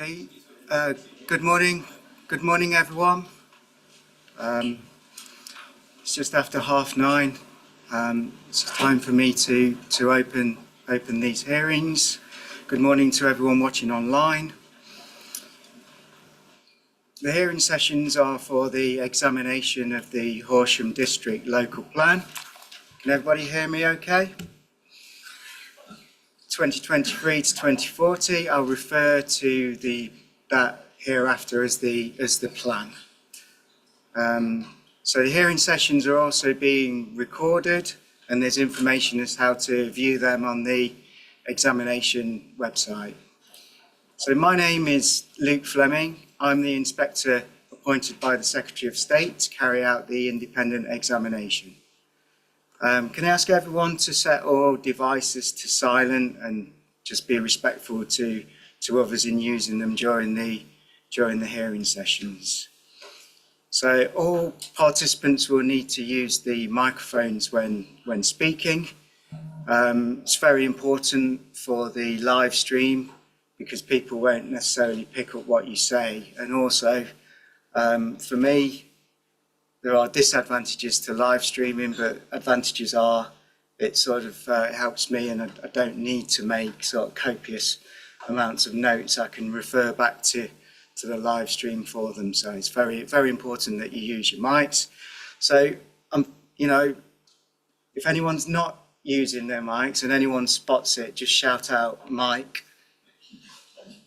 Okay, good morning. Good morning, everyone. It's just after 9:30. It's time for me to open these hearings. Good morning to everyone watching online. The hearing sessions are for the examination of the Horsham District Local Plan. Can everybody hear me okay? 2023 to 2040, I'll refer to that hereafter as the plan. So the hearing sessions are also being recorded, and there's information as how to view them on the examination website. So my name is Luke Fleming. I'm the inspector appointed by the Secretary of State to carry out the independent examination. Can I ask everyone to set all devices to silent and just be respectful to others in using them during the hearing sessions? So all participants will need to use the microphones when speaking. It's very important for the live stream because people won't necessarily pick up what you say. And also, for me, there are disadvantages to live streaming, but advantages are it sort of helps me, and I don't need to make sort of copious amounts of notes. I can refer back to the live stream for them. So it's very, very important that you use your mics. So, if anyone's not using their mics and anyone spots it, just shout out Mike.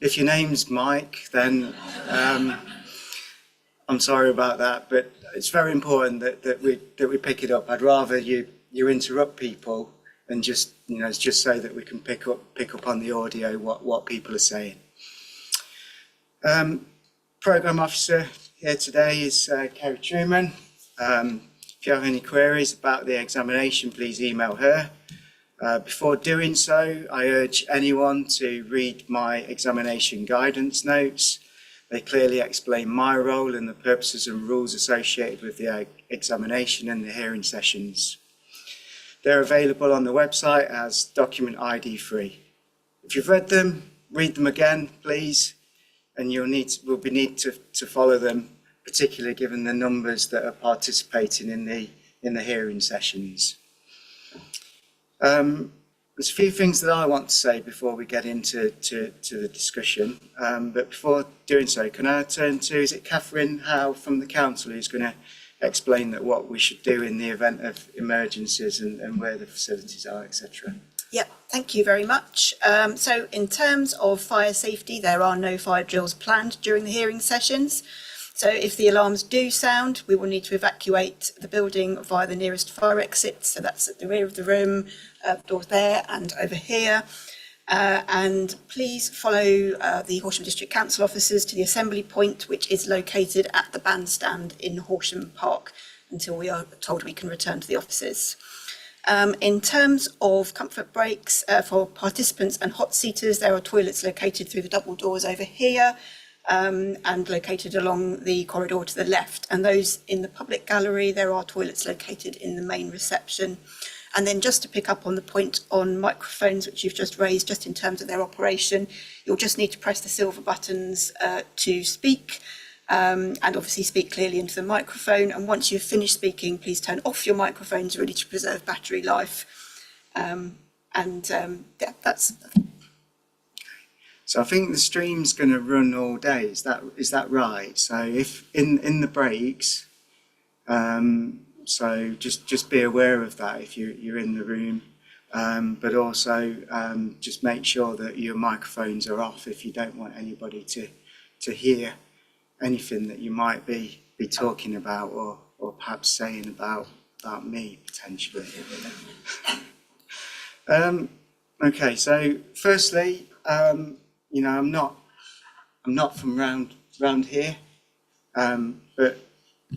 If your name's Mike, then I'm sorry about that, but it's very important that we pick it up. I'd rather you interrupt people and just so that we can pick up on the audio what people are saying. Programme officer here today is Kerry Truman. If you have any queries about the examination, please email her. Before doing so, I urge anyone to read my examination guidance notes. They clearly explain my role and the purposes and rules associated with the examination and the hearing sessions. They're available on the website as document ID free. If you've read them, read them again, please, and will need to follow them, particularly given the numbers that are participating in the hearing sessions. There's a few things that I want to say before we get into the discussion, but before doing so, can I turn to, is it Catherine Howe from the council who's going to explain what we should do in the event of emergencies and where the facilities are, etc. Yep, thank you very much. So in terms of fire safety, there are no fire drills planned during the hearing sessions. So if the alarms do sound, we will need to evacuate the building via the nearest fire exit. So that's at the rear of the room, doors there and over here. And please follow the Horsham District Council officers to the assembly point, which is located at the bandstand in Horsham Park, until we are told we can return to the offices. In terms of comfort breaks for participants and hot seaters, there are toilets located through the double doors over here. And located along the corridor to the left, and those in the public gallery, there are toilets located in the main reception. And then just to pick up on the point on microphones, which you've just raised, just in terms of their operation, you'll just need to press the silver buttons to speak, and obviously speak clearly into the microphone. And once you've finished speaking, please turn off your microphones, really to preserve battery life. Yeah, that's. So I think the stream's going to run all day. Is that right? So if in the breaks, so just be aware of that if you're in the room, but also just make sure that your microphones are off if you don't want anybody to hear anything that you might be talking about or perhaps saying about me potentially. Okay, so firstly. I'm not from round here, but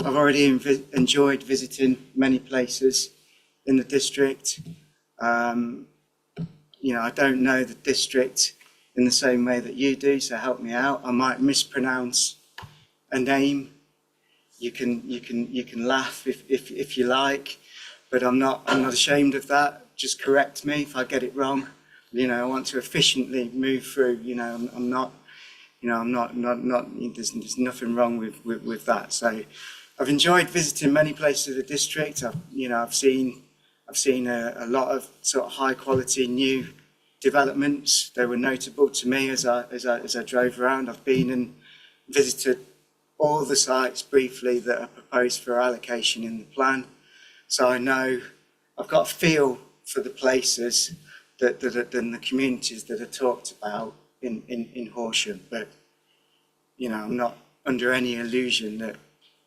I've already enjoyed visiting many places in the district. I don't know the district in the same way that you do, so help me out. I might mispronounce a name. You can laugh if you like, but I'm not ashamed of that. Just correct me if I get it wrong. I want to efficiently move through. I'm not You know, I'm not there's nothing wrong with that. So I've enjoyed visiting many places of the district. I've seen a lot of sort of high quality new developments. They were notable to me as I drove around. I've been and visited all the sites briefly that are proposed for allocation in the plan. So I know I've got a feel for the places and the communities that are talked about in Horsham. But, you know, I'm not under any illusion that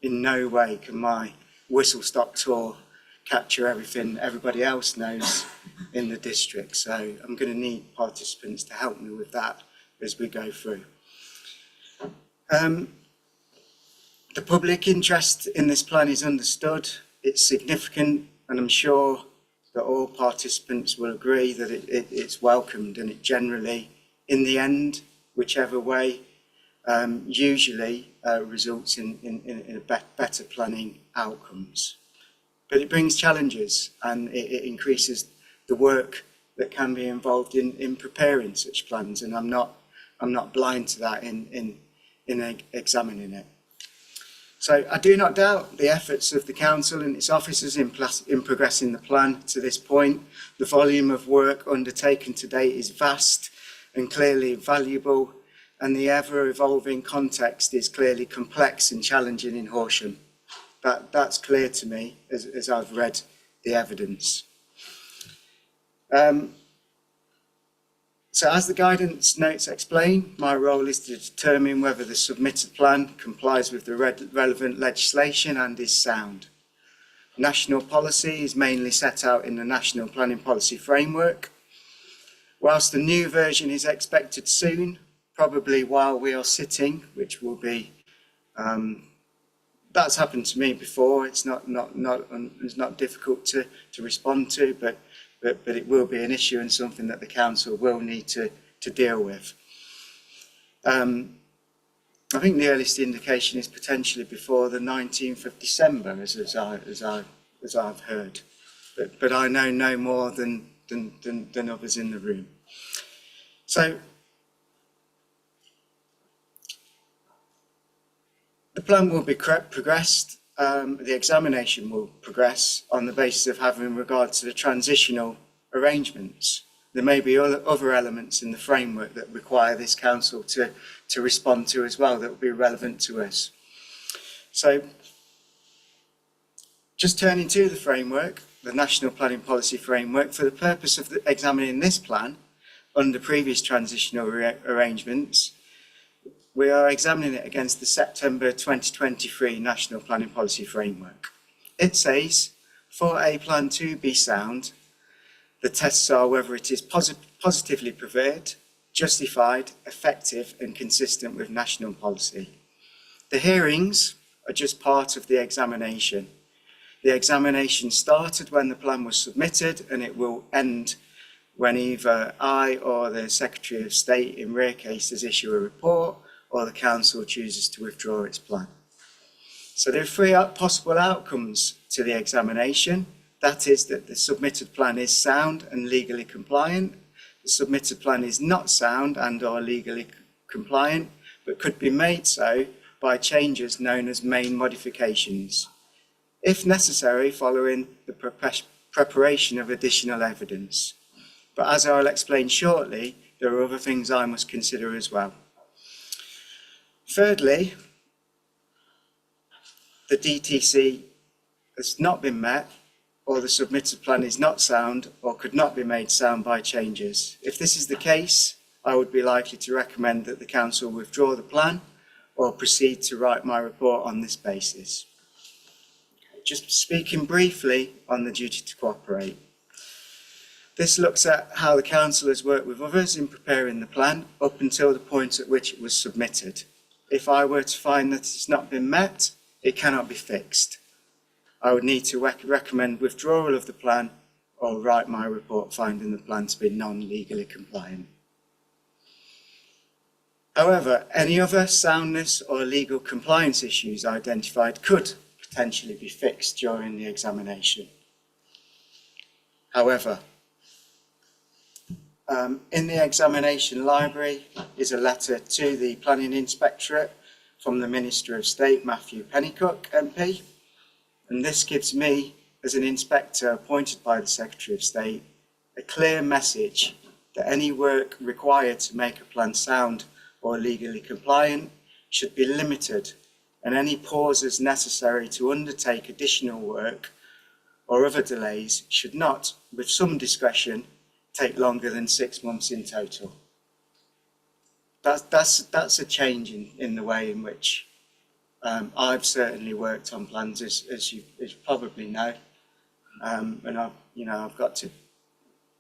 in no way can my whistle-stop tour capture everything everybody else knows in the district. So I'm going to need participants to help me with that as we go through. The public interest in this plan is understood. It's significant, and I'm sure that all participants will agree that it's welcomed, and it generally, in the end, whichever way, usually results in better planning outcomes. But it brings challenges, and it increases the work that can be involved in preparing such plans, and I'm not blind to that in examining it. So I do not doubt the efforts of the council and its officers in progressing the plan to this point. The volume of work undertaken to date is vast and clearly valuable, and the ever-evolving context is clearly complex and challenging in Horsham. That's clear to me as I've read the evidence. So as the guidance notes explain, my role is to determine whether the submitted plan complies with the relevant legislation and is sound. National policy is mainly set out in the National Planning Policy Framework. Whilst the new version is expected soon, probably while we are sitting, which will be, that's happened to me before. It's not difficult to respond to, but it will be an issue and something that the council will need to deal with. I think the earliest indication is potentially before the 19th of December, as I've heard, but I know no more than others in the room. So the plan will be progressed. The examination will progress on the basis of having regard to the transitional arrangements. There may be other elements in the framework that require this council to respond to as well that will be relevant to us. So just turning to the framework, the National Planning Policy Framework, for the purpose of examining this plan under previous transitional arrangements, we are examining it against the September 2023 National Planning Policy Framework. It says, for a plan to be sound, the tests are whether it is positively preferred, justified, effective and consistent with national policy. The hearings are just part of the examination. The examination started when the plan was submitted, and it will end when either I or the Secretary of State, in rare cases, issue a report, or the council chooses to withdraw its plan. So there are three possible outcomes to the examination. That is that the submitted plan is sound and legally compliant. The submitted plan is not sound and or legally compliant, but could be made so by changes known as main modifications, if necessary, following the preparation of additional evidence. But as I'll explain shortly, there are other things I must consider as well. Thirdly, the DTC has not been met, or the submitted plan is not sound or could not be made sound by changes. If this is the case, I would be likely to recommend that the council withdraw the plan or proceed to write my report on this basis. Just speaking briefly on the duty to cooperate. This looks at how the council has worked with others in preparing the plan up until the point at which it was submitted. If I were to find that it's not been met, it cannot be fixed. I would need to recommend withdrawal of the plan or write my report finding the plan to be non-legally compliant. However, any other soundness or legal compliance issues identified could potentially be fixed during the examination. However, In the examination library is a letter to the Planning Inspectorate from the Minister of State, Matthew Pennycook MP, and this gives me, as an inspector appointed by the Secretary of State, a clear message that any work required to make a plan sound or legally compliant should be limited, and any pauses necessary to undertake additional work or other delays should not, with some discretion, take longer than 6 months in total. That's a change in the way in which I've certainly worked on plans, as you probably know, and I've got to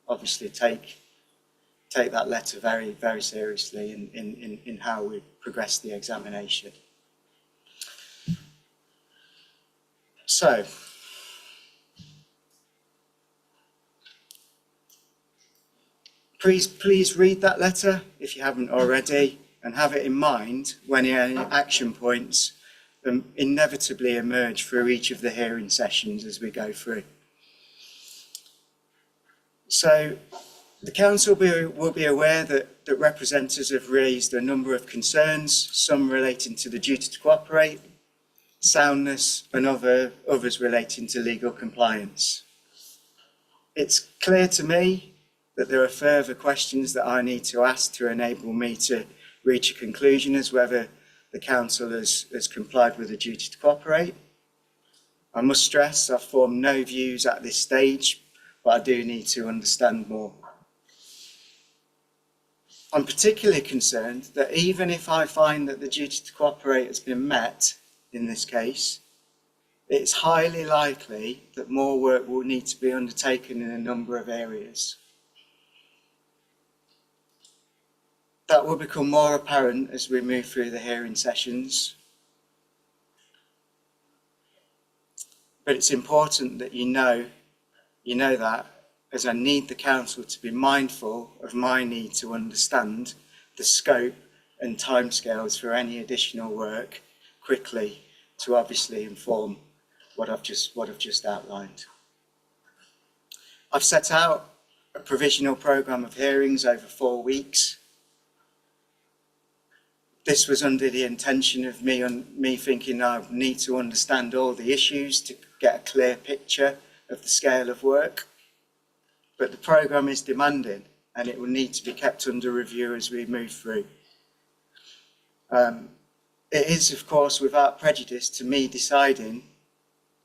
obviously take that letter very, very seriously in how we progress the examination. So, please read that letter if you haven't already, and have it in mind when any action points inevitably emerge through each of the hearing sessions as we go through. So the council will be aware that representatives have raised a number of concerns, some relating to the duty to cooperate, soundness, and others relating to legal compliance. It's clear to me that there are further questions that I need to ask to enable me to reach a conclusion as whether the council has complied with the duty to cooperate. I must stress I've formed no views at this stage, but I do need to understand more. I'm particularly concerned that even if I find that the duty to cooperate has been met in this case, it's highly likely that more work will need to be undertaken in a number of areas. That will become more apparent as we move through the hearing sessions. But it's important that you know that, as I need the council to be mindful of my need to understand the scope and timescales for any additional work quickly, to obviously inform what I've just outlined. I've set out a provisional programme of hearings over 4 weeks. This was under the intention of me thinking I need to understand all the issues to get a clear picture of the scale of work. But the programme is demanding, and it will need to be kept under review as we move through. It is, of course, without prejudice to me deciding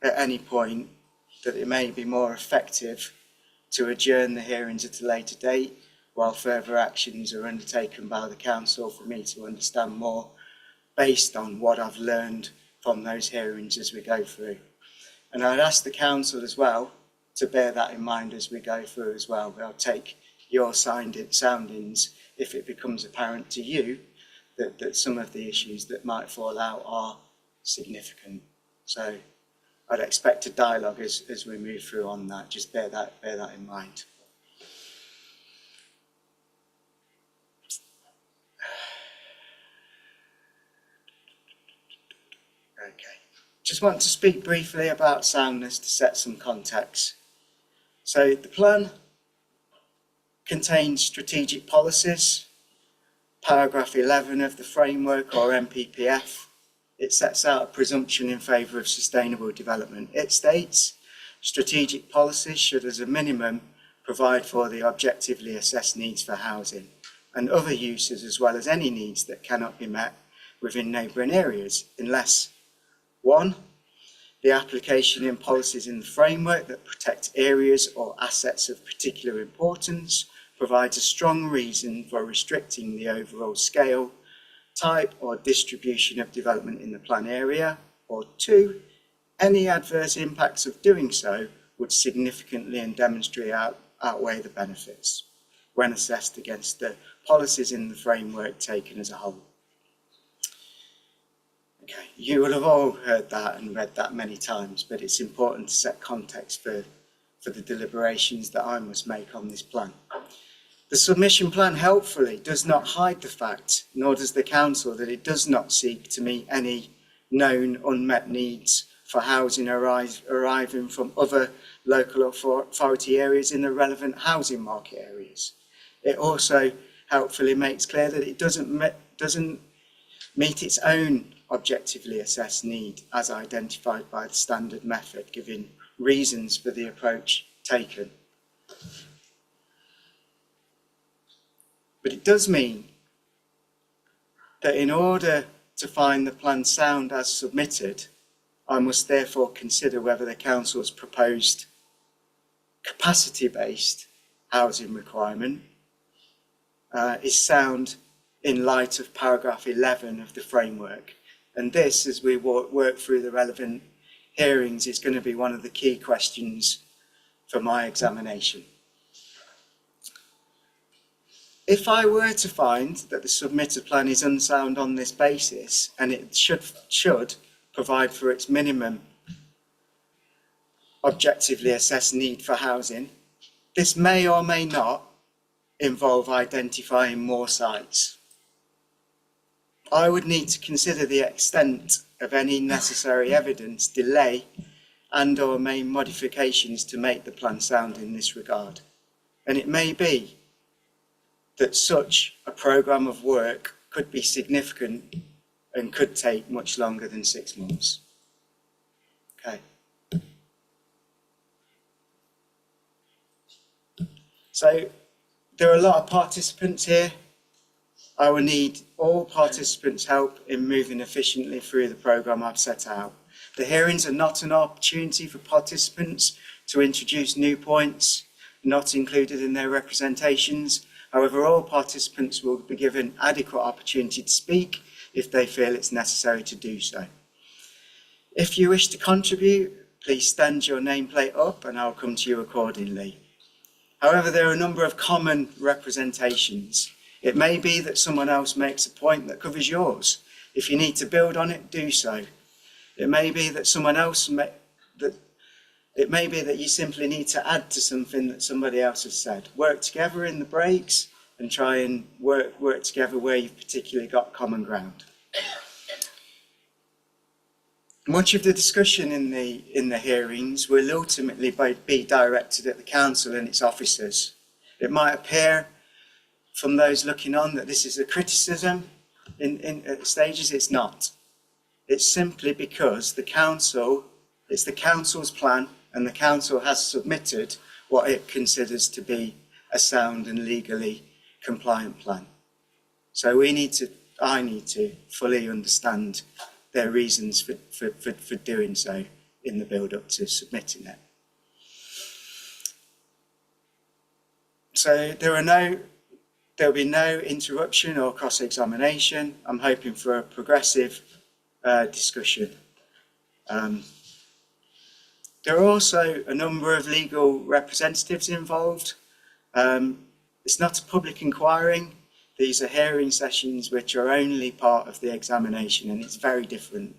at any point that it may be more effective to adjourn the hearings at a later date while further actions are undertaken by the council for me to understand more based on what I've learned from those hearings as we go through. And I'd ask the council as well to bear that in mind as we go through as well. I'll take your soundings if it becomes apparent to you that some of the issues that might fall out are significant. So I'd expect a dialogue as we move through on that. Just bear that in mind. Okay. Just want to speak briefly about soundness to set some context. So the plan contains strategic policies. Paragraph 11 of the framework, or MPPF, it sets out a presumption in favour of sustainable development. It states strategic policies should, as a minimum, provide for the objectively assessed needs for housing and other uses, as well as any needs that cannot be met within neighbouring areas, unless 1. The application in policies in the framework that protect areas or assets of particular importance provides a strong reason for restricting the overall scale, type or distribution of development in the plan area, or 2. Any adverse impacts of doing so would significantly and demonstrably outweigh the benefits when assessed against the policies in the framework taken as a whole. Okay, you will have all heard that and read that many times, but it's important to set context for the deliberations that I must make on this plan. The submission plan helpfully does not hide the fact, nor does the council, that it does not seek to meet any known unmet needs for housing arriving from other local authority areas in the relevant housing market areas. It also helpfully makes clear that it doesn't meet its own objectively assessed need as identified by the standard method, giving reasons for the approach taken. But it does mean that in order to find the plan sound as submitted, I must therefore consider whether the council's proposed capacity-based housing requirement is sound in light of paragraph 11 of the framework. And this, as we work through the relevant hearings, is going to be one of the key questions for my examination. If I were to find that the submitted plan is unsound on this basis, and it should provide for its minimum objectively assessed need for housing, this may or may not involve identifying more sites. I would need to consider the extent of any necessary evidence, delay and/or main modifications to make the plan sound in this regard. And it may be that such a programme of work could be significant and could take much longer than 6 months. Okay. So there are a lot of participants here. I will need all participants' help in moving efficiently through the programme I've set out. The hearings are not an opportunity for participants to introduce new points not included in their representations. However, all participants will be given adequate opportunity to speak if they feel it's necessary to do so. If you wish to contribute, please stand your nameplate up and I'll come to you accordingly. However, there are a number of common representations. It may be that someone else makes a point that covers yours. If you need to build on it, do so. It may be that it may be that you simply need to add to something that somebody else has said. Work together in the breaks and try and work together where you've particularly got common ground. Much of the discussion in the hearings will ultimately be directed at the council and its officers. It might appear from those looking on that this is a criticism at stages. It's not. It's simply because it's the council's plan, and the council has submitted what it considers to be a sound and legally compliant plan. So I need to fully understand their reasons for doing so in the build-up to submitting it. So there'll be no interruption or cross-examination. I'm hoping for a progressive discussion. There are also a number of legal representatives involved. It's not a public inquiry. These are hearing sessions which are only part of the examination, and it's very different.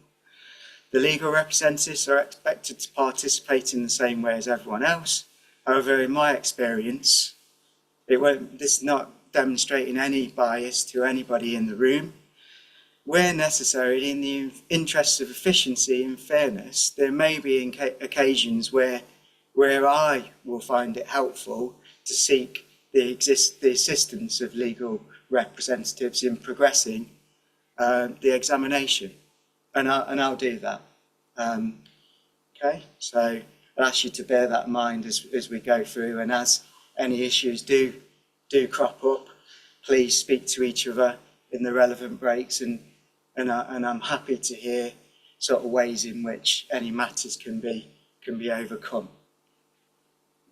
The legal representatives are expected to participate in the same way as everyone else. However, in my experience, this is not demonstrating any bias to anybody in the room. Where necessary, in the interests of efficiency and fairness, there may be occasions where I will find it helpful to seek the assistance of legal representatives in progressing the examination, and I'll do that. Okay, so I'll ask you to bear that in mind as we go through, and as any issues do crop up, please speak to each other in the relevant breaks, and I'm happy to hear sort of ways in which any matters can be overcome.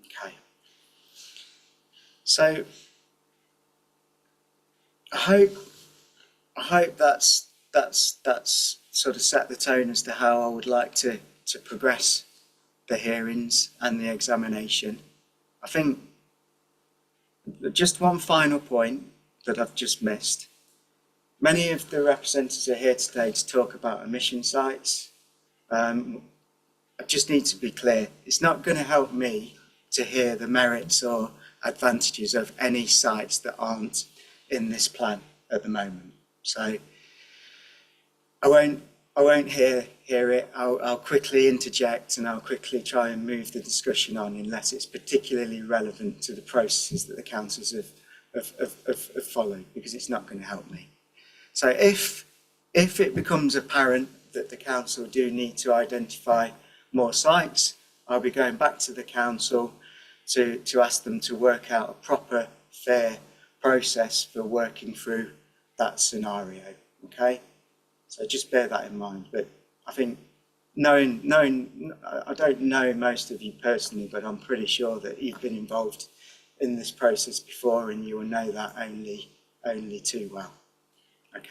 Okay. So I hope that's sort of set the tone as to how I would like to progress the hearings and the examination. I think just one final point that I've just missed. Many of the representatives are here today to talk about emission sites. I just need to be clear, it's not going to help me to hear the merits or advantages of any sites that aren't in this plan at the moment. So I won't hear it. I'll quickly interject, and I'll quickly try and move the discussion on unless it's particularly relevant to the processes that the councils have have followed, because it's not going to help me. So if it becomes apparent that the council do need to identify more sites, I'll be going back to the council to ask them to work out a proper, fair process for working through that scenario. Okay, so just bear that in mind. But I think knowing, I don't know most of you personally, but I'm pretty sure that you've been involved in this process before, and you will know that only too well. Okay.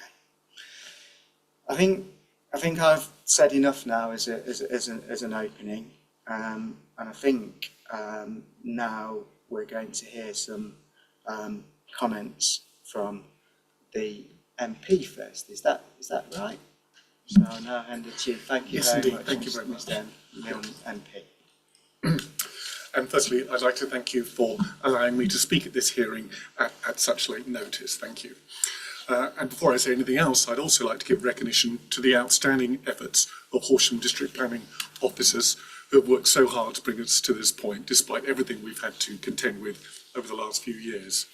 I think I've said enough now as an opening, and I think now we're going to hear some comments from the MP first. Is that right? So I'll now hand it to you. Thank you very much. Thank you very much, Mr. MP. And firstly, I'd like to thank you for allowing me to speak at this hearing at such late notice. Thank you. And before I say anything else, I'd also like to give recognition to the outstanding efforts of Horsham District Planning officers who have worked so hard to bring us to this point, despite everything we've had to contend with over the last few years.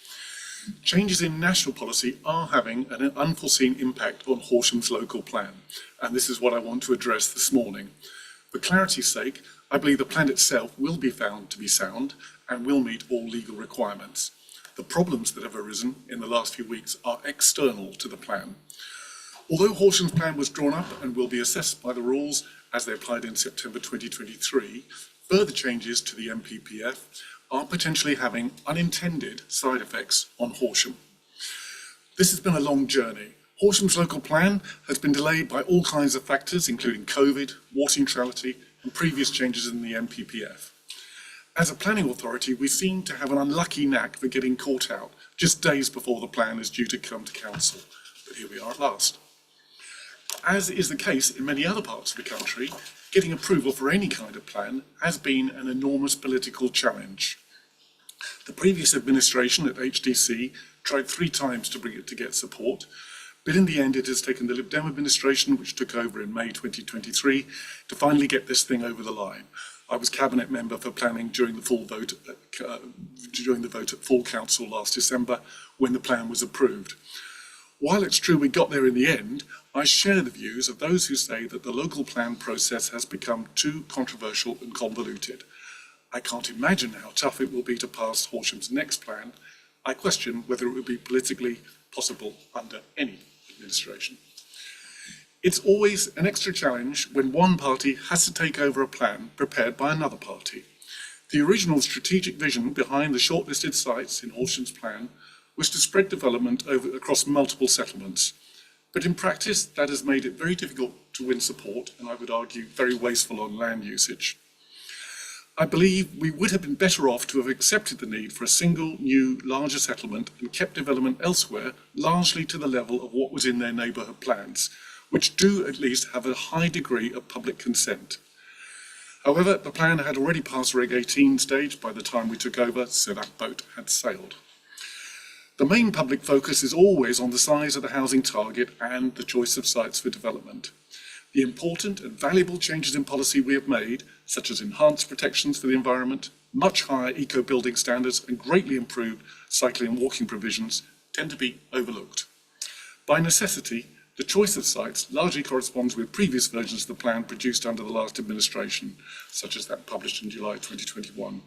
Changes in national policy are having an unforeseen impact on Horsham's local plan, and this is what I want to address this morning. For clarity's sake, I believe the plan itself will be found to be sound and will meet all legal requirements. The problems that have arisen in the last few weeks are external to the plan. Although Horsham's plan was drawn up and will be assessed by the rules as they applied in September 2023, further changes to the MPPF are potentially having unintended side effects on Horsham. This has been a long journey. Horsham's local plan has been delayed by all kinds of factors, including COVID, water neutrality, and previous changes in the MPPF. As a planning authority, we seem to have an unlucky knack for getting caught out just days before the plan is due to come to council. But here we are at last. As is the case in many other parts of the country, getting approval for any kind of plan has been an enormous political challenge. The previous administration at HDC tried 3 times to bring it to get support, but in the end it has taken the Lib Dem administration, which took over in May 2023, to finally get this thing over the line. I was cabinet member for planning during the vote at full council last December, when the plan was approved. While it's true we got there in the end, I share the views of those who say that the local plan process has become too controversial and convoluted. I can't imagine how tough it will be to pass Horsham's next plan. I question whether it would be politically possible under any administration. It's always an extra challenge when one party has to take over a plan prepared by another party. The original strategic vision behind the shortlisted sites in Horsham's plan was to spread development across multiple settlements. But in practice, that has made it very difficult to win support, and I would argue very wasteful on land usage. I believe we would have been better off to have accepted the need for a single new larger settlement and kept development elsewhere largely to the level of what was in their neighbourhood plans, which do at least have a high degree of public consent. However, the plan had already passed Reg 18 stage by the time we took over, so that boat had sailed. The main public focus is always on the size of the housing target and the choice of sites for development. The important and valuable changes in policy we have made, such as enhanced protections for the environment, much higher eco-building standards and greatly improved cycling and walking provisions, tend to be overlooked. By necessity, the choice of sites largely corresponds with previous versions of the plan produced under the last administration, such as that published in July 2021.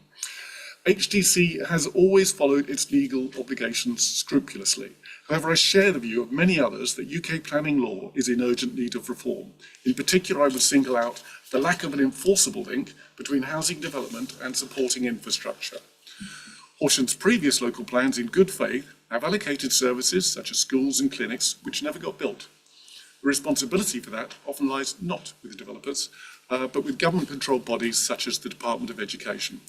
HDC has always followed its legal obligations scrupulously. However, I share the view of many others that UK planning law is in urgent need of reform. In particular, I would single out the lack of an enforceable link between housing development and supporting infrastructure. Horsham's previous local plans, in good faith, have allocated services such as schools and clinics which never got built. The responsibility for that often lies not with the developers, but with government-controlled bodies such as the Department of Education.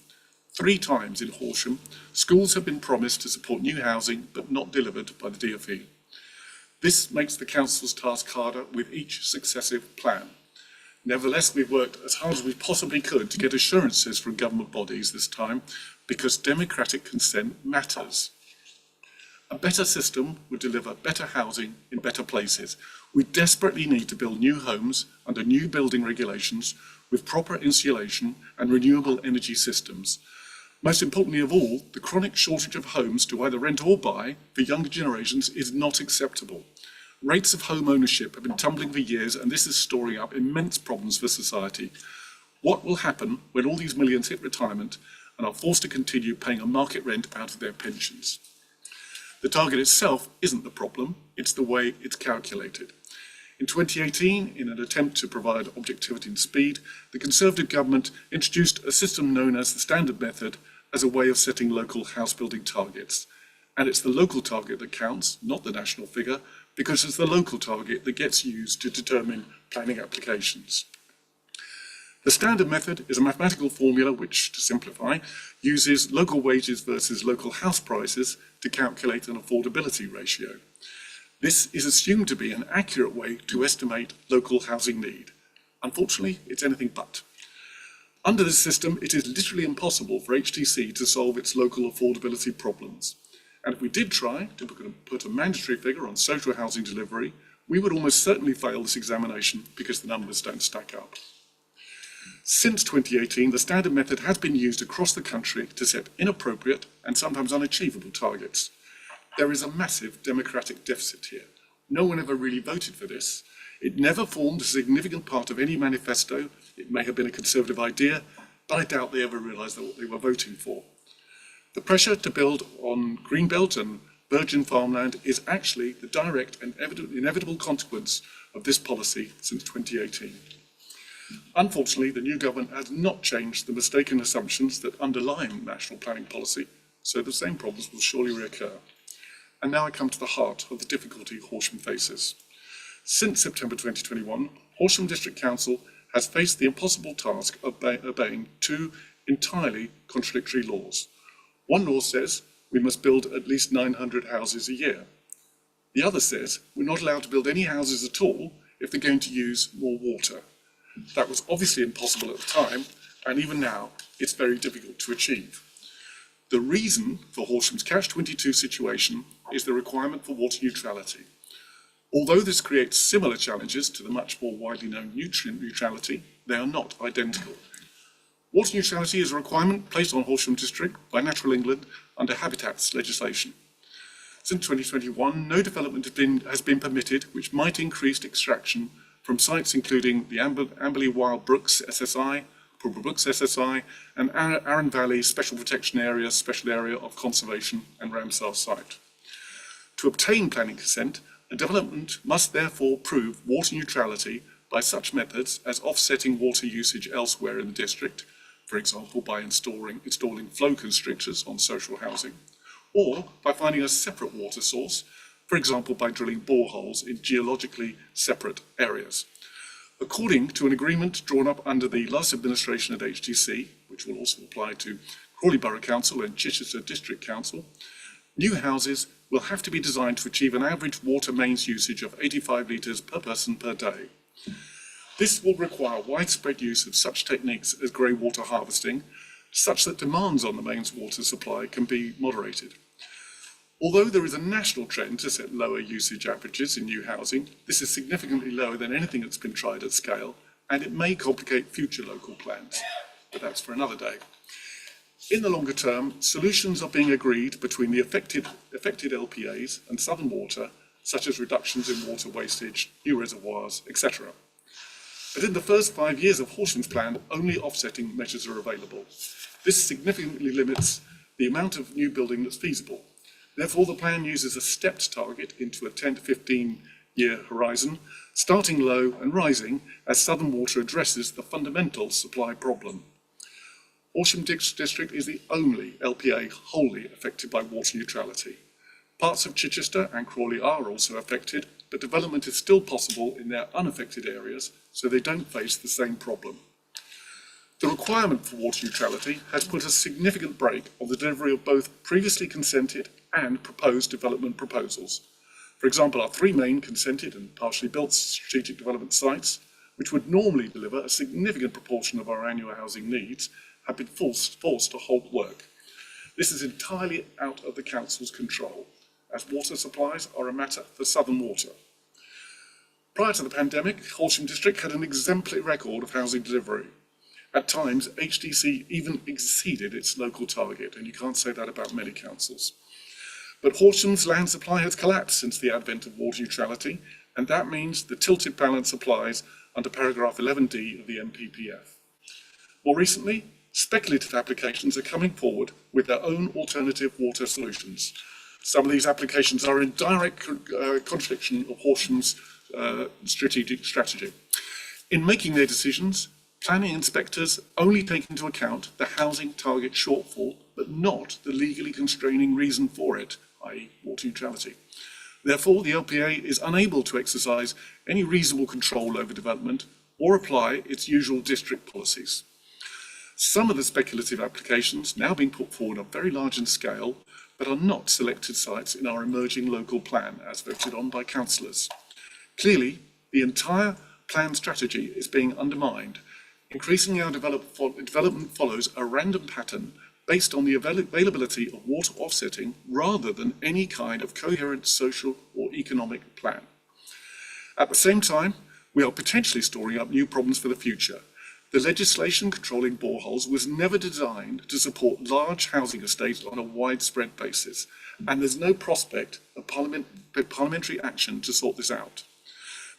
3 times in Horsham, schools have been promised to support new housing but not delivered by the DfE. This makes the council's task harder with each successive plan. Nevertheless, we've worked as hard as we possibly could to get assurances from government bodies this time, because democratic consent matters. A better system would deliver better housing in better places. We desperately need to build new homes under new building regulations with proper insulation and renewable energy systems. Most importantly of all, the chronic shortage of homes to either rent or buy for younger generations is not acceptable. Rates of home ownership have been tumbling for years, and this is storing up immense problems for society. What will happen when all these millions hit retirement and are forced to continue paying a market rent out of their pensions? The target itself isn't the problem, it's the way it's calculated. In 2018, in an attempt to provide objectivity and speed, the Conservative government introduced a system known as the Standard Method as a way of setting local house building targets. And it's the local target that counts, not the national figure, because it's the local target that gets used to determine planning applications. The Standard Method is a mathematical formula which, to simplify, uses local wages versus local house prices to calculate an affordability ratio. This is assumed to be an accurate way to estimate local housing need. Unfortunately, it's anything but. Under this system, it is literally impossible for HTC to solve its local affordability problems. And if we did try to put a mandatory figure on social housing delivery, we would almost certainly fail this examination because the numbers don't stack up. Since 2018, the Standard Method has been used across the country to set inappropriate and sometimes unachievable targets. There is a massive democratic deficit here. No one ever really voted for this. It never formed a significant part of any manifesto. It may have been a Conservative idea, but I doubt they ever realised what they were voting for. The pressure to build on greenbelt and virgin farmland is actually the direct and inevitable consequence of this policy since 2018. Unfortunately, the new government has not changed the mistaken assumptions that underlie national planning policy, so the same problems will surely reoccur. And now I come to the heart of the difficulty Horsham faces. Since September 2021, Horsham District Council has faced the impossible task of obeying two entirely contradictory laws. One law says we must build at least 900 houses a year. The other says we're not allowed to build any houses at all if they're going to use more water. That was obviously impossible at the time, and even now it's very difficult to achieve. The reason for Horsham's Catch-22 situation is the requirement for water neutrality. Although this creates similar challenges to the much more widely known nutrient neutrality, they are not identical. Water neutrality is a requirement placed on Horsham District by Natural England under Habitats legislation. Since 2021, no development has been permitted which might increase extraction from sites including the Amberley Wild Brooks SSI, Pulborough Brooks SSI, and Arran Valley Special Protection Area, Special Area of Conservation and Ramsar site. To obtain planning consent, a development must therefore prove water neutrality by such methods as offsetting water usage elsewhere in the district, for example by installing flow constrictors on social housing, or by finding a separate water source, for example by drilling boreholes in geologically separate areas. According to an agreement drawn up under the last administration at HTC, which will also apply to Crawley Borough Council and Chichester District Council, new houses will have to be designed to achieve an average water mains usage of 85 litres per person per day. This will require widespread use of such techniques as grey water harvesting, such that demands on the mains water supply can be moderated. Although there is a national trend to set lower usage averages in new housing, this is significantly lower than anything that's been tried at scale, and it may complicate future local plans, but that's for another day. In the longer term, solutions are being agreed between the affected LPAs and Southern Water, such as reductions in water wastage, new reservoirs, etc. But in the first 5 years of Horsham's plan, only offsetting measures are available. This significantly limits the amount of new building that's feasible. Therefore, the plan uses a stepped target into a 10 to 15-year horizon, starting low and rising as Southern Water addresses the fundamental supply problem. Horsham District is the only LPA wholly affected by water neutrality. Parts of Chichester and Crawley are also affected, but development is still possible in their unaffected areas, so they don't face the same problem. The requirement for water neutrality has put a significant brake on the delivery of both previously consented and proposed development proposals. For example, our 3 main consented and partially built strategic development sites, which would normally deliver a significant proportion of our annual housing needs, have been forced to halt work. This is entirely out of the Council's control, as water supplies are a matter for Southern Water. Prior to the pandemic, Horsham District had an exemplary record of housing delivery. At times, HDC even exceeded its local target, and you can't say that about many councils. But Horsham's land supply has collapsed since the advent of water neutrality, and that means the tilted balance applies under paragraph 11D of the MPPF. More recently, speculative applications are coming forward with their own alternative water solutions. Some of these applications are in direct contradiction of Horsham's strategic strategy. In making their decisions, planning inspectors only take into account the housing target shortfall, but not the legally constraining reason for it, i.e. water neutrality. Therefore, the LPA is unable to exercise any reasonable control over development or apply its usual district policies. Some of the speculative applications now being put forward are very large in scale, but are not selected sites in our emerging local plan as voted on by councillors. Clearly, the entire plan strategy is being undermined. Increasingly, our development follows a random pattern based on the availability of water offsetting rather than any kind of coherent social or economic plan. At the same time, we are potentially storing up new problems for the future. The legislation controlling boreholes was never designed to support large housing estates on a widespread basis, and there's no prospect of parliamentary action to sort this out.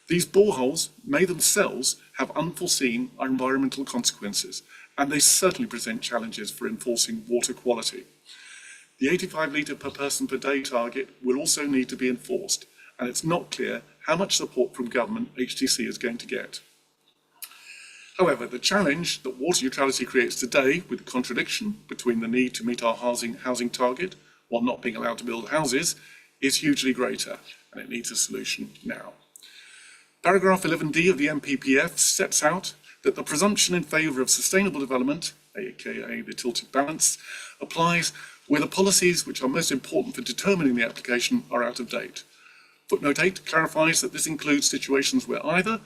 These boreholes may themselves have unforeseen environmental consequences, and they certainly present challenges for enforcing water quality. The 85 litre per person per day target will also need to be enforced, and it's not clear how much support from government HTC is going to get. However, the challenge that water neutrality creates today, with the contradiction between the need to meet our housing target while not being allowed to build houses, is hugely greater, and it needs a solution now. Paragraph 11D of the MPPF sets out that the presumption in favour of sustainable development, aka the tilted balance, applies where the policies which are most important for determining the application are out of date. Footnote 8 clarifies that this includes situations where either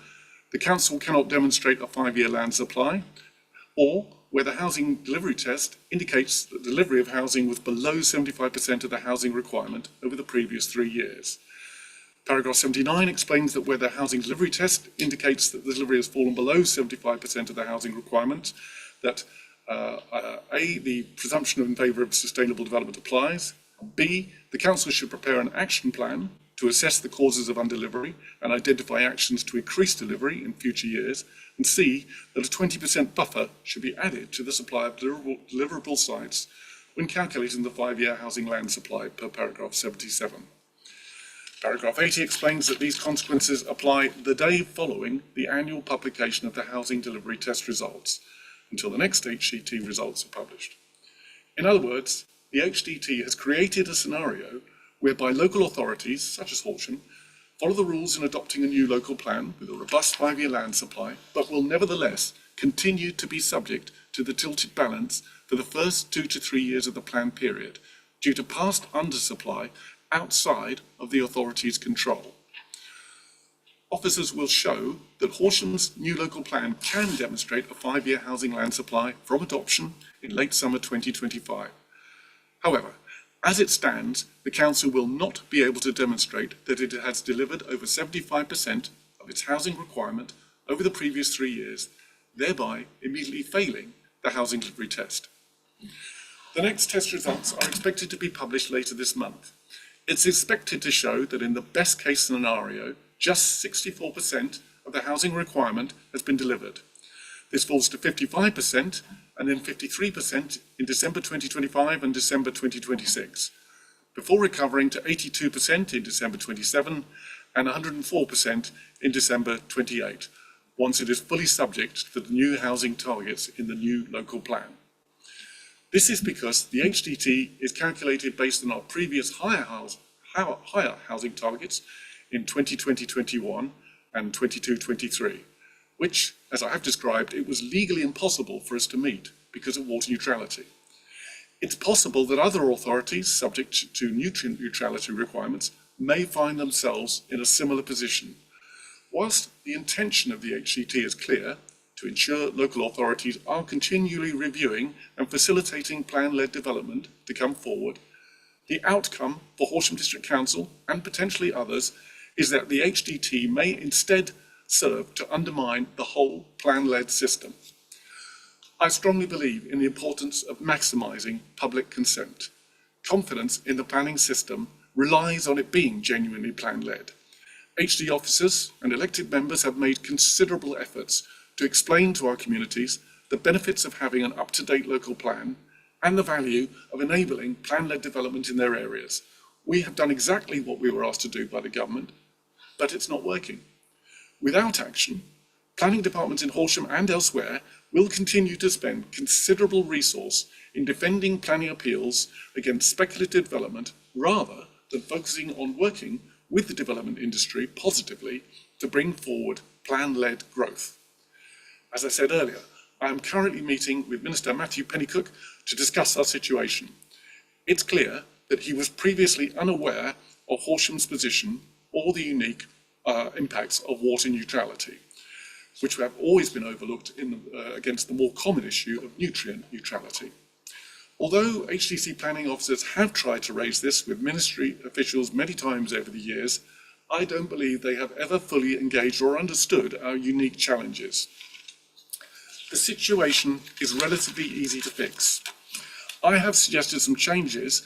the council cannot demonstrate a 5-year land supply, or where the housing delivery test indicates that delivery of housing was below 75% of the housing requirement over the previous 3 years. Paragraph 79 explains that where the housing delivery test indicates that the delivery has fallen below 75% of the housing requirement, that A, the presumption in favour of sustainable development applies, B, the council should prepare an action plan to assess the causes of undelivery and identify actions to increase delivery in future years, and C, that a 20% buffer should be added to the supply of deliverable sites when calculating the 5-year housing land supply per paragraph 77. Paragraph 80 explains that these consequences apply the day following the annual publication of the housing delivery test results, until the next HDT results are published. In other words, the HDT has created a scenario whereby local authorities, such as Horsham, follow the rules in adopting a new local plan with a robust 5-year land supply, but will nevertheless continue to be subject to the tilted balance for the first 2 to 3 years of the plan period, due to past undersupply outside of the authority's control. Officers will show that Horsham's new local plan can demonstrate a 5-year housing land supply from adoption in late summer 2025. However, as it stands, the council will not be able to demonstrate that it has delivered over 75% of its housing requirement over the previous 3 years, thereby immediately failing the housing delivery test. The next test results are expected to be published later this month. It's expected to show that in the best case scenario, just 64% of the housing requirement has been delivered. This falls to 55% and then 53% in December 2025 and December 2026, before recovering to 82% in December 27 and 104% in December 28, once it is fully subject to the new housing targets in the new local plan. This is because the HDT is calculated based on our previous higher housing targets in 2020-21 and 22-23, which, as I have described, it was legally impossible for us to meet because of water neutrality. It's possible that other authorities, subject to nutrient neutrality requirements, may find themselves in a similar position. Whilst the intention of the HCT is clear, to ensure local authorities are continually reviewing and facilitating plan-led development to come forward, the outcome for Horsham District Council and potentially others is that the HDT may instead serve to undermine the whole plan-led system. I strongly believe in the importance of maximising public consent. Confidence in the planning system relies on it being genuinely plan-led. HD officers and elected members have made considerable efforts to explain to our communities the benefits of having an up-to-date local plan and the value of enabling plan-led development in their areas. We have done exactly what we were asked to do by the government, but it's not working. Without action, planning departments in Horsham and elsewhere will continue to spend considerable resource in defending planning appeals against speculative development rather than focusing on working with the development industry positively to bring forward plan-led growth. As I said earlier, I am currently meeting with Minister Matthew Pennycook to discuss our situation. It's clear that he was previously unaware of Horsham's position or the unique impacts of water neutrality, which have always been overlooked against the more common issue of nutrient neutrality. Although HDC planning officers have tried to raise this with ministry officials many times over the years, I don't believe they have ever fully engaged or understood our unique challenges. The situation is relatively easy to fix. I have suggested some changes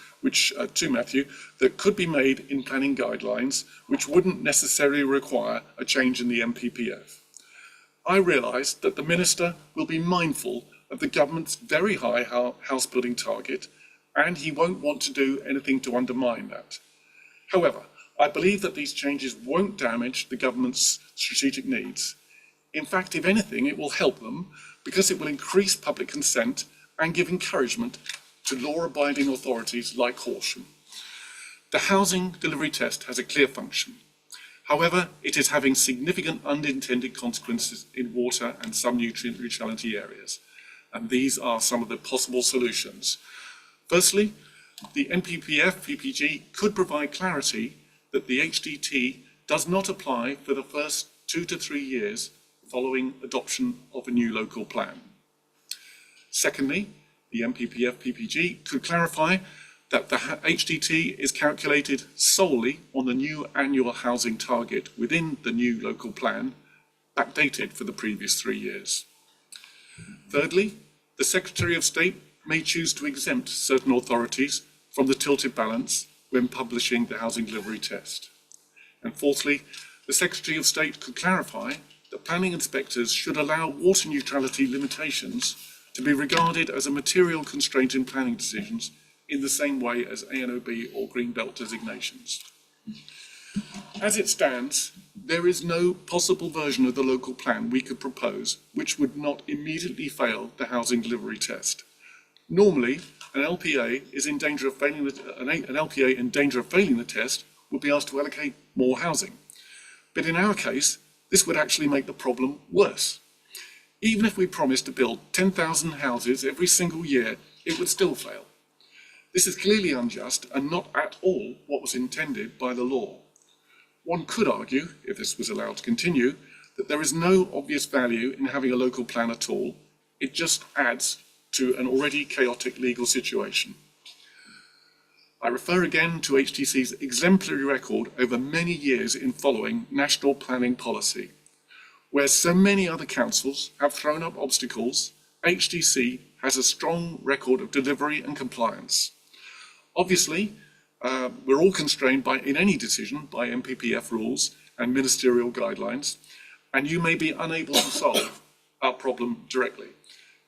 to Matthew that could be made in planning guidelines, which wouldn't necessarily require a change in the MPPF. I realise that the Minister will be mindful of the government's very high house building target, and he won't want to do anything to undermine that. However, I believe that these changes won't damage the government's strategic needs. In fact, if anything, it will help them because it will increase public consent and give encouragement to law-abiding authorities like Horsham. The housing delivery test has a clear function. However, it is having significant unintended consequences in water and some nutrient neutrality areas, and these are some of the possible solutions. Firstly, the NPPF PPG could provide clarity that the HDT does not apply for the first 2 to 3 years following adoption of a new local plan. Secondly, the NPPF PPG could clarify that the HDT is calculated solely on the new annual housing target within the new local plan, backdated for the previous 3 years. Thirdly, the Secretary of State may choose to exempt certain authorities from the tilted balance when publishing the housing delivery test. And fourthly, the Secretary of State could clarify that planning inspectors should allow water neutrality limitations to be regarded as a material constraint in planning decisions in the same way as ANOB or Green Belt designations. As it stands, there is no possible version of the local plan we could propose which would not immediately fail the housing delivery test. Normally, an LPA in danger of failing the test would be asked to allocate more housing. But in our case, this would actually make the problem worse. Even if we promised to build 10,000 houses every single year, it would still fail. This is clearly unjust and not at all what was intended by the law. One could argue, if this was allowed to continue, that there is no obvious value in having a local plan at all. It just adds to an already chaotic legal situation. I refer again to HTC's exemplary record over many years in following national planning policy. Where so many other councils have thrown up obstacles, HTC has a strong record of delivery and compliance. Obviously, we're all constrained in any decision by MPPF rules and ministerial guidelines, and you may be unable to solve our problem directly.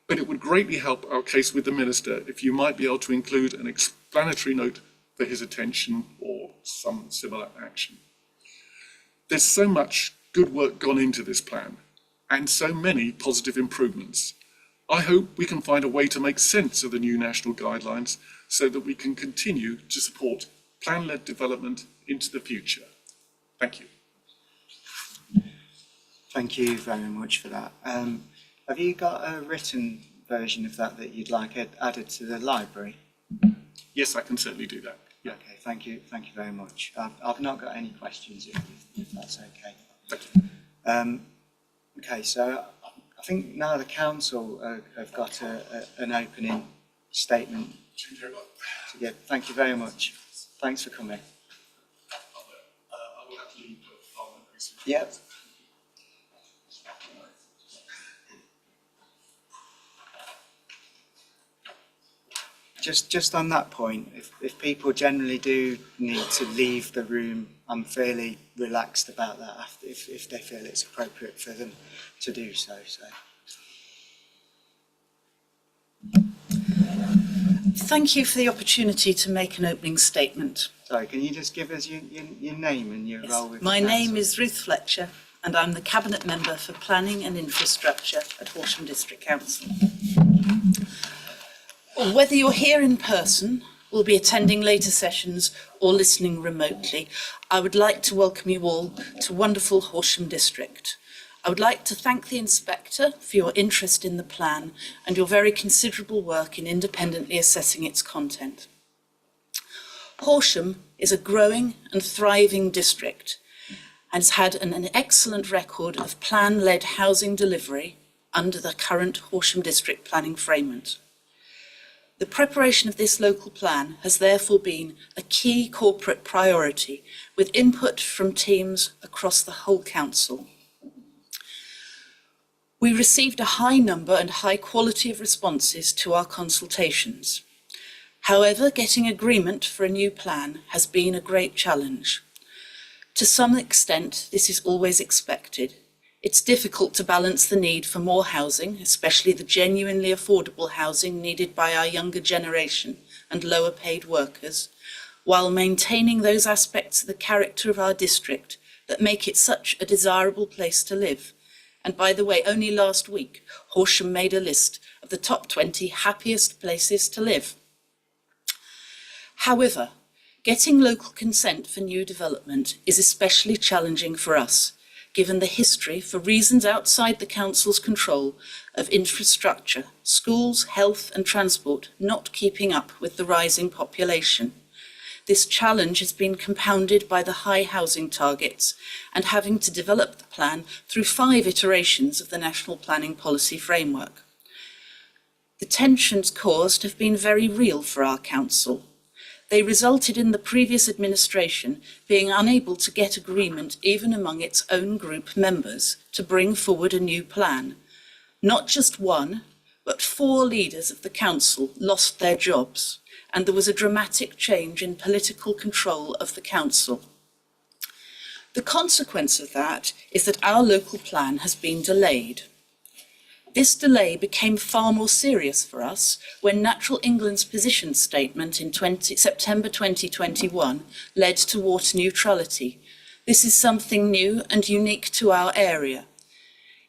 But it would greatly help our case with the Minister if you might be able to include an explanatory note for his attention or some similar action. There's so much good work gone into this plan, and so many positive improvements. I hope we can find a way to make sense of the new national guidelines so that we can continue to support plan-led development into the future. Thank you. Thank you very much for that. Have you got a written version of that you'd like added to the library? Yes, I can certainly do that. Yeah. Okay, thank you very much. I've not got any questions if that's okay. Thank you. Okay, so I think now the council have got an opening statement. Yeah, thank you very much. Thanks for coming. I will have to leave the Parliament recently. Yep. Just on that point, if people generally do need to leave the room, I'm fairly relaxed about that after, if they feel it's appropriate for them to do so. Thank you for the opportunity to make an opening statement. Sorry, can you just give us your name and your role with the My name council? is Ruth Fletcher and I'm the Cabinet Member for Planning and Infrastructure at Horsham District Council. Whether you're here in person, will be attending later sessions or listening remotely, I would like to welcome you all to wonderful Horsham District. I would like to thank the Inspector for your interest in the plan and your very considerable work in independently assessing its content. Horsham is a growing and thriving district and has had an excellent record of plan-led housing delivery under the current Horsham District planning framework. The preparation of this local plan has therefore been a key corporate priority with input from teams across the whole council. We received a high number and high quality of responses to our consultations. However, getting agreement for a new plan has been a great challenge. To some extent, this is always expected. It's difficult to balance the need for more housing, especially the genuinely affordable housing needed by our younger generation and lower paid workers, while maintaining those aspects of the character of our district that make it such a desirable place to live. And by the way, only last week, Horsham made a list of the top 20 happiest places to live. However, getting local consent for new development is especially challenging for us, given the history, for reasons outside the council's control, of infrastructure, schools, health and transport not keeping up with the rising population. This challenge has been compounded by the high housing targets and having to develop the plan through 5 iterations of the National Planning Policy Framework. The tensions caused have been very real for our council. They resulted in the previous administration being unable to get agreement even among its own group members to bring forward a new plan. Not just one, but 4 leaders of the council lost their jobs, and there was a dramatic change in political control of the council. The consequence of that is that our local plan has been delayed. This delay became far more serious for us when Natural England's position statement in September 2021 led to water neutrality. This is something new and unique to our area.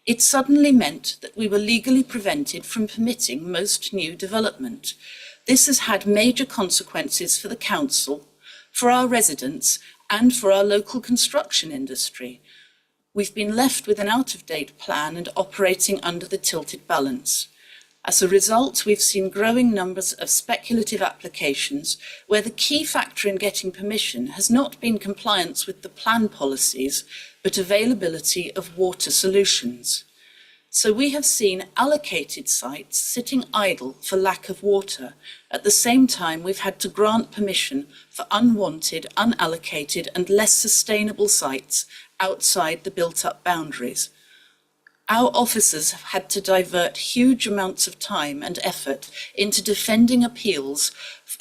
It suddenly meant that we were legally prevented from permitting most new development. This has had major consequences for the council, for our residents, and for our local construction industry. We've been left with an out-of-date plan and operating under the tilted balance. As a result, we've seen growing numbers of speculative applications where the key factor in getting permission has not been compliance with the plan policies, but availability of water solutions. So we have seen allocated sites sitting idle for lack of water. At the same time, we've had to grant permission for unwanted, unallocated and less sustainable sites outside the built-up boundaries. Our officers have had to divert huge amounts of time and effort into defending appeals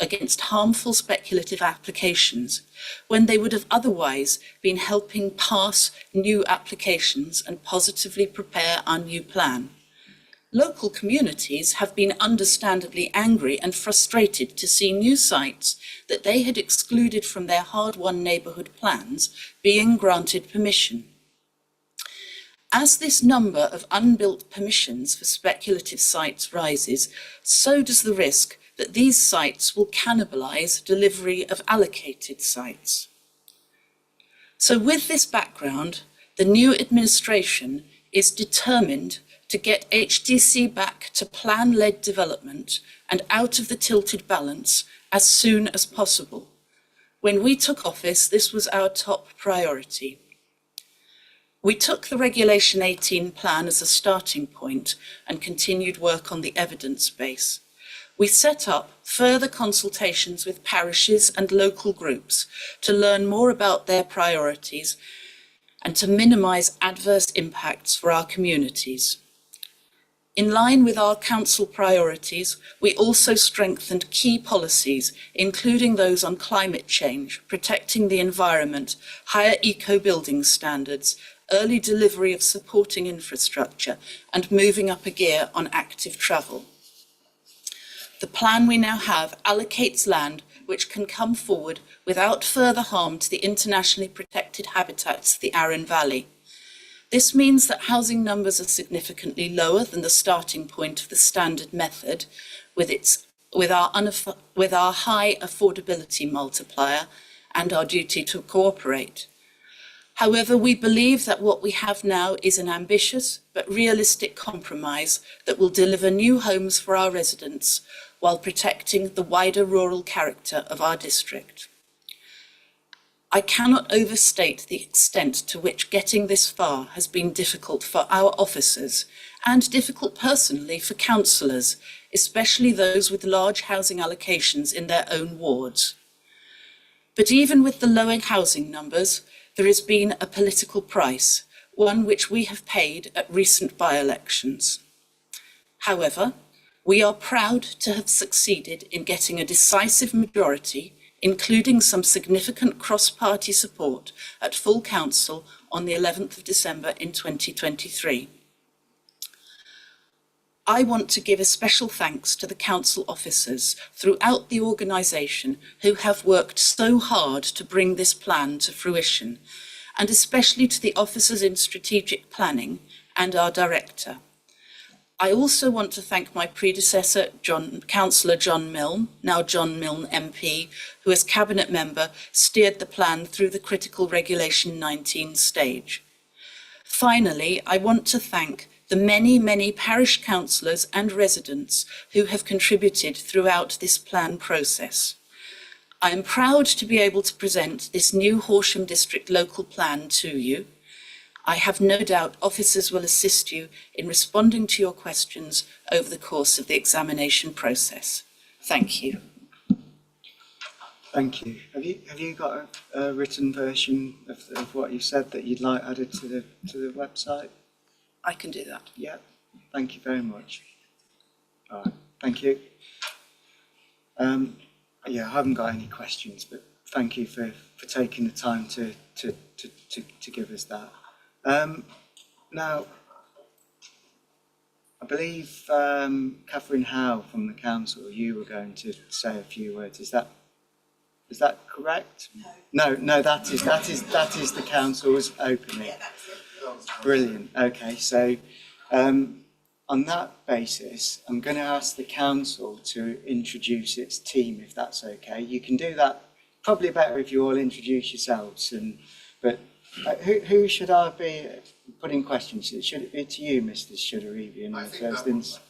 against harmful speculative applications, when they would have otherwise been helping pass new applications and positively prepare our new plan. Local communities have been understandably angry and frustrated to see new sites that they had excluded from their hard-won neighbourhood plans being granted permission. As this number of unbuilt permissions for speculative sites rises, so does the risk that these sites will cannibalise delivery of allocated sites. So with this background, the new administration is determined to get HDC back to plan-led development and out of the tilted balance as soon as possible. When we took office, this was our top priority. We took the Regulation 18 plan as a starting point and continued work on the evidence base. We set up further consultations with parishes and local groups to learn more about their priorities and to minimise adverse impacts for our communities. In line with our council priorities, we also strengthened key policies, including those on climate change, protecting the environment, higher eco-building standards, early delivery of supporting infrastructure, and moving up a gear on active travel. The plan we now have allocates land which can come forward without further harm to the internationally protected habitats of the Arun Valley. This means that housing numbers are significantly lower than the starting point of the standard method, with our high affordability multiplier and our duty to cooperate. However, we believe that what we have now is an ambitious but realistic compromise that will deliver new homes for our residents while protecting the wider rural character of our district. I cannot overstate the extent to which getting this far has been difficult for our officers and difficult personally for councillors, especially those with large housing allocations in their own wards. But even with the lower housing numbers, there has been a political price, one which we have paid at recent by-elections. However, we are proud to have succeeded in getting a decisive majority, including some significant cross-party support at full council on the 11th of December in 2023. I want to give a special thanks to the council officers throughout the organisation who have worked so hard to bring this plan to fruition, and especially to the officers in strategic planning and our director. I also want to thank my predecessor, Councillor John Milne, now John Milne MP, who as Cabinet Member steered the plan through the critical Regulation 19 stage. Finally, I want to thank the many parish councillors and residents who have contributed throughout this plan process. I am proud to be able to present this new Horsham District local plan to you. I have no doubt officers will assist you in responding to your questions over the course of the examination process. Thank you. Thank you. Have you got a written version of what you said that you'd like added to the website? I can do that. Yeah. Thank you very much. All right. Thank you. Yeah, I haven't got any questions, but thank you for taking the time to give us that. Now, I believe Catherine Howe from the council, you were going to say a few words. Is that correct? No. That is the council's opening. Yeah, that's it. Brilliant. Okay, so on that basis, I'm going to ask the council to introduce its team, if that's okay. You can do that probably better if you all introduce yourselves. But who should I be putting questions to? Should it be to you, Mr. Shuderivian, in the first instance?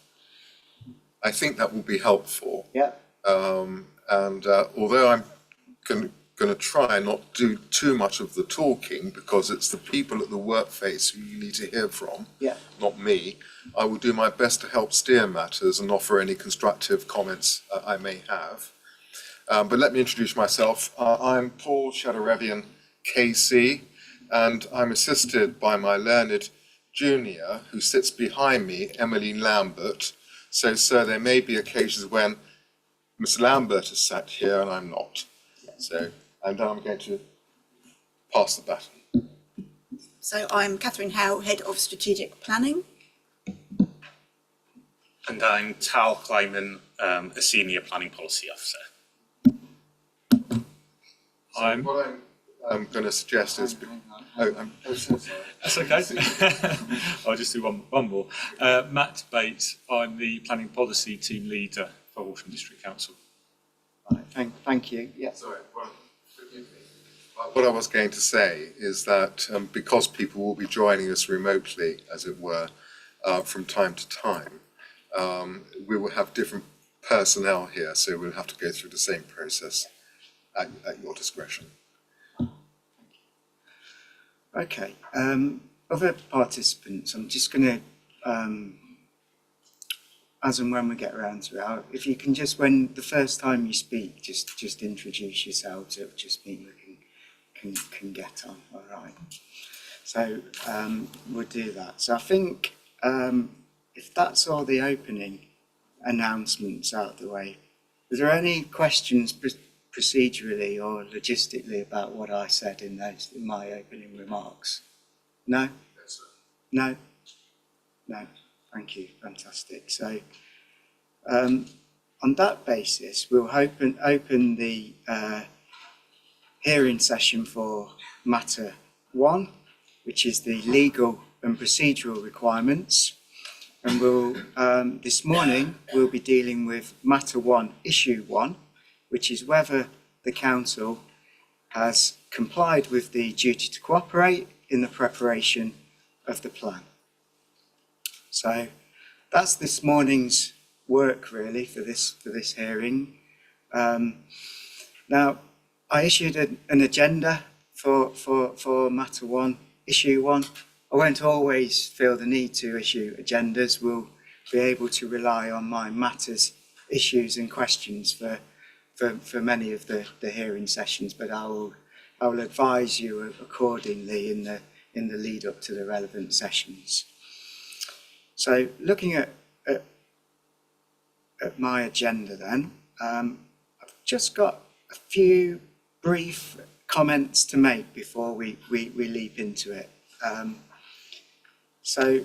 I think that will be helpful. Yeah. Although I'm going to try and not do too much of the talking, because it's the people at the workplace who you need to hear from, not me, I will do my best to help steer matters and offer any constructive comments I may have. But let me introduce myself. I'm Paul Shuderivian, KC, and I'm assisted by my learned junior who sits behind me, Emmeline Lambert. So, sir, there may be occasions when Miss Lambert is sat here and I'm not. So, and I'm going to pass the baton. So I'm Catherine Howe, Head of Strategic Planning. And I'm Tal Kleiman, a Senior Planning Policy Officer. What I'm going to suggest is... That's okay. I'll just do one more. Matt Bates, I'm the Planning Policy Team Leader for Horsham District Council. Right, thank you. Yeah. Sorry, forgive me. What I was going to say is that because people will be joining us remotely, as it were, from time to time, we will have different personnel here, so we'll have to go through the same process at your discretion. Okay. Other participants, I'm just going to, as and when we get around to it, if you can just, when the first time you speak, just introduce yourselves. It will just mean we can get on. All right. So we'll do that. So I think if that's all the opening announcements out of the way, is there any questions procedurally or logistically about what I said in my opening remarks? No? No? No. Thank you. Fantastic. So, on that basis, we'll open the hearing session for matter 1, which is the legal and procedural requirements. And this morning we'll be dealing with matter 1, issue 1, which is whether the council has complied with the duty to cooperate in the preparation of the plan. So that's this morning's work really for this hearing. Now, I issued an agenda for matter 1, issue 1. I won't always feel the need to issue agendas. We'll be able to rely on my matters, issues and questions for many of the hearing sessions, but I will advise you accordingly in the lead up to the relevant sessions. So looking at my agenda then, I've just got a few brief comments to make before we leap into it. So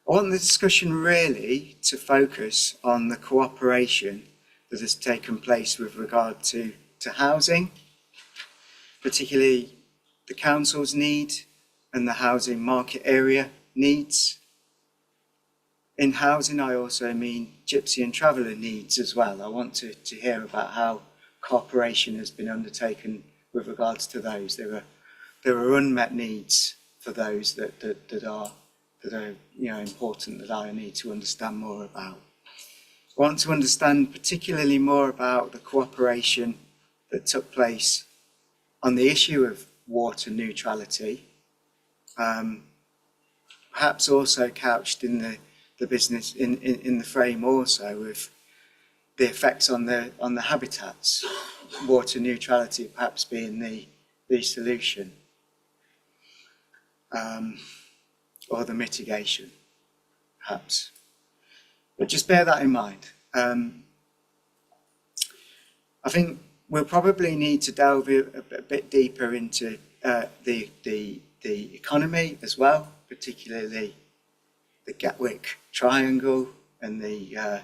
I want the discussion really to focus on the cooperation that has taken place with regard to housing, particularly the council's need and the housing market area needs. In housing, I also mean gypsy and traveller needs as well. I want to hear about how cooperation has been undertaken with regards to those. There are unmet needs for those that are important that I need to understand more about. I want to understand particularly more about the cooperation that took place on the issue of water neutrality, perhaps also couched in the business in the frame also of the effects on the habitats, water neutrality perhaps being the solution. Or the mitigation, perhaps. But just bear that in mind. I think we'll probably need to delve a bit deeper into the economy as well, particularly the Gatwick Triangle and the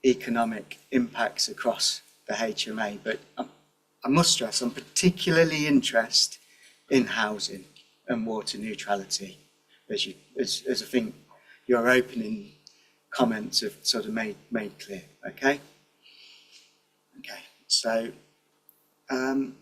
economic impacts across the HMA. But I must stress, I'm particularly interested in housing and water neutrality, as I think your opening comments have sort of made clear. Okay. So in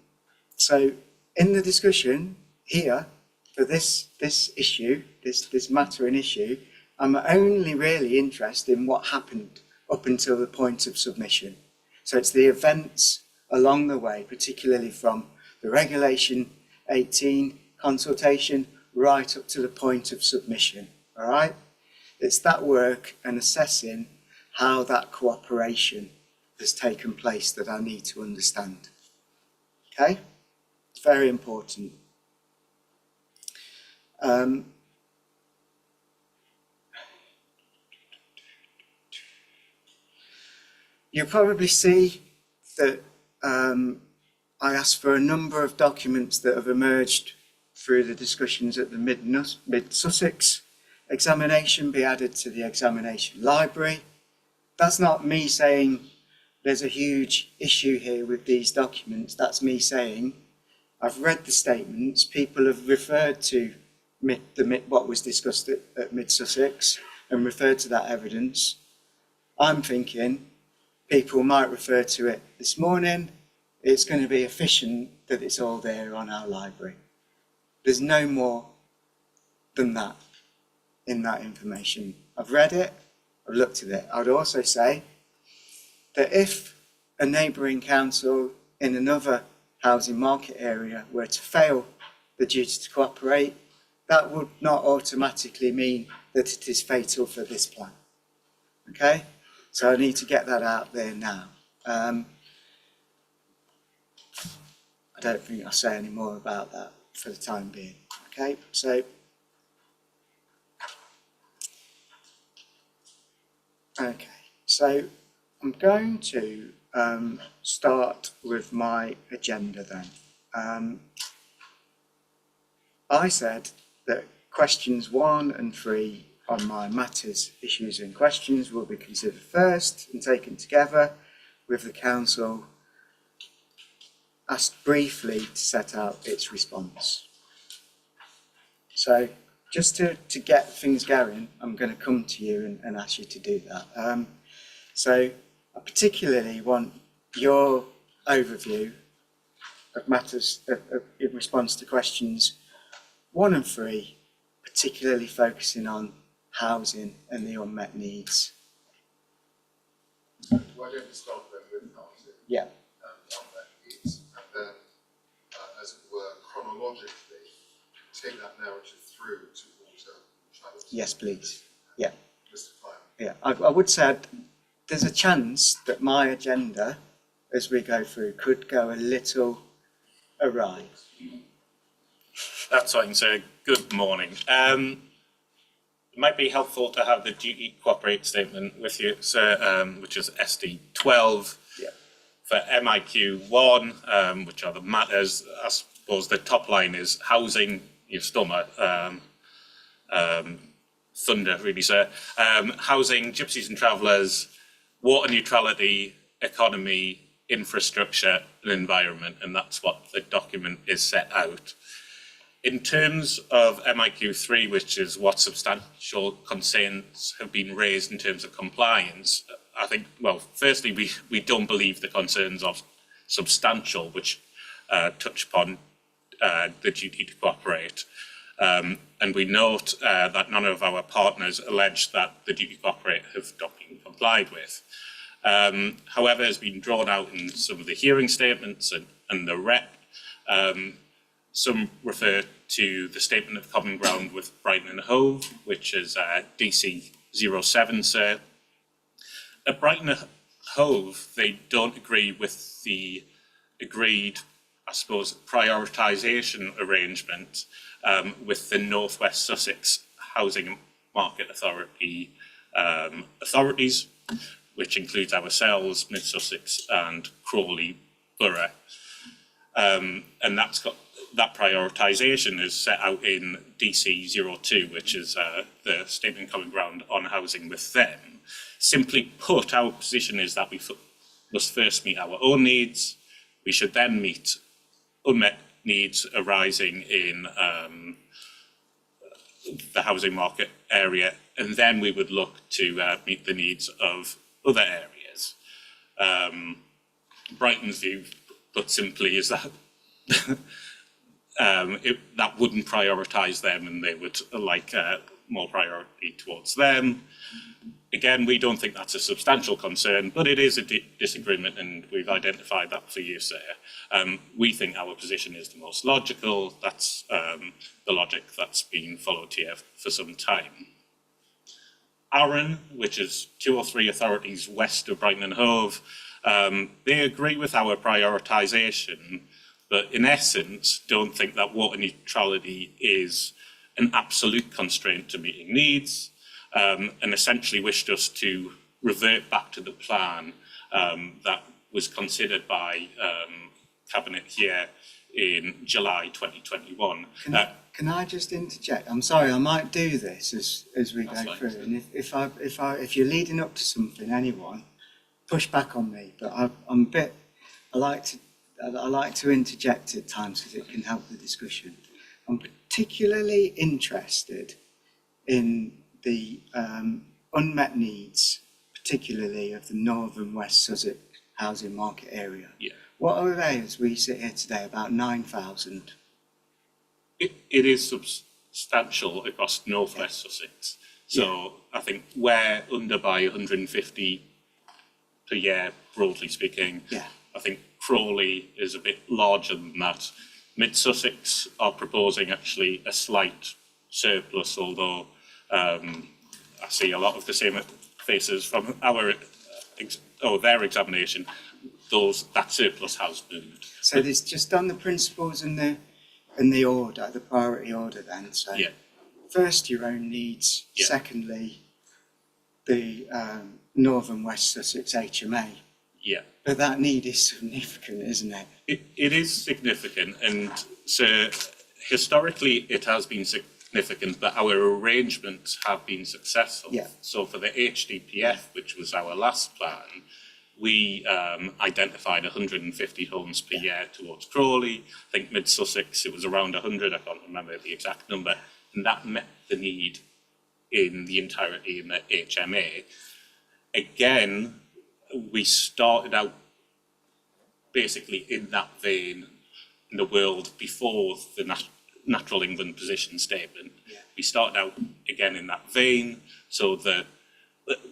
the discussion here for this issue, this matter and issue, I'm only really interested in what happened up until the point of submission. So it's the events along the way, particularly from the Regulation 18 consultation right up to the point of submission. All right? It's that work and assessing how that cooperation has taken place that I need to understand. Okay? It's very important. You'll probably see that I asked for a number of documents that have emerged through the discussions at the Mid-Sussex examination be added to the examination library. That's not me saying there's a huge issue here with these documents. That's me saying I've read the statements. People have referred to what was discussed at Mid-Sussex and referred to that evidence. I'm thinking people might refer to it this morning. It's going to be efficient that it's all there on our library. There's no more than that in that information. I've read it, I've looked at it. I'd also say that if a neighbouring council in another housing market area were to fail the duty to cooperate, that would not automatically mean that it is fatal for this plan. Okay? So I need to get that out there now. I don't think I'll say any more about that for the time being. Okay? So Okay, so I'm going to start with my agenda then. I said that questions 1 and 3 on my matters, issues and questions will be considered first and taken together with the council asked briefly to set out its response. So just to get things going, I'm going to come to you and ask you to do that. So I particularly want your overview of matters in response to questions 1 and 3, particularly focusing on housing and the unmet needs. Why don't we start then with housing? Yeah. And unmet needs, and then, as it were, chronologically, take that narrative through to water neutrality. Yes, please. Yeah. Mr. Klein. Yeah. I would say there's a chance that my agenda, as we go through, could go a little awry. That's fine, so good morning. It might be helpful to have the duty to cooperate statement with you, sir, which is SD 12. Yeah. For MIQ 1, which are the matters, I suppose the top line is housing. You've stole my thunder, really, sir. Housing, gypsies and travellers, water neutrality, economy, infrastructure and environment, and that's what the document is set out. In terms of MIQ3, which is what substantial concerns have been raised in terms of compliance, I think, well, firstly, we don't believe the concerns are substantial, which touch upon the duty to cooperate. And we note that none of our partners allege that the duty to cooperate have not been complied with. However, as been drawn out in some of the hearing statements and the rep, some refer to the statement of common ground with Brighton and Hove, which is DC 07, sir. At Brighton and Hove, they don't agree with the agreed, I suppose, prioritisation arrangement with the North West Sussex Housing Market Authority authorities, which includes ourselves, Mid Sussex and Crawley Borough. And that prioritisation is set out in DC 02, which is the statement common ground on housing with them. Simply put, our position is that we must first meet our own needs. We should then meet unmet needs arising in the housing market area, and then we would look to meet the needs of other areas. Brighton's view, put simply, is that that wouldn't prioritise them, and they would like more priority towards them. Again, we don't think that's a substantial concern, but it is a disagreement, and we've identified that for you, sir. We think our position is the most logical. That's the logic that's been followed here for some time. Arran, which is 2 or 3 authorities west of Brighton and Hove, they agree with our prioritisation, but in essence don't think that water neutrality is an absolute constraint to meeting needs, and essentially wished us to revert back to the plan that was considered by Cabinet here in July 2021. Can I just interject? I'm sorry, I might do this as we go through, and if you're leading up to something, anyone, push back on me. But I like to interject at times because it can help the discussion. I'm particularly interested in the unmet needs, particularly of the North and West Sussex housing market area. Yeah. What are they as we sit here today? About 9,000. It is substantial across North West Sussex. So I think we're under by 150 per year, broadly speaking. Yeah. I think Crawley is a bit larger than that. Mid Sussex are proposing actually a slight surplus, although I see a lot of the same faces from their examination. That surplus has moved. So there's just on the principles and the order, the priority order then. So Yeah. first your own needs, Yeah. secondly the North and West Sussex HMA. Yeah. But that need is significant, isn't it? It is significant, and so historically it has been significant, but our arrangements have been successful. Yeah. So for the HDPF, which was our last plan, we identified 150 homes per year towards Crawley. I think Mid Sussex, it was around 100, I can't remember the exact number, and that met the need in the entirety in the HMA. Again, we started out basically in that vein in the world before the Natural England position statement. Yeah. We started out again in that vein, so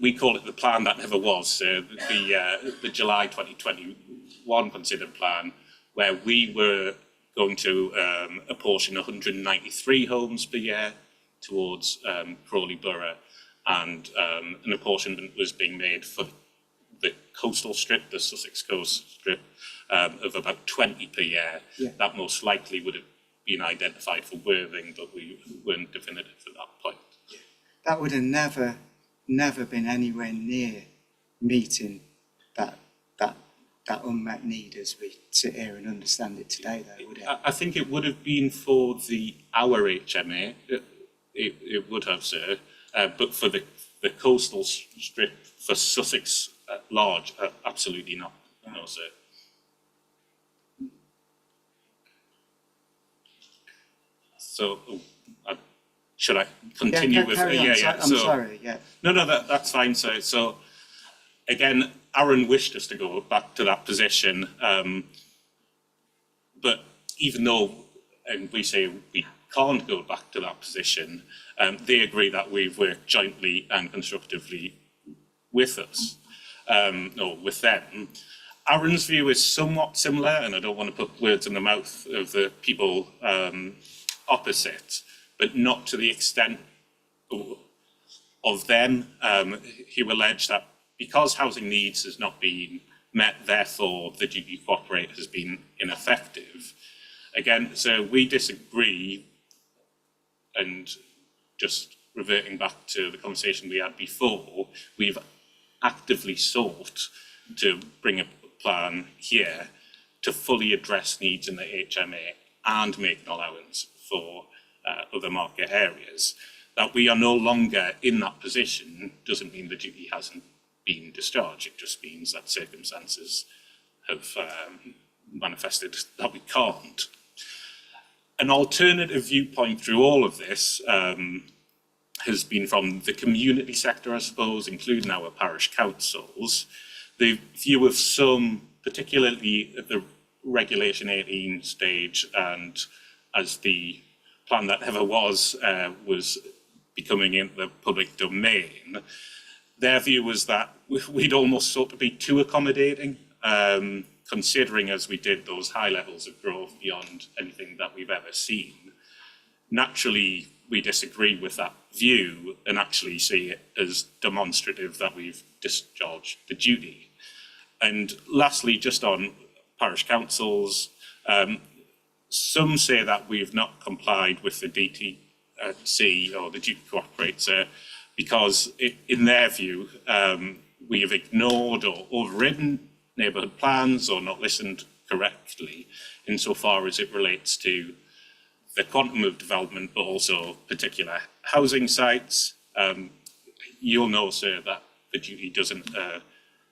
we call it the plan that never was, the July 2021 considered plan, where we were going to apportion 193 homes per year towards Crawley Borough, and an apportionment was being made for the coastal strip, the Sussex coast strip, of about 20 per year. Yeah. That most likely would have been identified for Worthing, but we weren't definitive at that point. That would have never been anywhere near meeting that unmet need as we sit here and understand it today, though, would it? I think it would have been for our HMA, it would have, sir, but for the coastal strip for Sussex at large, absolutely not, no, sir. So, should I continue with? Carry on. I'm sorry. Yeah. No, that's fine, sir. So, again, Aaron wished us to go back to that position, but even though, and we say we can't go back to that position, they agree that we've worked jointly and constructively with us, or with them. Aaron's view is somewhat similar, and I don't want to put words in the mouth of the people opposite, but not to the extent of them. He alleged that because housing needs has not been met, therefore the duty to cooperate has been ineffective. Again, so we disagree, and just reverting back to the conversation we had before, we've actively sought to bring a plan here to fully address needs in the HMA and make an allowance for other market areas. That we are no longer in that position doesn't mean the duty hasn't been discharged. It just means that circumstances have manifested that we can't. An alternative viewpoint through all of this has been from the community sector, I suppose, including our parish councils. The view of some, particularly at the Regulation 18 stage, and as the plan that never was becoming in the public domain, their view was that we'd almost sort of be too accommodating, considering as we did those high levels of growth beyond anything that we've ever seen. Naturally, we disagree with that view and actually see it as demonstrative that we've discharged the duty. And lastly, just on parish councils, some say that we've not complied with the DTC or the duty to cooperate, because in their view, we have ignored or overridden neighbourhood plans or not listened correctly insofar as it relates to the quantum of development, but also particular housing sites. You'll know, sir, that the duty doesn't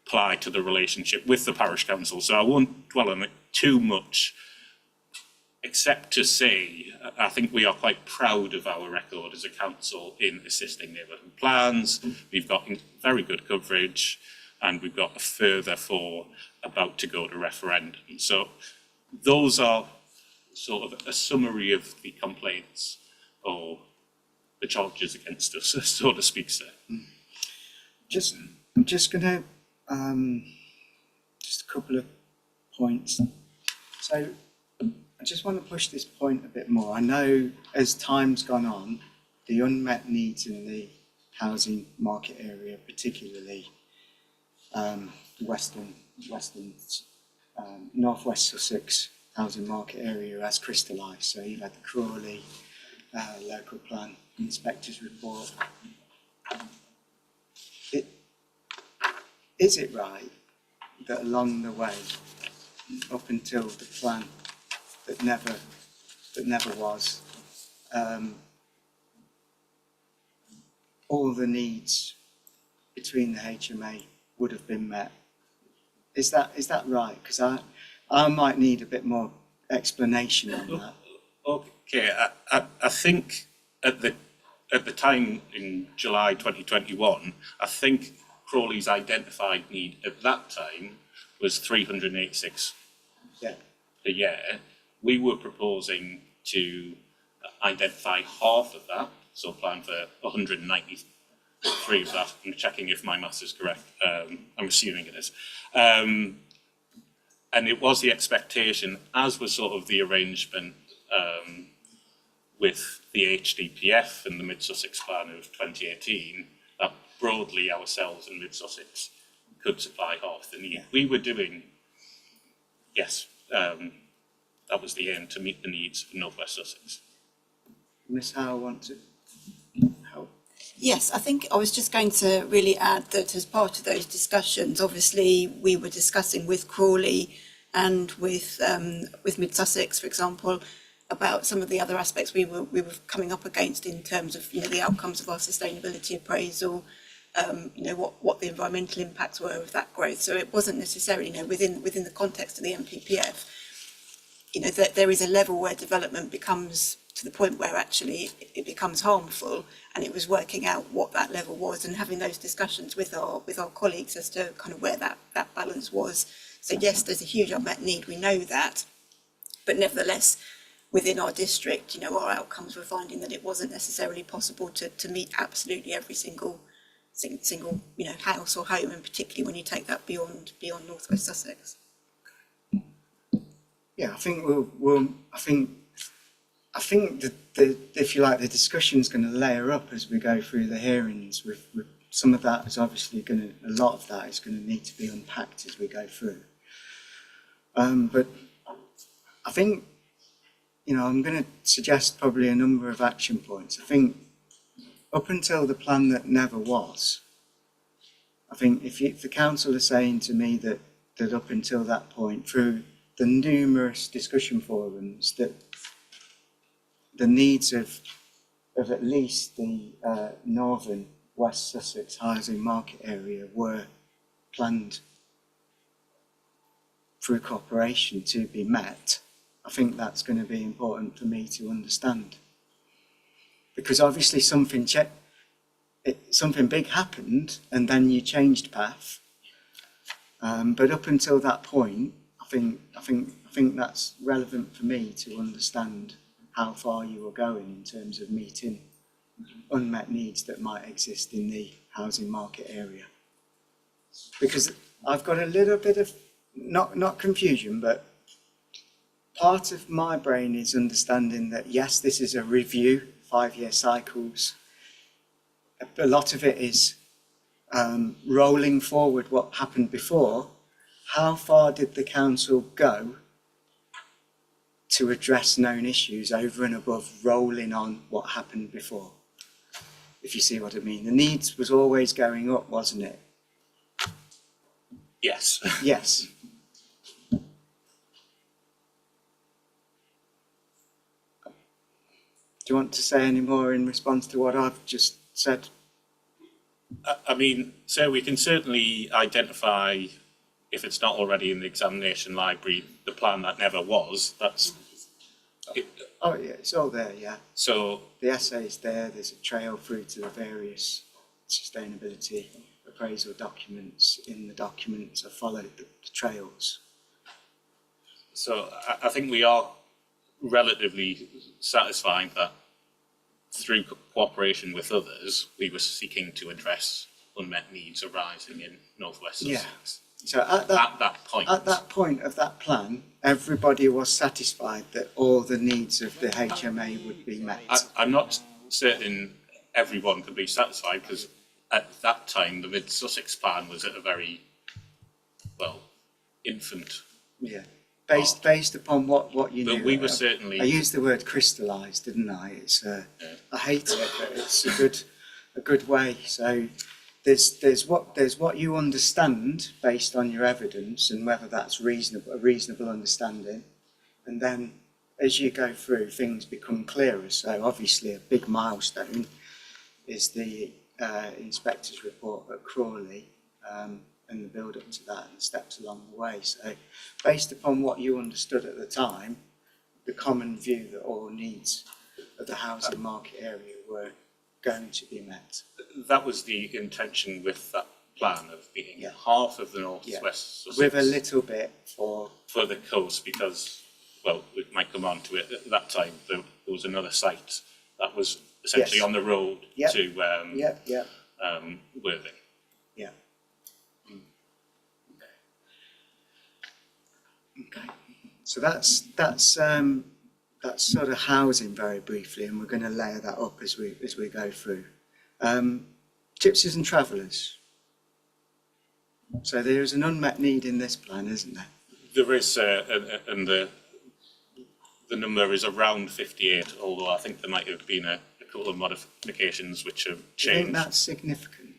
apply to the relationship with the parish council, so I won't dwell on it too much, except to say I think we are quite proud of our record as a council in assisting neighbourhood plans. We've got very good coverage, and we've got a further 4 about to go to referendum. So those are sort of a summary of the complaints or the charges against us, so to speak, sir. I'm just going to, just a couple of points. So I just want to push this point a bit more. I know as time's gone on, the unmet needs in the housing market area, particularly northwest Sussex housing market area, has crystallised. So you've had the Crawley local plan inspector's report. is it right that along the way, up until the plan that never was, all the needs between the HMA would have been met? Is that right? Because I might need a bit more explanation on that. Okay, I think at the time in July 2021, I think Crawley's identified need at that time was 386 a year. We were proposing to identify half of that, so plan for 193 of that. I'm checking if my maths is correct. I'm assuming it is. And it was the expectation, as was sort of the arrangement with the HDPF and the Mid-Sussex Plan of 2018, that broadly ourselves and Mid-Sussex could supply half the need. Yeah. We were doing, yes, that was the aim, to meet the needs of North West Sussex. Miss Howe, want to help? Yes, I think I was just going to really add that as part of those discussions, obviously we were discussing with Crawley and with Mid Sussex, for example, about some of the other aspects we were coming up against in terms of, you know, the outcomes of our sustainability appraisal, you know, what the environmental impacts were of that growth. So it wasn't necessarily, you know, within the context of the MPPF, you know, that there is a level where development becomes to the point where actually it becomes harmful, and it was working out what that level was and having those discussions with our colleagues as to kind of where that balance was. So yes, there's a huge unmet need, we know that, but nevertheless, within our district, you know, our outcomes were finding that it wasn't necessarily possible to meet absolutely every single you know, house or home, and particularly when you take that beyond North West Sussex. Yeah, I think I think that if you like, the discussion's going to layer up as we go through the hearings. With some of that is obviously a lot of that is going to need to be unpacked as we go through. But I think, you know, I'm going to suggest probably a number of action points. I think up until the plan that never was, I think if the council are saying to me that up until that point, through the numerous discussion forums, that the needs of at least the northern West Sussex housing market area were planned through cooperation to be met, I think that's going to be important for me to understand. Because obviously something big happened and then you changed path. But up until that point, I think that's relevant for me to understand how far you were going in terms of meeting unmet needs that might exist in the housing market area. Because I've got a little bit of, not confusion, but part of my brain is understanding that yes, this is a review, 5-year cycles. A lot of it is rolling forward what happened before. How far did the council go to address known issues over and above rolling on what happened before? If you see what I mean. The needs was always going up, wasn't it? Yes. Yes. Do you want to say any more in response to what I've just said? I mean, so we can certainly identify, if it's not already in the examination library, the plan that never was. That's it. Oh yeah, it's all there, yeah. So The essay's there, there's a trail through to the various sustainability appraisal documents. In the documents I followed the trails. So I think we are relatively satisfied that through cooperation with others, we were seeking to address unmet needs arising in North West Sussex. Yeah. So at that point of that plan, everybody was satisfied that all the needs of the HMA would be met. I'm not certain everyone could be satisfied, because at that time the Mid-Sussex plan was at a very, well, infant. Yeah. Based upon what you knew. But we were certainly. I used the word crystallised, didn't I? It's I hate it, but it's a good way. So there's what you understand based on your evidence and whether that's a reasonable understanding, and then as you go through, things become clearer. So obviously a big milestone is the inspector's report at Crawley, and the build up to that and steps along the way. So based upon what you understood at the time, the common view that all needs of the housing market area were going to be met. That was the intention with that plan of being half of the northwest Sussex with a little bit for the coast, because, well, we might come on to it. At that time, there was another site that was essentially on the road to Worthing. Yeah. Okay. So that's sort of housing very briefly, and we're going to layer that up as we go through. Gypsies and travellers. So there is an unmet need in this plan, isn't there? There is, and the number is around 58, although I think there might have been a couple of modifications which have changed. Do you think that's significant?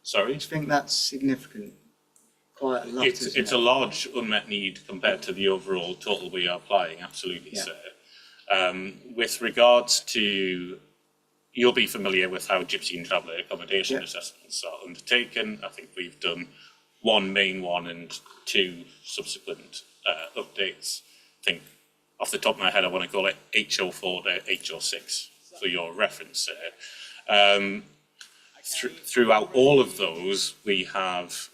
Sorry? Do you think that's significant? Quite a lot, It's a large unmet need compared to the overall total we are applying, absolutely, sir. With regards to, you'll be familiar with how Gypsy and Traveller accommodation assessments are undertaken. I think we've done one main one and 2 subsequent updates. I think off the top of my head, I want to call it HO4 to HO6 for your reference, sir. Throughout all of those, we have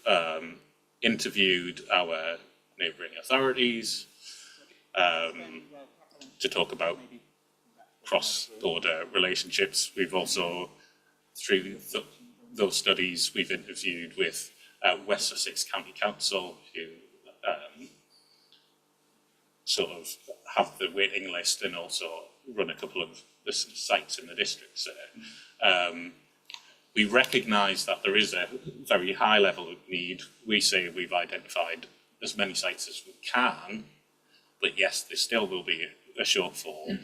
interviewed our neighbouring authorities to talk about cross-border relationships. We've also, through those studies, we've interviewed with West Sussex County Council, who sort of have the waiting list and also run a couple of the sites in the district. So, we recognise that there is a very high level of need. We say we've identified as many sites as we can, but yes, there still will be a shortfall.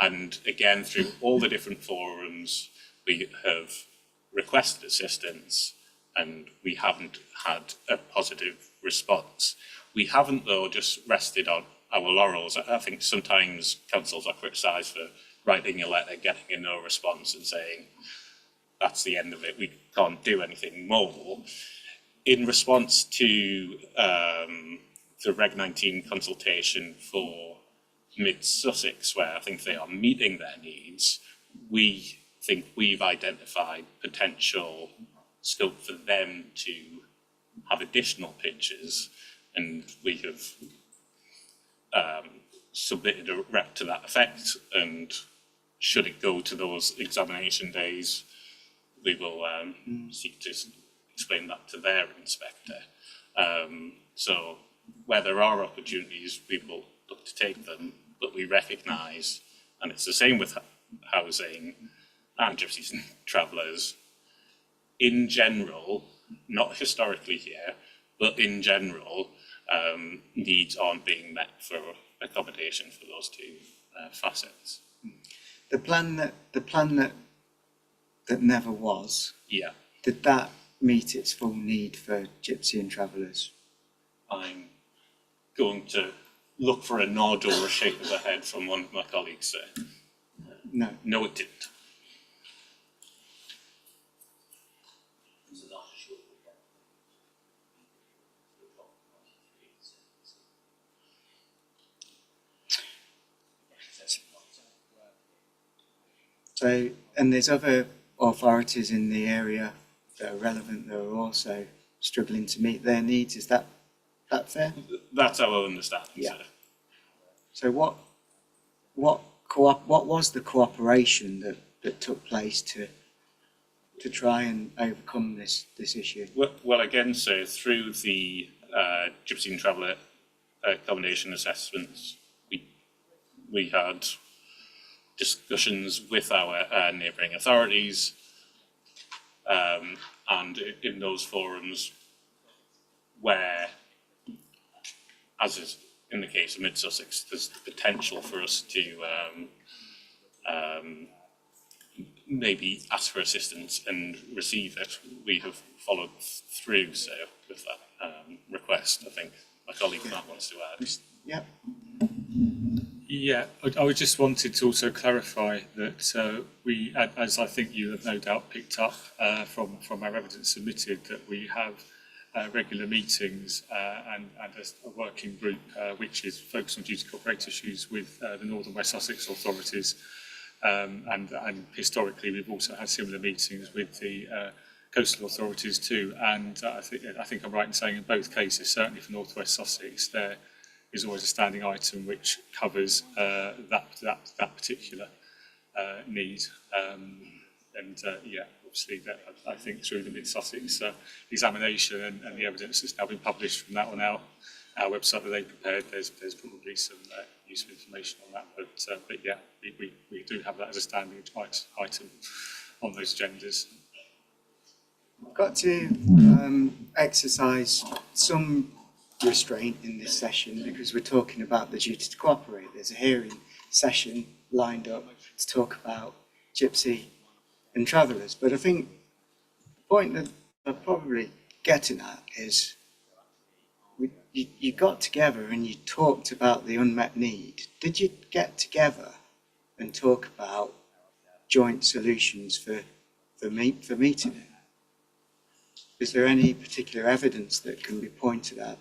And again, through all the different forums, we have requested assistance and we haven't had a positive response. We haven't, though, just rested on our laurels. I think sometimes councils are criticised for writing a letter, getting a no response and saying, that's the end of it, we can't do anything more. In response to the Reg 19 consultation for Mid-Sussex, where I think they are meeting their needs, we think we've identified potential scope for them to have additional pitches, and we have submitted a rep to that effect, and should it go to those examination days, we will seek to explain that to their inspector. So where there are opportunities, we will look to take them, but we recognise, and it's the same with housing and Gypsies and Travellers, in general, not historically here, but in general, needs aren't being met for accommodation for those 2 facets. The plan that never was, Yeah. did that meet its full need for Gypsy and Travellers? I'm going to look for a nod or a shake of the head from one of my colleagues there. No. No, it didn't. So, and there's other authorities in the area that are relevant that are also struggling to meet their needs. Is that fair? That's our understanding, Yeah. sir. So what was the cooperation that took place to try and overcome this issue? Well, again, sir, through the Gypsy and Traveller accommodation assessments, we had discussions with our neighbouring authorities, and in those forums where, as is in the case of Mid-Sussex, there's the potential for us to maybe ask for assistance and receive it. We have followed through, so with that request. I think my colleague Matt wants to add. Yep. Yeah, I just wanted to also clarify that we, as I think you have no doubt picked up from our evidence submitted, that we have regular meetings and a working group which is focused on duty cooperate issues with the North and West Sussex authorities. And historically, we've also had similar meetings with the coastal authorities too. And I think I'm right in saying in both cases, certainly for North West Sussex, there is always a standing item which covers that particular need. Yeah, obviously, that, I think through the Mid-Sussex examination and the evidence that's now been published from that on our website that they prepared, there's probably some useful information on that. But yeah, we do have that as a standing item on those agendas. I've got to exercise some restraint in this session because we're talking about the duty to cooperate. There's a hearing session lined up to talk about gypsy and travellers. But I think the point that I'm probably getting at is you got together and you talked about the unmet need. Did you get together and talk about joint solutions for meeting it? Is there any particular evidence that can be pointed at?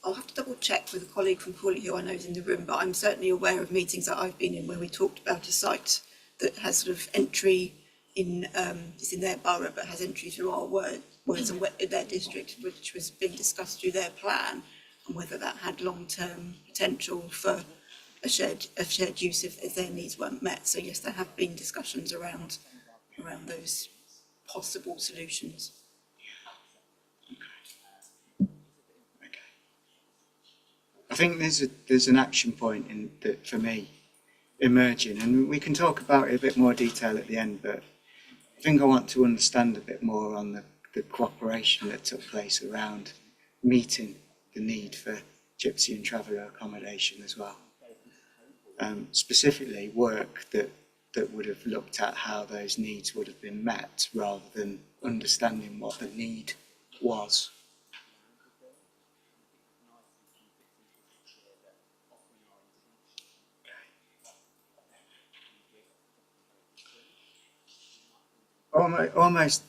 I'll have to double check with a colleague from Crawley who I know is in the room, but I'm certainly aware of meetings that I've been in where we talked about a site that has sort of entry in, it's in their borough, but has entry through our words and their district, which was being discussed through their plan, and whether that had long-term potential for a shared use if their needs weren't met. So yes, there have been discussions around those possible solutions. I think there's an action point in that for me emerging, and we can talk about it in a bit more detail at the end, but I think I want to understand a bit more on the cooperation that took place around meeting the need for gypsy and traveller accommodation as well. Specifically work that would have looked at how those needs would have been met rather than understanding what the need was. Almost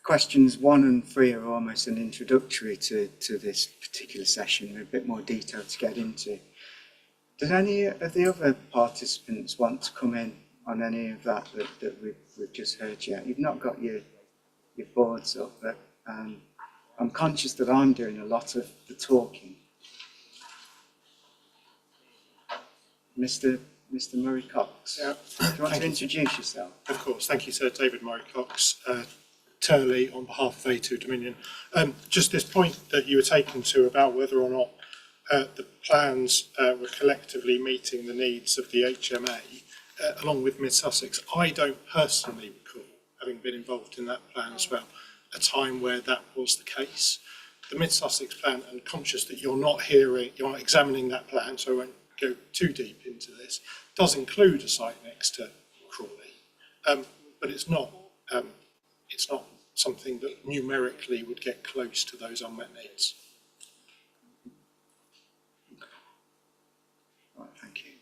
questions 1 and 3 are almost an introductory to this particular session with a bit more detail to get into. Does any of the other participants want to come in on any of that we've just heard yet? You've not got your boards up, but I'm conscious that I'm doing a lot of the talking. Mr. Murray Cox, yeah. Do you want to introduce yourself? Of course, thank you, Sir. David Murray Cox, Turley on behalf of A2 Dominion. Just this point that you were taking to about whether or not the plans were collectively meeting the needs of the HMA, along with Mid-Sussex. I don't personally recall, having been involved in that plan as well, a time where that was the case. The Mid-Sussex plan, and conscious that you're not examining that plan, so I won't go too deep into this, does include a site next to Crawley, but it's not something that numerically would get close to those unmet needs. Right, thank you.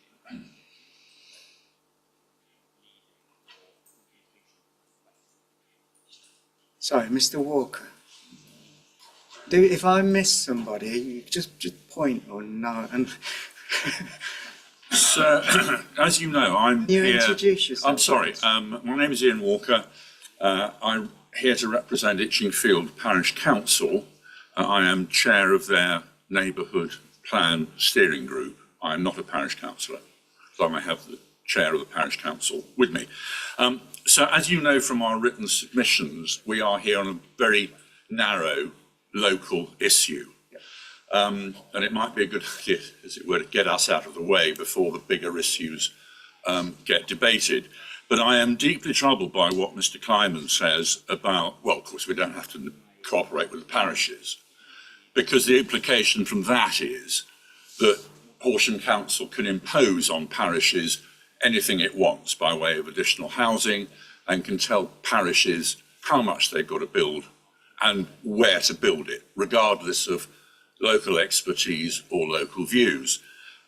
Sorry, Mr. Walker. If I miss somebody, you just point or no. And So, as you know, I'm you here. Introduce yourself. I'm sorry. My name is Ian Walker. I'm here to represent Itchingfield Parish Council. I am chair of their neighbourhood plan steering group. I am not a parish councillor, so I may have the chair of the parish council with me. So, as you know from our written submissions, we are here on a very narrow local issue. And it might be a good idea, as it were, to get us out of the way before the bigger issues get debated. But I am deeply troubled by what Mr. Kleiman says about, well, of course, we don't have to cooperate with the parishes, because the implication from that is that Horsham Council can impose on parishes anything it wants by way of additional housing and can tell parishes how much they've got to build and where to build it, regardless of local expertise or local views.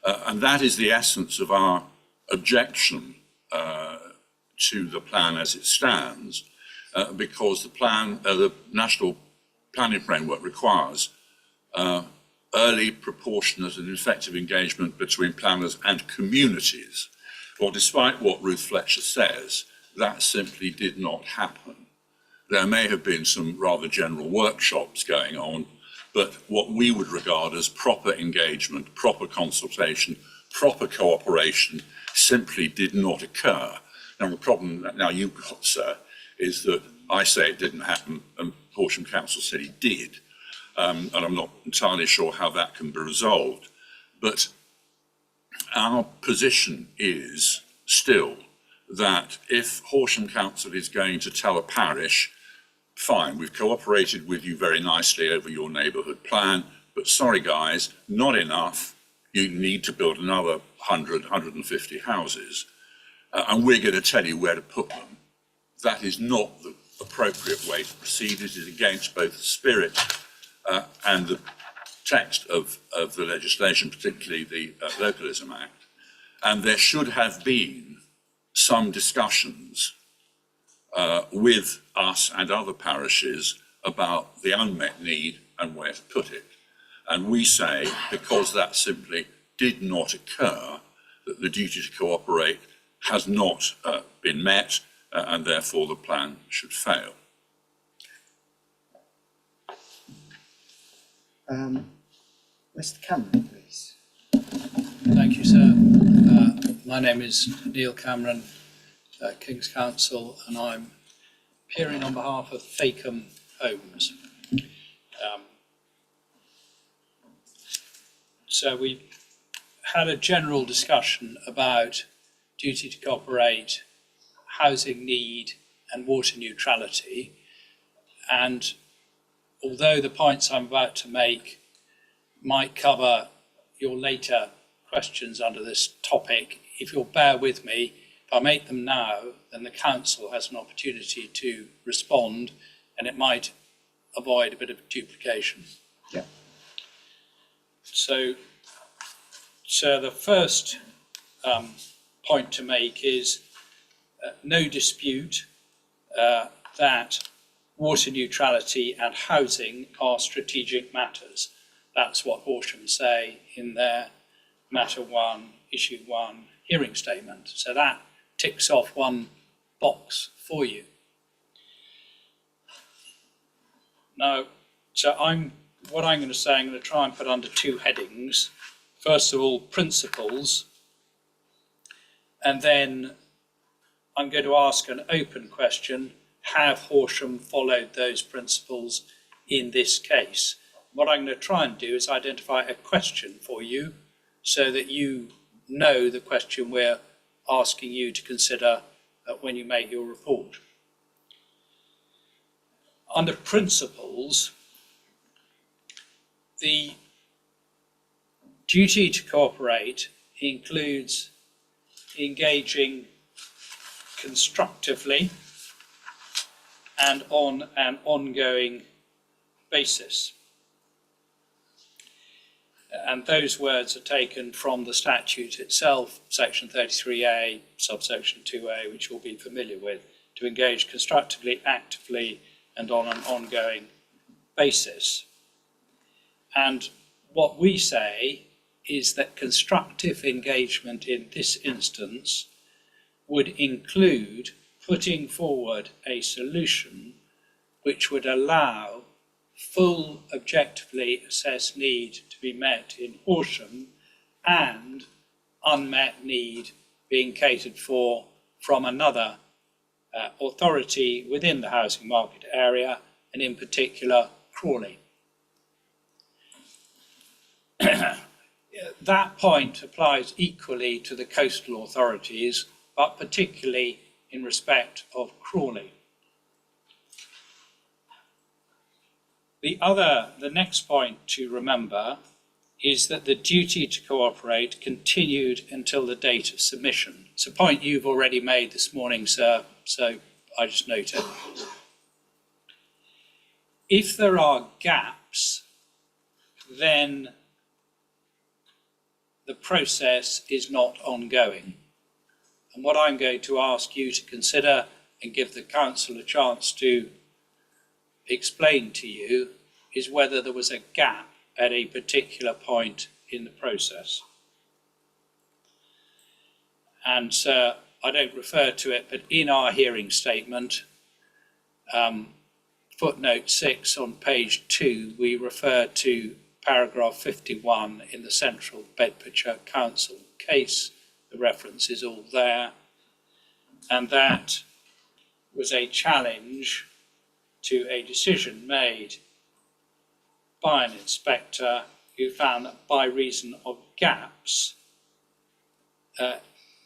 And that is the essence of our objection to the plan as it stands, because the National Planning Framework requires early, proportionate and effective engagement between planners and communities. Well, despite what Ruth Fletcher says, that simply did not happen. There may have been some rather general workshops going on, but what we would regard as proper engagement, proper consultation, proper cooperation simply did not occur. Now, the problem that now you've got, sir, is that I say it didn't happen and Horsham Council said it did. And I'm not entirely sure how that can be resolved. But our position is still that if Horsham Council is going to tell a parish, fine, we've cooperated with you very nicely over your neighbourhood plan, but sorry guys, not enough. You need to build another 100, 150 houses, and we're going to tell you where to put them. That is not the appropriate way to proceed. It is against both the spirit and the text of the legislation, particularly the Localism Act. And there should have been some discussions with us and other parishes about the unmet need and where to put it. And we say, because that simply did not occur, that the duty to cooperate has not been met, and therefore the plan should fail. Mr. Cameron, please. Thank you, sir. My name is Neil Cameron, King's Counsel, and I'm appearing on behalf of Fakeham Homes. So we've had a general discussion about duty to cooperate, housing need and water neutrality. And although the points I'm about to make might cover your later questions under this topic, if you'll bear with me, if I make them now, then the council has an opportunity to respond and it might avoid a bit of duplication. Yeah. So the first point to make is no dispute that water neutrality and housing are strategic matters. That's what Horsham say in their Matter 1, Issue 1 hearing statement. So that ticks off one box for you. Now, what I'm going to say, I'm going to try and put under two headings. First of all, principles, and then I'm going to ask an open question: have Horsham followed those principles in this case? What I'm going to try and do is identify a question for you so that you know the question we're asking you to consider when you make your report. Under principles, the duty to cooperate includes engaging constructively and on an ongoing basis. And those words are taken from the statute itself, section 33A, subsection 2A, which you'll be familiar with, to engage constructively, actively, and on an ongoing basis. And what we say is that constructive engagement in this instance would include putting forward a solution which would allow full objectively assessed need to be met in Horsham and unmet need being catered for from another authority within the housing market area, and in particular Crawley. That point applies equally to the coastal authorities, but particularly in respect of Crawley. The next point to remember is that the duty to cooperate continued until the date of submission. It's a point you've already made this morning, sir, so I just note it. If there are gaps, then the process is not ongoing. And what I'm going to ask you to consider and give the council a chance to explain to you is whether there was a gap at a particular point in the process. And I don't refer to it, but in our hearing statement, footnote 6 on page 2, we refer to paragraph 51 in the Central Bedfordshire Council case. The reference is all there. And that was a challenge to a decision made by an inspector who found that by reason of gaps,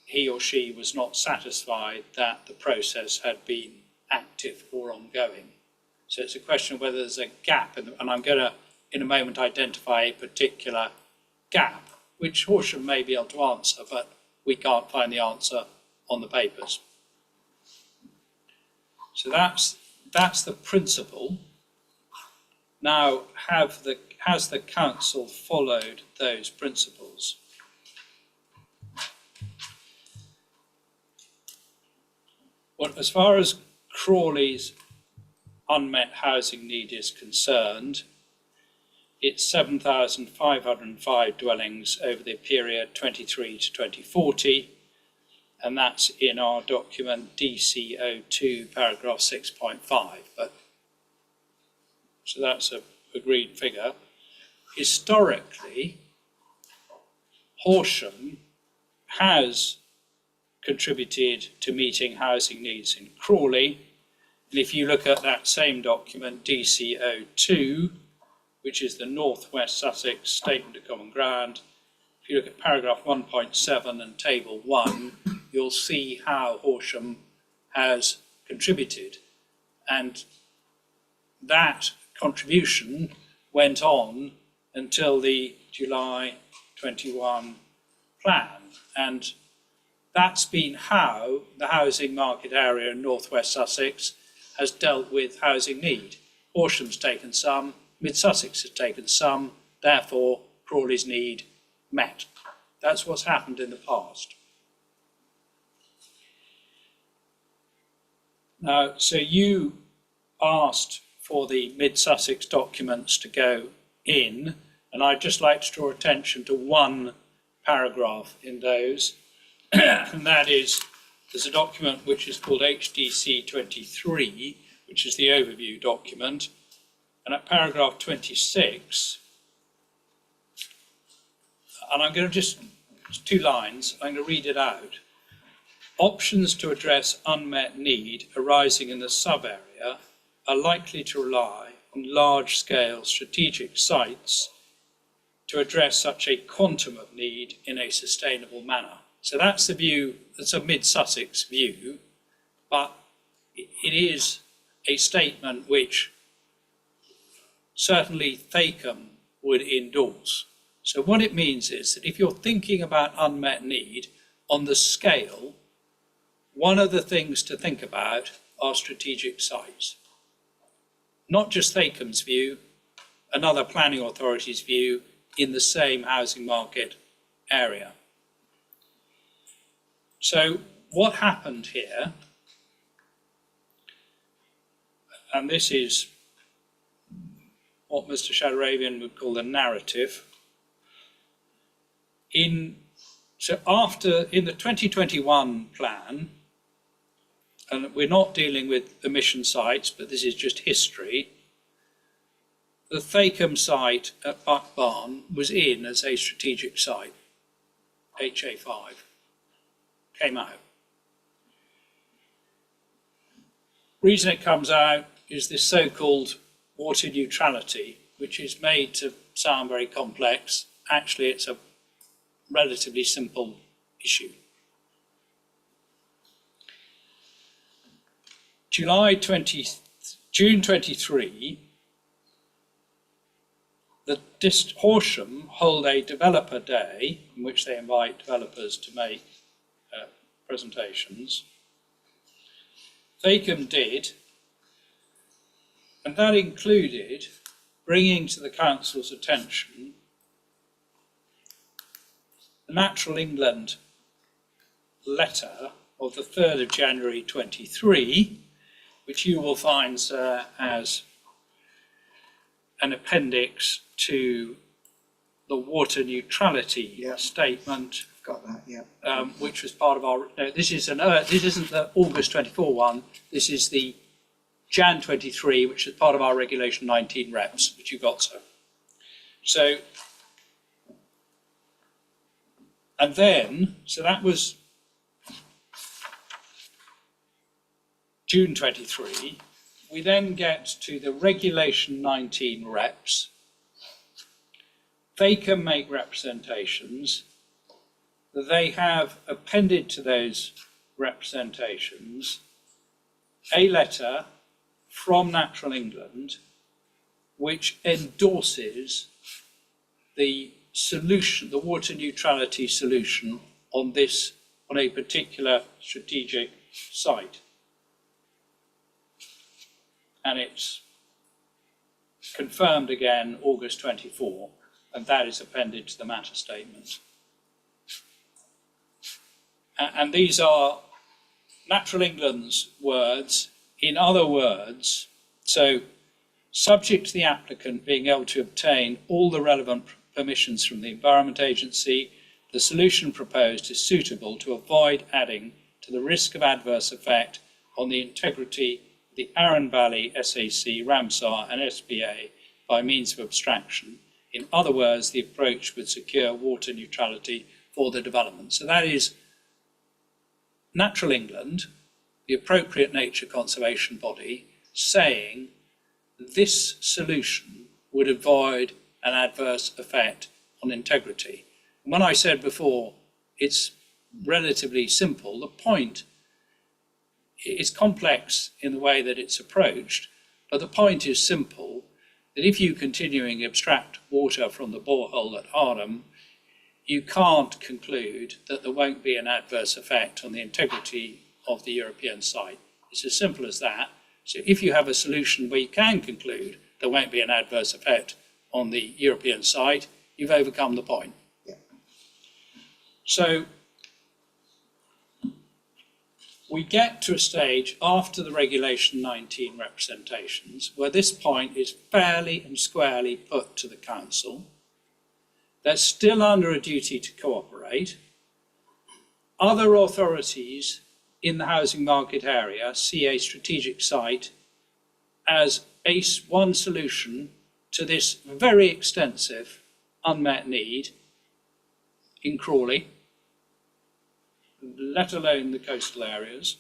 he or she was not satisfied that the process had been active or ongoing. So it's a question of whether there's a gap, and I'm going to, in a moment, identify a particular gap, which Horsham may be able to answer, but we can't find the answer on the papers. So that's the principle. Now, has the council followed those principles? Well, as far as Crawley's unmet housing need is concerned, it's 7,505 dwellings over the period 23 to 2040, and that's in our document DC02 paragraph 6.5. But so that's a agreed figure. Historically, Horsham has contributed to meeting housing needs in Crawley. And if you look at that same document, DC02, which is the North West Sussex Statement of Common Ground, if you look at paragraph 1.7 and table 1, you'll see how Horsham has contributed. And that contribution went on until the July 21 plan. And that's been how the housing market area in North West Sussex has dealt with housing need. Horsham's taken some, Mid Sussex has taken some, therefore Crawley's need met. That's what's happened in the past. Now, so you asked for the Mid Sussex documents to go in, and I'd just like to draw attention to one paragraph in those, and that is, there's a document which is called HDC 23, which is the overview document, and at paragraph 26, and I'm going to just, 2 lines, I'm going to read it out. Options to address unmet need arising in the sub-area are likely to rely on large-scale strategic sites to address such a quantum of need in a sustainable manner. So that's the view, that's a Mid-Sussex view, but it is a statement which certainly Thacum would endorse. So what it means is that if you're thinking about unmet need on the scale, one of the things to think about are strategic sites. Not just Thacum's view, another planning authority's view in the same housing market area. So what happened here, and this is what Mr. Shadarabian would call the narrative, in the 2021 plan, and we're not dealing with emission sites, but this is just history, the Thacum site at Buck Barn was in as a strategic site, HA5, came out. Reason it comes out is this so-called water neutrality, which is made to sound very complex. Actually, it's a relatively simple issue. June 23, Horsham hold a developer day in which they invite developers to make presentations. Fakeham did, and that included bringing to the council's attention the Natural England letter of the 3rd of January 23, which you will find as an appendix to the water neutrality statement. Got that, yeah. Which was part of our, no, this isn't the August 24 one, this is the Jan 23, which is part of our Regulation 19 reps, which you got so. And then, so that was June 23. We then get to the Regulation 19 reps. They can make representations. They have appended to those representations a letter from Natural England which endorses the solution, the water neutrality solution on a particular strategic site. And it's confirmed again August 24, and that is appended to the matter statement. And these are Natural England's words. In other words, so subject to the applicant being able to obtain all the relevant permissions from the Environment Agency, the solution proposed is suitable to avoid adding to the risk of adverse effect on the integrity of the Arun Valley SAC, Ramsar and SPA by means of abstraction. In other words, the approach would secure water neutrality for the development. So that is Natural England, the appropriate nature conservation body, saying this solution would avoid an adverse effect on integrity. And when I said before, it's relatively simple, the point is complex in the way that it's approached, but the point is simple, that if you continuing extract water from the borehole at Horsham, you can't conclude that there won't be an adverse effect on the integrity of the European site. It's as simple as that. So if you have a solution where you can conclude there won't be an adverse effect on the European site, you've overcome the point. Yeah. So we get to a stage after the Regulation 19 representations where this point is fairly and squarely put to the council. They're still under a duty to cooperate. Other authorities in the housing market area see a strategic site as one solution to this very extensive unmet need in Crawley, let alone the coastal areas.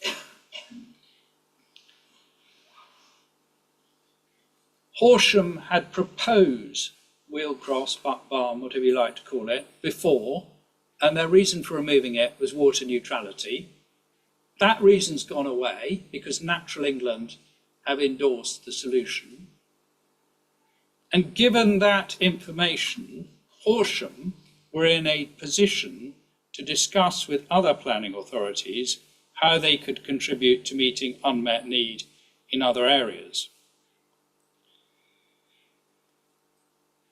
Horsham had proposed Wheelcross, Buck Barn, whatever you like to call it, before, and their reason for removing it was water neutrality. That reason's gone away because Natural England have endorsed the solution. And given that information, Horsham were in a position to discuss with other planning authorities how they could contribute to meeting unmet need in other areas.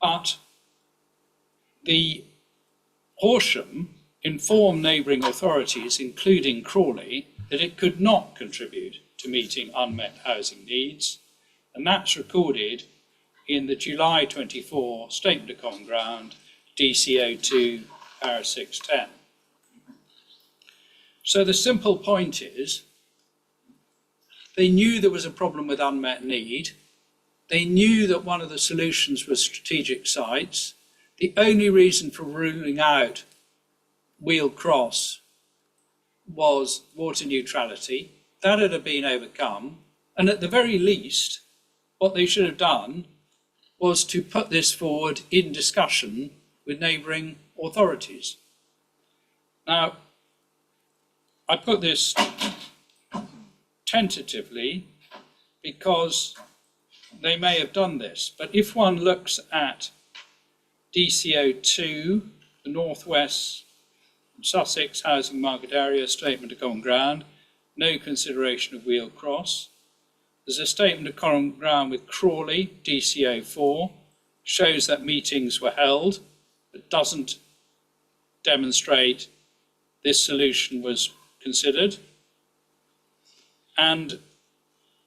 But the Horsham informed neighbouring authorities, including Crawley, that it could not contribute to meeting unmet housing needs, and that's recorded in the July 24 Statement of Common Ground, DC02, Para 610. So the simple point is, they knew there was a problem with unmet need. They knew that one of the solutions was strategic sites. The only reason for ruling out Wheelcross was water neutrality. That had been overcome. And at the very least, what they should have done was to put this forward in discussion with neighbouring authorities. Now, I put this tentatively because they may have done this, but if one looks at DCO2, the North West Sussex Housing Market Area Statement of Common Ground, no consideration of Wheel Cross. There's a statement of common ground with Crawley, DCO4, shows that meetings were held, but doesn't demonstrate this solution was considered. And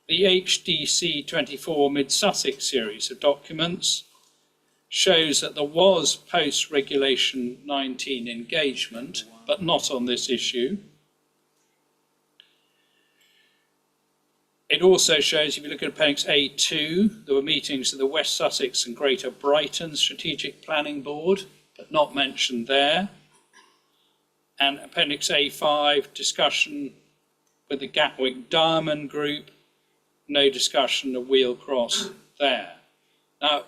the HDC 24 Mid-Sussex series of documents shows that there was post-Regulation 19 engagement, but not on this issue. It also shows, if you look at Appendix A2, there were meetings of the West Sussex and Greater Brighton Strategic Planning Board, but not mentioned there. And Appendix A5, discussion with the Gatwick Diamond Group, no discussion of Wheel Cross there. Now,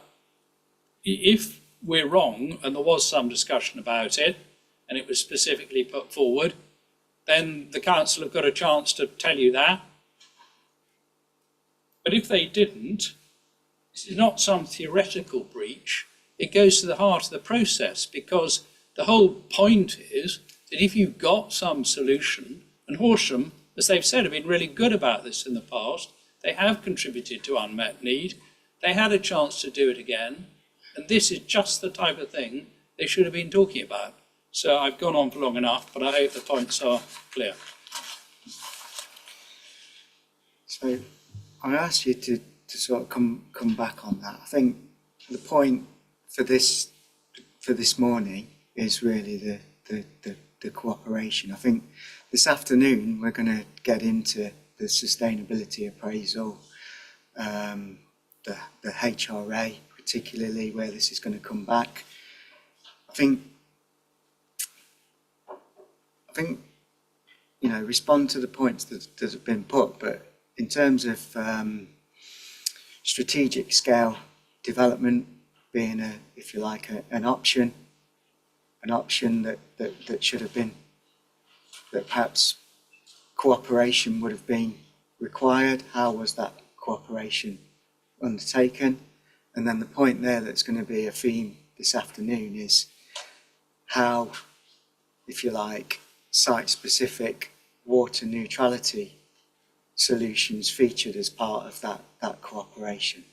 if we're wrong, and there was some discussion about it, and it was specifically put forward, then the council have got a chance to tell you that. But if they didn't, this is not some theoretical breach. It goes to the heart of the process, because the whole point is that if you've got some solution, and Horsham, as they've said, have been really good about this in the past, they have contributed to unmet need, they had a chance to do it again, and this is just the type of thing they should have been talking about. So I've gone on for long enough, but I hope the points are clear. So I asked you to sort of come back on that. I think the point for this morning is really the cooperation. I think this afternoon we're going to get into the sustainability appraisal, the HRA, particularly where this is going to come back. I think you know, respond to the points that have been put, but in terms of strategic scale development being if you like, an option that should have been, that perhaps cooperation would have been required. How was that cooperation undertaken? And then the point there that's going to be a theme this afternoon is how, if you like, site-specific water neutrality solutions featured as part of that cooperation.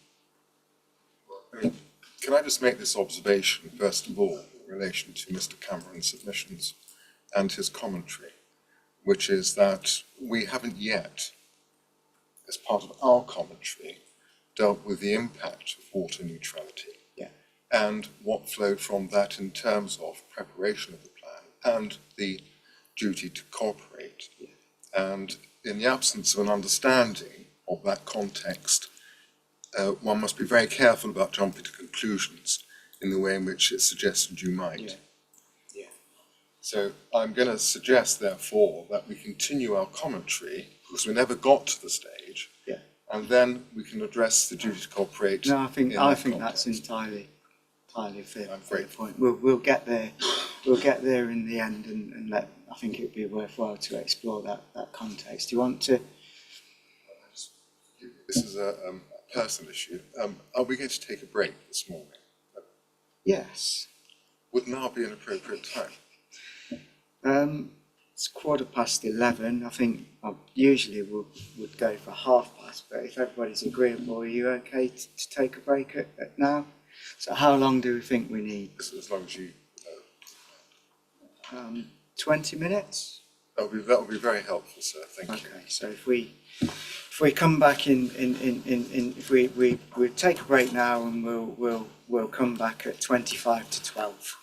Can I just make this observation, first of all, in relation to Mr. Cameron's submissions and his commentary, which is that we haven't yet, as part of our commentary, dealt with the impact of water neutrality and what flowed from that in terms of preparation of the plan and the duty to cooperate. And in the absence of an understanding of that context, one must be very careful about jumping to conclusions in the way in which it's suggested you might. So I'm going to suggest, therefore, that we continue our commentary, because we never got to the stage, and then we can address the duty to cooperate. No, I think that's entirely fair point. We'll get there. We'll get there in the end, and I think it would be worthwhile to explore that context. Do you want to? This is a personal issue. Are we going to take a break this morning? Yes. Would now be an appropriate time? It's 11:15. I think usually would go for past, but if everybody's agreeable, are you okay to take a break at now? So how long do we think we need? As long as you 20 minutes? That would be very helpful, sir. Thank you. Okay, so if we come back if we take a break now, and we'll come back at 25 to 12.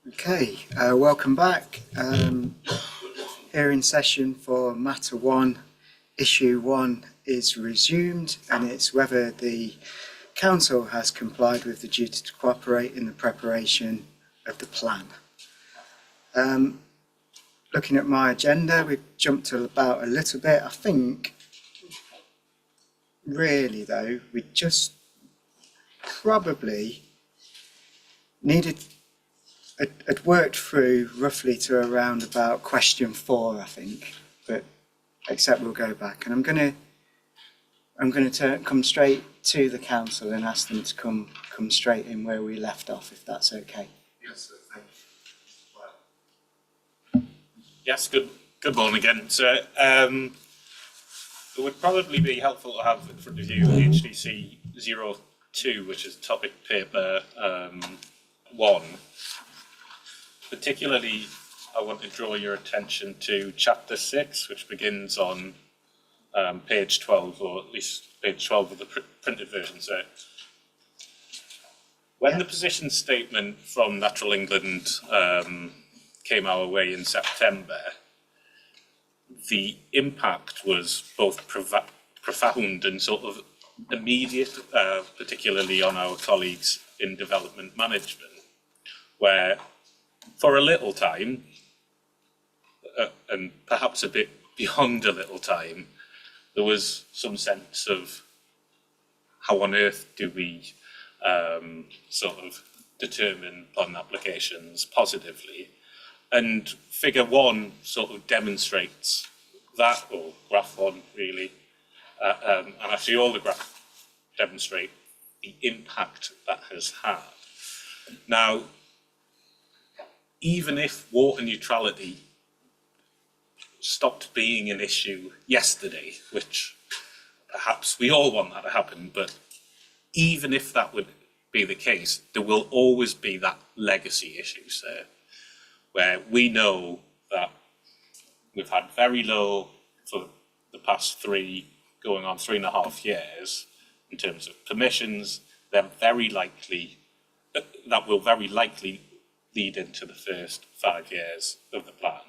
Okay, welcome back. Hearing session for matter 1, issue 1 is resumed, and it's whether the council has complied with the duty to cooperate in the preparation of the plan. Looking at my agenda, we've jumped to about a little bit. I think, really though, we just probably needed, it worked through roughly to around about question 4, I think, but except we'll go back, and I'm going to come straight to the council and ask them to come straight in where we left off, if that's okay. Yes, sir, thank you. Yes, good morning again. So it would probably be helpful to have in front of you HDC 02, which is topic paper 1. Particularly, I want to draw your attention to chapter 6, which begins on page 12, or at least page 12 of the printed version. So when the position statement from Natural England came our way in September, the impact was both profound and sort of immediate, particularly on our colleagues in development management, where for a little time, and perhaps a bit beyond a little time, there was some sense of how on earth do we sort of determine plan applications positively. And figure 1 sort of demonstrates that, or graph 1 really, and actually all the graphs demonstrate the impact that has had. Now, even if water neutrality stopped being an issue yesterday, which perhaps we all want that to happen, but even if that would be the case, there will always be that legacy issues there, where we know that we've had very low for the past 3.5 years in terms of permissions. They're very likely, that will very likely lead into the first 5 years of the plan.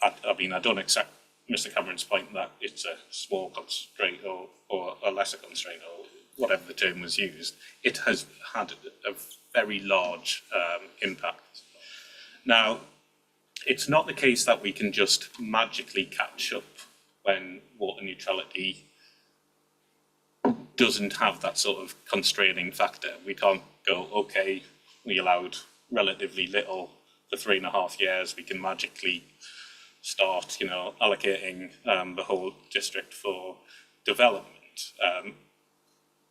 I mean, I don't accept Mr. Cameron's point that it's a small constraint or a lesser constraint or whatever the term was used. It has had a very large impact. Now, it's not the case that we can just magically catch up when water neutrality doesn't have that sort of constraining factor. We can't go, okay, we allowed relatively little for 3.5 years, we can magically start, allocating the whole district for development.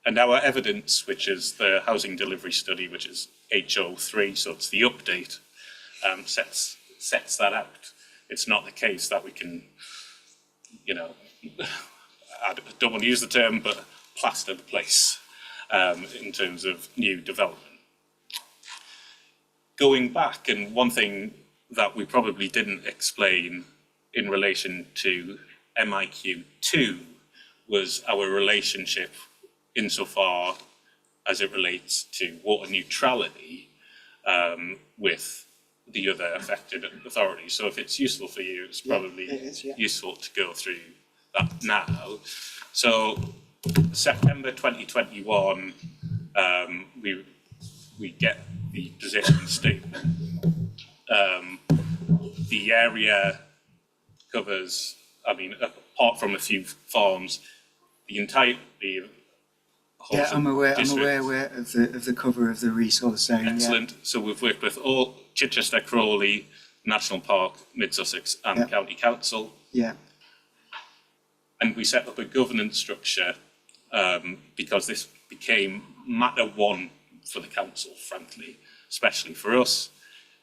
And our evidence, which is the housing delivery study, which is HO3, so it's the update, sets that out. It's not the case that we can, I don't want to use the term, but plaster the place in terms of new development. Going back, and one thing that we probably didn't explain in relation to MIQ2 was our relationship insofar as it relates to water neutrality with the other affected authorities. So if it's useful for you, it's probably useful to go through that now. So September 2021, we get the position statement. The area covers, apart from a few farms, the Horsham I'm aware district. of the cover of the resource zone. Excellent. Yeah. So we've worked with all Chichester, Crawley, National Park, Mid Sussex, and County Council. Yeah. And we set up a governance structure because this became matter 1 for the council, frankly, especially for us.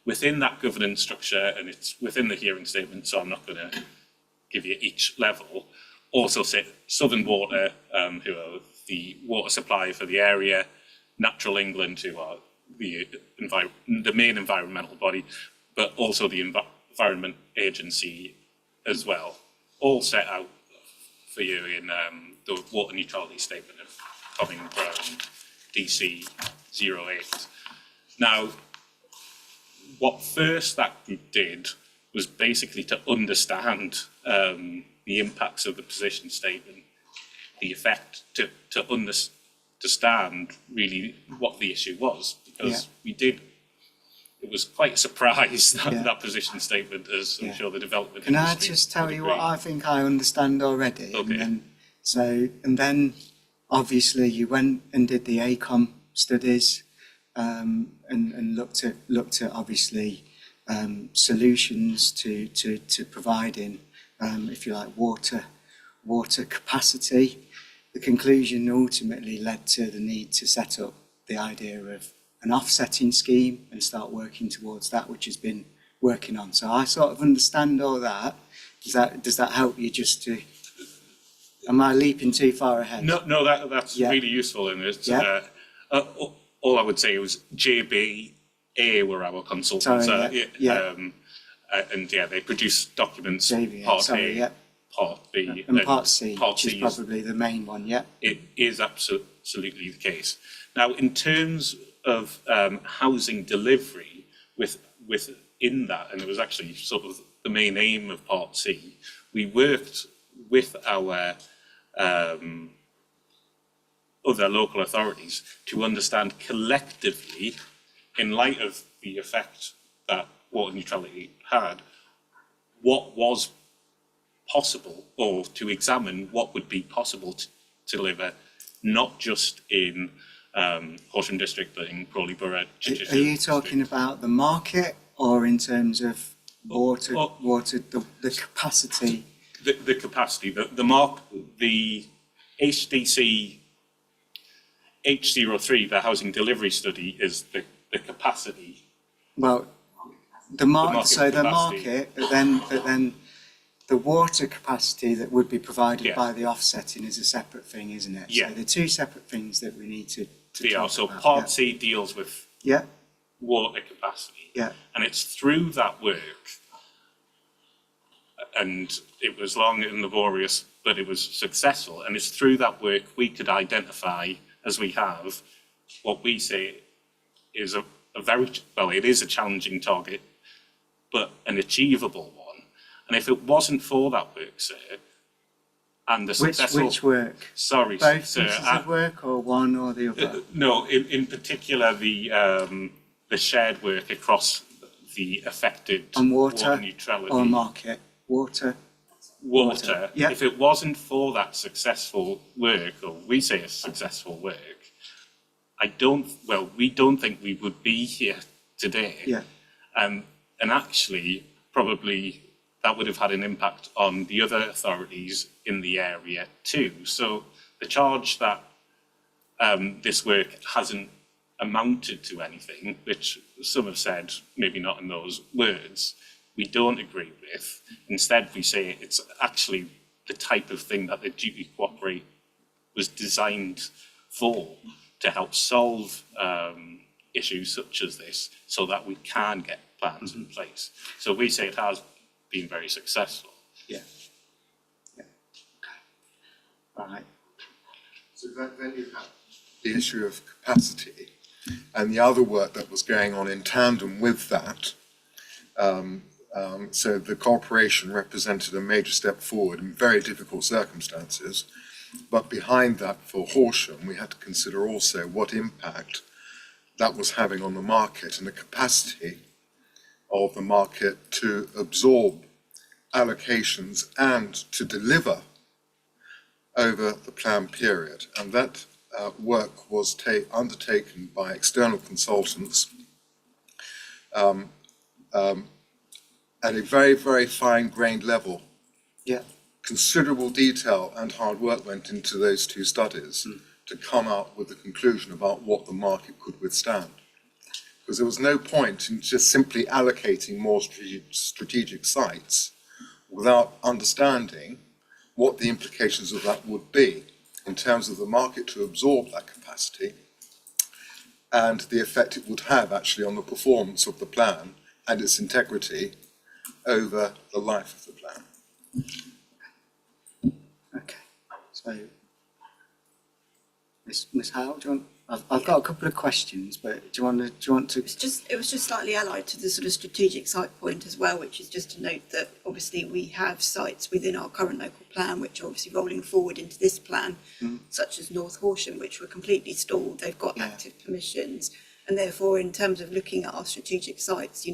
Within that governance structure, and it's within the hearing statement, so I'm not going to give you each level, also sit Southern Water, who are the water supply for the area, Natural England, who are the main environmental body, but also the Environment Agency as well, all set out for you in the water neutrality statement of Common Brown DC 08. Now, what first that group did was basically to understand the impacts of the position statement, the effect, to understand really what the issue was, because it was quite a surprise that that position statement, as I'm sure the development Can I industry just tell would you agree. what I think I understand already? Okay. And then obviously you went and did the ACOM studies and looked at obviously solutions to providing, if you like, water capacity. The conclusion ultimately led to the need to set up the idea of an offsetting scheme and start working towards that, which has been working on. So I sort of understand all that. Does that help you just to? Am I leaping too far ahead? No, that's really usul, and it's all I would say was JBA were our consultants, and they produce documents. JBA, part sorry, A, part B, and part C, part which C is probably the main one. Yeah. It is absolutely the case. Now, in terms of housing delivery within that, and it was actually sort of the main aim of Part C, we worked with our other local authorities to understand collectively, in light of the effect that water neutrality had, what was possible, or to examine what would be possible to deliver, not just in Horsham district, but in Crawley Borough. Are you talking about the market, or in terms of water, the capacity? The capacity, the HDC H03, the housing delivery study, is the capacity. Well, the market, but then the water capacity that would be provided by the offsetting is a separate thing, isn't it? Yeah. So they're two separate things that we need to talk So about. Part C deals with water capacity. Yeah. And it's through that work, and it was long and laborious, but it was successful. And it's through that work we could identify, as we have, what we say is it is a challenging target, but an achievable one. And if it wasn't for that work, sir, and the successful... Which work? Sorry, both sir. pieces of work, or one or the other? No, in particular, the shared work across the affected on water neutrality. Or market? Water. If it wasn't for that successful work, or we say it's successful work, we don't think we would be here today. Yeah. And actually, probably that would have had an impact on the other authorities in the area too. So the charge that this work hasn't amounted to anything, which some have said, maybe not in those words, we don't agree with. Instead, we say it's actually the type of thing that the Duty Cooperate was designed for, to help solve issues such as this, so that we can get plans in place. So we say it has been very successful. Yeah. Okay. Right. So then you have the issue of capacity, and the other work that was going on in tandem with that. So the corporation represented a major step forward in very difficult circumstances, but behind that, for Horsham, we had to consider also what impact that was having on the market and the capacity of the market to absorb allocations and to deliver over the planned period. And that work was undertaken by external consultants at a very, very fine-grained level. Yeah. Considerable detail and hard work went into those two studies to come out with the conclusion about what the market could withstand. Because there was no point in just simply allocating more strategic sites without understanding what the implications of that would be in terms of the market to absorb that capacity and the effect it would have actually on the performance of the plan and its integrity over the life of the plan. Okay. So, Miss Howe, do you want? I've got a couple of questions, but do you want to? It was just slightly allied to the sort of strategic site point as well, which is just to note that obviously we have sites within our current local plan which are obviously rolling forward into this plan, such as North Horsham, which were completely stalled. They've got active permissions, and therefore, in terms of looking at our strategic sites,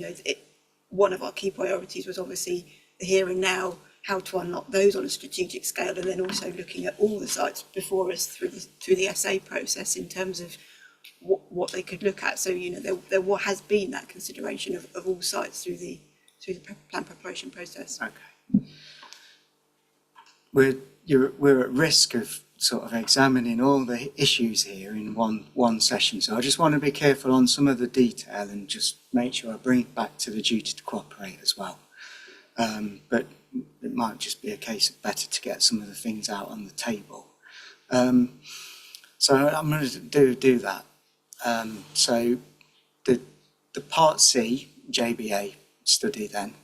one of our key priorities was obviously the here and now, how to unlock those on a strategic scale, and then also looking at all the sites before us through the SA process in terms of what they could look at. So there has been that consideration of all sites through the plan preparation process. Okay. We're at risk of sort of examining all the issues here in one session, so I just want to be careful on some of the detail and just make sure I bring it back to the duty to cooperate as well. But it might just be a case of better to get some of the things out on the table. So I'm going to do that. So the Part C JBA study then,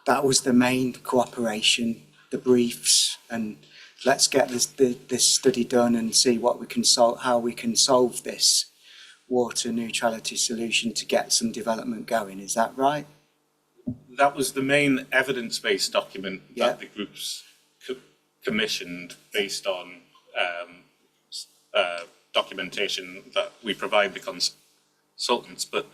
that was the main cooperation, the briefs, and let's get this study done and see what we can how we can solve this water neutrality solution to get some development going. Is that right? That was the main evidence-based document that the groups commissioned based on documentation that we provide the consultants, but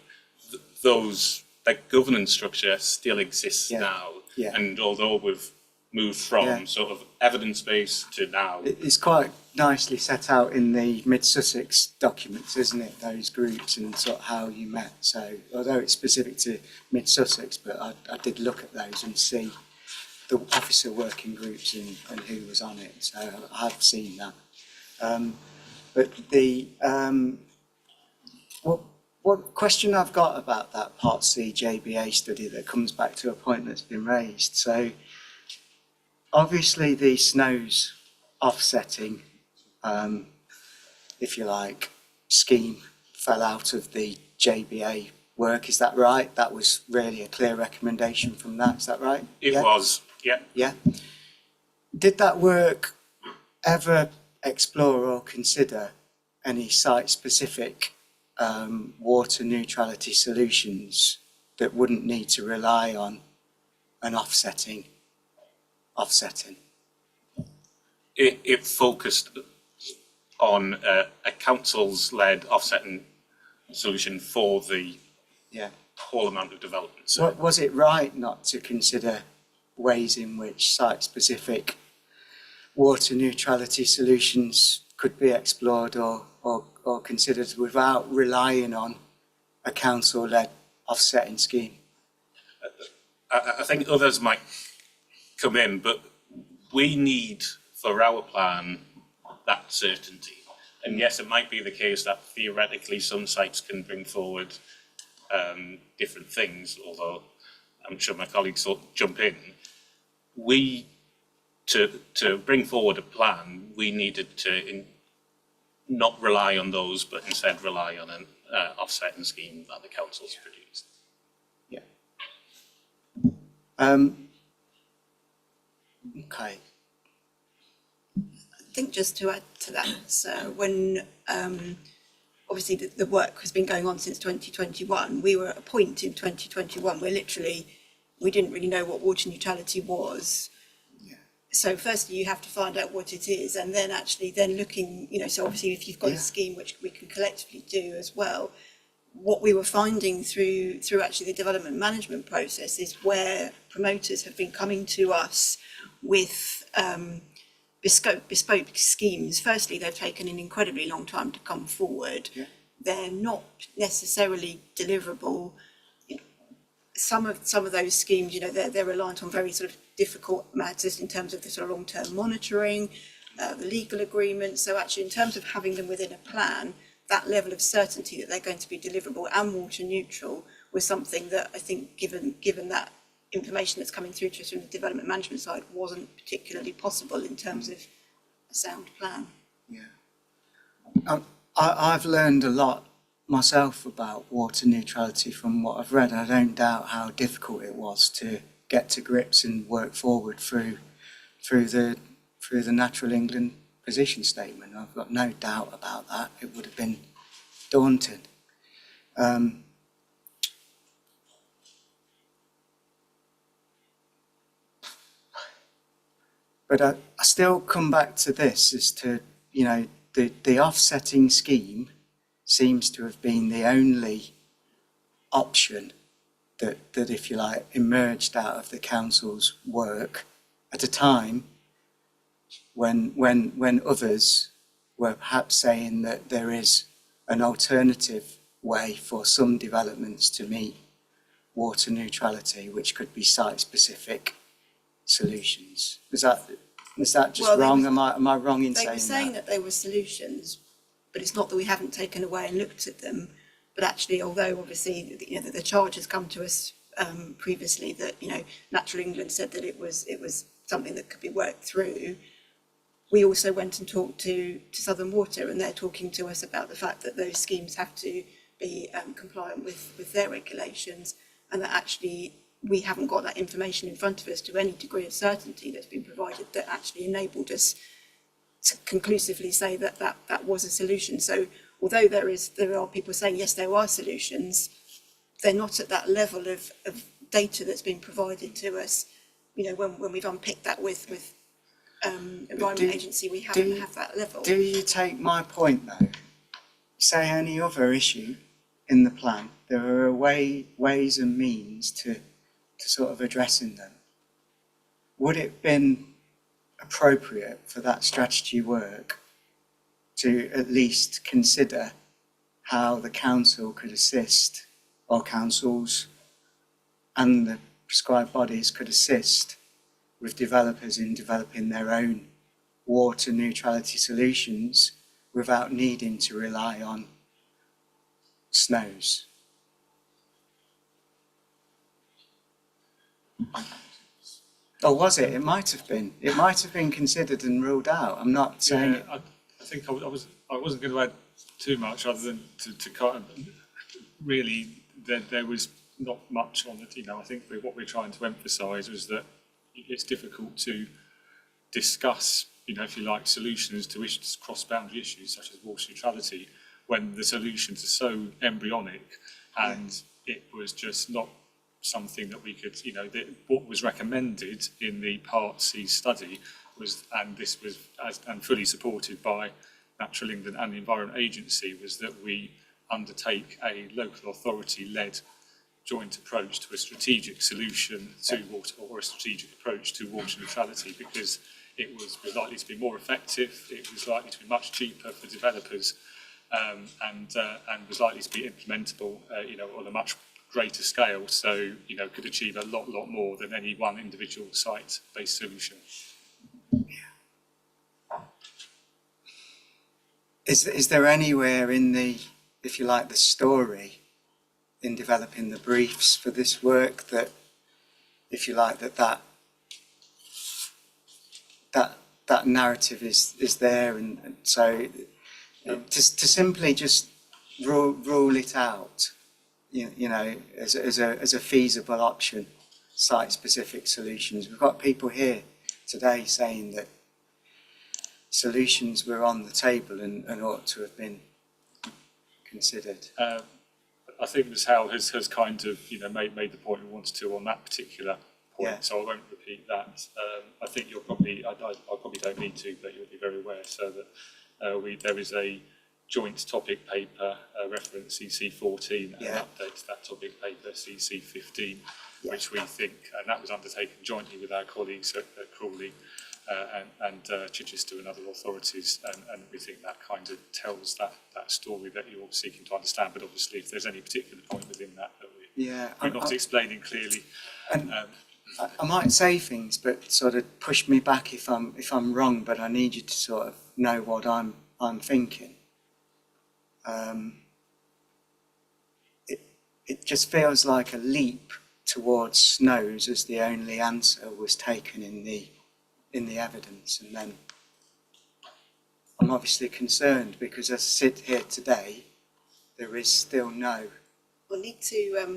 that governance structure still exists now. And although we've moved from sort of evidence-based to now. It's quite nicely set out in the Mid-Sussex documents, isn't it, those groups and sort of how you met. So although it's specific to Mid-Sussex, but I did look at those and see the officer working groups and who was on it. So I have seen that. But the what question I've got about that Part C JBA study that comes back to a point that's been raised. So obviously the SNOWS offsetting, if you like, scheme fell out of the JBA work. Is that right? That was really a clear recommendation from that. Is that right? It was, yeah. Yeah. Did that work ever explore or consider any site-specific water neutrality solutions that wouldn't need to rely on an offsetting? It focused on a council's-led offsetting solution for the whole amount of development. So was it right not to consider ways in which site-specific water neutrality solutions could be explored or considered without relying on a council-led offsetting scheme? I think others might come in, but we need for our plan that certainty. And yes, it might be the case that theoretically some sites can bring forward different things, although I'm sure my colleagues will jump in. To bring forward a plan, we needed to not rely on those, but instead rely on an offsetting scheme that the council's produced. Yeah. Okay. I think just to add to that, so when obviously the work has been going on since 2021, we were at a point in 2021 where literally we didn't really know what water neutrality was. So firstly, you have to find out what it is, and then actually then looking, so obviously if you've got a scheme which we can collectively do as well, what we were finding through actually the development management process is where promoters have been coming to us with bespoke schemes. Firstly, they've taken an incredibly long time to come forward. They're not necessarily deliverable. Some of those schemes, they're reliant on very sort of difficult matters in terms of the sort of long-term monitoring, the legal agreement. So actually, in terms of having them within a plan, that level of certainty that they're going to be deliverable and water neutral was something that I think, given that information that's coming through to us from the development management side, wasn't particularly possible in terms of a sound plan. Yeah. I've learned a lot myself about water neutrality from what I've read. I don't doubt how difficult it was to get to grips and work forward through the Natural England position statement. I've got no doubt about that. It would have been daunting. But I still come back to this as to, the offsetting scheme seems to have been the only option that if you like, emerged out of the council's work at a time when others were perhaps saying that there is an alternative way for some developments to meet water neutrality, which could be site-specific solutions. Is that just wrong? Am I wrong in saying that? They were saying that they were solutions, but it's not that we haven't taken away and looked at them. But actually, although obviously the charge has come to us previously that Natural England said that it was something that could be worked through, we also went and talked to Southern Water, and they're talking to us about the fact that those schemes have to be compliant with their regulations, and that actually we haven't got that information in front of us to any degree of certainty that's been provided that actually enabled us to conclusively say that was a solution. So although there are people saying yes, there are solutions, they're not at that level of data that's been provided to us. When we've unpicked that with Environment Agency, we haven't have that level. Do you take my point though? Say any other issue in the plan, there are ways and means to sort of addressing them. Would it have been appropriate for that strategy work to at least consider how the council could assist, or councils and the prescribed bodies could assist with developers in developing their own water neutrality solutions without needing to rely on snows? Or was it? It might have been. It might have been considered and ruled out. I'm not saying it. I think I wasn't going to add too much other than to kind of really there was not much on it. I think what we're trying to emphasise was that it's difficult to discuss, if you like, solutions to issues, cross-boundary issues such as water neutrality when the solutions are so embryonic, and it was just not something that we could, what was recommended in the Part C study was, and this was and fully supported by Natural England and the Environment Agency, was that we undertake a local authority-led joint approach to a strategic solution to water, or a strategic approach to water neutrality, because it was likely to be more effective, it was likely to be much cheaper for developers, and was likely to be implementable, on a much greater scale, so could achieve a lot more than any one individual site-based solution. Is there anywhere in the, if you like, the story in developing the briefs for this work that, if you like, that narrative is there, and so to simply just rule it out, as a feasible option, site-specific solutions. We've got people here today saying that solutions were on the table and ought to have been considered. I think Ms Howell has kind of made the point we wanted to on that particular point, so I won't repeat that. I think you're probably, I probably don't need to, but you'll be very aware, so that there is a joint topic paper reference CC14 and update to that topic paper CC15, which we think, and that was undertaken jointly with our colleagues at Crawley and Chichester and other authorities, and we think that kind of tells that story that you're seeking to understand. But obviously, if there's any particular point within that we're not explaining clearly. I might say things, but sort of push me back if I'm wrong. But I need you to sort of know what I'm thinking. It just feels like a leap towards snows as the only answer was taken in the evidence, and then I'm obviously concerned because as I sit here today, there is still no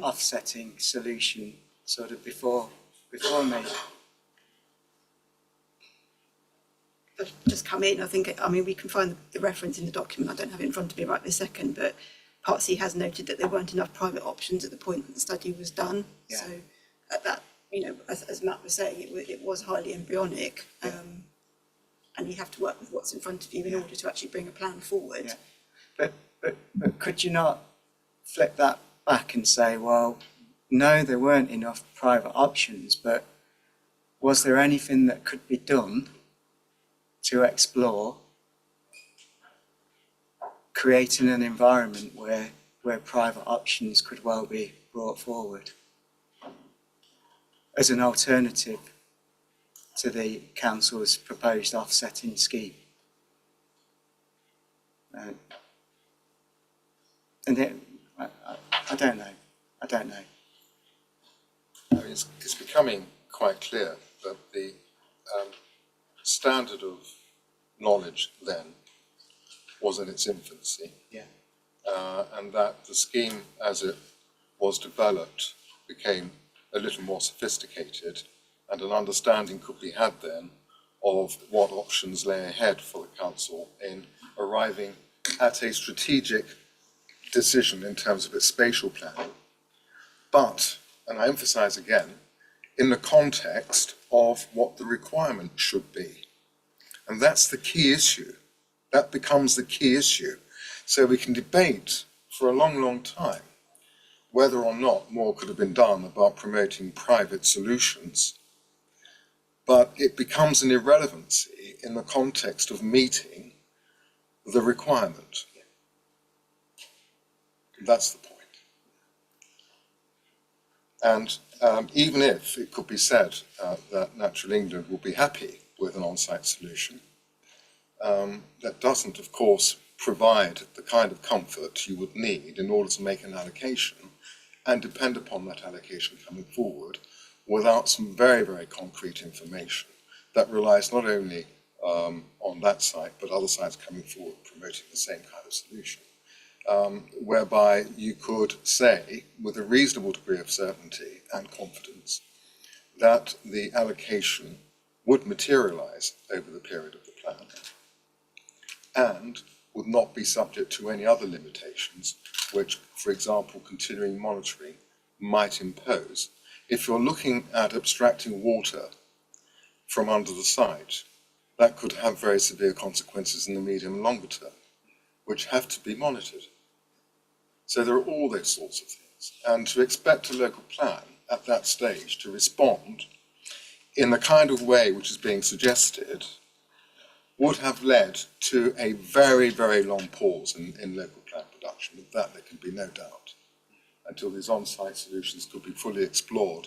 offsetting solution sort of before me. have just come in. I mean, we can find the reference in the document. I don't have it in front of me right this second, but Part C has noted that there weren't enough private options at the point that the study was done. Yeah. So at that, you know, as Matt was saying, it was highly embryonic, and you have to work with what's in front of you in order to actually bring a plan forward. Yeah. But could you not flip that back and say, well, no, there weren't enough private options, but was there anything that could be done to explore creating an environment where private options could well be brought forward as an alternative to the council's proposed offsetting scheme? And then, I don't know. I mean, it's becoming quite clear that the standard of knowledge then was in its infancy. Yeah. And that the scheme as it was developed became a little more sophisticated, and an understanding could be had then of what options lay ahead for the council in arriving at a strategic decision in terms of its spatial planning. But, and I emphasise again, in the context of what the requirement should be. And that's the key issue. That becomes the key issue. So we can debate for a long, long time whether or not more could have been done about promoting private solutions, but it becomes an irrelevancy in the context of meeting the requirement. That's the point. And even if it could be said that Natural England will be happy with an on-site solution, that doesn't, of course, provide the kind of comfort you would need in order to make an allocation and depend upon that allocation coming forward without some very, very concrete information that relies not only on that site, but other sites coming forward promoting the same kind of solution. Whereby you could say, with a reasonable degree of certainty and confidence, that the allocation would materialise over the period of the plan and would not be subject to any other limitations which, for example, continuing monitoring might impose. If you're looking at abstracting water from under the site, that could have very severe consequences in the medium and longer term, which have to be monitored. So there are all those sorts of things. And to expect a local plan at that stage to respond in the kind of way which is being suggested would have led to a very, very long pause in local plan production. Of that there can be no doubt, until these on-site solutions could be fully explored,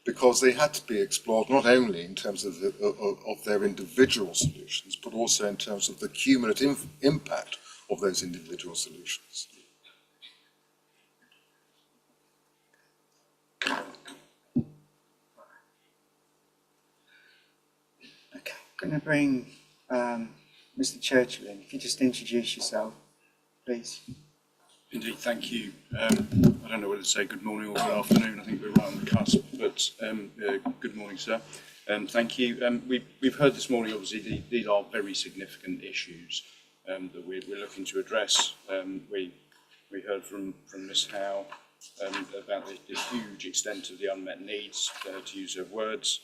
because they had to be explored not only in terms of their individual solutions, but also in terms of the cumulative impact of those individual solutions. Okay, I'm going to bring Mr. Churchill in. If you just introduce yourself, please. Indeed, thank you. I don't know whether to say good morning or good afternoon. I think we're right on the cusp, but good morning, sir. Thank you. We've heard this morning, obviously, these are very significant issues that we're looking to address. We heard from Ms. Howe about the huge extent of the unmet needs, to use her words.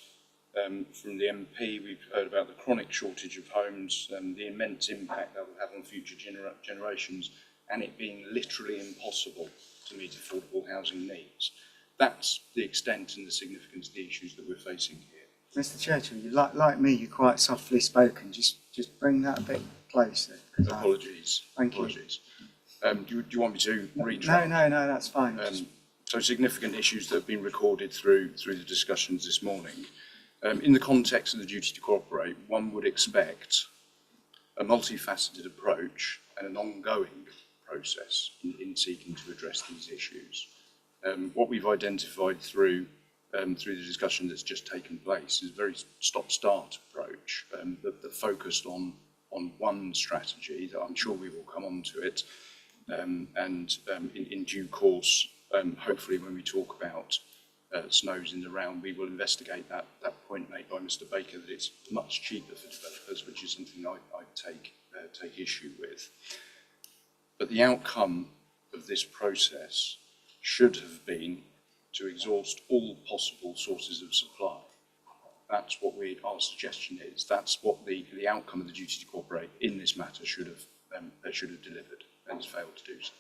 From the MP, we've heard about the chronic shortage of homes, the immense impact that will have on future generations, and it being literally impossible to meet affordable housing needs. That's the extent and the significance of the issues that we're facing here. Mr. Churchill, you like me, you're quite softly spoken. Just bring that a bit closer. Apologies. Thank you. Apologies. Do you want me to read? No, that's fine. So significant issues that have been recorded through the discussions this morning. In the context of the duty to cooperate, one would expect a multifaceted approach and an ongoing process in seeking to address these issues. What we've identified through the discussion that's just taken place is a very stop-start approach that focused on one strategy that I'm sure we will come on to it, and in due course, hopefully when we talk about snows in the round, we will investigate that point made by Mr. Baker that it's much cheaper for developers, which is something I take issue with. But the outcome of this process should have been to exhaust all possible sources of supply. That's what our suggestion is. That's what the outcome of the duty to cooperate in this matter should have delivered, and has failed to do so.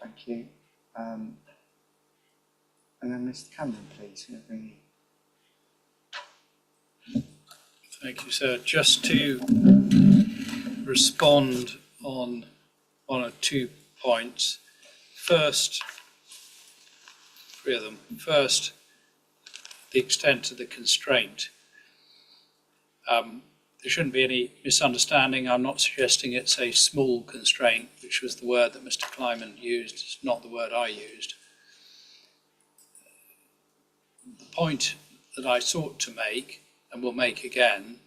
Thank you. And then Mr. Cameron, please. Thank you, sir. Just to respond on one or 2 points. First, 3 of them. First, the extent of the constraint. There shouldn't be any misunderstanding. I'm not suggesting it's a small constraint, which was the word that Mr. Kleiman used. It's not the word I used. The point that I sought to make, and will make again,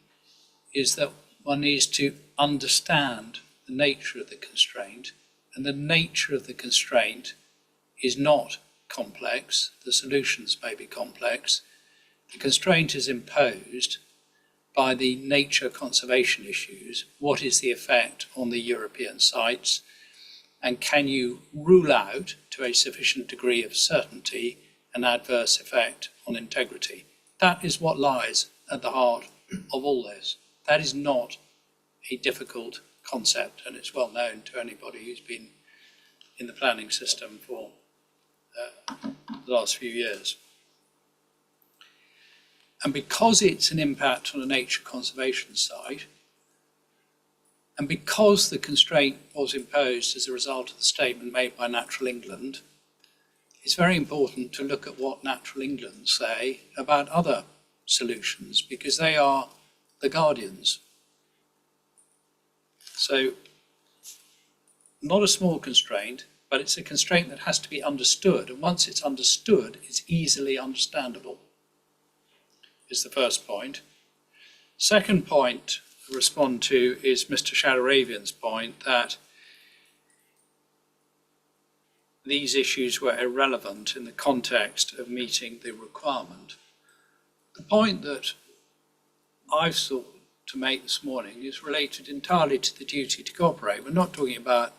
is that one needs to understand the nature of the constraint, and the nature of the constraint is not complex. The solutions may be complex. The constraint is imposed by the nature conservation issues. What is the effect on the European sites? And can you rule out, to a sufficient degree of certainty, an adverse effect on integrity? That is what lies at the heart of all this. That is not a difficult concept, and it's well known to anybody who's been in the planning system for the last few years. And because it's an impact on a nature conservation site, and because the constraint was imposed as a result of the statement made by Natural England, it's very important to look at what Natural England say about other solutions, because they are the guardians. So, not a small constraint, but it's a constraint that has to be understood, and once it's understood, it's easily understandable, is the first point. Second point to respond to is Mr. Shadaravian's point that these issues were irrelevant in the context of meeting the requirement. The point that I've sought to make this morning is related entirely to the duty to cooperate. We're not talking about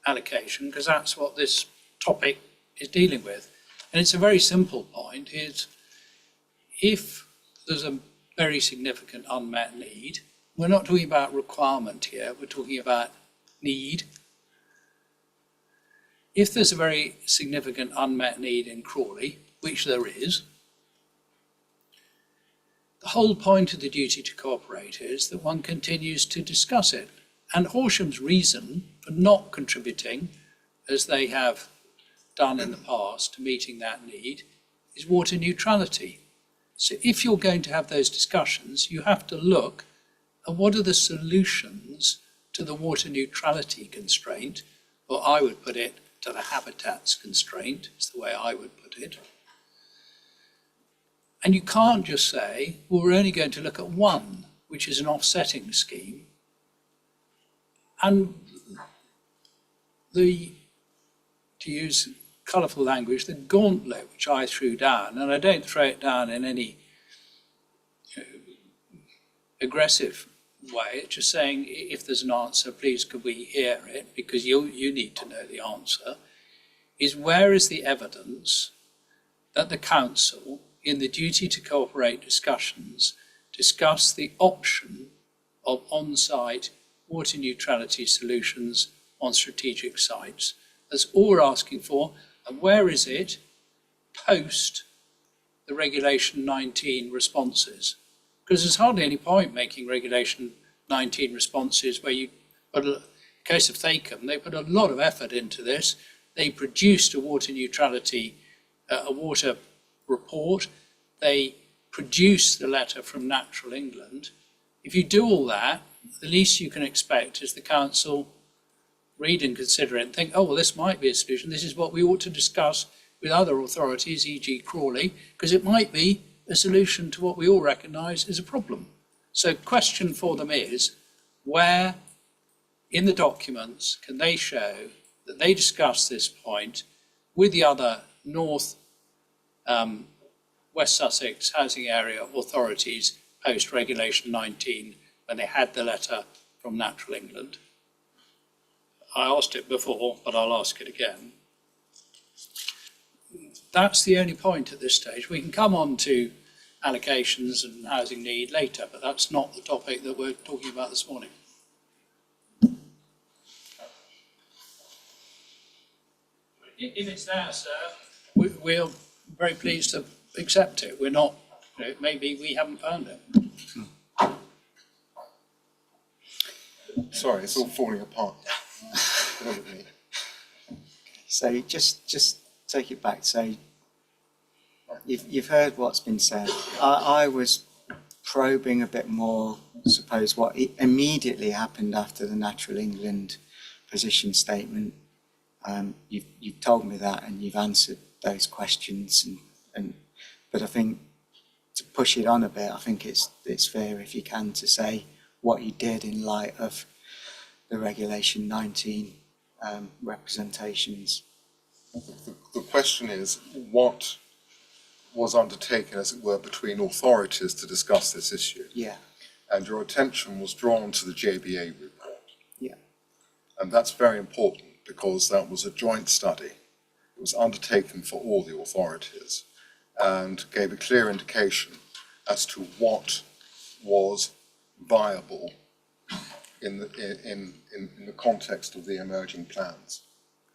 allocation, because that's what this topic is dealing with. And it's a very simple point, is if there's a very significant unmet need, we're not talking about requirement here, we're talking about need. If there's a very significant unmet need in Crawley, which there is, the whole point of the duty to cooperate is that one continues to discuss it. And Horsham's reason for not contributing, as they have done in the past, to meeting that need, is water neutrality. So if you're going to have those discussions, you have to look at what are the solutions to the water neutrality constraint, or I would put it, to the habitats constraint, is the way I would put it. And you can't just say, well, we're only going to look at one, which is an offsetting scheme. And to use colourful language, the gauntlet which I threw down, and I don't throw it down in any aggressive way, it's just saying, if there's an answer, please could we hear it, because you need to know the answer, is where is the evidence that the council, in the duty to cooperate discussions, discuss the option of on-site water neutrality solutions on strategic sites? That's all we're asking for. And where is it post the Regulation 19 responses? Because there's hardly any point making Regulation 19 responses where you put in the case of Thacombe, they put a lot of effort into this. They produced a water neutrality, a water report. They produced the letter from Natural England. If you do all that, the least you can expect is the council read and consider it and think, oh, well, this might be a solution. This is what we ought to discuss with other authorities, e.g. Crawley, because it might be a solution to what we all recognise is a problem. So question for them is, where in the documents can they show that they discussed this point with the other West Sussex housing area authorities post Regulation 19 when they had the letter from Natural England. I asked it before, but I'll ask it again. That's the only point at this stage. We can come on to allocations and housing need later, but that's not the topic that we're talking about this morning. If it's there, sir, we're very pleased to accept it. We're not, maybe we haven't found it. Sorry, it's all falling apart. So just take it back. So you've heard what's been said. I was probing a bit more, I suppose, what immediately happened after the Natural England position statement. You've told me that, and you've answered those questions. But I think to push it on a bit, I think it's fair, if you can, to say what you did in light of the Regulation 19 representations. The question is, what was undertaken, as it were, between authorities to discuss this issue? Yeah. And your attention was drawn to the JBA report. Yeah. And that's very important, because that was a joint study. It was undertaken for all the authorities and gave a clear indication as to what was viable in the context of the emerging plans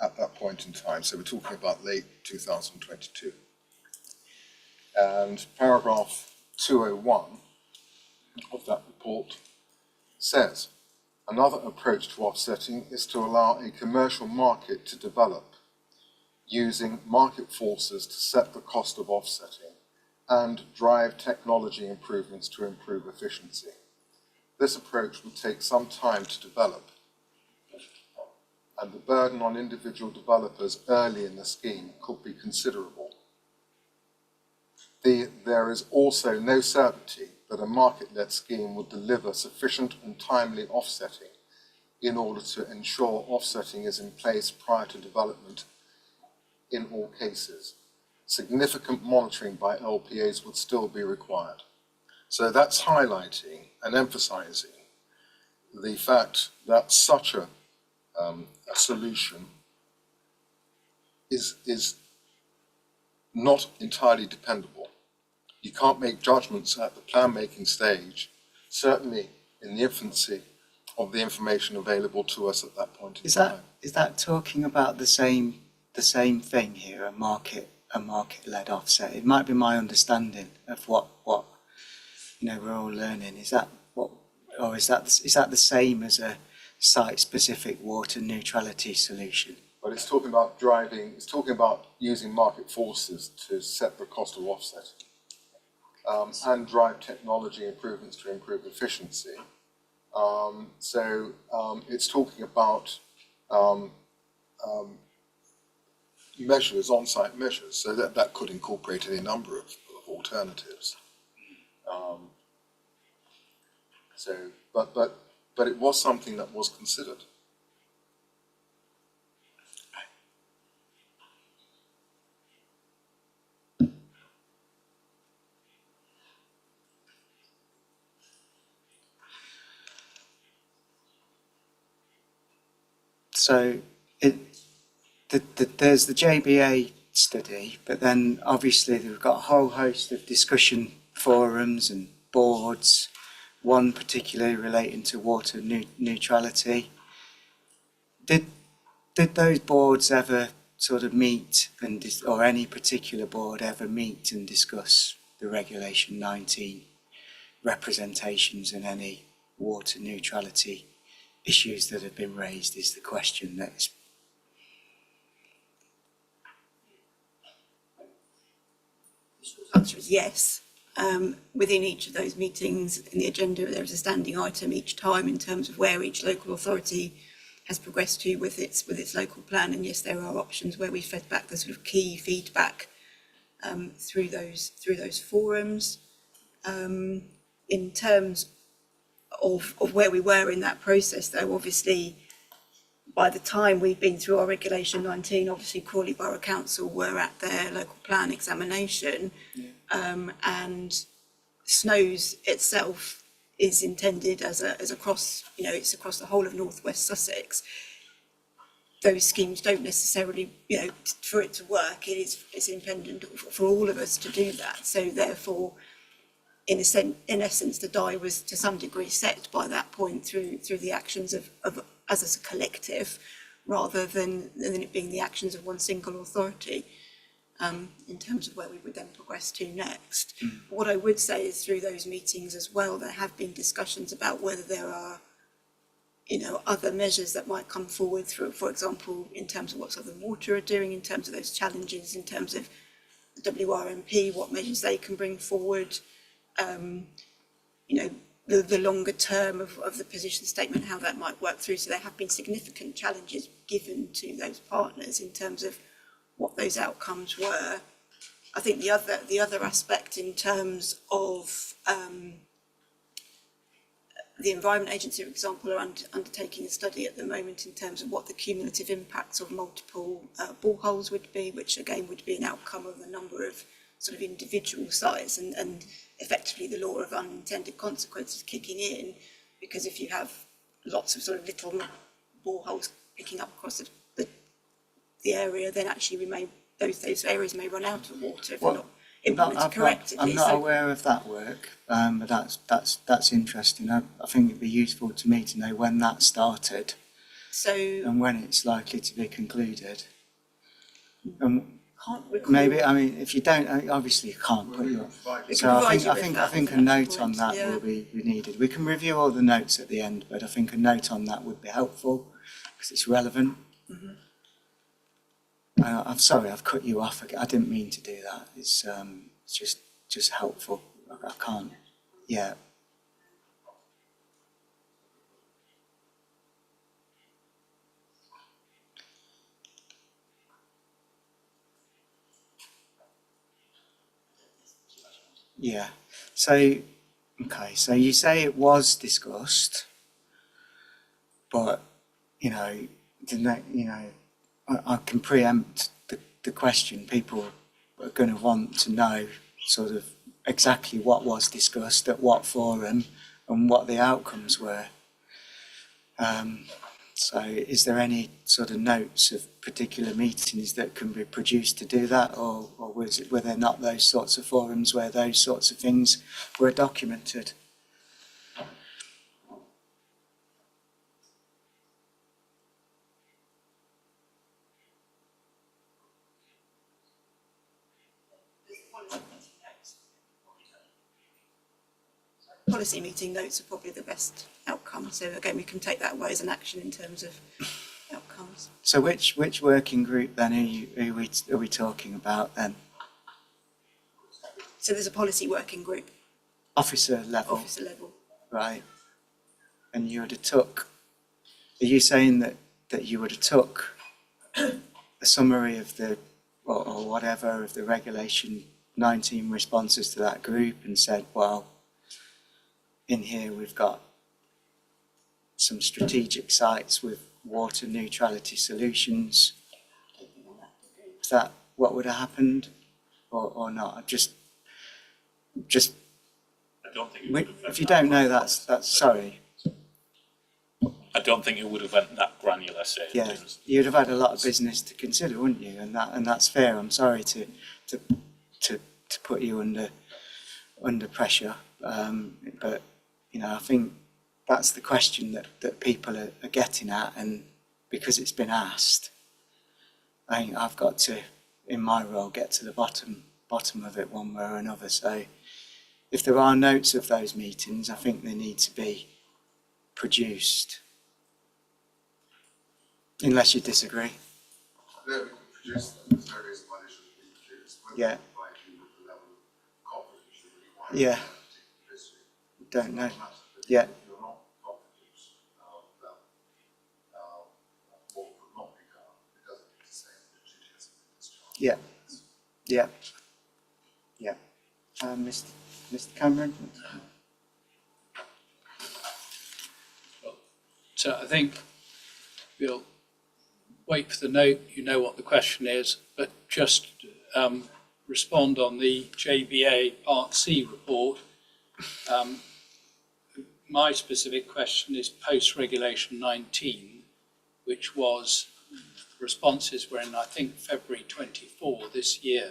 at that point in time. So we're talking about late 2022. And paragraph 201 of that report says, another approach to offsetting is to allow a commercial market to develop using market forces to set the cost of offsetting and drive technology improvements to improve efficiency. This approach would take some time to develop, and the burden on individual developers early in the scheme could be considerable. There is also no certainty that a market-led scheme would deliver sufficient and timely offsetting in order to ensure offsetting is in place prior to development in all cases. Significant monitoring by LPAs would still be required. So that's highlighting and emphasising the fact that such a solution is not entirely dependable. You can't make judgments at the plan-making stage, certainly in the infancy of the information available to us at that point in time. Is that talking about the same thing here, a market-led offset? It might be my understanding of what we're all learning. Is that what, or is that the same as a site-specific water neutrality solution? But it's talking about using market forces to set the cost of offsetting and drive technology improvements to improve efficiency. So it's talking about measures, on-site measures, so that could incorporate any number of alternatives. But it was something that was considered. So there's the JBA study, but then obviously we've got a whole host of discussion forums and boards, one particularly relating to water neutrality. Did those boards ever sort of meet or any particular board ever meet and discuss the Regulation 19 representations and any water neutrality issues that have been raised, is the question that's... The answer is yes. Within each of those meetings in the agenda, there is a standing item each time in terms of where each local authority has progressed to with its local plan. And yes, there are options where we fed back the sort of key feedback through those forums. In terms of where we were in that process, though, obviously by the time we've been through our Regulation 19, obviously Crawley Borough Council were at their local plan examination, and Snows itself is intended as across, it's across the whole of North West Sussex. Those schemes don't necessarily, for it to work, it's intended for all of us to do that. So therefore, in essence, the die was to some degree set by that point through the actions of us as a collective, rather than it being the actions of one single authority, in terms of where we would then progress to next. What I would say is through those meetings as well, there have been discussions about whether there are other measures that might come forward through, for example, in terms of what Southern Water are doing, in terms of those challenges, in terms of the WRMP, what measures they can bring forward, the longer term of the position statement, how that might work through. So there have been significant challenges given to those partners in terms of what those outcomes were. I think the other aspect in terms of the Environment Agency, for example, are undertaking a study at the moment in terms of what the cumulative impacts of multiple boreholes would be, which again would be an outcome of a number of sort of individual sites, and effectively the law of unintended consequences kicking in, because if you have lots of sort of little boreholes picking up across the area, then actually those areas may run out of water if they're not implemented correctly. I'm not aware of that work, but that's interesting. I think it'd be useful to me to know when that started, and when it's likely to be concluded. Can't recall. Maybe, I mean, if you don't, obviously you can't put your. So I think a note on that will be needed. We can review all the notes at the end, but I think a note on that would be helpful because it's relevant. I'm sorry, I've cut you off. I didn't mean to do that. It's just helpful. I can't. Yeah. Yeah. So, okay. So you say it was discussed, but I can preempt the question. People are going to want to know sort of exactly what was discussed at what forum and what the outcomes were. So is there any sort of notes of particular meetings that can be produced to do that, or were there not those sorts of forums where those sorts of things were documented? Policy meeting notes are probably the best outcome. So again, we can take that away as an action in terms of outcomes. So which working group then are we talking about then? So there's a policy working group. Officer level. Officer level. Right. And you would have took. Are you saying that you would have took a summary of the or whatever of the Regulation 19 responses to that group and said, well, in here we've got some strategic sites with water neutrality solutions. Is that what would have happened or not? Just I don't think it would have if you don't know, that's sorry. I don't think it would have went that granular, say. Yeah, you'd have had a lot of business to consider, wouldn't you? And that's fair. I'm sorry to put you under pressure, but I think that's the question that people are getting at, and because it's been asked, I think I've got to, in my role, get to the bottom of it one way or another. So if there are notes of those meetings, I think they need to be produced. Unless you disagree. Yeah, we can produce them. There's no reason why they shouldn't be produced. Yeah. Provide you with the level of confidence you really want. Yeah. Don't know. Yeah. You're not confident that what could not be done. It doesn't mean to say that the duty hasn't been discharged. Yeah. Yeah. Yeah. Mr. Cameron? So I think, Bill, wait for the note, you know what the question is, but just respond on the JBA Part C report. My specific question is post-regulation 19, which was, responses were in, I think, February 24 this year.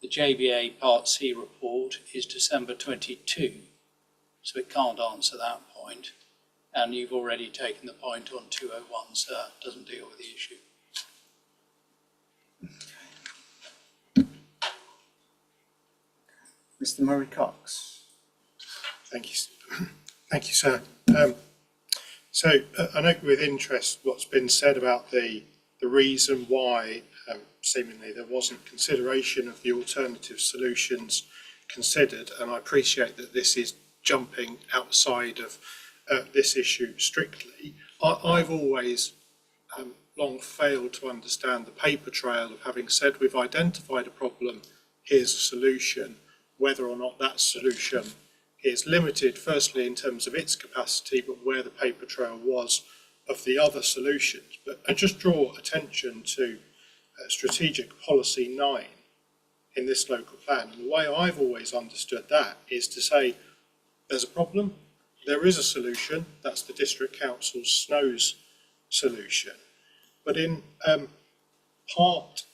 The JBA Part C report is December 22, so it can't answer that point. And you've already taken the point on 201, sir, doesn't deal with the issue. Mr. Murray Cox. Thank you. Thank you, sir. I note with interest what's been said about the reason why seemingly there wasn't consideration of the alternative solutions considered, and I appreciate that this is jumping outside of this issue strictly. I've always long failed to understand the paper trail of having said we've identified a problem, here's a solution, whether or not that solution is limited, firstly in terms of its capacity, but where the paper trail was of the other solutions. But I just draw attention to Strategic Policy 9 in this local plan. And the way I've always understood that is to say there's a problem, there is a solution, that's the District Council's SNOWS solution. But in Part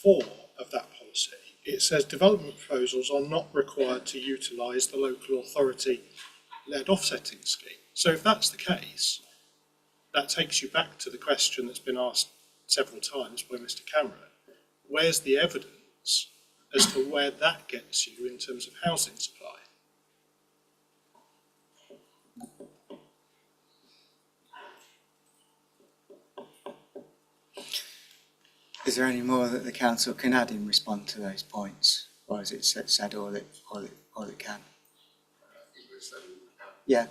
4 of that policy, it says development proposals are not required to utilise the local authority-led offsetting scheme. So if that's the case, that takes you back to the question that's been asked several times by Mr. Cameron. Where's the evidence as to where that gets you in terms of housing supply? Is there any more that the council can add in response to those points, or has it said all it can? Yeah.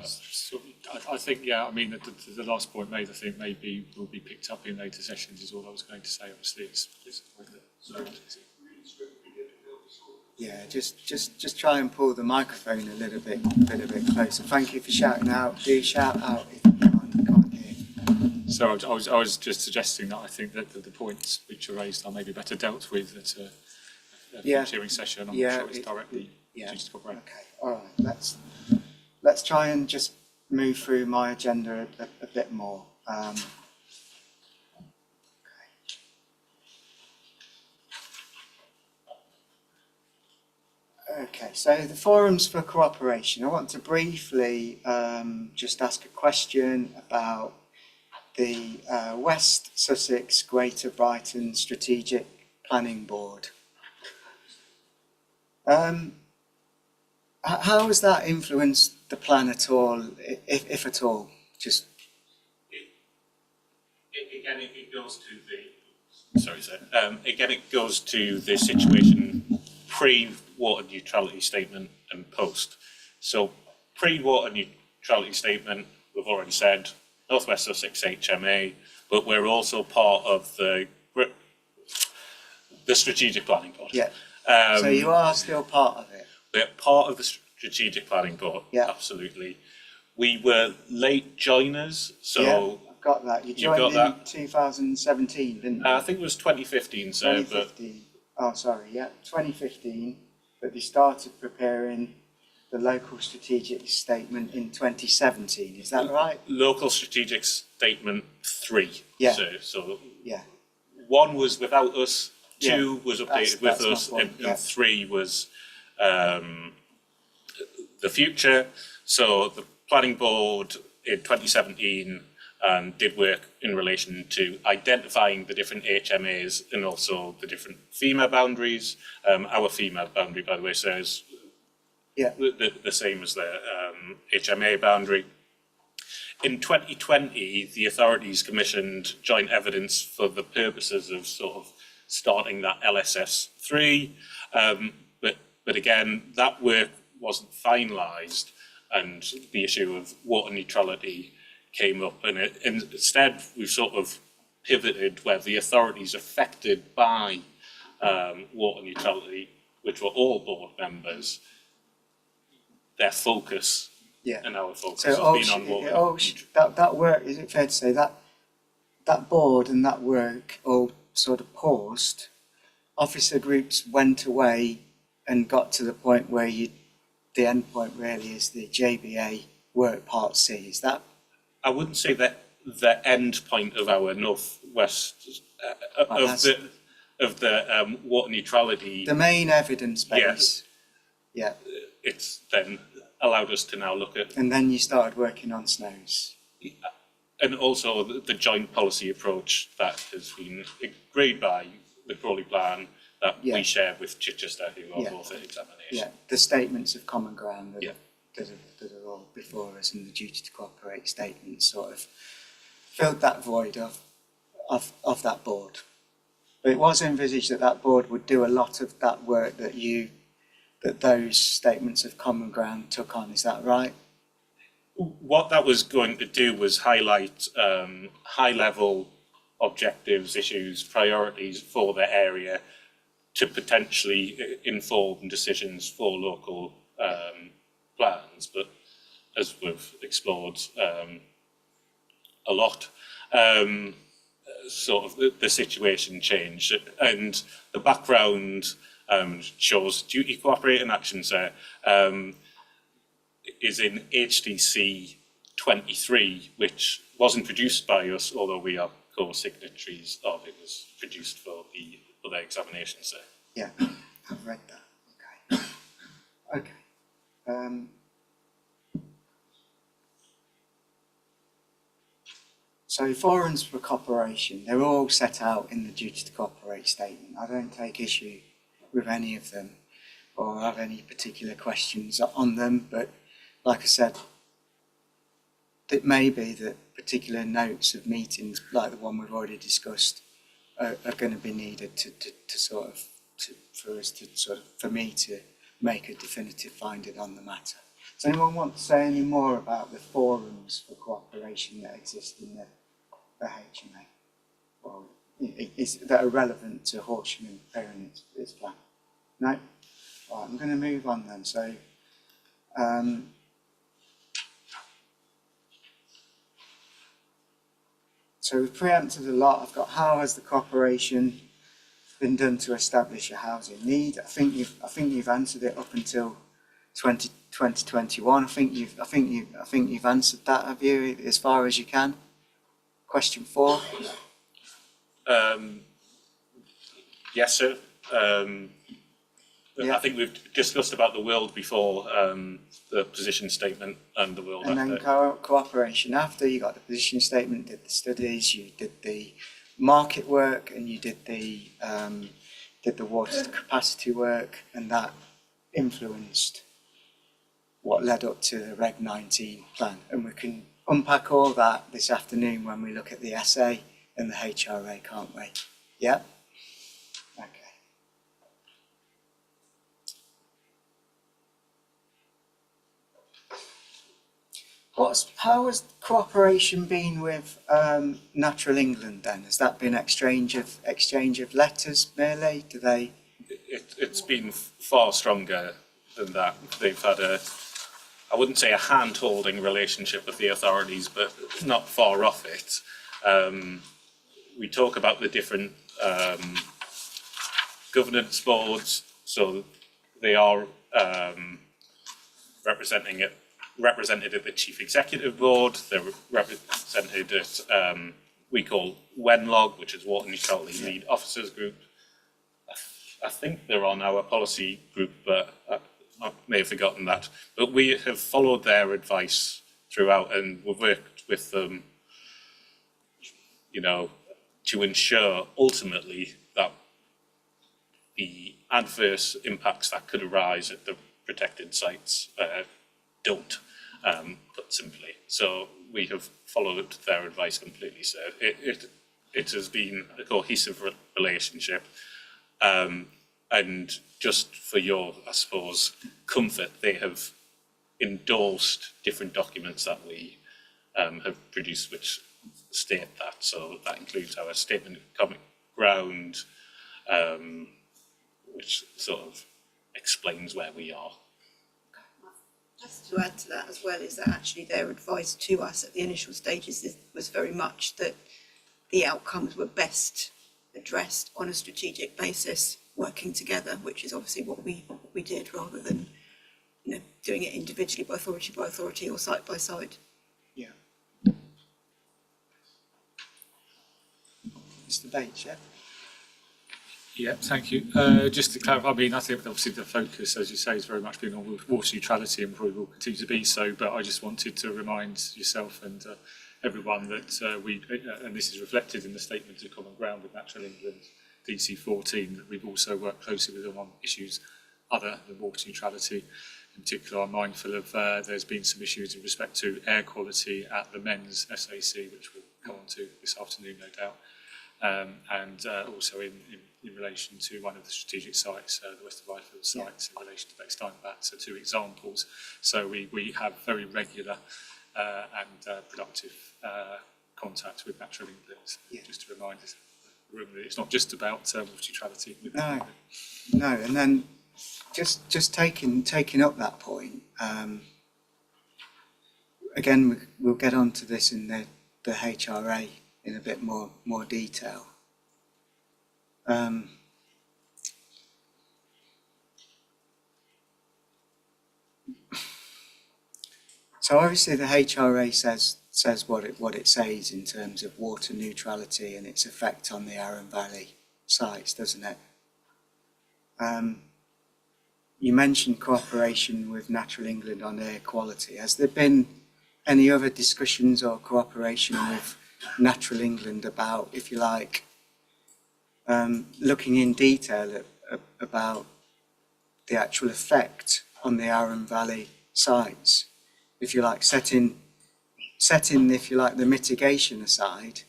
So, I think, yeah, I mean, the last point made, I think maybe will be picked up in later sessions is all I was going to say. Obviously, it's a point that... Yeah, just try and pull the microphone a little bit closer. Thank you for shouting out. Do shout out if you can't hear. So I was just suggesting that I think that the points which are raised are maybe better dealt with at a future hearing session. I'm not sure it's directly due to cooperate. Okay, all right. Let's try and just move through my agenda a bit more. Okay, so the forums for cooperation. I want to briefly just ask a question about the West Sussex Greater Brighton Strategic Planning Board. How has that influenced the plan at all, if at all? Just again, it goes to the. Sorry, sir. Again, it goes to the situation pre-water neutrality statement and post. So, pre-water neutrality statement, we've already said North West Sussex HMA, but we're also part of the strategic planning board. Yeah. So you are still part of it. We're part of the strategic planning board. Yeah. Absolutely. We were late joiners, so yeah, I've got that. You joined in 2017, didn't you? I think it was 2015. So, 2015. Oh, sorry. Yeah, 2015. But they started preparing the local strategic statement in 2017. Is that right? Local strategic statement 3. Yeah. So yeah. 1 was without us. 2 was updated with us, and 3 was the future. So the planning board in 2017 did work in relation to identifying the different HMAs and also the different FEMA boundaries. Our FEMA boundary, by the way, says the same as the HMA boundary. In 2020, the authorities commissioned joint evidence for the purposes of sort of starting that LSS 3, but again, that work wasn't finalised, and the issue of water neutrality came up, and instead we've sort of pivoted where the authorities affected by water neutrality, which were all board members, their focus Yeah. And our focus So has been on water. that work, is it fair to say that board and that work all sort of paused? Officer groups went away and got to the point where the end point really is the JBA work part C. Is that? I wouldn't say that the end point of our northwest of the water neutrality. The main evidence base. Yeah. It's then allowed us to now look at. And then you started working on snows. And also the joint policy approach that has been agreed by the Crawley Plan that we share with Chichester, who are both at examination. Yeah, the statements of common ground that, Yeah. that are all before us, and the duty to cooperate statements sort of filled that void of that board. But it was envisaged that that board would do a lot of that work that those statements of common ground took on. Is that right? What that was going to do was highlight high-level objectives, issues, priorities for the area to potentially inform decisions for local plans. But as we've explored a lot, sort of the situation changed, and the background shows duty, cooperate and action, sir, is in HDC 23, which wasn't produced by us, although we are co-signatories of it. Was produced for the other examinations, sir. Yeah, I've read that. Okay. Okay. So forums for cooperation, they're all set out in the duty to cooperate statement. I don't take issue with any of them or have any particular questions on them, but like I said, it may be that particular notes of meetings, like the one we've already discussed, are going to be needed for me to make a definitive finding on the matter. Does anyone want to say any more about the forums for cooperation that exist in the HMA? Well, that are relevant to Horsham and preparing its plan? No? Right, I'm going to move on then. So, so we've preempted a lot. I've got how has the cooperation been done to establish a housing need? I think you've answered it up until 2021. I think you've answered that, have you, as far as you can? Question 4. Yes, sir. I think we've discussed about the world before, the position statement and the world and after. then cooperation after. You got the position statement, did the studies, you did the market work, and you did the water capacity work, and that influenced what led up to the Reg 19 plan. And we can unpack all that this afternoon when we look at the SA and the HRA, can't we? Yeah? Okay. How has cooperation been with Natural England then? Has that been exchange of letters merely? Do they? It's been far stronger than that. They've had I wouldn't say a hand-holding relationship with the authorities, but not far off it. We talk about the different governance boards, so they are represented at the Chief Executive Board. They're represented at we call WENLOG, which is Water Neutrality Lead Officers Group. I think they're on our policy group, but I may have forgotten that. But we have followed their advice throughout, and we've worked with them, to ensure ultimately that the adverse impacts that could arise at the protected sites don't, put simply. So we have followed their advice completely. So it has been a cohesive relationship. And just for your, I suppose, comfort, they have endorsed different documents that we have produced which state that. So that includes our statement of common ground, which sort of explains where we are. Just to add to that as well is that actually their advice to us at the initial stages was very much that the outcomes were best addressed on a strategic basis, working together, which is obviously what we did, rather than doing it individually by authority or site by site. Yeah. Mr. Bates, yeah. Yeah, thank you. Just to clarify, I mean, I think obviously the focus, as you say, has very much been on water neutrality and probably will continue to be so, but I just wanted to remind yourself and everyone that and this is reflected in the Statement of Common Ground with Natural England DC14, that we've also worked closely with them on issues other than water neutrality. In particular, I'm mindful of there's been some issues in respect to air quality at the men's SAC, which we'll come on to this afternoon, no doubt. And also in relation to one of the strategic sites, the West of Ifield sites, in relation to Bextine Bat, so 2 examples. So we have very regular and productive contact with Natural England, just to remind us the room that it's not just about water neutrality. No, and then just taking up that point, again, we'll get onto this in the HRA in a bit more detail. So obviously the HRA says what it says in terms of water neutrality and its effect on the Arun Valley sites, doesn't it? You mentioned cooperation with Natural England on air quality. Has there been any other discussions or cooperation with Natural England about, if you like, looking in detail about the actual effect on the Arun Valley sites? If you like, setting, if you like, the mitigation aside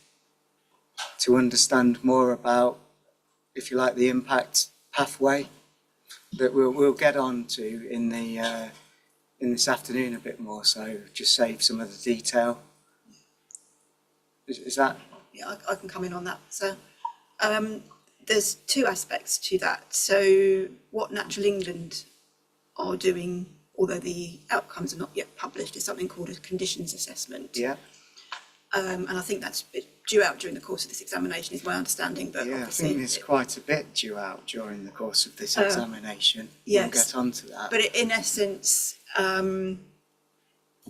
to understand more about, if you like, the impact pathway that we'll get on to in this afternoon a bit more, so just save some of the detail. Is that? Yeah, I can come in on that. So there's 2 aspects to that. So what Natural England are doing, although the outcomes are not yet published, is something called a conditions assessment. Yeah. And I think that's due out during the course of this examination, is my understanding. But yeah, I think there's quite a bit due out during the course of this examination. Yes. We'll get on to that. But in essence,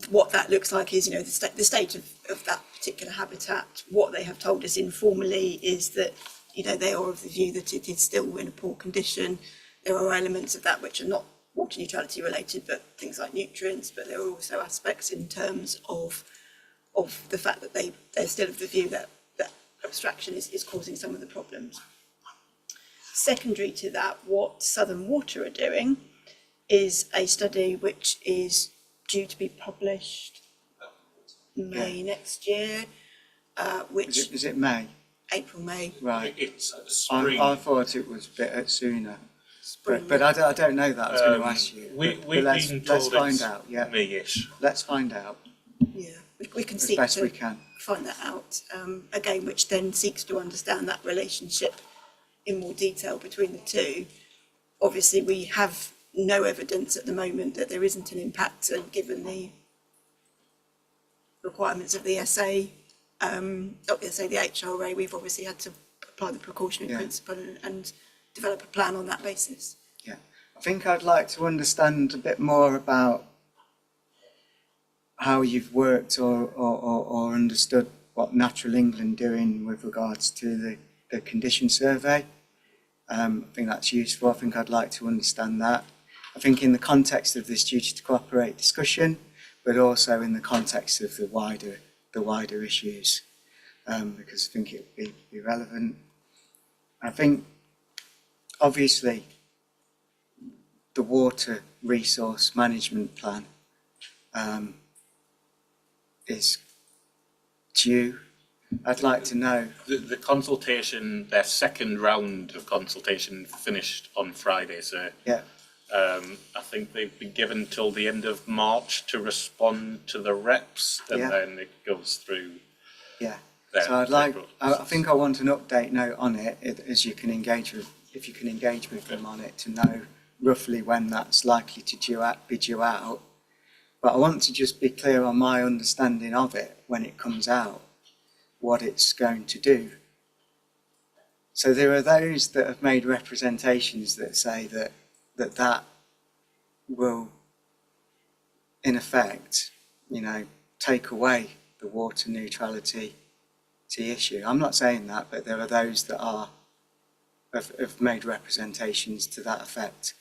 what that looks like is, the state of that particular habitat. What they have told us informally is that, they are of the view that it is still in a poor condition. There are elements of that which are not water neutrality related, but things like nutrients, but there are also aspects in terms of the fact that they're still of the view that abstraction is causing some of the problems. Secondary to that, what Southern Water are doing is a study which is due to be published May next year, which is it May? April, May. Right. It's spring. I thought it was a bit sooner. Spring. But I don't know that. I was going to ask you. Let's find out. Yeah. May-ish. Let's find out. Yeah, we can As seek best to we can. find that out. Again, which then seeks to understand that relationship in more detail between the 2. Obviously, we have no evidence at the moment that there isn't an impact, and given the requirements of the SA, the HRA, we've obviously had to apply the precautionary principle and develop a plan on that basis. Yeah, I think I'd like to understand a bit more about how you've worked or understood what Natural England doing with regards to the condition survey. I think that's useful. I think I'd like to understand that. I think in the context of this duty to cooperate discussion, but also in the context of the wider issues, because I think it would be relevant. I think, obviously, the water resource management plan is due. I'd like to know. The consultation, their second round of consultation finished on Friday, so Yeah. I think they've been given till the end of March to respond to the reps, and Yeah. then it goes through. Yeah. their- So I'd their like. process. I think I want an update note on it, as you can engage with, if you can engage with them on it, to know roughly when that's likely to be due out. But I want to just be clear on my understanding of it when it comes out, what it's going to do. So there are those that have made representations that say that will, in effect, take away the water neutrality issue. I'm not saying that, but there are those that have made representations to that effect.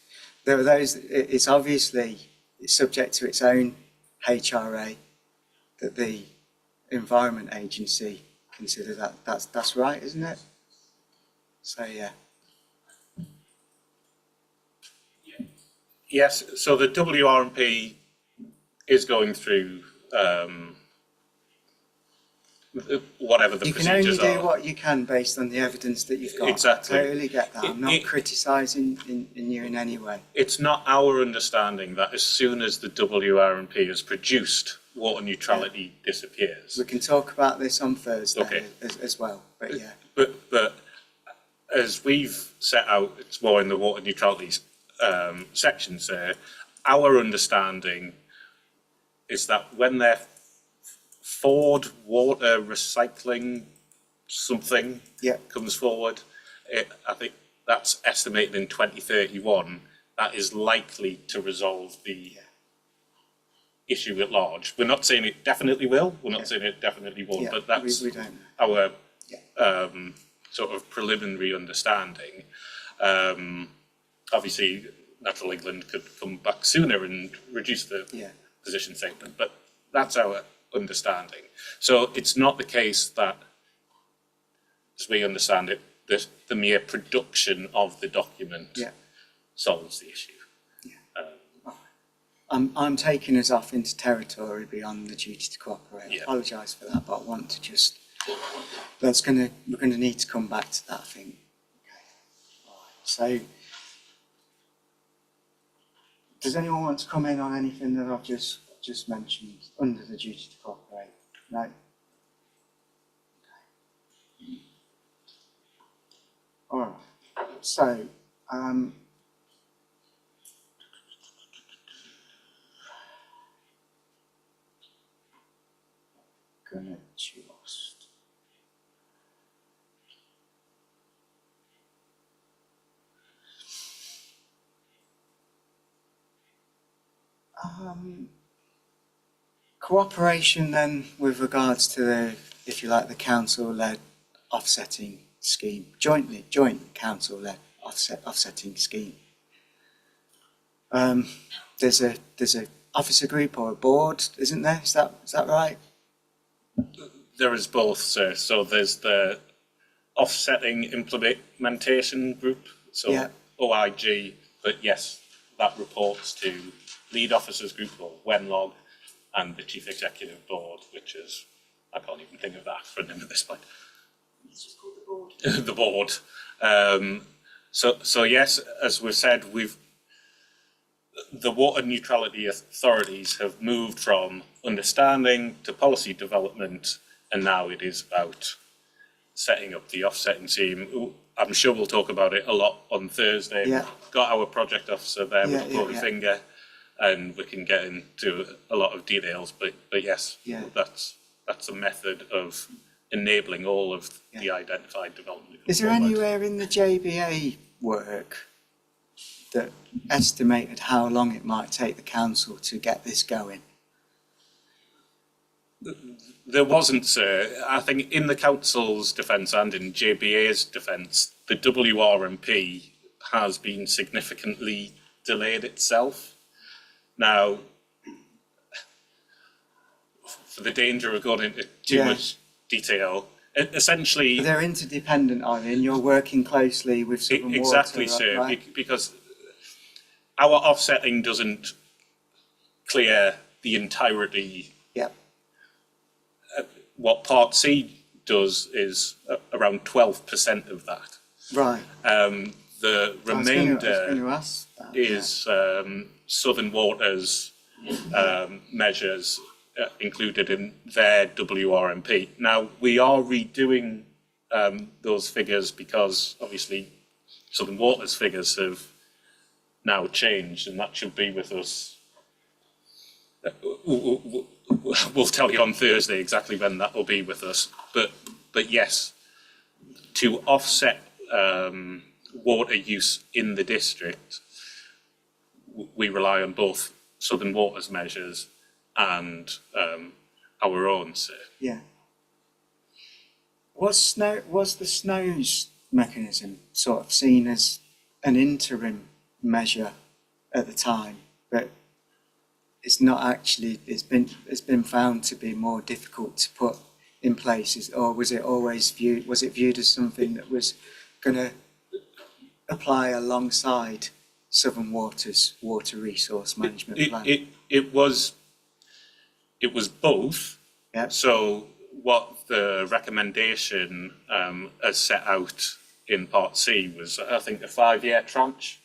There are those, it's obviously subject to its own HRA that the Environment Agency consider that's right, isn't it? So yeah. Yes, so the WRMP is going through whatever the You can procedures only do are. what you can based on the evidence that you've got. Exactly. I totally get that. I'm not criticising in you in any way. It's not our understanding that as soon as the WRMP is produced, water neutrality disappears. We can talk about this on Thursday Okay. as well, but yeah. But as we've set out, it's more in the water neutrality sections there, our understanding is that when they're Ford water recycling something comes forward, I think that's estimated in 2031, that is likely to resolve the issue at large. We're not saying it definitely will, we're not saying it definitely won't, but that's we don't. our sort of preliminary understanding. Obviously, Natural England could come back sooner and reduce the position statement, but that's our understanding. So it's not the case that, as we understand it, that the mere production of the document solves the issue. I'm taking us off into territory beyond the duty to cooperate. I apologise for that, but I want to just, we're going to need to come back to that, I think. Okay. All right. So, does anyone want to come in on anything that I've just mentioned under the duty to cooperate? No? Okay. All right. So, gonna just cooperation then with regards to the, if you like, the council-led offsetting scheme, joint council-led offsetting scheme. There's a officer group or a board, isn't there? Is that right? There is both, sir. So there's the offsetting implementation group, so OIG, but yes, that reports to lead officers group or WENLOG and the chief executive board, which is, I can't even think of that acronym at this point. It's just called the board. The board. So yes, as we've said, the water neutrality authorities have moved from understanding to policy development, and now it is about setting up the offsetting scheme. I'm sure we'll talk about it a lot on Thursday. Yeah. We've got our project officer there with a bloody finger, and we can get into a lot of details. But yes, that's a method of enabling all of the identified development. Is there anywhere in the JBA work that estimated how long it might take the council to get this going? There wasn't, sir. I think in the council's defence and in JBA's defence, the WRMP has been significantly delayed itself. Now, for the danger of going into too much detail, essentially... They're interdependent, are they? And you're working closely with Southern Water, exactly, sir, right? because our offsetting doesn't clear the entirety. What Part C does is around 12% of that. Right. The remainder is Southern Water's measures included in their WRMP. Now, we are redoing those figures because obviously Southern Water's figures have now changed, and that should be with us we'll tell you on Thursday exactly when that will be with us. But yes, to offset water use in the district, we rely on both Southern Water's measures and our own. So. Yeah. Was the SNOWS mechanism sort of seen as an interim measure at the time, but it's not actually, it's been found to be more difficult to put in place, or was it viewed as something that was going to apply alongside Southern Water's water resource management plan? It was both. Yeah. So what the recommendation as set out in Part C was, I think, a 5-year tranche.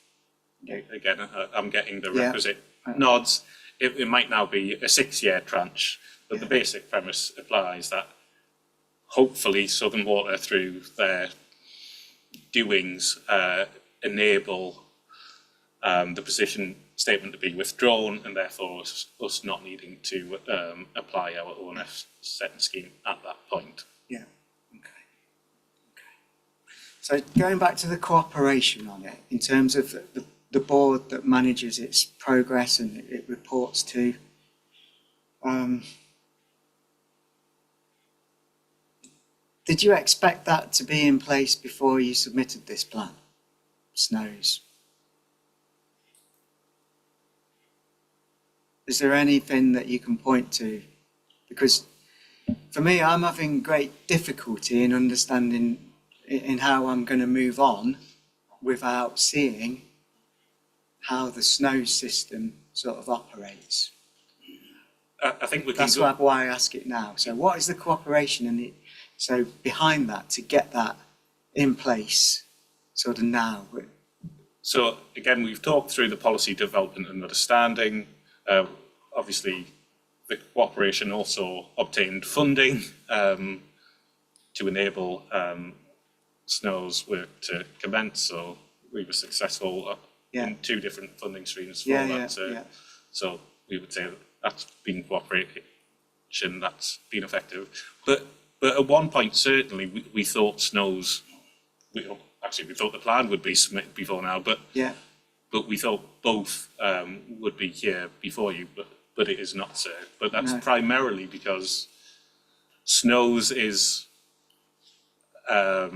Again, I'm getting the requisite nods. It might now be a 6-year tranche, but the basic premise applies that hopefully Southern Water, through their doings, enable the position statement to be withdrawn, and therefore us not needing to apply our own offsetting scheme at that point. Yeah. Okay. So going back to the cooperation on it, in terms of the board that manages its progress and it reports to, did you expect that to be in place before you submitted this plan, SNOWS? Is there anything that you can point to? Because for me, I'm having great difficulty in understanding in how I'm going to move on without seeing how the SNOWS system sort of operates. I think we can. That's why I ask it now. So what is the cooperation and so behind that to get that in place sort of now? So again, we've talked through the policy development and understanding. Obviously, the cooperation also obtained funding to enable SNOWS work to commence. So we were successful in 2 different funding streams for that. So we would say that that's been cooperation, that's been effective. But at one point, certainly, we thought SNOWS, we thought the plan would be submitted before now, but we thought both would be here before you, but it is not so. But that's primarily because SNOWS is a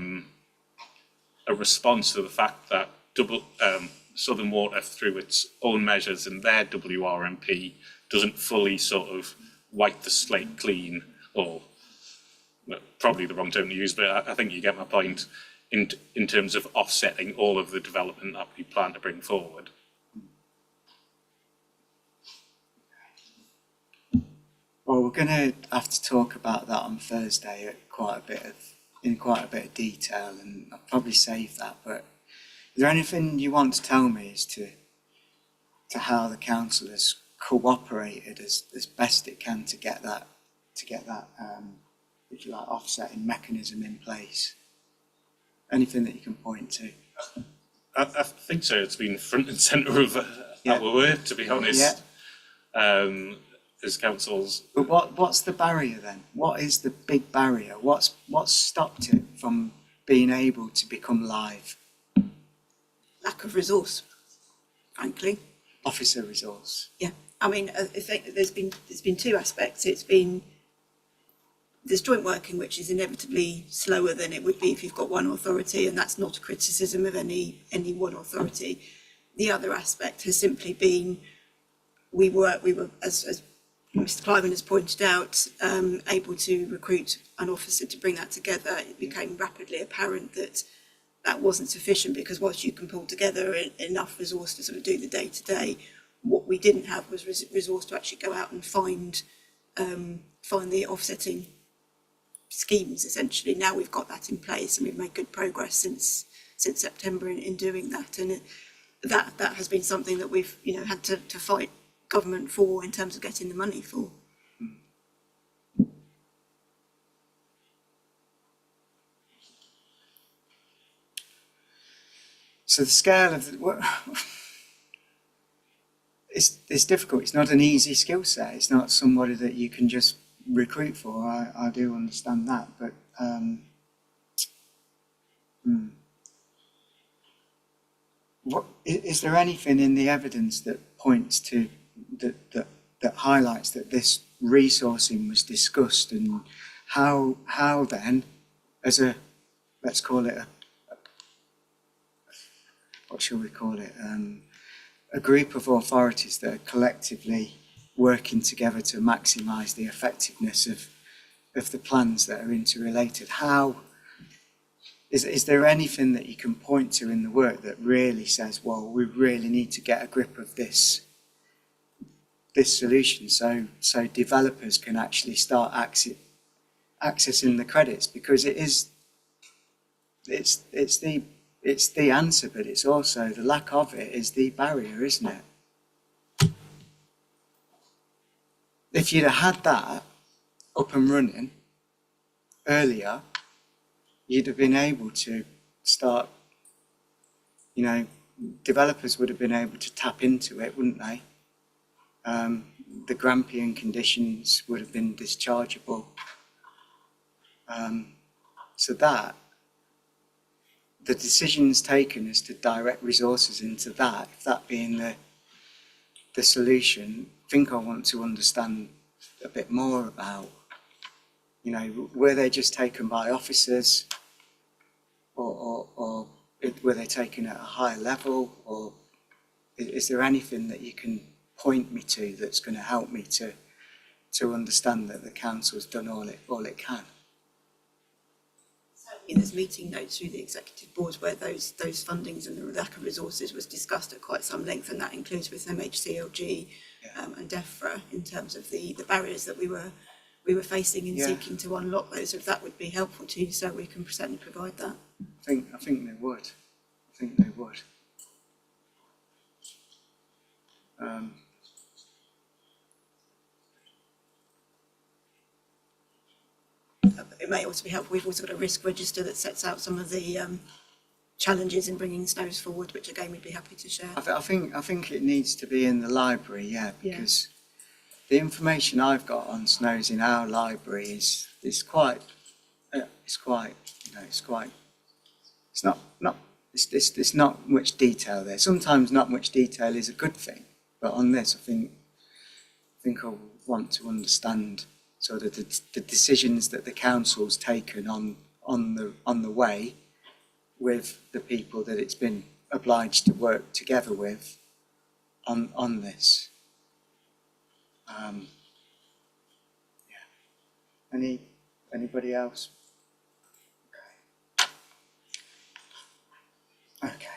response to the fact that Southern Water, through its own measures and their WRMP, doesn't fully sort of wipe the slate clean, or probably the wrong term to use, but I think you get my point in terms of offsetting all of the development that we plan to bring forward. Well, we're going to have to talk about that on Thursday in quite a bit of detail, and I'll probably save that. But is there anything you want to tell me as to how the council has cooperated as best it can to get that if you like, offsetting mechanism in place? Anything that you can point to? I think so. It's been front and centre of our work, to be honest. As councils. But what's the barrier then? What is the big barrier? What's stopped it from being able to become live? Lack of resource, frankly. Officer resource. Yeah, I mean, I think there's been 2 aspects. There's joint working, which is inevitably slower than it would be if you've got one authority, and that's not a criticism of any one authority. The other aspect has simply been we were as Mr. Cliven has pointed out, able to recruit an officer to bring that together. It became rapidly apparent that that wasn't sufficient, because whilst you can pull together enough resource to sort of do the day-to-day, what we didn't have was resource to actually go out and find the offsetting schemes, essentially. Now we've got that in place, and we've made good progress since September in doing that, and that has been something that we've had to fight government for in terms of getting the money for. So the scale of it's difficult. It's not an easy skill set. It's not somebody that you can just recruit for. I do understand that, but what is there anything in the evidence that points to that highlights that this resourcing was discussed, and how then, as a, let's call it what shall we call it, a group of authorities that are collectively working together to maximise the effectiveness of the plans that are interrelated. How is there anything that you can point to in the work that really says, well, we really need to get a grip of this solution, so developers can actually start accessing the credits, because it's the answer, but it's also the lack of it is the barrier, isn't it? If you'd have had that up and running earlier, you'd have been able to start, developers would have been able to tap into it, wouldn't they? The Grampian conditions would have been dischargeable. So that, the decisions taken is to direct resources into that, if that being the solution. I think I want to understand a bit more about, were they just taken by officers, or were they taken at a higher level, or is there anything that you can point me to that's going to help me to understand that the council's done all it can? There's meeting notes through the executive boards where those fundings and the lack of resources was discussed at quite some length, and that includes with MHCLG and DEFRA in terms of the barriers that we were facing in seeking to unlock those. If that would be helpful to you, so we can certainly provide that. I think they would. I think they would. It may also be helpful. We've also got a risk register that sets out some of the challenges in bringing SNOWS forward, which again we'd be happy to share. I think it needs to be in the library, because the information I've got on SNOWS in our library is quite it's not much detail there. Sometimes not much detail is a good thing, but on this, I think I want to understand sort of the decisions that the council's taken on the way with the people that it's been obliged to work together with on this. Anybody else? Okay.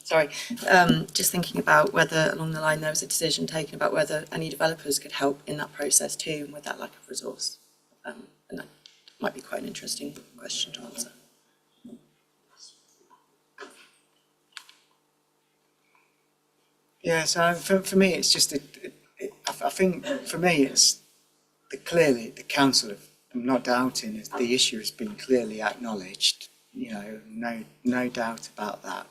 Sorry, just thinking about whether along the line there was a decision taken about whether any developers could help in that process too, with that lack of resource. And that might be quite an interesting question to answer. Yeah, so for me, it's just, I think for me, it's clearly the council, I'm not doubting it, the issue has been clearly acknowledged, no doubt about that.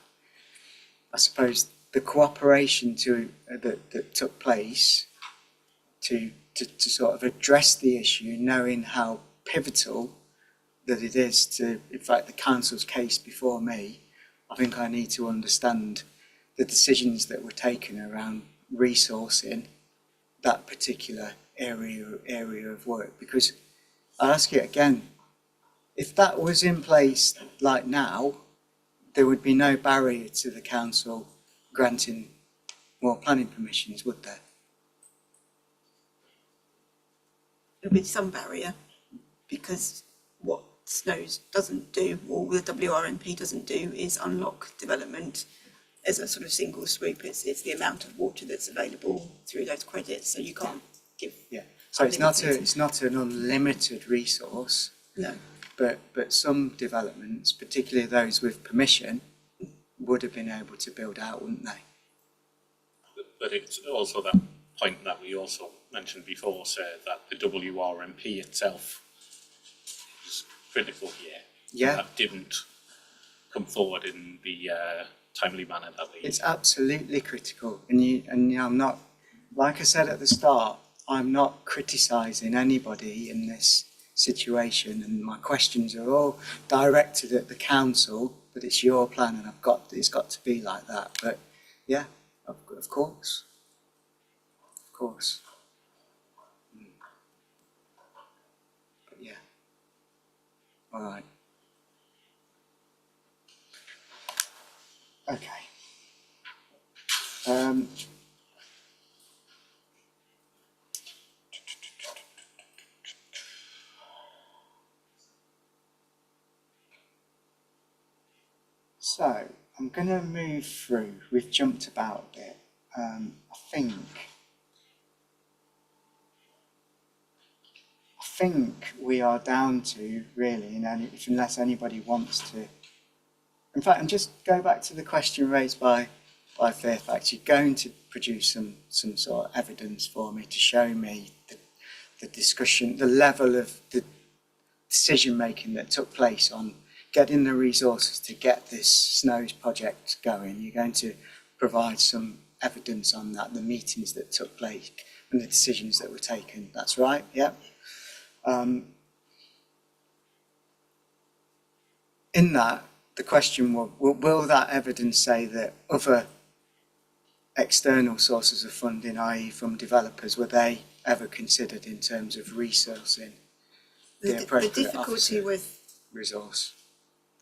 I suppose the cooperation that took place to sort of address the issue, knowing how pivotal that it is to, in fact, the council's case before me, I think I need to understand the decisions that were taken around resourcing that particular area of work. Because I'll ask you again, if that was in place like now, there would be no barrier to the council granting more planning permissions, would there? There'll be some barrier, because what SNOWS doesn't do, or the WRMP doesn't do, is unlock development as a sort of single swoop. It's the amount of water that's available through those credits, so you can't give. Yeah. So it's not an unlimited resource. No. But some developments, particularly those with permission, would have been able to build out, wouldn't they? But it's also that point that we also mentioned before, sir, that the WRMP itself critical here. Yeah. That didn't come forward in the timely manner that we. It's absolutely critical, and I'm not, like I said at the start, I'm not criticising anybody in this situation, and my questions are all directed at the council, but it's your plan, and it's got to be like that. But yeah, of course, of course. But yeah, all right. Okay. So I'm going to move through. We've jumped about a bit. I think we are down to really, unless anybody wants to. In fact, and just go back to the question raised by Fairfax. You're going to produce some sort of evidence for me to show me the discussion, the level of the decision making that took place on getting the resources to get this Snows project going. You're going to provide some evidence on that, the meetings that took place and the decisions that were taken. That's right, yeah. In that, the question will that evidence say that other external sources of funding, i.e. from developers, were they ever considered in terms of resourcing the appropriate difficulty with resource?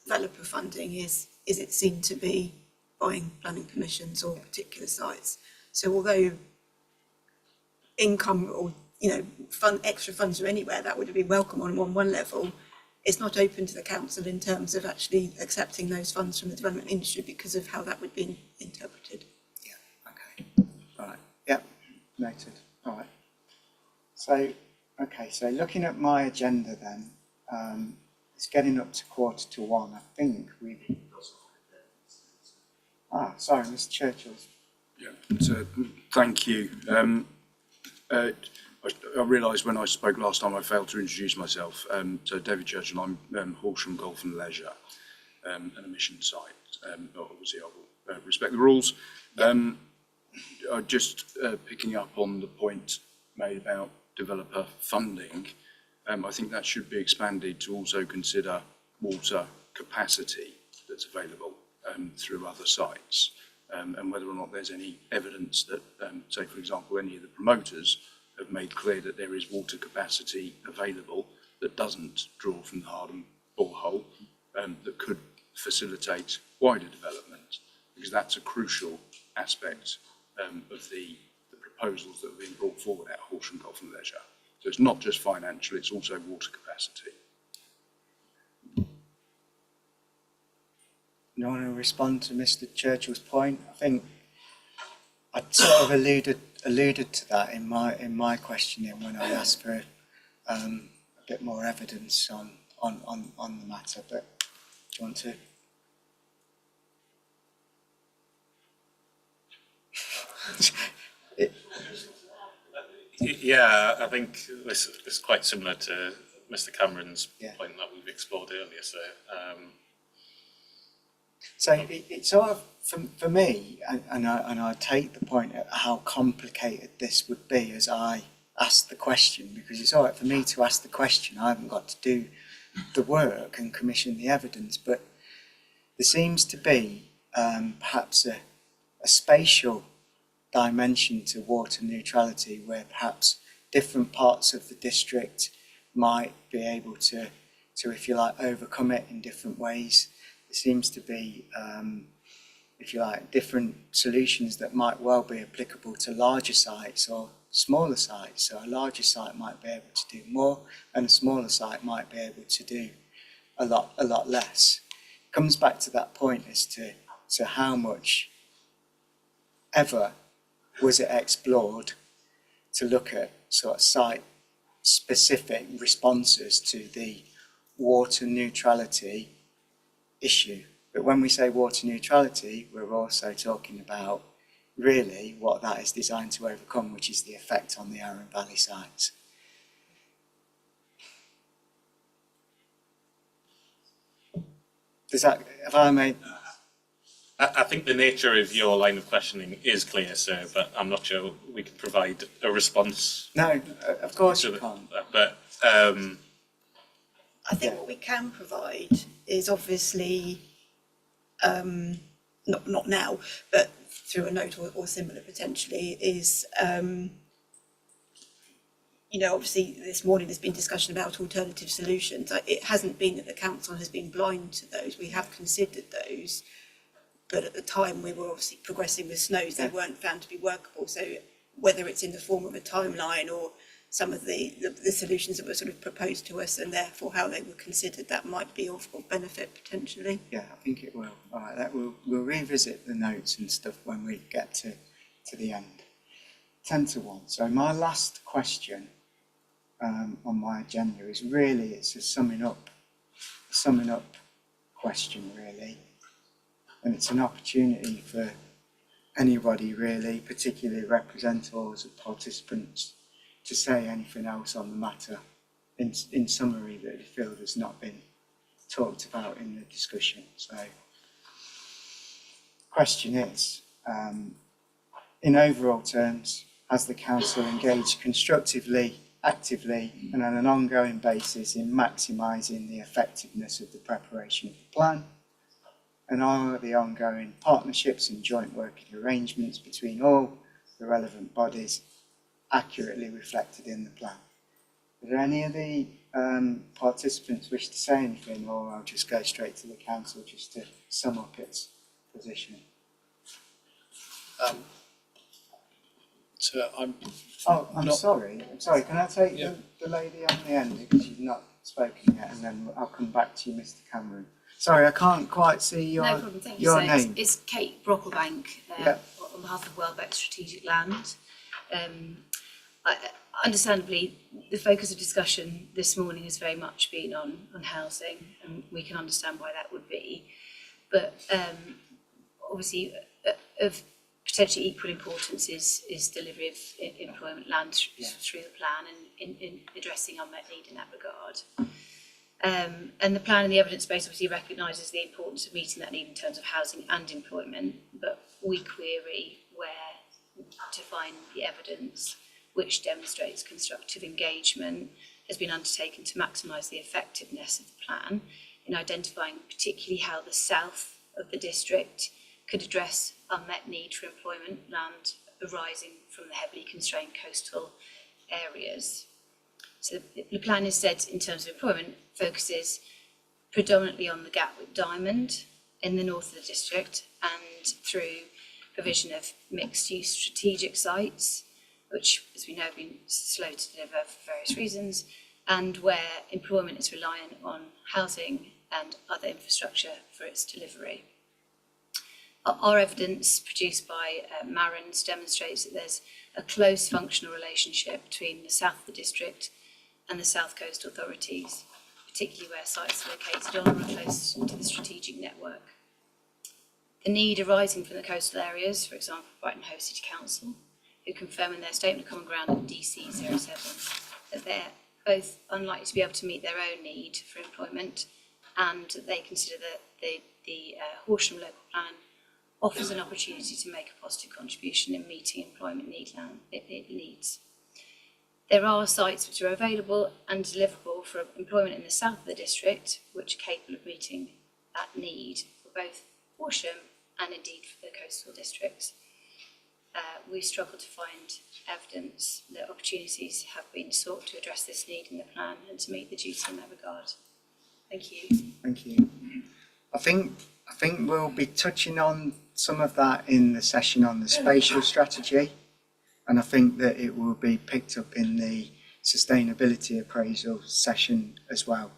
Developer funding is it seen to be buying planning permissions or particular sites. So although income or extra funds are anywhere, that would be welcome on one level, it's not open to the council in terms of actually accepting those funds from the development industry because of how that would be interpreted. Yeah, okay. All right. Yep, noted. All right. So looking at my agenda then, it's getting up to 1:45. I think we. Sorry, Mr. Churchill. Yeah, so thank you. I realised when I spoke last time I failed to introduce myself. So David Churchill, I'm Horsham Golf and Leisure, an emission site. Obviously I will respect the rules. Just picking up on the point made about developer funding, I think that should be expanded to also consider water capacity that's available through other sites, and whether or not there's any evidence that, say for example, any of the promoters have made clear that there is water capacity available that doesn't draw from the Hardham borehole, that could facilitate wider development, because that's a crucial aspect of the proposals that have been brought forward at Horsham Golf and Leisure. So it's not just financial, it's also water capacity. You want to respond to Mr. Churchill's point? I think I sort of alluded to that in my questioning when I asked for a bit more evidence on the matter. But do you want to? Yeah, I think this is quite similar to Mr. Cameron's point that we've explored earlier. So it's sort of, for me, and I take the point at how complicated this would be as I ask the question, because it's all right for me to ask the question. I haven't got to do the work and commission the evidence, but there seems to be perhaps a spatial dimension to water neutrality where perhaps different parts of the district might be able to, if you like, overcome it in different ways. There seems to be, if you like, different solutions that might well be applicable to larger sites or smaller sites. So a larger site might be able to do more, and a smaller site might be able to do a lot less. It comes back to that point as to how much ever was it explored to look at sort of site-specific responses to the water neutrality issue. But when we say water neutrality, we're also talking about really what that is designed to overcome, which is the effect on the Arun Valley sites. Does that, have I made? I think the nature of your line of questioning is clear, sir, but I'm not sure we can provide a response. No, of course you to can't. But I think what we can provide is obviously, not now, but through a note or similar potentially, is, obviously this morning there's been discussion about alternative solutions. It hasn't been that the council has been blind to those. We have considered those, but at the time we were obviously progressing with snows, they weren't found to be workable. So whether it's in the form of a timeline or some of the solutions that were sort of proposed to us and therefore how they were considered, that might be of benefit potentially. Yeah, I think it will. All right, we'll revisit the notes and stuff when we get to the end. 10-1. So my last question on my agenda is really, it's a summing up question really, and it's an opportunity for anybody really, particularly representatives of participants, to say anything else on the matter in summary that they feel has not been talked about in the discussion. So, question is, in overall terms, has the council engaged constructively, actively and on an ongoing basis in maximising the effectiveness of the preparation of the plan? And are the ongoing partnerships and joint working arrangements between all the relevant bodies accurately reflected in the plan? Are there any of the participants wish to say anything, or I'll just go straight to the council just to sum up its position? So I'm sorry. Can I take the lady on the end because you've not spoken yet, and then I'll come back to you, Mr. Cameron. Sorry, I can't quite see your No problem, thank you. your So name. it's Kate Brocklebank on behalf of Welbeck Strategic Land. Understandably, the focus of discussion this morning has very much been on housing, and we can understand why that would be. But obviously, of potentially equal importance is delivery of employment land through the plan and in addressing unmet need in that regard. And the plan and the evidence base obviously recognises the importance of meeting that need in terms of housing and employment, but we query where to find the evidence which demonstrates constructive engagement has been undertaken to maximise the effectiveness of the plan in identifying particularly how the south of the district could address unmet need for employment land arising from the heavily constrained coastal areas. So the plan instead, in terms of employment, focuses predominantly on the Gatwick Diamond in the north of the district and through provision of mixed-use strategic sites, which, as we know, have been slow to deliver for various reasons, and where employment is reliant on housing and other infrastructure for its delivery. Our evidence produced by Marins demonstrates that there's a close functional relationship between the south of the district and the South Coast authorities, particularly where sites are located on or close to the strategic network. The need arising from the coastal areas, for example, Brighton Hove City Council, who confirm in their statement of common ground at DC 07 that they're both unlikely to be able to meet their own need for employment, and that they consider that the Horsham local plan offers an opportunity to make a positive contribution in meeting employment needs. There are sites which are available and deliverable for employment in the south of the district, which are capable of meeting that need for both Horsham and indeed for the coastal districts. We struggle to find evidence that opportunities have been sought to address this need in the plan and to meet the duty in that regard. Thank you. Thank you. I think we'll be touching on some of that in the session on the spatial strategy, and I think that it will be picked up in the sustainability appraisal session as well.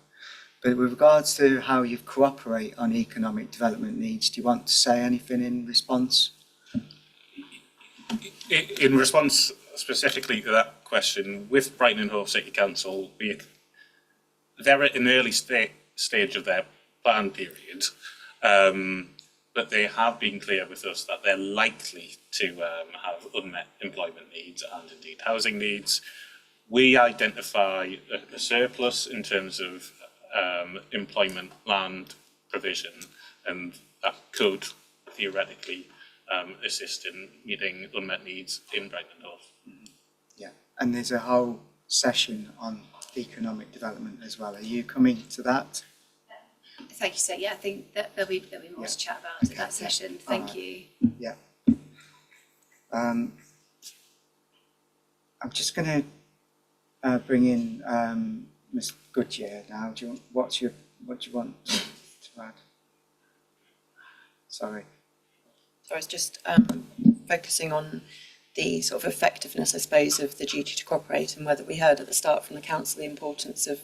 But with regards to how you cooperate on economic development needs, do you want to say anything in response? In response specifically to that question, with Brighton and Hove City Council, they're at an early stage of their plan period, but they have been clear with us that they're likely to have unmet employment needs and indeed housing needs. We identify a surplus in terms of employment land provision, and that could theoretically assist in meeting unmet needs in Brighton North. Yeah, and there's a whole session on economic development as well. Are you coming to that? Thank you, sir. Yeah, I think that there'll be more to chat about at that session. Thank you. Yeah. I'm just going to bring in Ms. Goodyear now. What do you want to add? Sorry. So I was just focusing on the sort of effectiveness, I suppose, of the duty to cooperate, and whether we heard at the start from the council the importance of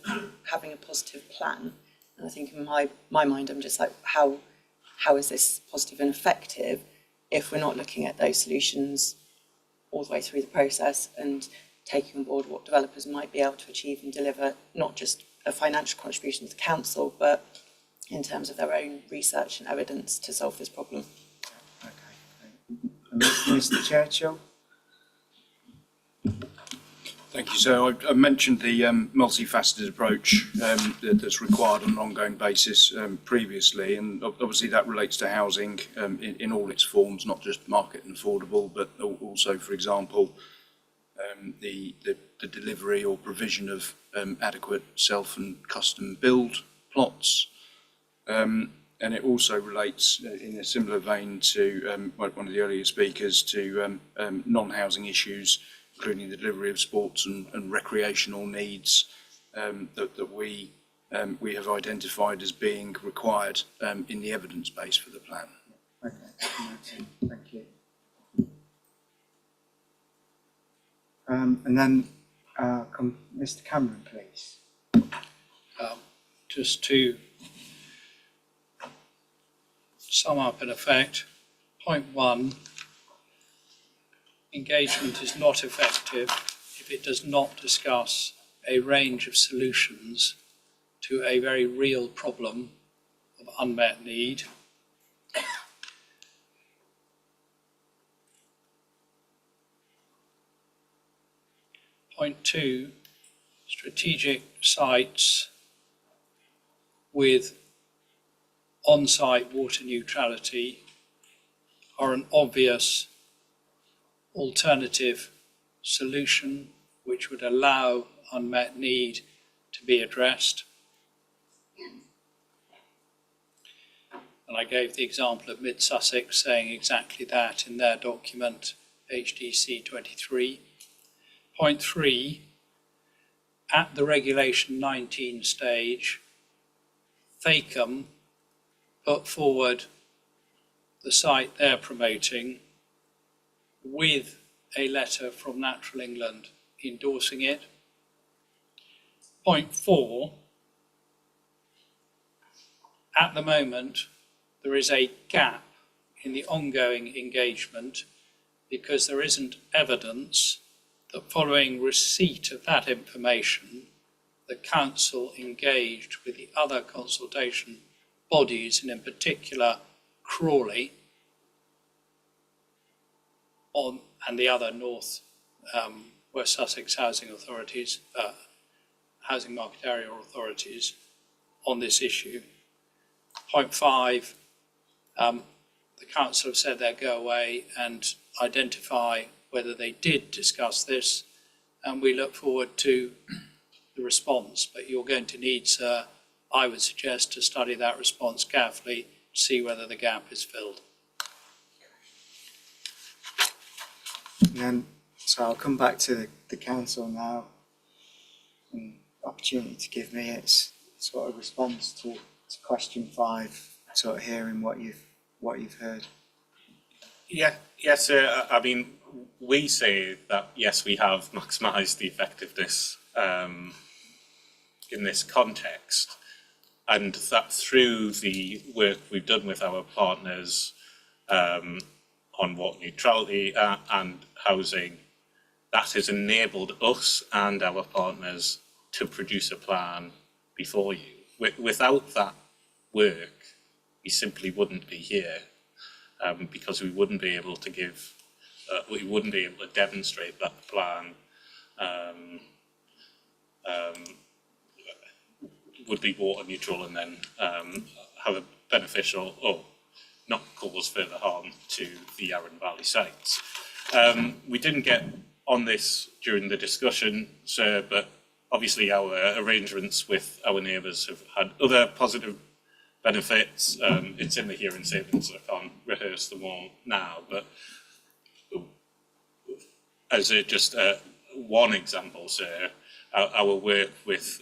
having a positive plan. And I think in my mind, I'm just like, how is this positive and effective if we're not looking at those solutions all the way through the process and taking on board what developers might be able to achieve and deliver, not just a financial contribution to the council, but in terms of their own research and evidence to solve this problem. Okay. And Mr. Churchill? Thank you. So I mentioned the multifaceted approach that's required on an ongoing basis previously, and obviously that relates to housing in all its forms, not just market and affordable, but also, for example, the delivery or provision of adequate self and custom build plots. And it also relates in a similar vein to one of the earlier speakers to non-housing issues, including the delivery of sports and recreational needs that we have identified as being required in the evidence base for the plan. Okay, thank you. And then Mr. Cameron, please. Just to sum up in effect, point 1, engagement is not effective if it does not discuss a range of solutions to a very real problem of unmet need. Point 2, strategic sites with on-site water neutrality are an obvious alternative solution which would allow unmet need to be addressed. And I gave the example of Mid Sussex saying exactly that in their document HDC 23. Point 3, at the Regulation 19 stage, Fakeham put forward the site they're promoting with a letter from Natural England endorsing it. Point 4, at the moment there is a gap in the ongoing engagement because there isn't evidence that following receipt of that information the council engaged with the other consultation bodies, and in particular Crawley and the other North West Sussex housing authorities, housing market area authorities on this issue. Point 5, the council have said they'll go away and identify whether they did discuss this, and we look forward to the response. But you're going to need, sir, I would suggest, to study that response carefully to see whether the gap is filled. And then, so I'll come back to the council now, and opportunity to give me its sort of response to question 5, sort of hearing what you've heard. Yes, I mean, we say that yes, we have maximised the effectiveness in this context, and that through the work we've done with our partners on water neutrality and housing, that has enabled us and our partners to produce a plan before you. Without that work, we simply wouldn't be here, because we wouldn't be able to give, we wouldn't be able to demonstrate that the plan would be water neutral and then have beneficial or not cause further harm to the Arran Valley sites. We didn't get on this during the discussion, sir, but obviously our arrangements with our neighbours have had other positive benefits. It's in the hearing statement, so I can't rehearse them all now, but as just one example, sir, our work with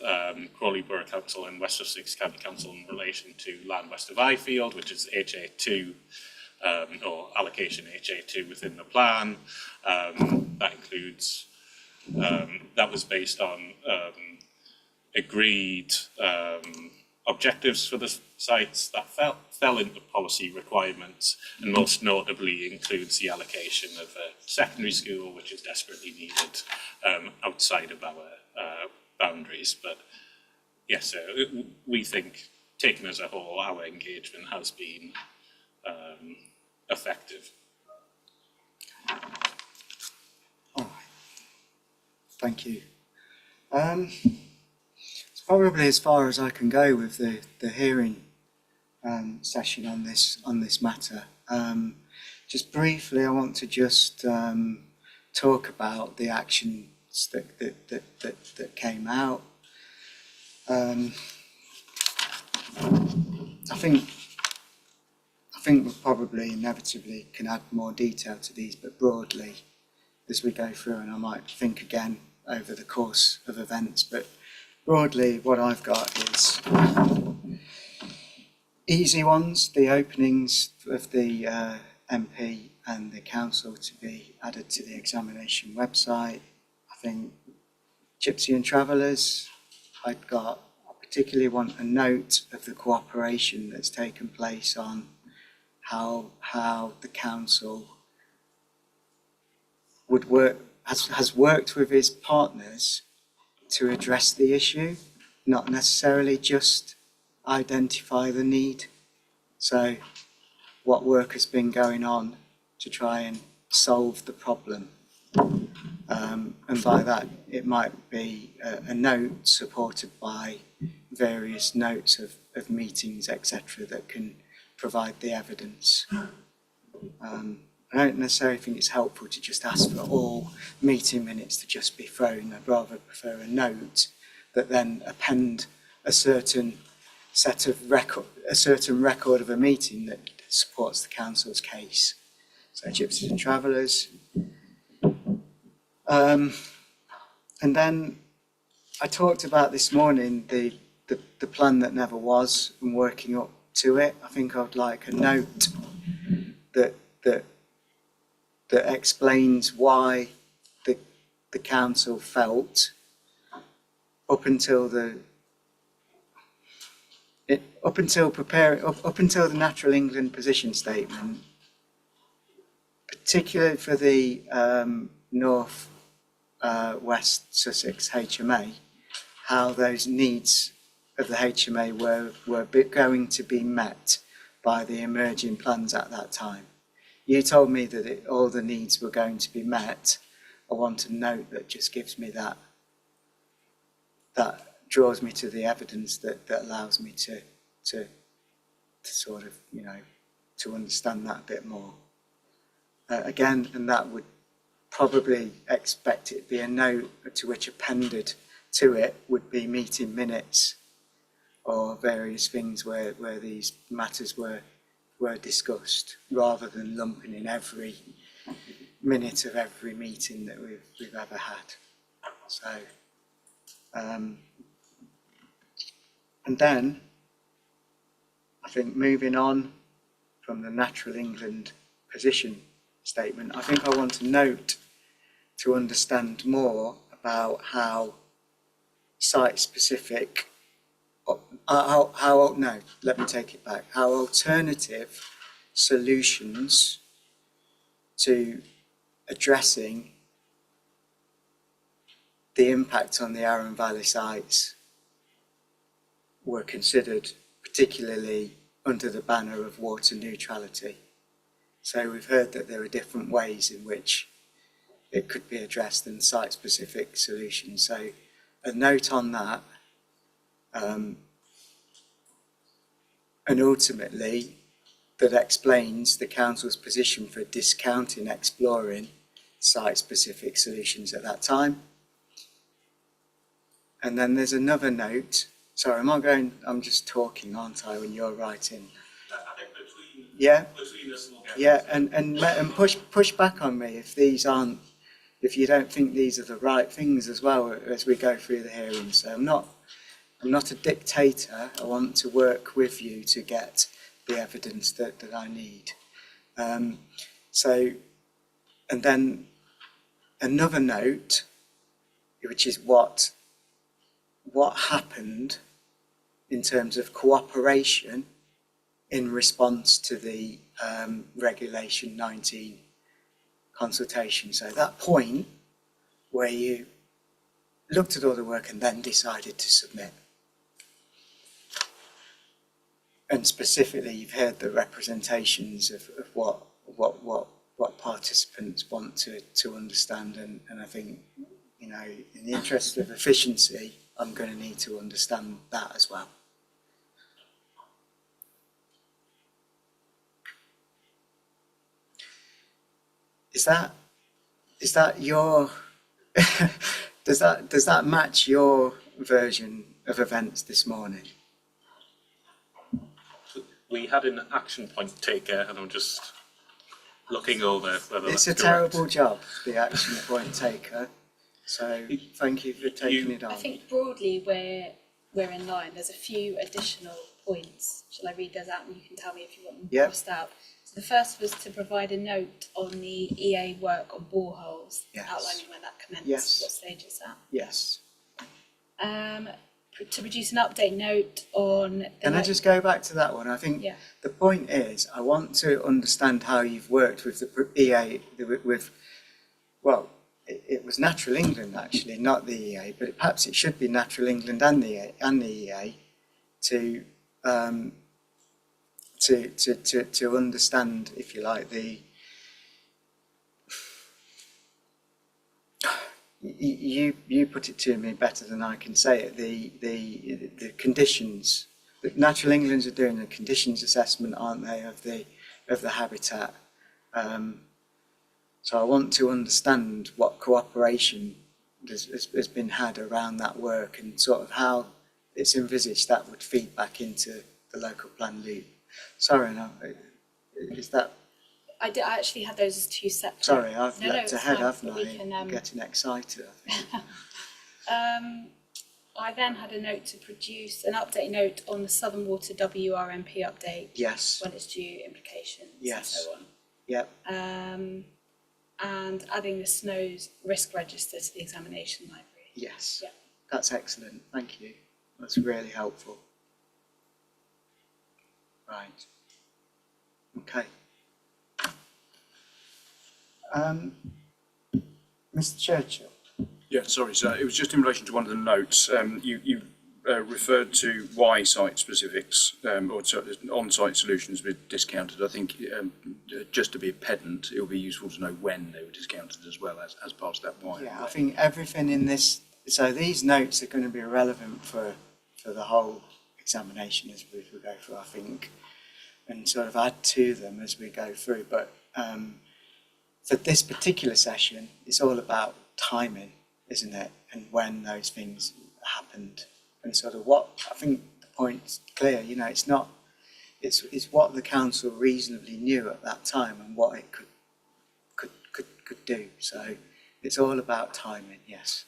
Crawley Borough Council and West Sussex County Council in relation to land west of Ifield, which is HA2, or allocation HA2 within the plan. That includes, that was based on agreed objectives for the sites that fell into policy requirements, and most notably includes the allocation of a secondary school, which is desperately needed outside of our boundaries. But yes, we think, taken as a whole, our engagement has been effective. All right. Thank you. It's probably as far as I can go with the hearing session on this matter. Just briefly, I want to just talk about the actions that came out. I think we probably inevitably can add more detail to these, but broadly, as we go through, and I might think again over the course of events, but broadly what I've got is easy ones, the openings of the MP and the council to be added to the examination website. I think Gypsy and Travellers, I particularly want a note of the cooperation that's taken place on how the council would work, has worked with his partners to address the issue, not necessarily just identify the need. So what work has been going on to try and solve the problem. And by that, it might be a note supported by various notes of meetings, etc., that can provide the evidence. I don't necessarily think it's helpful to just ask for all meeting minutes to just be thrown. I'd rather prefer a note that then append a certain record of a meeting that supports the council's case. So Gypsies and Travellers. And then I talked about this morning the plan that never was and working up to it. I think I'd like a note that explains why the council felt up until the Natural England position statement, particularly for the North West Sussex HMA, how those needs of the HMA were going to be met by the emerging plans at that time. You told me that all the needs were going to be met. I want a note that just gives me that draws me to the evidence that allows me to sort of, to understand that a bit more. Again, and that would probably expect it to be a note to which appended to it would be meeting minutes or various things where these matters were discussed, rather than lumping in every minute of every meeting that we've ever had. So, and then I think moving on from the Natural England position statement, I think I want a note to understand more about how site-specific, let me take it back, how alternative solutions to addressing the impact on the Arran Valley sites were considered, particularly under the banner of water neutrality. So we've heard that there are different ways in which it could be addressed and site-specific solutions. So a note on that, and ultimately that explains the council's position for discounting exploring site-specific solutions at that time. And then there's another note. Sorry, I'm just talking, aren't I, when you're writing? I think between us we'll get and push back on me if you don't think these are the right things as well as we go through the hearing. So I'm not a dictator. I want to work with you to get the evidence that I need. And then another note, which is what happened in terms of cooperation in response to the Regulation 19 consultation. So that point where you looked at all the work and then decided to submit. And specifically, you've heard the representations of what participants want to understand, and I think, in the interest of efficiency, I'm going to need to understand that as well. Is that your does that match your version of events this morning? We had an action point taker, and I'm just looking over whether it's that's a terrible job, the action point taker. So thank you for taking it on. I think broadly we're in line. There's a few additional points. Shall I read those out and you can tell me if you want them crossed out? So the first was to provide a note on the EA work on boreholes, outlining when that commenced, what stage is that? Yes. To produce an update note on... Can I just go back to that one? I think the point is, I want to understand how you've worked with the EA, it was Natural England actually, not the EA, but perhaps it should be Natural England and the EA to understand, if you like, you put it to me better than I can say it. The conditions that Natural England's are doing, the conditions assessment, aren't they, of the habitat? So I want to understand what cooperation has been had around that work and sort of how it's envisaged that would feed back into the local plan loop. Sorry, no, is that? I actually had those as two separate. Sorry, I've leapt ahead, haven't I? I'm getting excited, I think. I then had a note to produce an update note on the Southern Water WRMP update. Yes. When it's due, implications, and so on. Yep. And adding the SNOWS risk register to the examination library. Yes. Yep. That's excellent. Thank you. That's really helpful. Right. Okay. Mr. Churchill. Yeah, sorry, sir. It was just in relation to one of the notes. You referred to why site specifics or on-site solutions were discounted. I think just to be a pedant, it would be useful to know when they were discounted as well as part of that why. Yeah, I think everything in this. So these notes are going to be relevant for the whole examination as we go through, I think, and sort of add to them as we go through. But for this particular session, it's all about timing, isn't it? And when those things happened, and sort of what I think the point's clear. It's not. It's what the council reasonably knew at that time and what it could do. So it's all about timing. Yes.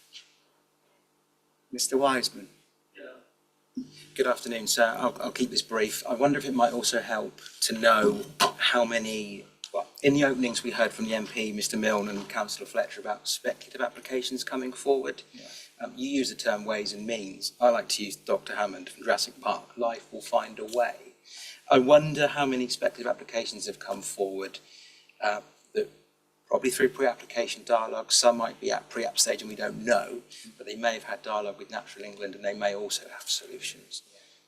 Mr. Wiseman. Good afternoon, sir. I'll keep this brief. I wonder if it might also help to know how many, in the openings we heard from the MP, Mr. Milne and Councillor Fletcher, about speculative applications coming forward. Yeah. You use the term ways and means. I like to use Dr. Hammond from Jurassic Park. Life will find a way. I wonder how many speculative applications have come forward that probably through pre-application dialogue. Some might be at pre-app stage and we don't know, but they may have had dialogue with Natural England and they may also have solutions.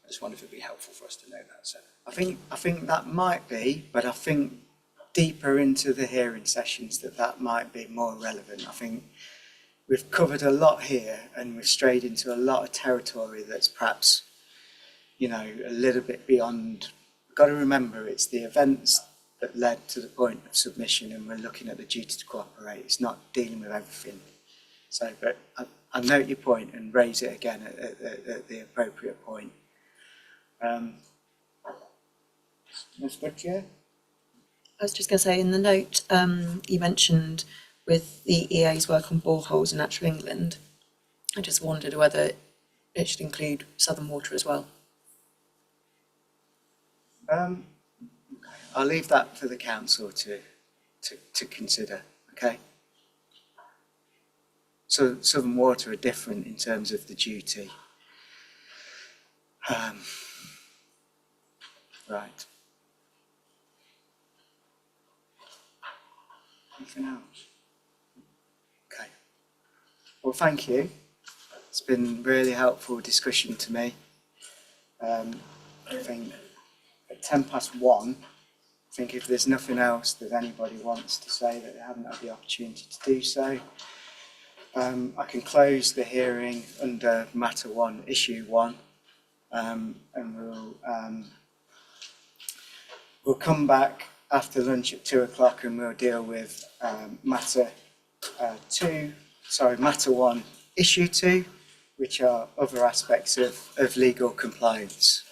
I just wonder if it'd be helpful for us to know that. So I think that might be, but I think deeper into the hearing sessions that might be more relevant. I think we've covered a lot here and we've strayed into a lot of territory that's perhaps, a little bit beyond got to remember it's the events that led to the point of submission, and we're looking at the duty to cooperate. It's not dealing with everything. So, but I note your point and raise it again at the appropriate point. Ms. Butcher? I was just going to say, in the note, you mentioned with the EA's work on boreholes in Natural England, I just wondered whether it should include Southern Water as well. I'll leave that for the council to consider, okay? So Southern Water are different in terms of the duty. Right. Anything else? Okay. Well, thank you. It's been really helpful discussion to me. I think at 1:10, I think if there's nothing else that anybody wants to say that they haven't had the opportunity to do so, I can close the hearing under matter 1, issue 1, and we'll come back after lunch at 2 o'clock and we'll deal with matter 1, issue 2, which are other aspects of legal compliance.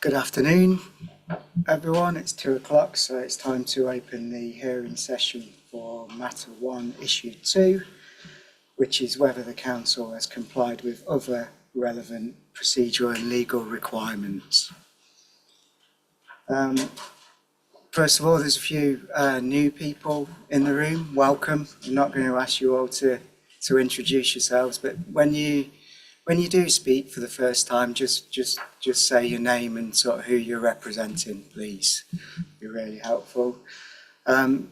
Good afternoon, everyone. It's 2 o'clock, so it's time to open the hearing session for Matter 1, Issue 2, which is whether the Council has complied with other relevant procedural and legal requirements. First of all, there's a few new people in the room. Welcome. I'm not going to ask you all to introduce yourselves, but when you do speak for the first time, just say your name and sort of who you're representing, please. It'd be really helpful. The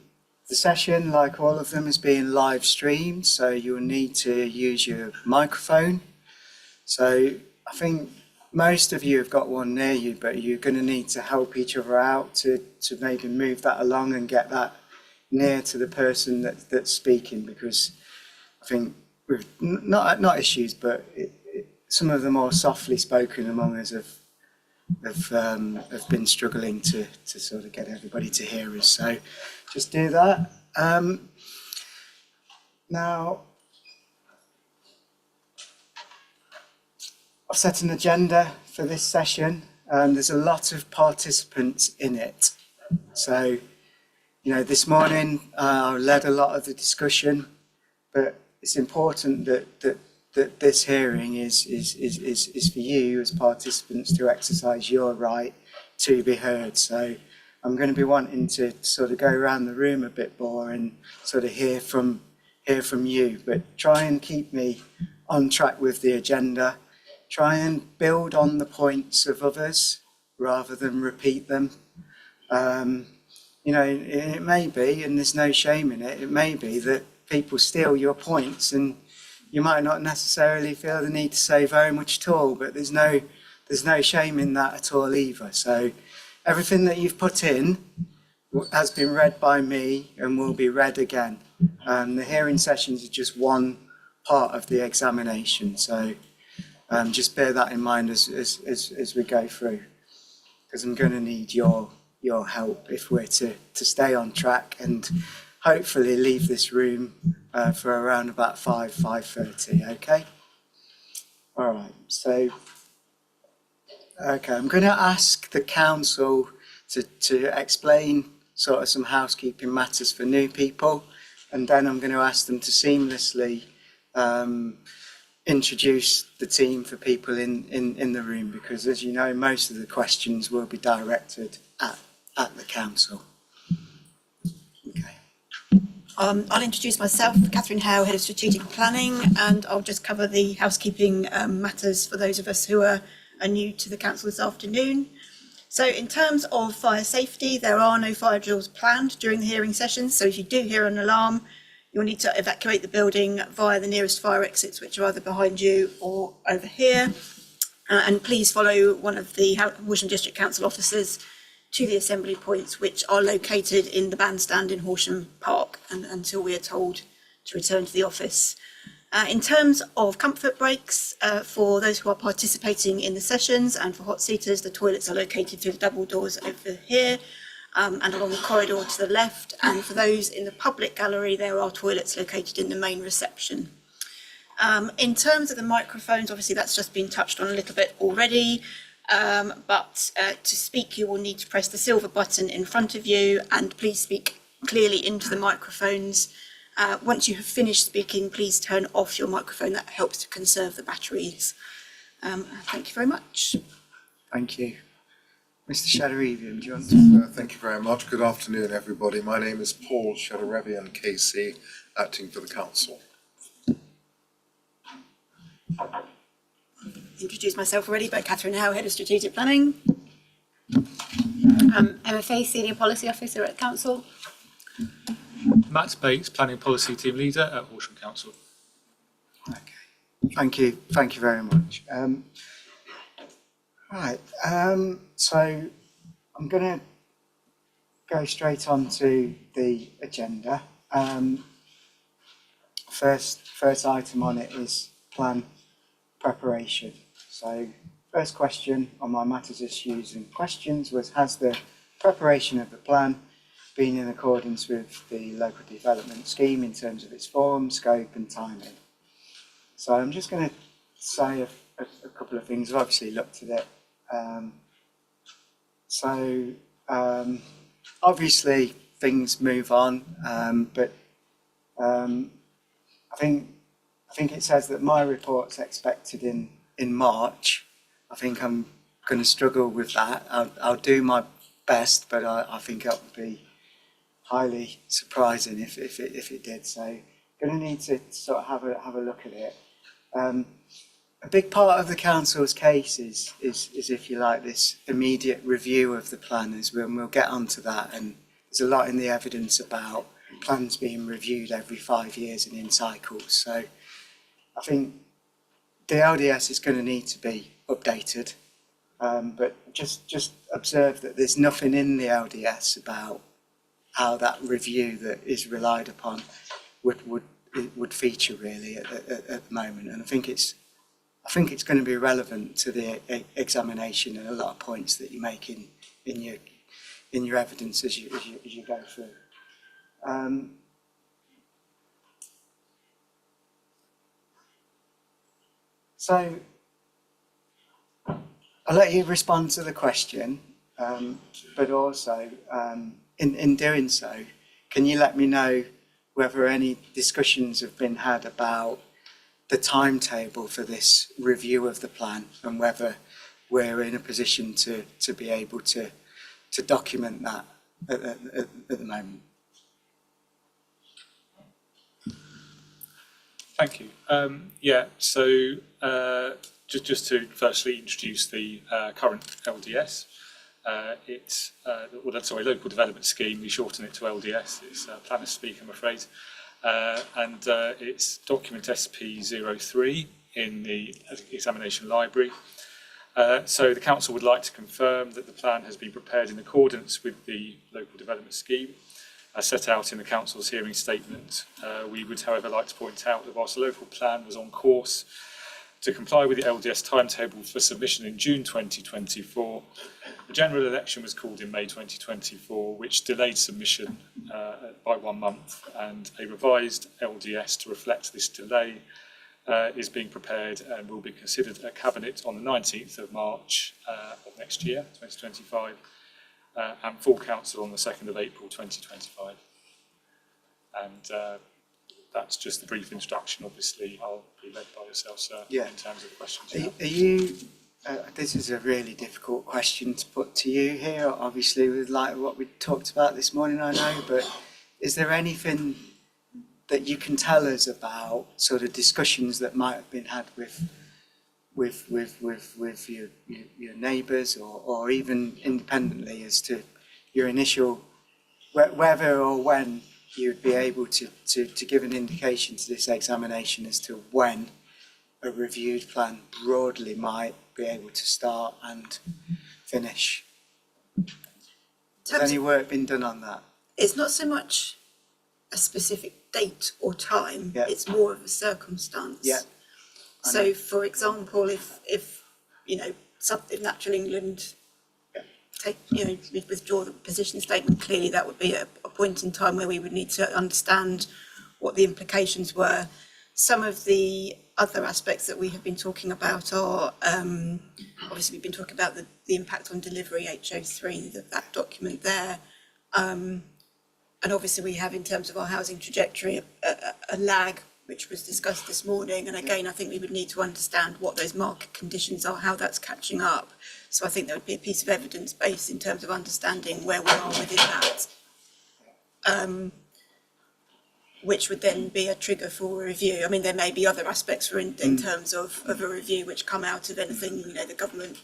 session, like all of them, is being live streamed, so you'll need to use your microphone. So I think most of you have got one near you, but you're going to need to help each other out to maybe move that along and get that near to the person that's speaking, because I think with not issues, but some of the more softly spoken among us have been struggling to sort of get everybody to hear us. So just do that. Now, I've set an agenda for this session. There's a lot of participants in it. So, this morning I led a lot of the discussion, but it's important that this hearing is for you as participants to exercise your right to be heard. So I'm going to be wanting to sort of go around the room a bit more and sort of hear from you, but try and keep me on track with the agenda. Try and build on the points of others rather than repeat them. It may be, and there's no shame in it, it may be that people steal your points and you might not necessarily feel the need to say very much at all, but there's no shame in that at all either. So everything that you've put in has been read by me and will be read again. The hearing sessions are just one part of the examination. So just bear that in mind as we go through, because I'm going to need your help if we're to stay on track and hopefully leave this room for around about 5:30, okay? All right, so, okay, I'm going to ask the council to explain sort of some housekeeping matters for new people, and then I'm going to ask them to seamlessly introduce the team for people in the room, because as you know, most of the questions will be directed at the council. Okay. I'll introduce myself, Catherine Howe, Head of Strategic Planning, and I'll just cover the housekeeping matters for those of us who are new to the council this afternoon. So in terms of fire safety, there are no fire drills planned during the hearing sessions, so if you do hear an alarm, you'll need to evacuate the building via the nearest fire exits, which are either behind you or over here. And please follow one of the Horsham District Council officers to the assembly points, which are located in the bandstand in Horsham Park, and until we are told to return to the office. In terms of comfort breaks, for those who are participating in the sessions and for hot seaters, the toilets are located through the double doors over here and along the corridor to the left. And for those in the public gallery, there are toilets located in the main reception. In terms of the microphones, obviously that's just been touched on a little bit already. But to speak, you will need to press the silver button in front of you, and please speak clearly into the microphones. Once you have finished speaking, please turn off your microphone. That helps to conserve the batteries. Thank you very much. Thank you. Mr. Shadarivian, do you want to? Thank you very much. Good afternoon, everybody. My name is Paul Shadarivian, KC, acting for the council. Introduced myself already, but Catherine Howe, Head of Strategic Planning. MFA, Senior Policy Officer at Council. Matt Bates, Planning Policy Team Leader at Horsham Council. Okay, thank you very much. Right, so I'm going to go straight on to the agenda. First item on it is plan preparation. So first question on my matters, issues and questions was, has the preparation of the plan been in accordance with the local development scheme in terms of its form, scope and timing? So I'm just going to say a couple of things. I've obviously looked at it So obviously things move on, but I think it says that my report's expected in March. I think I'm going to struggle with that. I'll do my best, but I think it would be highly surprising if it did. So going to need to sort of have a look at it. A big part of the council's case is if you like, this immediate review of the plan, as we'll get onto that, and there's a lot in the evidence about plans being reviewed every 5 years and in cycles. So I think the LDS is going to need to be updated, but just observe that there's nothing in the LDS about how that review that is relied upon would feature really at the moment, and I think it's going to be relevant to the examination and a lot of points that you make in your evidence as you go through. So I'll let you respond to the question, but also in doing so, can you let me know whether any discussions have been had about the timetable for this review of the plan and whether we're in a position to be able to document that at the moment? Thank you. So just to firstly introduce the current LDS. It's local development scheme. We shorten it to LDS. It's planner speak, I'm afraid. And it's document SP03 in the examination library. So the council would like to confirm that the plan has been prepared in accordance with the local development scheme as set out in the council's hearing statement. We would, however, like to point out that whilst the local plan was on course to comply with the LDS timetable for submission in June 2024, the general election was called in May 2024, which delayed submission by 1 month, and a revised LDS to reflect this delay is being prepared and will be considered at Cabinet on the 19th of March of next year, 2025, and full council on the 2nd of April 2025. And that's just a brief introduction. Obviously, I'll be led by yourself, sir, in terms of the questions. Are you? This is a really difficult question to put to you here. Obviously, with like what we talked about this morning, I know, but is there anything that you can tell us about sort of discussions that might have been had with your neighbours or even independently as to your initial whether or when you would be able to give an indication to this examination as to when a reviewed plan broadly might be able to start and finish? Has any work been done on that? It's not so much a specific date or time, it's more of a circumstance. Yeah. So, for example, if Natural England withdraw the position statement, clearly that would be a point in time where we would need to understand what the implications were. Some of the other aspects that we have been talking about are, obviously we've been talking about the impact on delivery, HO3, that document there. And obviously we have, in terms of our housing trajectory, a lag, which was discussed this morning. And again, I think we would need to understand what those market conditions are, how that's catching up. So I think there would be a piece of evidence base in terms of understanding where we are within that, which would then be a trigger for a review. I mean, there may be other aspects in terms of a review which come out of anything, the government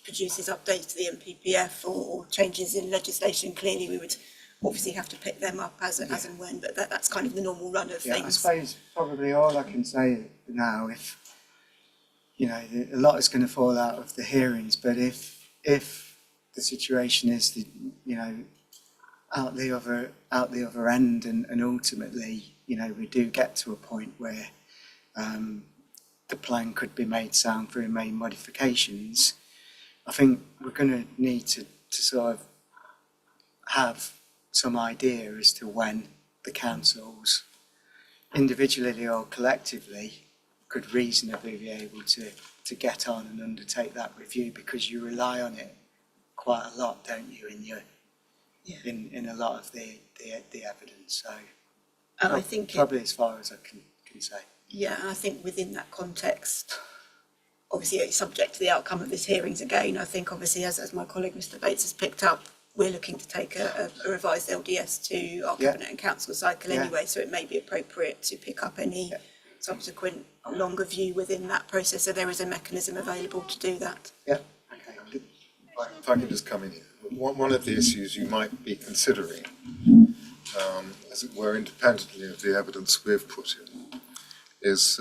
produces updates to the MPPF or changes in legislation. Clearly, we would obviously have to pick them up as and when, but that's kind of the normal run of things. I suppose probably all I can say now, if a lot is going to fall out of the hearings, but if the situation is out the other end, and ultimately we do get to a point where the plan could be made sound through main modifications, I think we're going to need to sort of have some idea as to when the councils, individually or collectively, could reasonably be able to get on and undertake that review, because you rely on it quite a lot, don't you, in a lot of the evidence. So and I think probably as far as I can say. Yeah, and I think within that context, obviously it's subject to the outcome of this hearings again. I think obviously as my colleague Mr Bates has picked up, we're looking to take a revised LDS to our Cabinet and Council cycle anyway, so it may be appropriate to pick up any subsequent longer view within that process, so there is a mechanism available to do that. Yeah. Okay. If I could just come in here. One of the issues you might be considering, as it were, independently of the evidence we've put in, is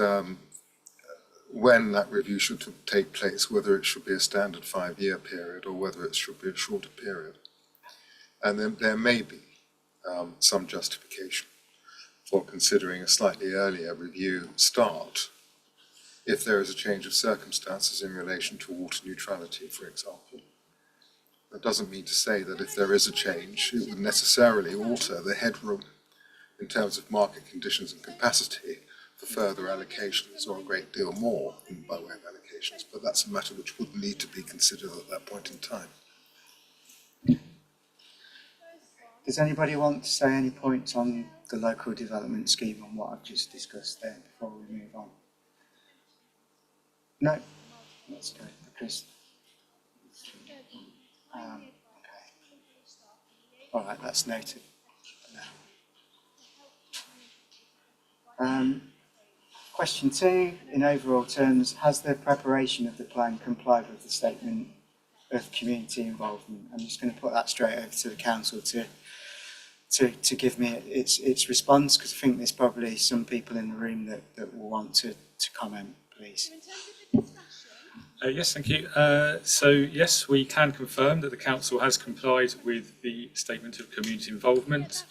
when that review should take place, whether it should be a standard 5-year period or whether it should be a shorter period. And then there may be some justification for considering a slightly earlier review start if there is a change of circumstances in relation to water neutrality, for example. That doesn't mean to say that if there is a change, it would necessarily alter the headroom in terms of market conditions and capacity for further allocations or a great deal more by way of allocations, but that's a matter which would need to be considered at that point in time. Does anybody want to say any points on the local development scheme on what I've just discussed there before we move on? No? Let's go, Chris. Okay. All right, that's noted. Question 2, in overall terms, has the preparation of the plan complied with the statement of community involvement? I'm just going to put that straight over to the council to give me its response, because I think there's probably some people in the room that will want to comment, please. Yes, thank you. So yes, we can confirm that the council has complied with the statement of community involvement,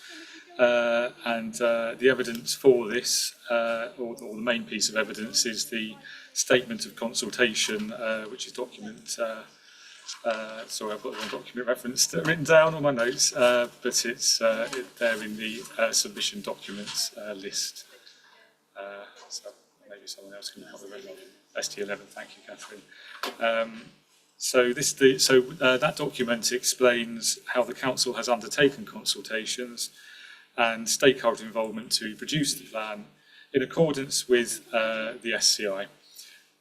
and the evidence for this, or the main piece of evidence, is the statement of consultation, which is document. Sorry, I've got the wrong document reference written down on my notes, but it's there in the submission documents list. So maybe someone else can help with ST11. Thank you, Catherine. So that document explains how the council has undertaken consultations and stakeholder involvement to produce the plan in accordance with the SCI.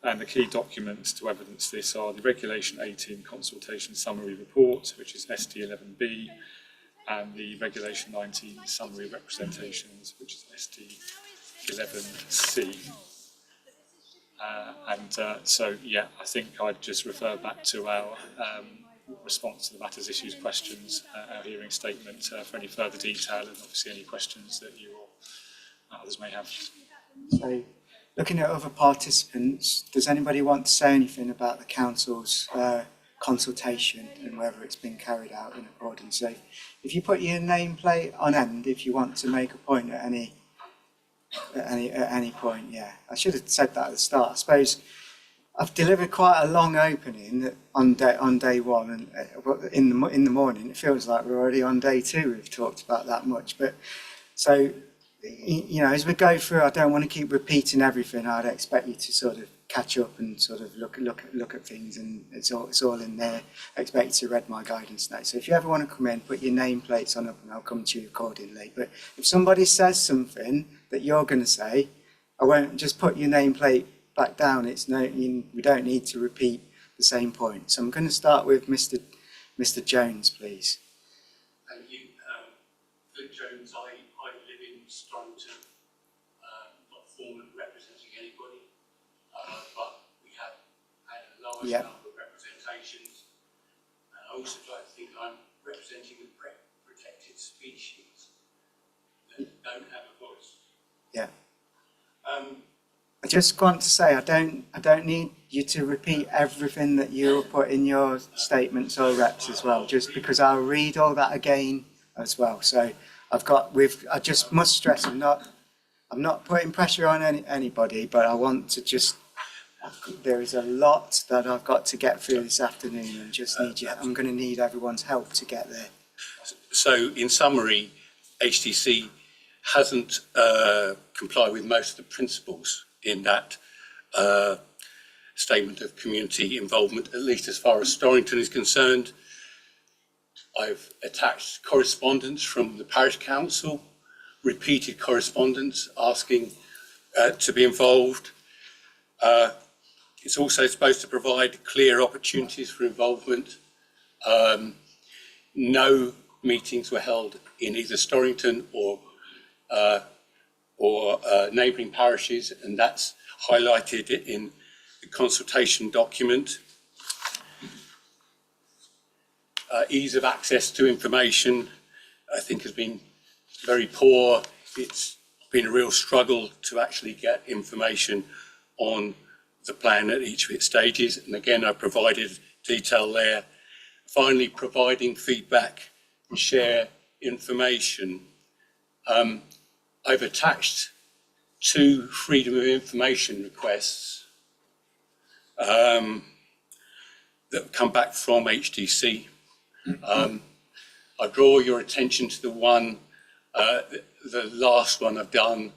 And the key documents to evidence this are the Regulation 18 Consultation Summary Report, which is ST11B, and the Regulation 19 Summary Representations, which is ST11C. So, yeah, I think I'd just refer back to our response to the matters, issues, questions, our hearing statement for any further detail, and obviously any questions that you or others may have. So, looking at other participants, does anybody want to say anything about the council's consultation and whether it's been carried out in accordance? So, if you put your nameplate on end, if you want to make a point at any point, yeah. I should have said that at the start. I suppose I've delivered quite a long opening on day one, and in the morning it feels like we're already on day 2. We've talked about that much, but so. You know, as we go through, I don't want to keep repeating everything. I'd expect you to sort of catch up and sort of look at things, and it's all in there. I expect you to read my guidance notes. So if you ever want to come in, put your nameplates on up, and I'll come to you accordingly. But if somebody says something that you're going to say, I won't just put your nameplate back down. We don't need to repeat the same point. So I'm going to start with Mr. Jones, please. Thank you, Luke Jones. I live in Strongton, not formally representing anybody, but we have had a large number of representations. And I also like to think I'm representing the protected species that don't have a voice. Yeah. I just want to say I don't need you to repeat everything that you put in your statements or reps as well, just because I'll read all that again as well. So I just must stress I'm not putting pressure on anybody, but I want to there is a lot that I've got to get through this afternoon, and I'm going to need everyone's help to get there. So in summary, HTC hasn't complied with most of the principles in that statement of community involvement, at least as far as Storrington is concerned. I've attached correspondence from the parish council, repeated correspondence asking to be involved. It's also supposed to provide clear opportunities for involvement. No meetings were held in either Storrington or neighbouring parishes, and that's highlighted in the consultation document. Ease of access to information, I think, has been very poor. It's been a real struggle to actually get information on the plan at each of its stages. And again, I provided detail there. Finally, providing feedback and share information. I've attached 2 freedom of information requests that have come back from HDC. I draw your attention to the one, the last one I've done,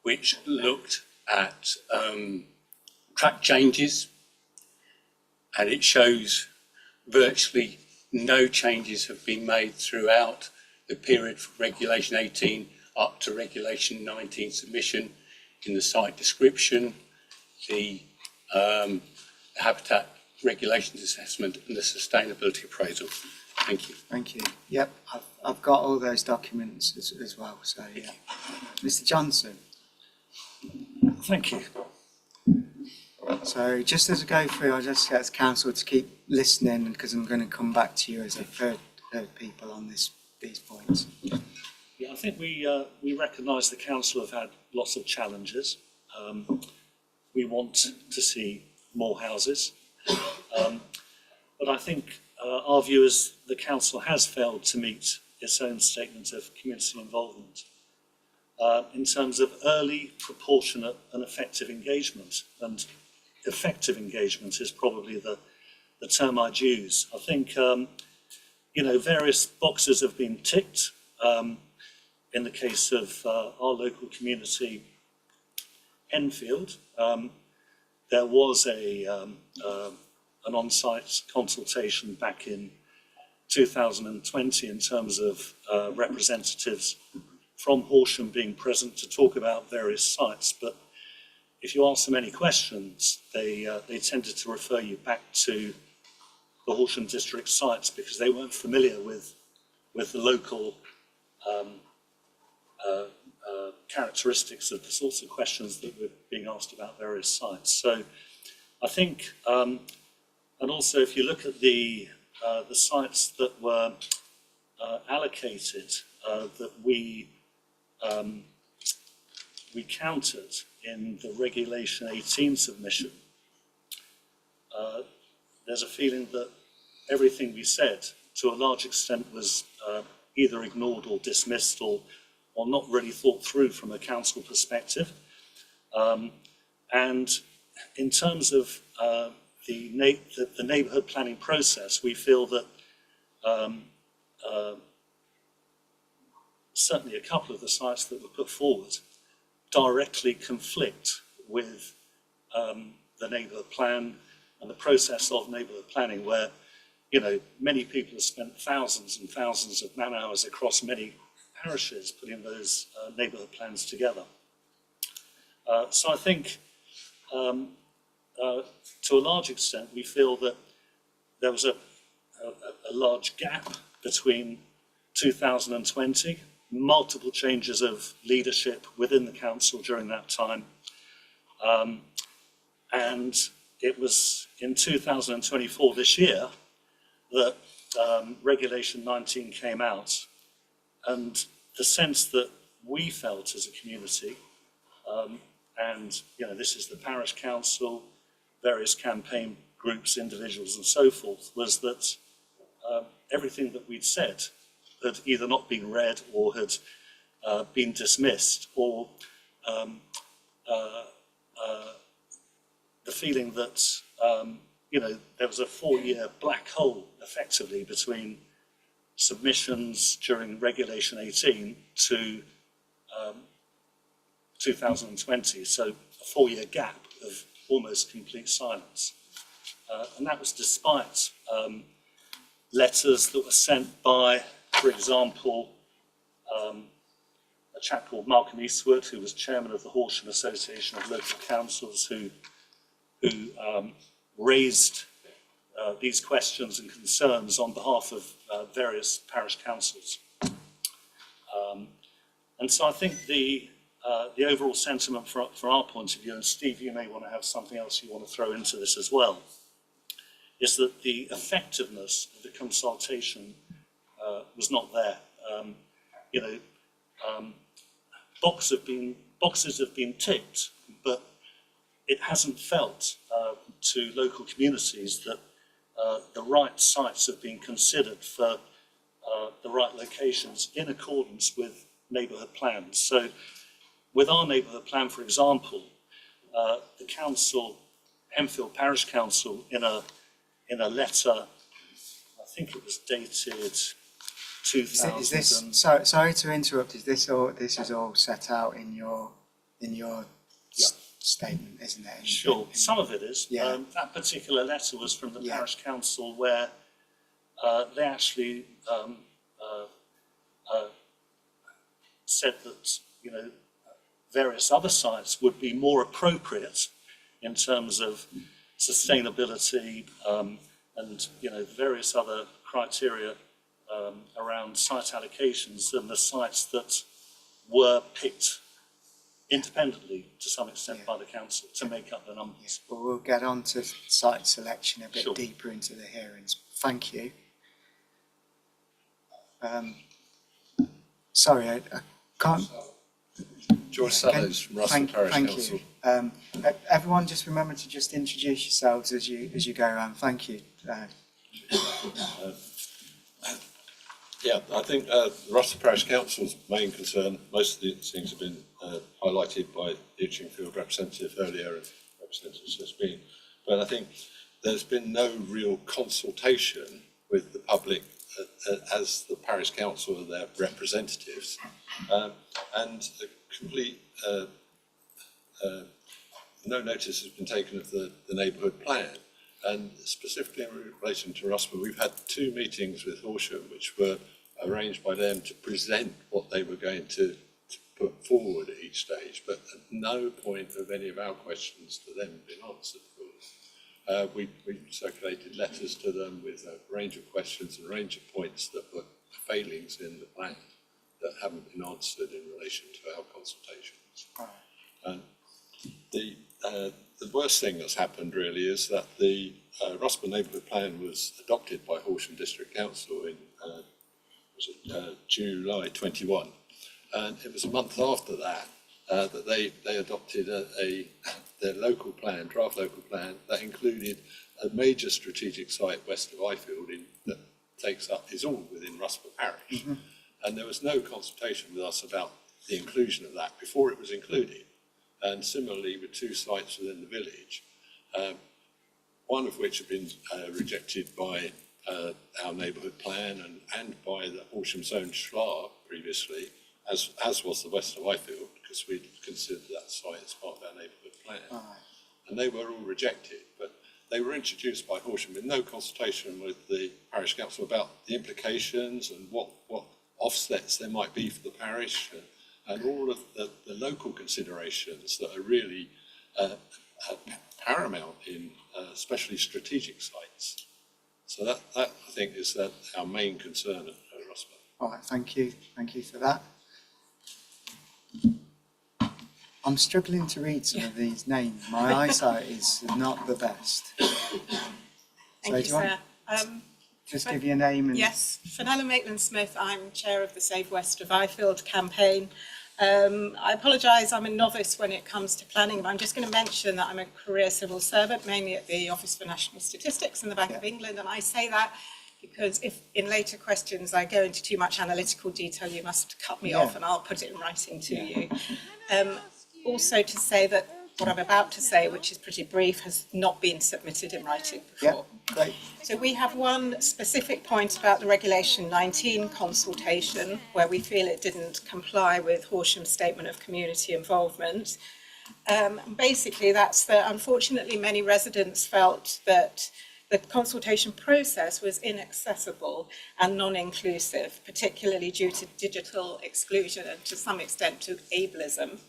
which looked at track changes, and it shows virtually no changes have been made throughout the period from Regulation 18 up to Regulation 19 submission in the site description, the habitat regulations assessment and the sustainability appraisal. Thank you. Thank you. Yep, I've got all those documents as well, so yeah. Mr. Johnson. Thank you. So just as I go through, I'll just get council to keep listening, because I'm going to come back to you as I've heard people on these points. Yeah, I think we recognise the council have had lots of challenges. We want to see more houses, but I think our view is the council has failed to meet its own statement of community involvement in terms of early, proportionate and effective engagement. And effective engagement is probably the term I'd use. I think, various boxes have been ticked. In the case of our local community, Enfield, there was an on-site consultation back in 2020 in terms of representatives from Horsham being present to talk about various sites. But if you ask them any questions, they tended to refer you back to the Horsham district sites because they weren't familiar with the local characteristics of the sorts of questions that were being asked about various sites. So I think, and also if you look at the sites that were allocated that we counted in the Regulation 18 submission, there's a feeling that everything we said to a large extent was either ignored or dismissed or not really thought through from a council perspective. And in terms of the neighbourhood planning process, we feel that certainly a couple of the sites that were put forward directly conflict with the neighbourhood plan and the process of neighbourhood planning, where many people have spent thousands and thousands of man hours across many parishes putting those neighbourhood plans together. So I think to a large extent we feel that there was a large gap between 2020, multiple changes of leadership within the council during that time, and it was in 2024, this year, that Regulation 19 came out, and the sense that we felt as a community, and this is the parish council, various campaign groups, individuals and so forth, was that everything that we'd said had either not been read or had been dismissed, or the feeling that there was a 4-year black hole effectively between submissions during Regulation 18 to 2020, so a 4-year gap of almost complete silence. And that was despite letters that were sent by, for example, a chap called Malcolm Eastwood, who was chairman of the Horsham Association of Local Councils, who raised these questions and concerns on behalf of various parish councils. And so I think the overall sentiment from our point of view, and Steve, you may want to have something else you want to throw into this as well, is that the effectiveness of the consultation was not there. Boxes have been ticked, but it hasn't felt to local communities that the right sites have been considered for the right locations in accordance with neighbourhood plans. So with our neighbourhood plan, for example, the council, Enfield Parish Council, in a letter, I think it was dated 2000. Is this, sorry to interrupt, this is all set out in your statement, isn't it? Sure, some of it is. That particular letter was from the parish council where they actually said that, various other sites would be more appropriate in terms of sustainability and, various other criteria around site allocations than the sites that were picked independently to some extent by the council to make up the numbers. But we'll get on to site selection a bit deeper into the hearings. Thank you. Sorry, I can't. George Sellers from Russell Parish Council. Thank you. Everyone just remember to just introduce yourselves as you go around. Thank you. I think the Russell Parish Council's main concern, most of these things have been highlighted by the Itchingfield representative earlier and representatives has been, but I think there's been no real consultation with the public as the parish council are their representatives, and a complete no notice has been taken of the neighbourhood plan. And specifically in relation to Rusper, we've had 2 meetings with Horsham, which were arranged by them to present what they were going to put forward at each stage, but at no point have any of our questions to them been answered. We circulated letters to them with a range of questions and a range of points that were failings in the plan that haven't been answered in relation to our consultations. And the worst thing that's happened really is that the Rusper neighbourhood plan was adopted by Horsham District Council in July 21, and it was a month after that that they adopted their local plan, draft local plan, that included a major strategic site west of Ifield that is all within Rusper Parish, and there was no consultation with us about the inclusion of that before it was included. And similarly with 2 sites within the village, one of which had been rejected by our neighbourhood plan and by the Horsham Zone Schlar previously, as was the west of Ifield, because we'd considered that site as part of our neighbourhood plan. And they were all rejected, but they were introduced by Horsham with no consultation with the parish council about the implications and what offsets there might be for the parish, and all of the local considerations that are really paramount in especially strategic sites. So that I think is our main concern at Rusper. All right, thank you for that. I'm struggling to read some of these names. My eyesight is not the best. Thank you, sir. Just give your name and... Yes, Fenella Maitland-Smith. I'm chair of the Save West of Ifield campaign. I apologise, I'm a novice when it comes to planning, but I'm just going to mention that I'm a career civil servant, mainly at the Office for National Statistics and the Bank of England, and I say that because if in later questions I go into too much analytical detail, you must cut me off and I'll put it in writing to you. Also to say that what I'm about to say, which is pretty brief, has not been submitted in writing before. Great. So we have one specific point about the Regulation 19 consultation, where we feel it didn't comply with Horsham's statement of community involvement. Basically, that's that unfortunately many residents felt that the consultation process was inaccessible and non-inclusive, particularly due to digital exclusion and to some extent to ableism.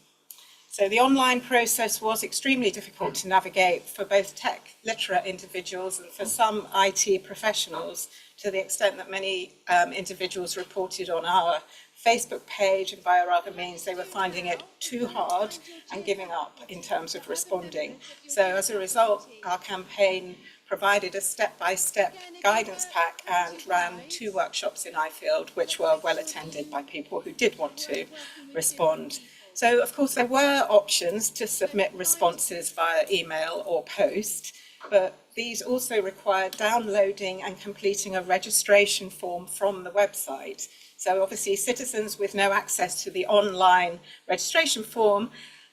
So the online process was extremely difficult to navigate for both tech literate individuals and for some IT professionals, to the extent that many individuals reported on our Facebook page and via other means they were finding it too hard and giving up in terms of responding. So as a result, our campaign provided a step-by-step guidance pack and ran 2 workshops in iField, which were well attended by people who did want to respond. So, of course, there were options to submit responses via email or post, but these also required downloading and completing a registration form from the website. So obviously citizens with no access to the online registration form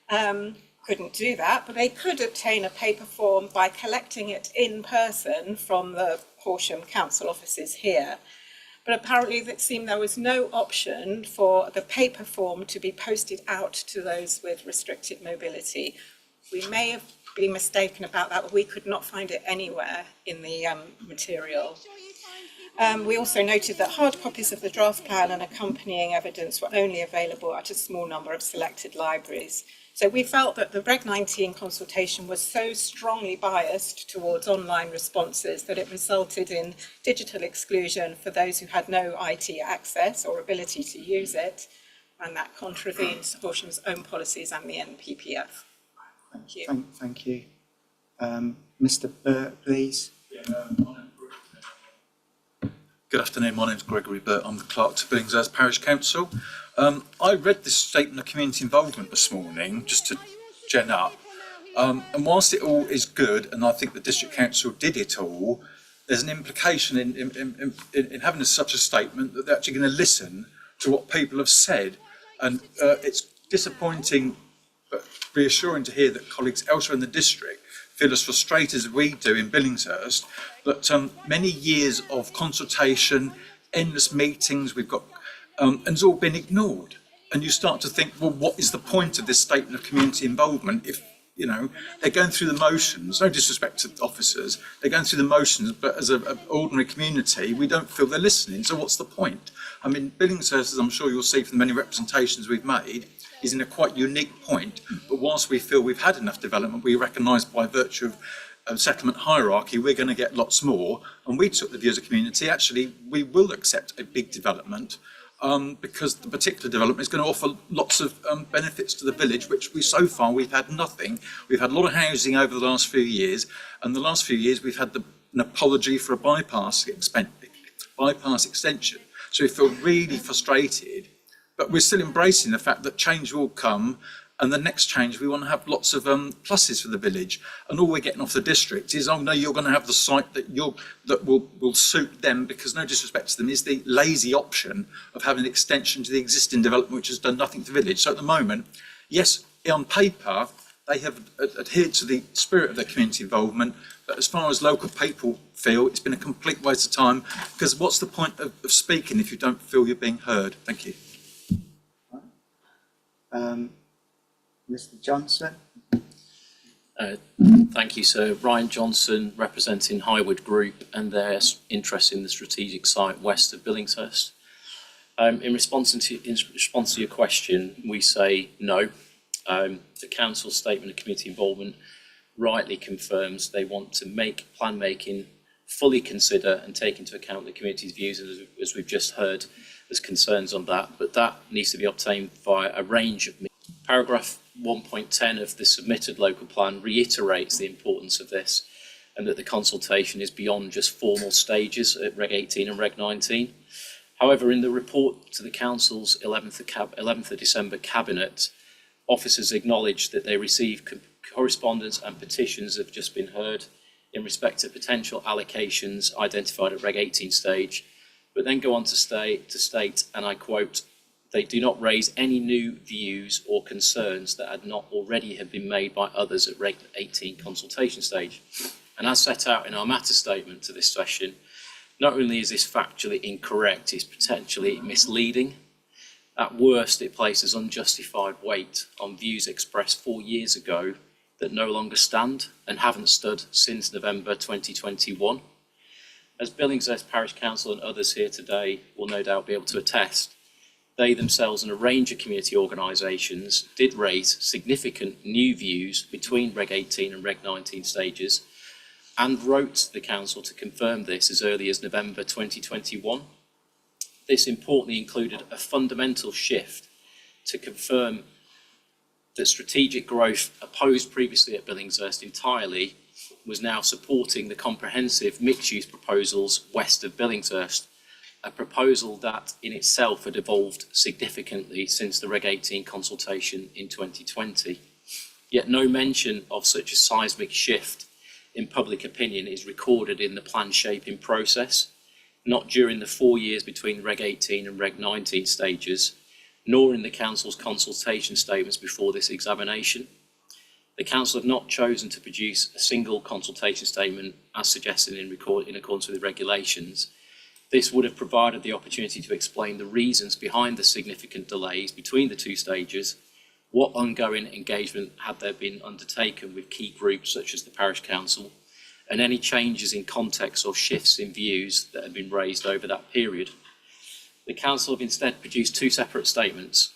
couldn't do that, but they could obtain a paper form by collecting it in person from the Horsham Council offices here. But apparently it seemed there was no option for the paper form to be posted out to those with restricted mobility. We may have been mistaken about that, but we could not find it anywhere in the material. We also noted that hard copies of the draft plan and accompanying evidence were only available at a small number of selected libraries. So we felt that the Reg 19 consultation was so strongly biased towards online responses that it resulted in digital exclusion for those who had no IT access or ability to use it, and that contravenes Horsham's own policies and the NPPF. Thank you. Thank you. Mr. Burt, please. Good afternoon, my name is Gregory Burt, I'm the clerk to Billingshurst Parish Council. I read this statement of community involvement this morning, just to gen up, and whilst it all is good, and I think the District Council did it all, there's an implication in having such a statement that they're actually going to listen to what people have said, and it's disappointing but reassuring to hear that colleagues elsewhere in the district feel as frustrated as we do in Billingshurst, that many years of consultation, endless meetings, we've got, and it's all been ignored. And you start to think, well, what is the point of this statement of community involvement if, you know, they're going through the motions, no disrespect to officers, they're going through the motions, but as an ordinary community, we don't feel they're listening. So what's the point? I mean, Billingshurst, as I'm sure you'll see from the many representations we've made, is in a quite unique point, but whilst we feel we've had enough development, we recognise by virtue of settlement hierarchy, we're going to get lots more, and we took the view as a community, actually, we will accept a big development because the particular development is going to offer lots of benefits to the village, which so far we've had nothing. We've had a lot of housing over the last few years, and the last few years we've had an apology for a bypass extension. So we feel really frustrated, but we're still embracing the fact that change will come, and the next change we want to have lots of pluses for the village, and all we're getting off the district is, oh no, you're going to have the site that will suit them, because no disrespect to them, is the lazy option of having an extension to the existing development which has done nothing to the village. So at the moment, yes, on paper they have adhered to the spirit of their community involvement, but as far as local people feel, it's been a complete waste of time, because what's the point of speaking if you don't feel you're being heard? Thank you. Mr. Johnson. Thank you, sir. Ryan Johnson, representing Highwood Group and their interest in the strategic site west of Billingshurst. In response to your question, we say no. The council's statement of community involvement rightly confirms they want to make plan making, fully consider and take into account the community's views, as we've just heard. There's concerns on that, but that needs to be obtained via a range of means. Paragraph 1.10 of the submitted local plan reiterates the importance of this, and that the consultation is beyond just formal stages at Reg 18 and Reg 19. However, in the report to the Council's 11th of December Cabinet, officers acknowledged that they received correspondence and petitions have just been heard in respect to potential allocations identified at Reg 18 stage, but then go on to state, and I quote, "They do not raise any new views or concerns that had not already have been made by others at Reg 18 consultation stage." And as set out in our matter statement to this session, not only is this factually incorrect, it's potentially misleading. At worst, it places unjustified weight on views expressed 4 years ago that no longer stand and haven't stood since November 2021. As Billingshurst Parish Council and others here today will no doubt be able to attest, they themselves and a range of community organisations did raise significant new views between Reg 18 and Reg 19 stages and wrote to the Council to confirm this as early as November 2021. This importantly included a fundamental shift to confirm that strategic growth opposed previously at Billingshurst entirely was now supporting the comprehensive mixed-use proposals west of Billingshurst, a proposal that in itself had evolved significantly since the Reg 18 consultation in 2020. Yet no mention of such a seismic shift in public opinion is recorded in the plan shaping process, not during the 4 years between Reg 18 and Reg 19 stages, nor in the Council's consultation statements before this examination. The Council have not chosen to produce a single consultation statement as suggested in accordance with the regulations. This would have provided the opportunity to explain the reasons behind the significant delays between the two stages, what ongoing engagement had there been undertaken with key groups such as the Parish Council, and any changes in context or shifts in views that had been raised over that period. The Council have instead produced two separate statements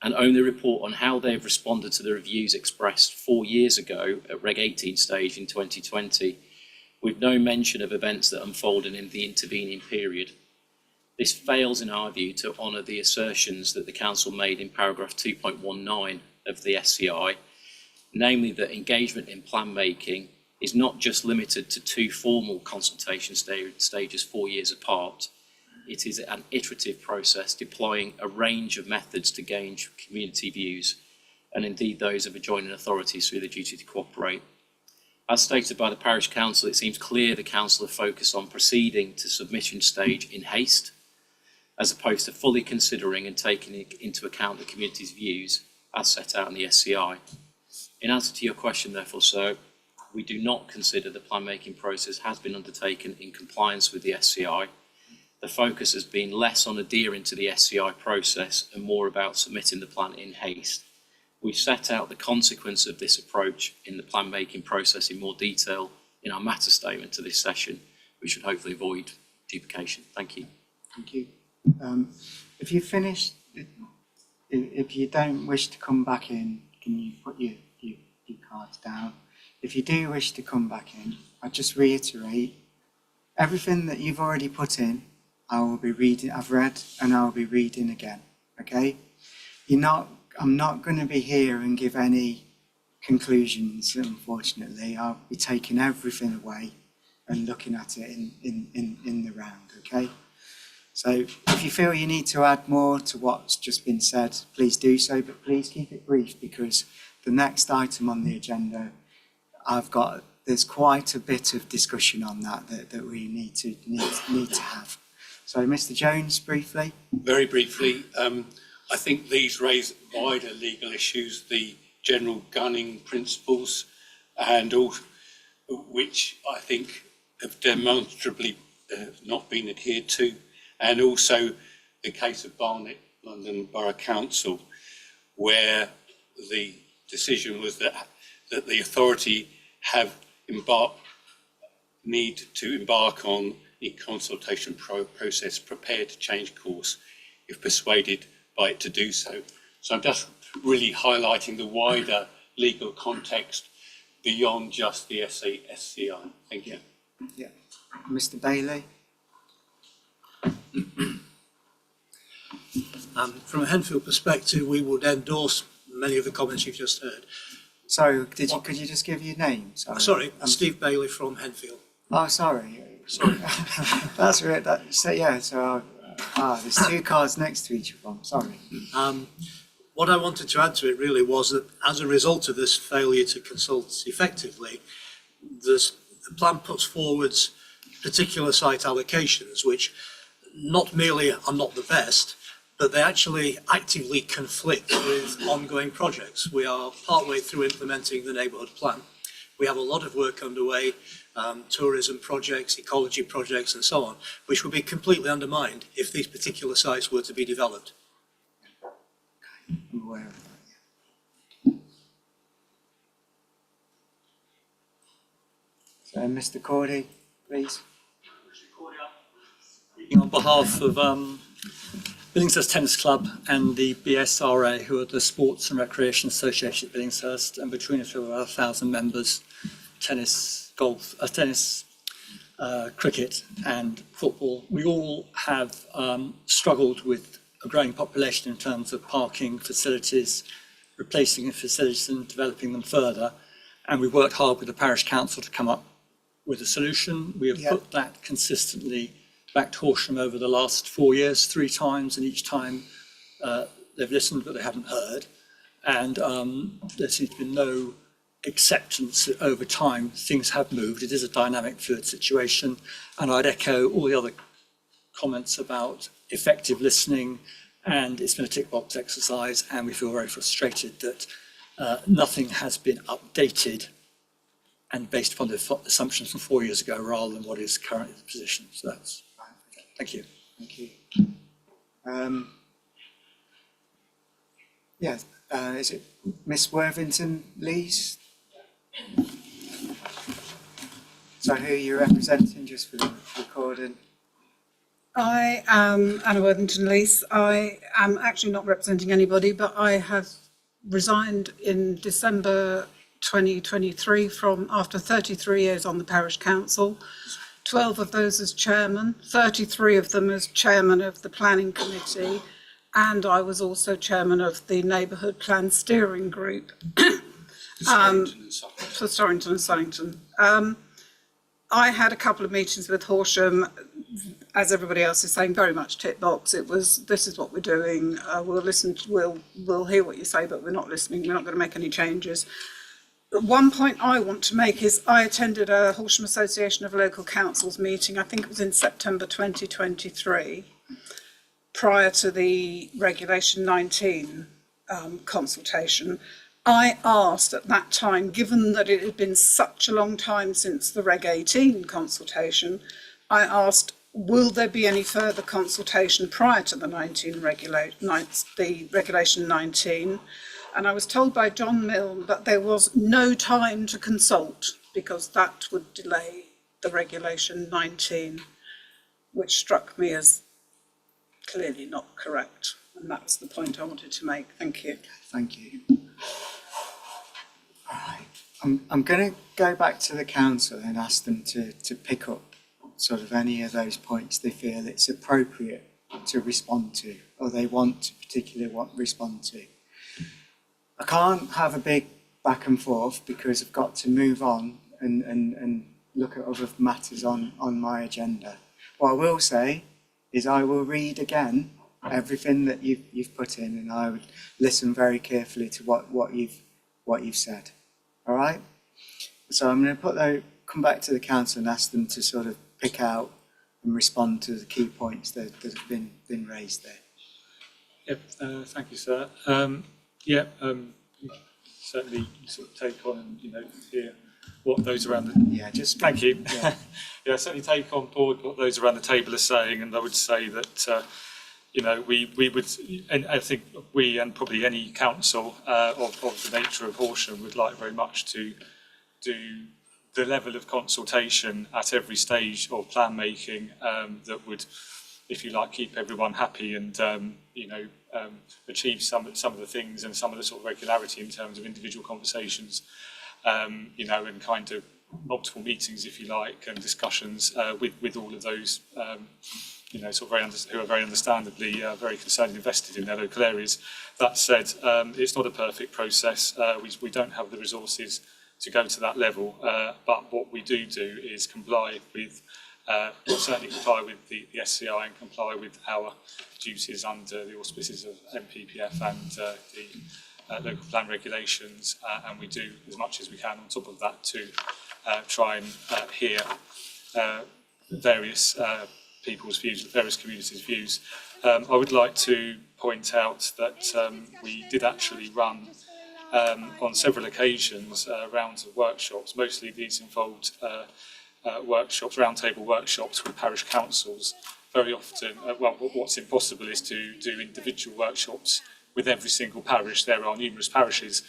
and only report on how they have responded to the reviews expressed 4 years ago at Reg 18 stage in 2020, with no mention of events that unfolded in the intervening period. This fails, in our view, to honour the assertions that the Council made in paragraph 2.19 of the SCI, namely that engagement in plan making is not just limited to two formal consultation stages 4 years apart. It is an iterative process deploying a range of methods to gauge community views, and indeed those of adjoining authorities through the duty to cooperate. As stated by the Parish Council, it seems clear the Council are focused on proceeding to submission stage in haste, as opposed to fully considering and taking into account the community's views as set out in the SCI. In answer to your question, therefore, sir, we do not consider the plan-making process has been undertaken in compliance with the SCI. The focus has been less on adhering to the SCI process and more about submitting the plan in haste. We've set out the consequence of this approach in the plan-making process in more detail in our matter statement to this session, which should hopefully avoid duplication. Thank you. Thank you. If you finish, if you don't wish to come back in, can you put your cards down? If you do wish to come back in, I just reiterate, everything that you've already put in, I will be reading, I've read and I will be reading again, okay? I'm not going to be here and give any conclusions, unfortunately. I'll be taking everything away and looking at it in the round, okay? So if you feel you need to add more to what's just been said, please do so, but please keep it brief because the next item on the agenda, there's quite a bit of discussion on that we need to have. So Mr. Jones, briefly. Very briefly, I think these raise wider legal issues, the general gunning principles, and all, which I think have demonstrably not been adhered to, and also the case of Barnet, London Borough Council, where the decision was that the authority need to embark on a consultation process prepared to change course if persuaded by it to do so. So I'm just really highlighting the wider legal context beyond just the SCI. Thank you. Yeah. Mr. Bailey. From a Henfield perspective, we would endorse many of the comments you've just heard. So, could you just give your name? Sorry, Steve Bailey from Henfield. Oh, sorry. That's right. There's two cards next to each of them. Sorry. What I wanted to add to it really was that as a result of this failure to consult effectively, the plan puts forwards particular site allocations, which not merely are not the best, but they actually actively conflict with ongoing projects. We are partway through implementing the neighbourhood plan. We have a lot of work underway, tourism projects, ecology projects and so on, which would be completely undermined if these particular sites were to be developed. I'm aware of Mr. Cordy, please. On behalf of Billingshurst Tennis Club and the BSRA, who are the Sports and Recreation Association at Billingshurst, and between us we have about 1,000 members, tennis, golf, cricket and football. We all have struggled with a growing population in terms of parking facilities, replacing facilities and developing them further. And we worked hard with the parish council to come up with a solution. We have put that consistently back to Horsham over the last 4 years, 3 times, and each time they've listened but they haven't heard. And there seems to be no acceptance that over time things have moved. It is a dynamic, fluid situation, and I'd echo all the other comments about effective listening, and it's been a tick box exercise, and we feel very frustrated that nothing has been updated and based upon the assumptions from 4 years ago rather than what is currently the position. So that's, thank you. Thank you. Is it Miss Worthington Lees? So who are you representing, just for the recording? I am Anna Worthington Lees. I am actually not representing anybody, but I have resigned in December 2023 from after 33 years on the parish council, 12 of those as chairman, 33 of them as chairman of the planning committee, and I was also chairman of the neighbourhood plan steering group for Storrington and Sunnington. I had a couple of meetings with Horsham, as everybody else is saying, very much tick box. It was, this is what we're doing. We'll listen. We'll hear what you say, but we're not listening. We're not going to make any changes. But one point I want to make is I attended a Horsham Association of Local Councils meeting. I think it was in September 2023, prior to the Regulation 19 consultation. I asked at that time, given that it had been such a long time since the Reg 18 consultation, I asked, will there be any further consultation prior to the Regulation 19? And I was told by John Milne that there was no time to consult because that would delay the Regulation 19, which struck me as clearly not correct. And that's the point I wanted to make. Thank you. Thank you. All right. I'm going to go back to the council and ask them to pick up sort of any of those points they feel it's appropriate to respond to, or they want to particularly respond to. I can't have a big back and forth because I've got to move on and look at other matters on my agenda. What I will say is I will read again everything that you've put in, and I would listen very carefully to what you've said. All right? So I'm going to come back to the council and ask them to sort of pick out and respond to the key points that have been raised there. Yep, thank you, sir. Certainly sort of take on and hear what those around the thank you. Yeah, certainly take on board what those around the table are saying, and I would say that we would, and I think we and probably any council of the nature of Horsham would like very much to do the level of consultation at every stage of plan making that would, if you like, keep everyone happy and achieve some of the things and some of the sort of regularity in terms of individual conversations, and kind of multiple meetings, if you like, and discussions with all of those who are very understandably very concerned and invested in their local areas. That said, it's not a perfect process. We don't have the resources to go to that level, but what we do is comply with, certainly comply with the SCI and comply with our duties under the auspices of MPPF and the local plan regulations, and we do as much as we can on top of that to try and hear various people's views, various communities' views. I would like to point out that we did actually run on several occasions rounds of workshops. Mostly these involved roundtable workshops with parish councils. Very often, what's impossible is to do individual workshops with every single parish. There are numerous parishes,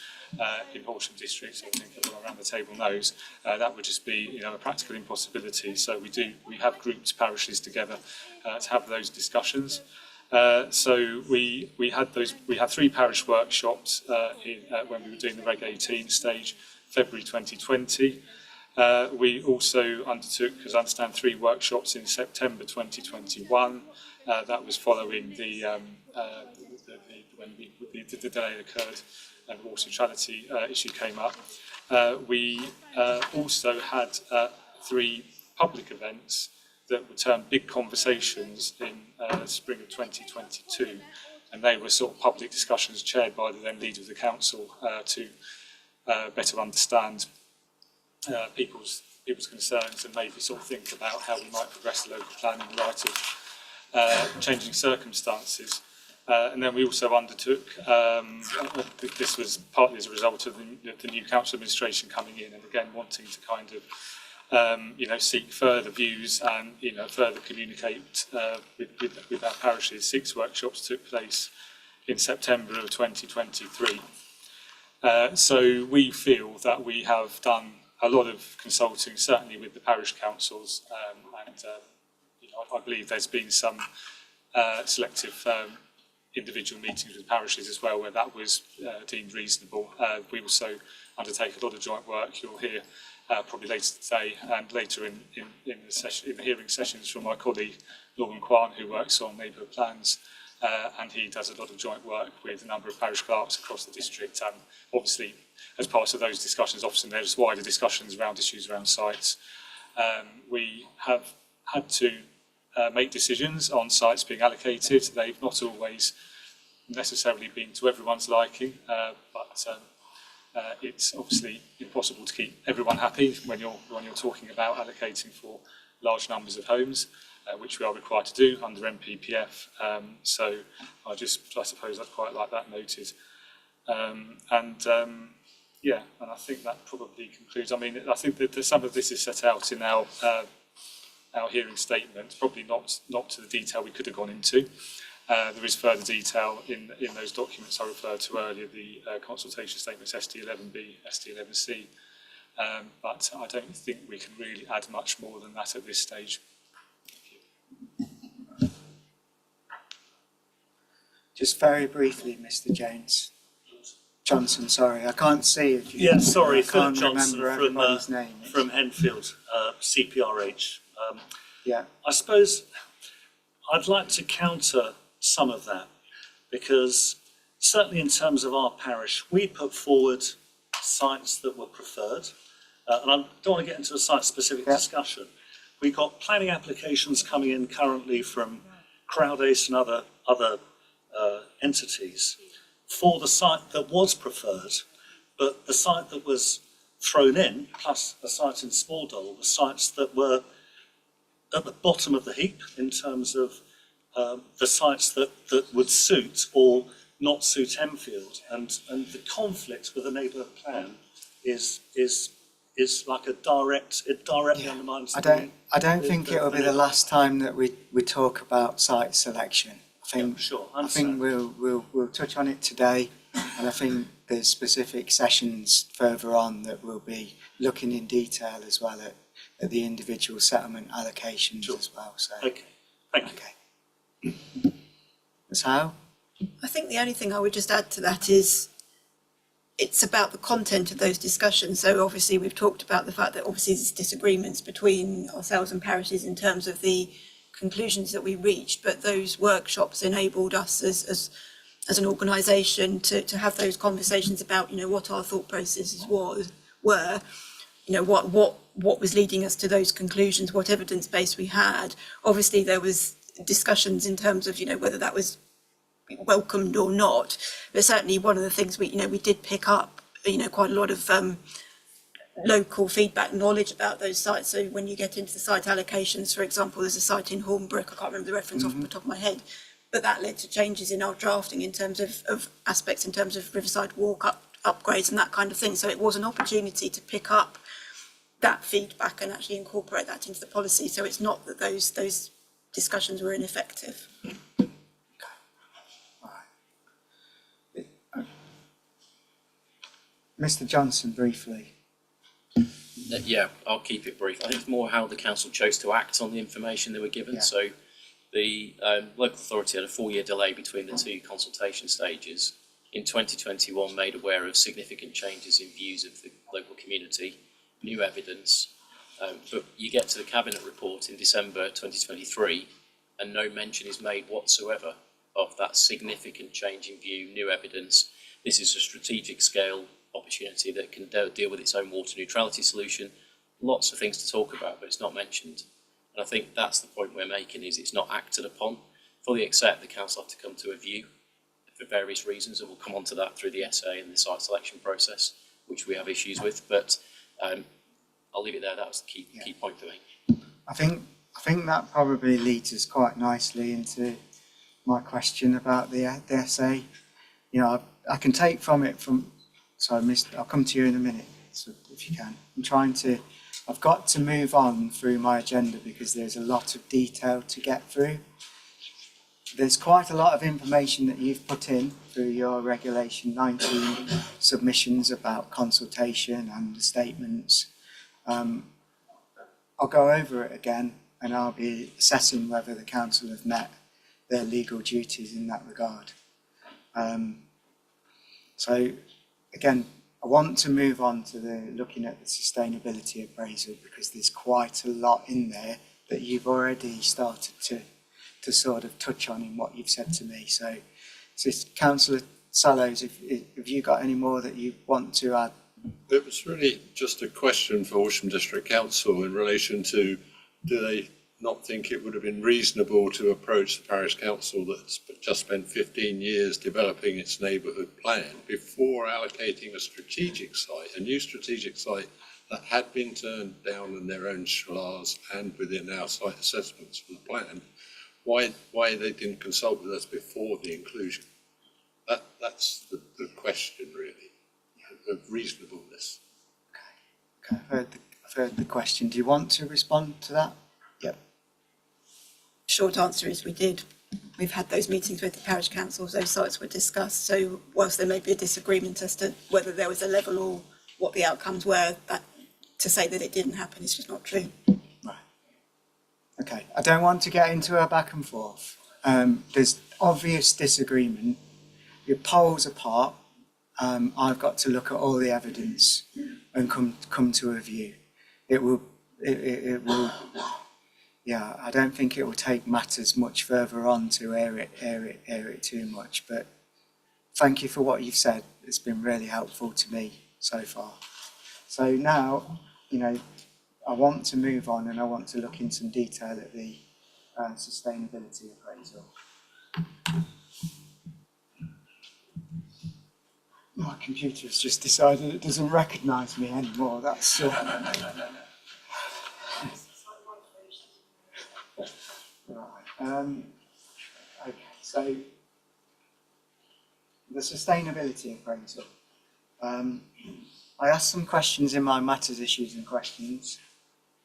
in Horsham district, so I think everyone around the table knows, that would just be a practical impossibility. So we have grouped parishes together to have those discussions. So we had 3 parish workshops when we were doing the Reg 18 stage, February 2020. We also undertook, as I understand, 3 workshops in September 2021. That was following when the delay occurred and the water neutrality issue came up. We also had 3 public events that were termed Big Conversations in spring of 2022, and they were sort of public discussions chaired by the then leader of the council to better understand people's concerns and maybe sort of think about how we might progress the local plan in light of changing circumstances. And then we also undertook, this was partly as a result of the new council administration coming in, and again wanting to kind of seek further views and further communicate with our parishes. 6 workshops took place in September of 2023. So we feel that we have done a lot of consulting, certainly with the parish councils, and I believe there's been some selective individual meetings with parishes as well, where that was deemed reasonable. We also undertake a lot of joint work. You'll hear probably later today and later in the hearing sessions from my colleague Norman Kwan, who works on neighbourhood plans, and he does a lot of joint work with a number of parish clerks across the district. And obviously, as part of those discussions, often there's wider discussions around issues around sites. We have had to make decisions on sites being allocated. They've not always necessarily been to everyone's liking, but it's obviously impossible to keep everyone happy when you're talking about allocating for large numbers of homes, which we are required to do under MPPF. So I suppose I'd quite like that noted. Yeah, and I think that probably concludes. I mean, I think that some of this is set out in our hearing statement, probably not to the detail we could have gone into. There is further detail in those documents I referred to earlier, the consultation statements SD11B, SD11C, but I don't think we can really add much more than that at this stage. Just very briefly, Mr. Johnson, sorry, I can't see if you... Yeah, sorry, I Philip can't Johnson remember everybody's name. from Enfield, CPRH. Yeah. I suppose I'd like to counter some of that, because certainly in terms of our parish, we put forward sites that were preferred, and I don't want to get into a site-specific discussion. We've got planning applications coming in currently from Crowdace and other entities for the site that was preferred, but the site that was thrown in, plus a site in Smaldole, were sites that were at the bottom of the heap in terms of the sites that would suit or not suit Enfield, and the conflict with the neighbourhood plan is like it directly undermines. I don't think it'll be the last time that we talk about site selection. I think we'll touch on it today, and I think there's specific sessions further on that we'll be looking in detail as well at the individual settlement allocations as well. So okay, thank you. Okay. Ms. Howe? I think the only thing I would just add to that is it's about the content of those discussions. So obviously we've talked about the fact that obviously there's disagreements between ourselves and parishes in terms of the conclusions that we reached, but those workshops enabled us as an organisation to have those conversations about, what our thought processes were, what was leading us to those conclusions, what evidence base we had. Obviously there was discussions in terms of, whether that was welcomed or not, but certainly one of the things we did pick up, quite a lot of local feedback knowledge about those sites. So when you get into the site allocations, for example, there's a site in Hornbrook, I can't remember the reference off the top of my head, but that led to changes in our drafting in terms of aspects in terms of Riverside Walk upgrades and that kind of thing. So it was an opportunity to pick up that feedback and actually incorporate that into the policy. So it's not that those discussions were ineffective. Mr. Johnson, briefly. Yeah, I'll keep it brief. I think it's more how the council chose to act on the information they were given. Yeah. So the local authority had a 4-year delay between the two consultation stages. In 2021, made aware of significant changes in views of the local community, new evidence. But you get to the Cabinet report in December 2023 and no mention is made whatsoever of that significant change in view, new evidence. This is a strategic scale opportunity that can deal with its own water neutrality solution. Lots of things to talk about, but it's not mentioned. And I think that's the point we're making, is it's not acted upon. Fully accept the council have to come to a view for various reasons, and we'll come on to that through the SA and the site selection process, which we have issues with, but I'll leave it there. That was the key point for me. I think that probably leads us quite nicely into my question about the SA. You know, I can take from it I'll come to you in a minute, so if you can. I've got to move on through my agenda because there's a lot of detail to get through. There's quite a lot of information that you've put in through your Regulation 19 submissions about consultation and the statements. I'll go over it again and I'll be assessing whether the council have met their legal duties in that regard. So again, I want to move on to looking at the sustainability appraisal because there's quite a lot in there that you've already started to sort of touch on in what you've said to me. So Councillor Sallows, have you got any more that you want to add? It was really just a question for Horsham District Council in relation to, do they not think it would have been reasonable to approach the parish council that's just spent 15 years developing its neighbourhood plan before allocating a strategic site, a new strategic site that had been turned down in their own schlars and within our site assessments for the plan? Why they didn't consult with us before the inclusion? That's the question, really, of reasonableness. Okay, I've heard the question. Do you want to respond to that? Yep. Short answer is we did. We've had those meetings with the parish councils, those sites were discussed. So whilst there may be a disagreement as to whether there was a level or what the outcomes were, that to say that it didn't happen is just not true. Right. Okay, I don't want to get into a back and forth. There's obvious disagreement. Your poles apart. I've got to look at all the evidence and come to a view. It will. Yeah, I don't think it will take matters much further on to air it too much. But thank you for what you've said. It's been really helpful to me so far. So now, you know, I want to move on and I want to look in some detail at the sustainability appraisal. My computer has just decided it doesn't recognise me anymore. That's right. Okay, so the sustainability appraisal. I asked some questions in my matters, issues and questions,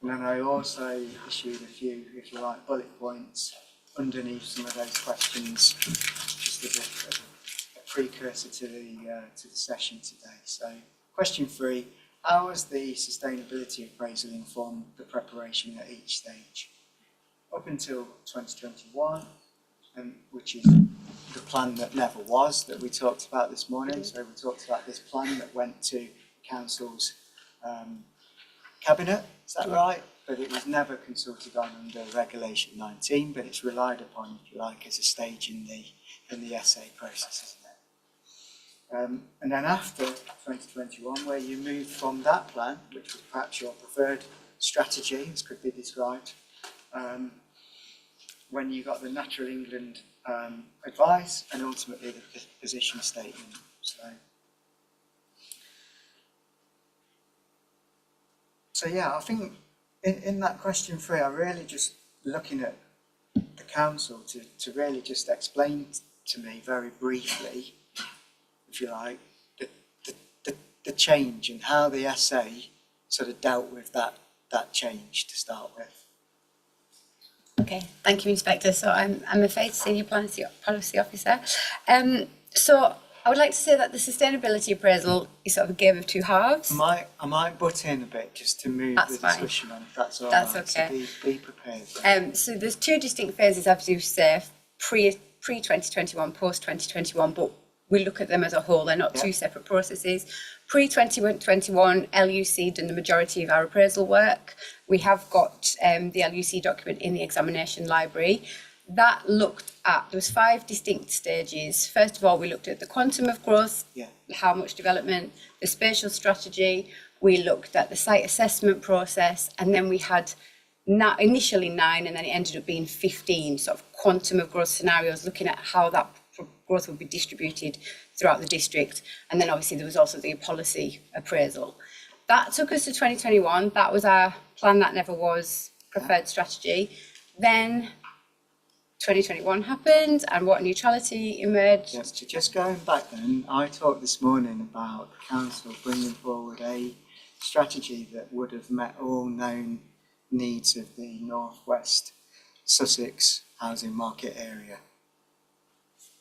and then I also issued a few, if you like, bullet points underneath some of those questions, just as a precursor to the session today. So, question 3: how has the sustainability appraisal informed the preparation at each stage? Up until 2021, which is the plan that never was, that we talked about this morning. So we talked about this plan that went to Council's Cabinet, is that right? But it was never consulted on under Regulation 19, but it's relied upon, if you like, as a stage in the SA process, isn't it? And then after 2021, where you moved from that plan, which was perhaps your preferred strategy, as could be described, when you got the Natural England advice and ultimately the position statement. So yeah, I think in that question 3, I'm really just looking at the council to really just explain to me very briefly, if you like, the change and how the SA sort of dealt with that change to start with. Okay, thank you, Inspector. So I'm a Faith Senior Policy Officer. So I would like to say that the sustainability appraisal is sort of a game of two halves. I might butt in a bit just to move That's the fine. discussion on, if that's all That's right. okay. So be prepared. So there's two distinct phases, as you say, pre-2021, post-2021, but we look at them as a whole. They're not two separate processes. Pre-2021, LUC done the majority of our appraisal work. We have got the LUC document in the examination library. That looked at, there was 5 distinct stages. First of all, we looked at the quantum of growth, how much development, the spatial strategy. We looked at the site assessment process, and then we had initially 9, and then it ended up being 15 sort of quantum of growth scenarios, looking at how that growth would be distributed throughout the district. And then obviously there was also the policy appraisal. That took us to 2021. That was our plan that never was, preferred strategy. Then 2021 happened, and what neutrality emerged. Yes, just going back then, I talked this morning about the council bringing forward a strategy that would have met all known needs of the northwest Sussex housing market area.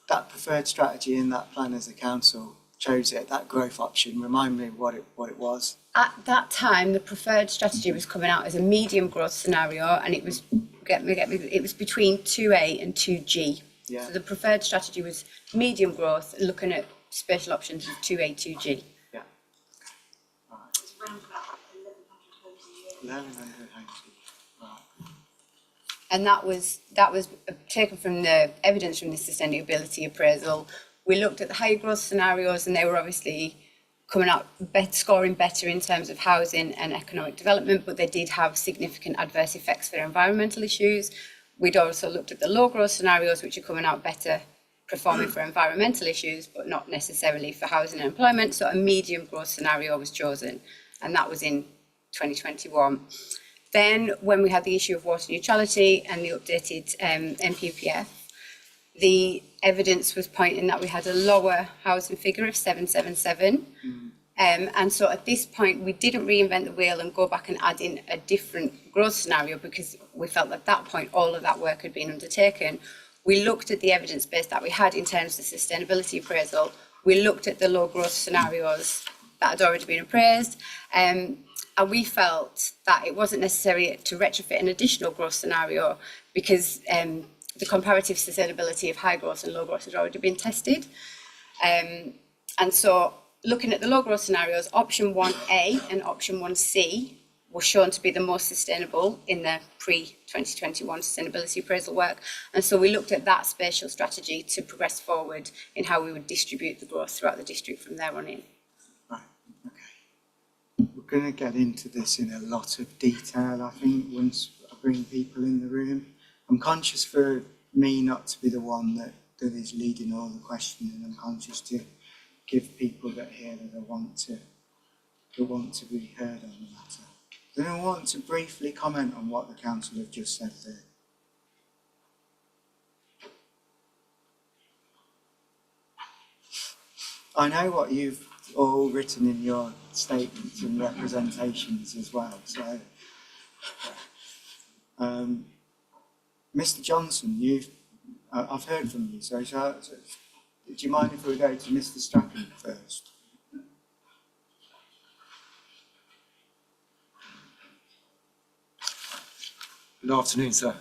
That preferred strategy in that plan as the council chose it, that growth option, remind me what it was. At that time, the preferred strategy was coming out as a medium growth scenario, and it was it was between 2A and 2G. Yeah. So the preferred strategy was medium growth, looking at spatial options of 2A, 2G. Yeah. Right. It's around about 1,100 homes a year. 1,100 homes a year. Right. And that was taken from the evidence from the sustainability appraisal. We looked at the high growth scenarios, and they were obviously coming out scoring better in terms of housing and economic development, but they did have significant adverse effects for environmental issues. We'd also looked at the low growth scenarios, which are coming out better performing for environmental issues, but not necessarily for housing and employment. So a medium growth scenario was chosen, and that was in 2021. Then when we had the issue of water neutrality and the updated NPPF, the evidence was pointing that we had a lower housing figure of 777. And so at this point, we didn't reinvent the wheel and go back and add in a different growth scenario, because we felt at that point all of that work had been undertaken. We looked at the evidence base that we had in terms of sustainability appraisal. We looked at the low growth scenarios that had already been appraised. And we felt that it wasn't necessary to retrofit an additional growth scenario, because the comparative sustainability of high growth and low growth had already been tested. And so looking at the low growth scenarios, option 1A and option 1C were shown to be the most sustainable in the pre-2021 sustainability appraisal work. And so we looked at that spatial strategy to progress forward in how we would distribute the growth throughout the district from there on in. Right, okay. We're going to get into this in a lot of detail, I think, once I bring people in the room. I'm conscious for me not to be the one that is leading all the questioning. I'm conscious to give people that hear that want to be heard on the matter. Then I want to briefly comment on what the council have just said there. I know what you've all written in your statements and representations as well, so Mr. Johnson, I've heard from you, so do you mind if we go to Mr. Strachan first? Good afternoon, sir.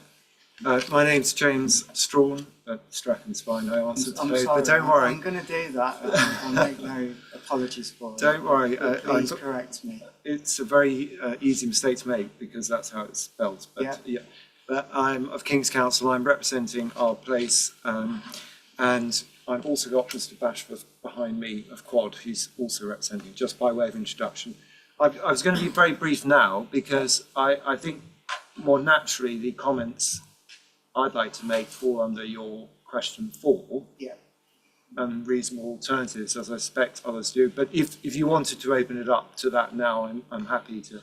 My name's James Strawn. Strachan's fine, I answered today, but don't worry. I'm going to do that. I'll make no apologies for it. Don't worry. Please correct me. It's a very easy mistake to make, because that's how it's spelled. But, yeah. But I'm of King's Council. I'm representing our place, and I've also got Mr. Bashforth behind me of Quad, who's also representing, just by way of introduction. I was going to be very brief now, because I think more naturally the comments I'd like to make fall under your question 4. Yeah. And reasonable alternatives, as I suspect others do. But if you wanted to open it up to that now, I'm happy to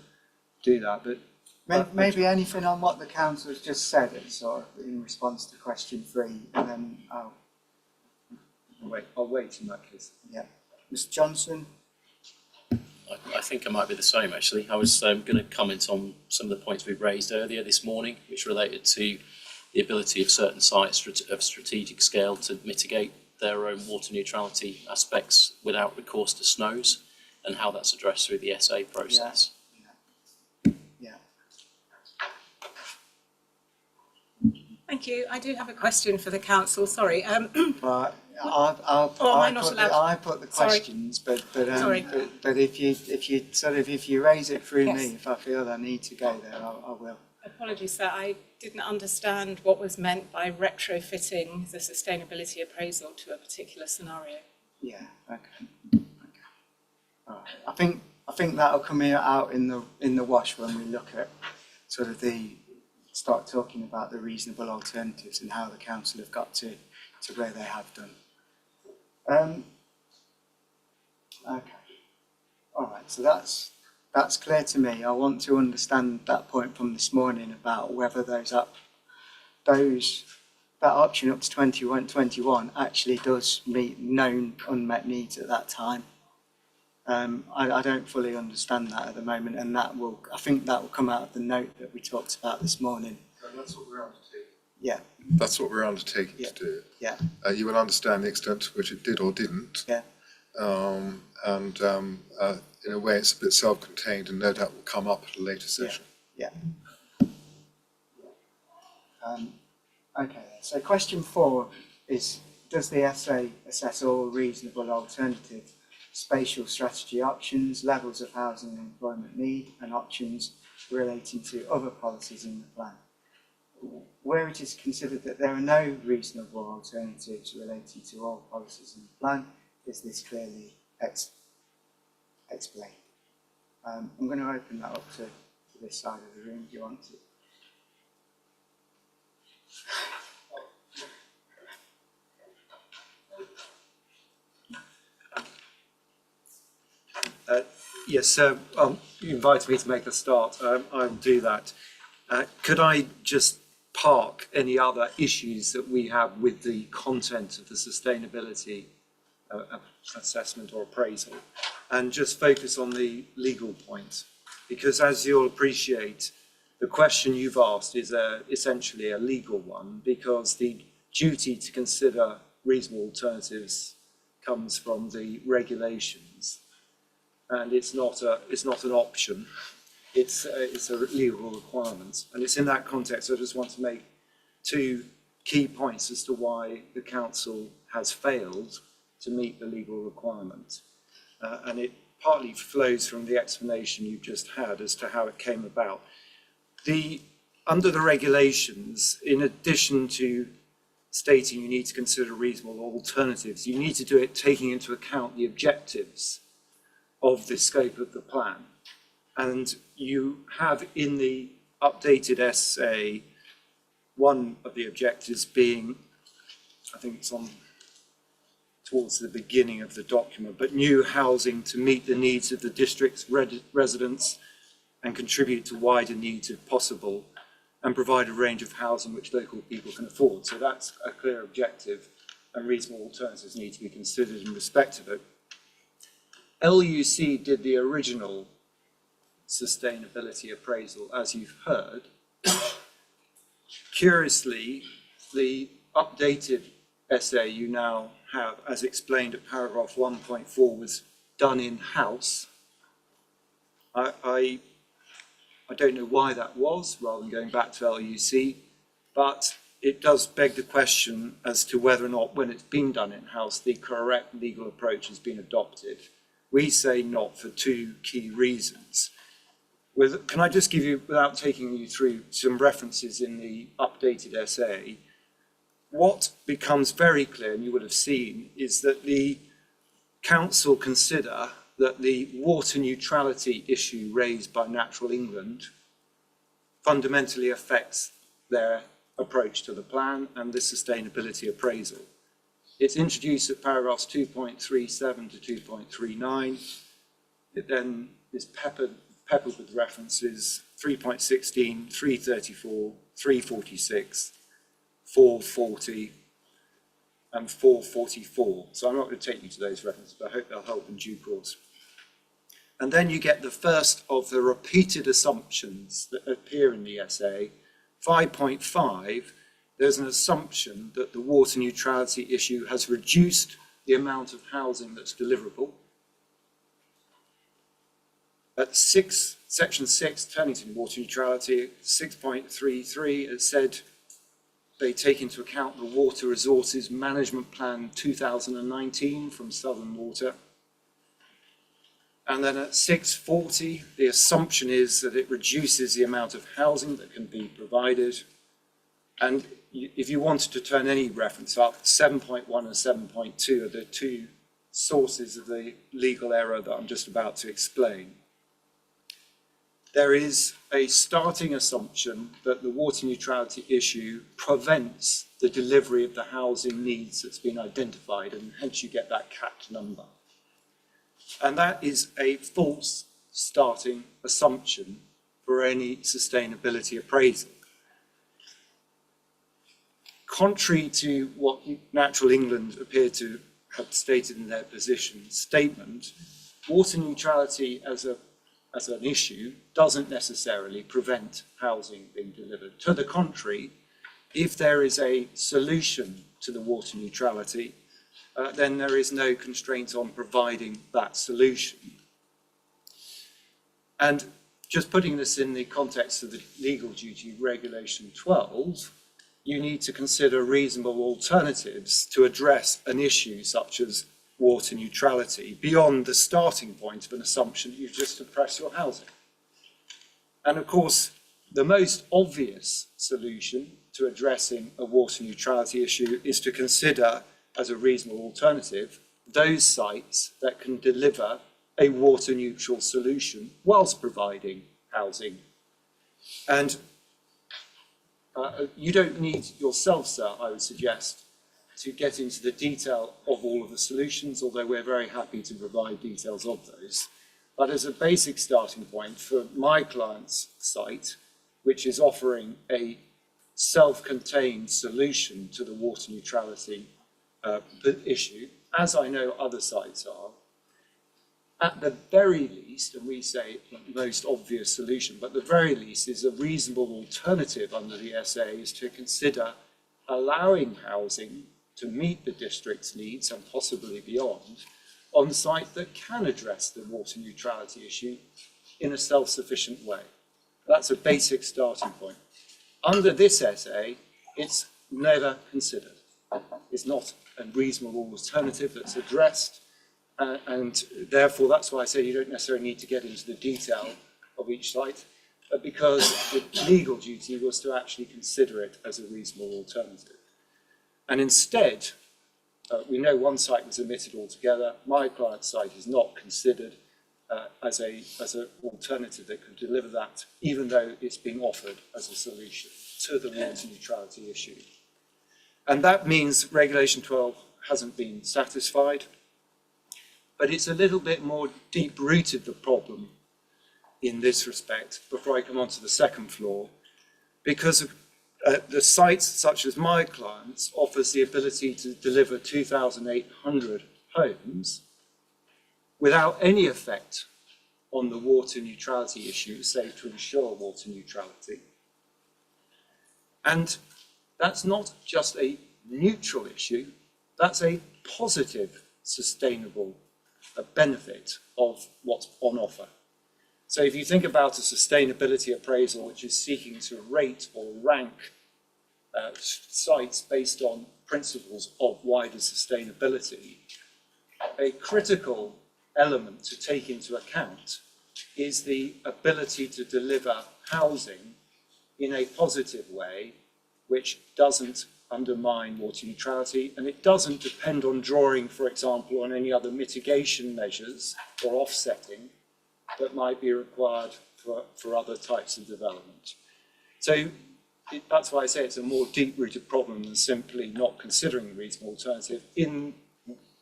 do that. But maybe anything on what the council has just said, sort of in response to question 3, and then I'll wait in that case. Yeah, Mr. Johnson. I think I might be the same, actually. I was going to comment on some of the points we raised earlier this morning, which related to the ability of certain sites of strategic scale to mitigate their own water neutrality aspects without recourse to SNOs, and how that's addressed through the SA process. Thank you. I do have a question for the council. Sorry. But I put the questions, but Sorry. if you raise it through Yes. me, if I feel I need to go there, I will. Apologies, sir. I didn't understand what was meant by retrofitting the sustainability appraisal to a particular scenario. Yeah. Okay. All right. I think that'll come out in the wash when we look at sort of start talking about the reasonable alternatives and how the council have got to where they have done. Okay. All right. So that's clear to me. I want to understand that point from this morning about whether that option up to 2021 actually does meet known unmet needs at that time. I don't fully understand that at the moment, and I think that will come out of the note that we talked about this morning. And that's what we're undertaking. Yeah. That's what we're undertaking to do. Yeah. You will understand the extent to which it did or didn't. Yeah. In a way, it's a bit self-contained, and no doubt will come up at a later session. Yeah. Okay. So question 4 is: does the essay assess all reasonable alternative spatial strategy options, levels of housing and employment need, and options relating to other policies in the plan? Where it is considered that there are no reasonable alternatives relating to all policies in the plan, is this clearly explained? I'm going to open that up to this side of the room if you want to. Yes, so you invited me to make a start. I'll do that. Could I just park any other issues that we have with the content of the sustainability assessment or appraisal and just focus on the legal point? Because as you'll appreciate, the question you've asked is essentially a legal one, because the duty to consider reasonable alternatives comes from the regulations. And it's not an option. It's a legal requirement, and it's in that context I just want to make 2 key points as to why the council has failed to meet the legal requirement, and it partly flows from the explanation you just had as to how it came about. Under the regulations, in addition to stating you need to consider reasonable alternatives, you need to do it taking into account the objectives of the scope of the plan. And you have in the updated essay, one of the objectives being, I think it's on towards the beginning of the document, but new housing to meet the needs of the district's residents and contribute to wider needs if possible, and provide a range of housing which local people can afford. So that's a clear objective, and reasonable alternatives need to be considered in respect of it. LUC did the original sustainability appraisal, as you've heard. Curiously, the updated essay you now have, as explained at paragraph 1.4, was done in-house. I don't know why that was, rather than going back to LUC, but it does beg the question as to whether or not, when it's been done in-house, the correct legal approach has been adopted. We say not, for 2 key reasons. Can I just give you, without taking you through some references in the updated essay, what becomes very clear, and you would have seen, is that the council consider that the water neutrality issue raised by Natural England fundamentally affects their approach to the plan and the sustainability appraisal. It's introduced at paragraphs 2.37 to 2.39. It then is peppered with references 3.16, 334, 346, 440, and 444. So I'm not going to take you to those references, but I hope they'll help in due course. And then you get the first of the repeated assumptions that appear in the essay. 5.5 there's an assumption that the water neutrality issue has reduced the amount of housing that's deliverable. At section 6, turning to water neutrality, 6.33, it said they take into account the Water Resources Management Plan 2019 from Southern Water. And then at 6.40, the assumption is that it reduces the amount of housing that can be provided. And if you wanted to turn any reference up, 7.1 and 7.2 are the two sources of the legal error that I'm just about to explain. There is a starting assumption that the water neutrality issue prevents the delivery of the housing needs that's been identified, and hence you get that capped number. And that is a false starting assumption for any sustainability appraisal. Contrary to what Natural England appear to have stated in their position statement, water neutrality as an issue doesn't necessarily prevent housing being delivered. To the contrary, if there is a solution to the water neutrality, then there is no constraint on providing that solution. And just putting this in the context of the legal duty regulation 12, you need to consider reasonable alternatives to address an issue such as water neutrality beyond the starting point of an assumption that you've just suppressed your housing. And of course, the most obvious solution to addressing a water neutrality issue is to consider as a reasonable alternative those sites that can deliver a water neutral solution whilst providing housing. And you don't need yourself, sir, I would suggest, to get into the detail of all of the solutions, although we're very happy to provide details of those. But as a basic starting point for my client's site, which is offering a self-contained solution to the water neutrality issue, as I know other sites are, at the very least, and we say the most obvious solution, but the very least is a reasonable alternative under the SA is to consider allowing housing to meet the district's needs and possibly beyond on sites that can address the water neutrality issue in a self-sufficient way. That's a basic starting point. Under this SA, it's never considered. It's not a reasonable alternative that's addressed, and therefore that's why I say you don't necessarily need to get into the detail of each site, because the legal duty was to actually consider it as a reasonable alternative. And instead, we know one site was omitted altogether. My client's site is not considered as an alternative that could deliver that, even though it's being offered as a solution to the water neutrality issue. And that means Regulation 12 hasn't been satisfied, but it's a little bit more deep-rooted, the problem, in this respect, before I come on to the second floor, because the sites such as my clients offers the ability to deliver 2,800 homes without any effect on the water neutrality issue, say to ensure water neutrality. And that's not just a neutral issue, that's a positive, sustainable benefit of what's on offer. So if you think about a sustainability appraisal which is seeking to rate or rank sites based on principles of wider sustainability, a critical element to take into account is the ability to deliver housing in a positive way which doesn't undermine water neutrality, and it doesn't depend on drawing, for example, on any other mitigation measures or offsetting that might be required for other types of development. So that's why I say it's a more deep-rooted problem than simply not considering a reasonable alternative. In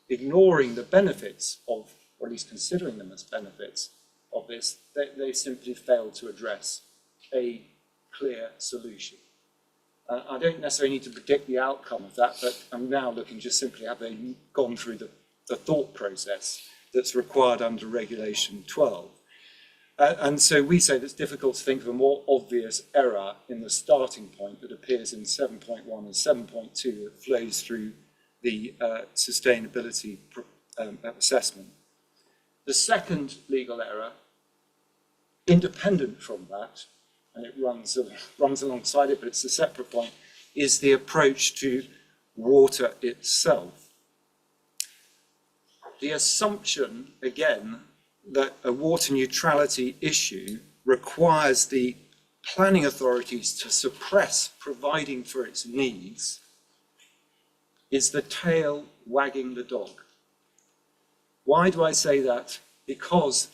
ignoring the benefits of, or at least considering them as benefits of this, they simply fail to address a clear solution. I don't necessarily need to predict the outcome of that, but I'm now looking just simply have they gone through the thought process that's required under Regulation 12. And so we say that it's difficult to think of a more obvious error in the starting point that appears in 7.1 and 7.2 that flows through the sustainability assessment. The second legal error, independent from that, and it runs alongside it, but it's a separate point, is the approach to water itself. The assumption, again, that a water neutrality issue requires the planning authorities to suppress providing for its needs is the tail wagging the dog. Why do I say that? Because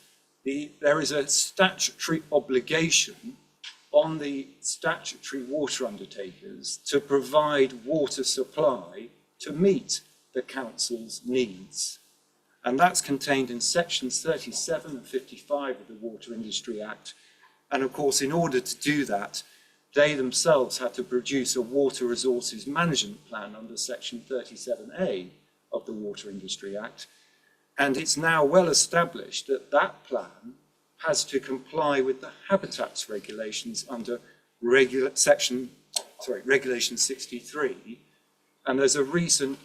there is a statutory obligation on the statutory water undertakers to provide water supply to meet the council's needs. And that's contained in sections 37 and 55 of the Water Industry Act. And of course, in order to do that, they themselves had to produce a water resources management plan under section 37A of the Water Industry Act. And it's now well established that that plan has to comply with the habitats regulations under regulation 63. And there's a recent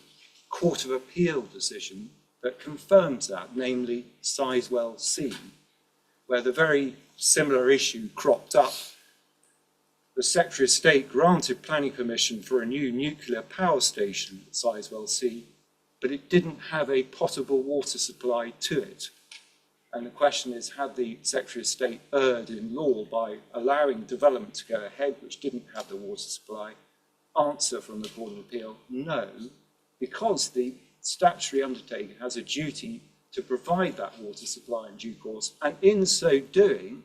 Court of Appeal decision that confirms that, namely Sizewell C, where the very similar issue cropped up. The Secretary of State granted planning permission for a new nuclear power station at Sizewell C, but it didn't have a potable water supply to it. And the question is, had the Secretary of State erred in law by allowing development to go ahead which didn't have the water supply? Answer from the Court of Appeal, no, because the statutory undertaker has a duty to provide that water supply in due course, and in so doing,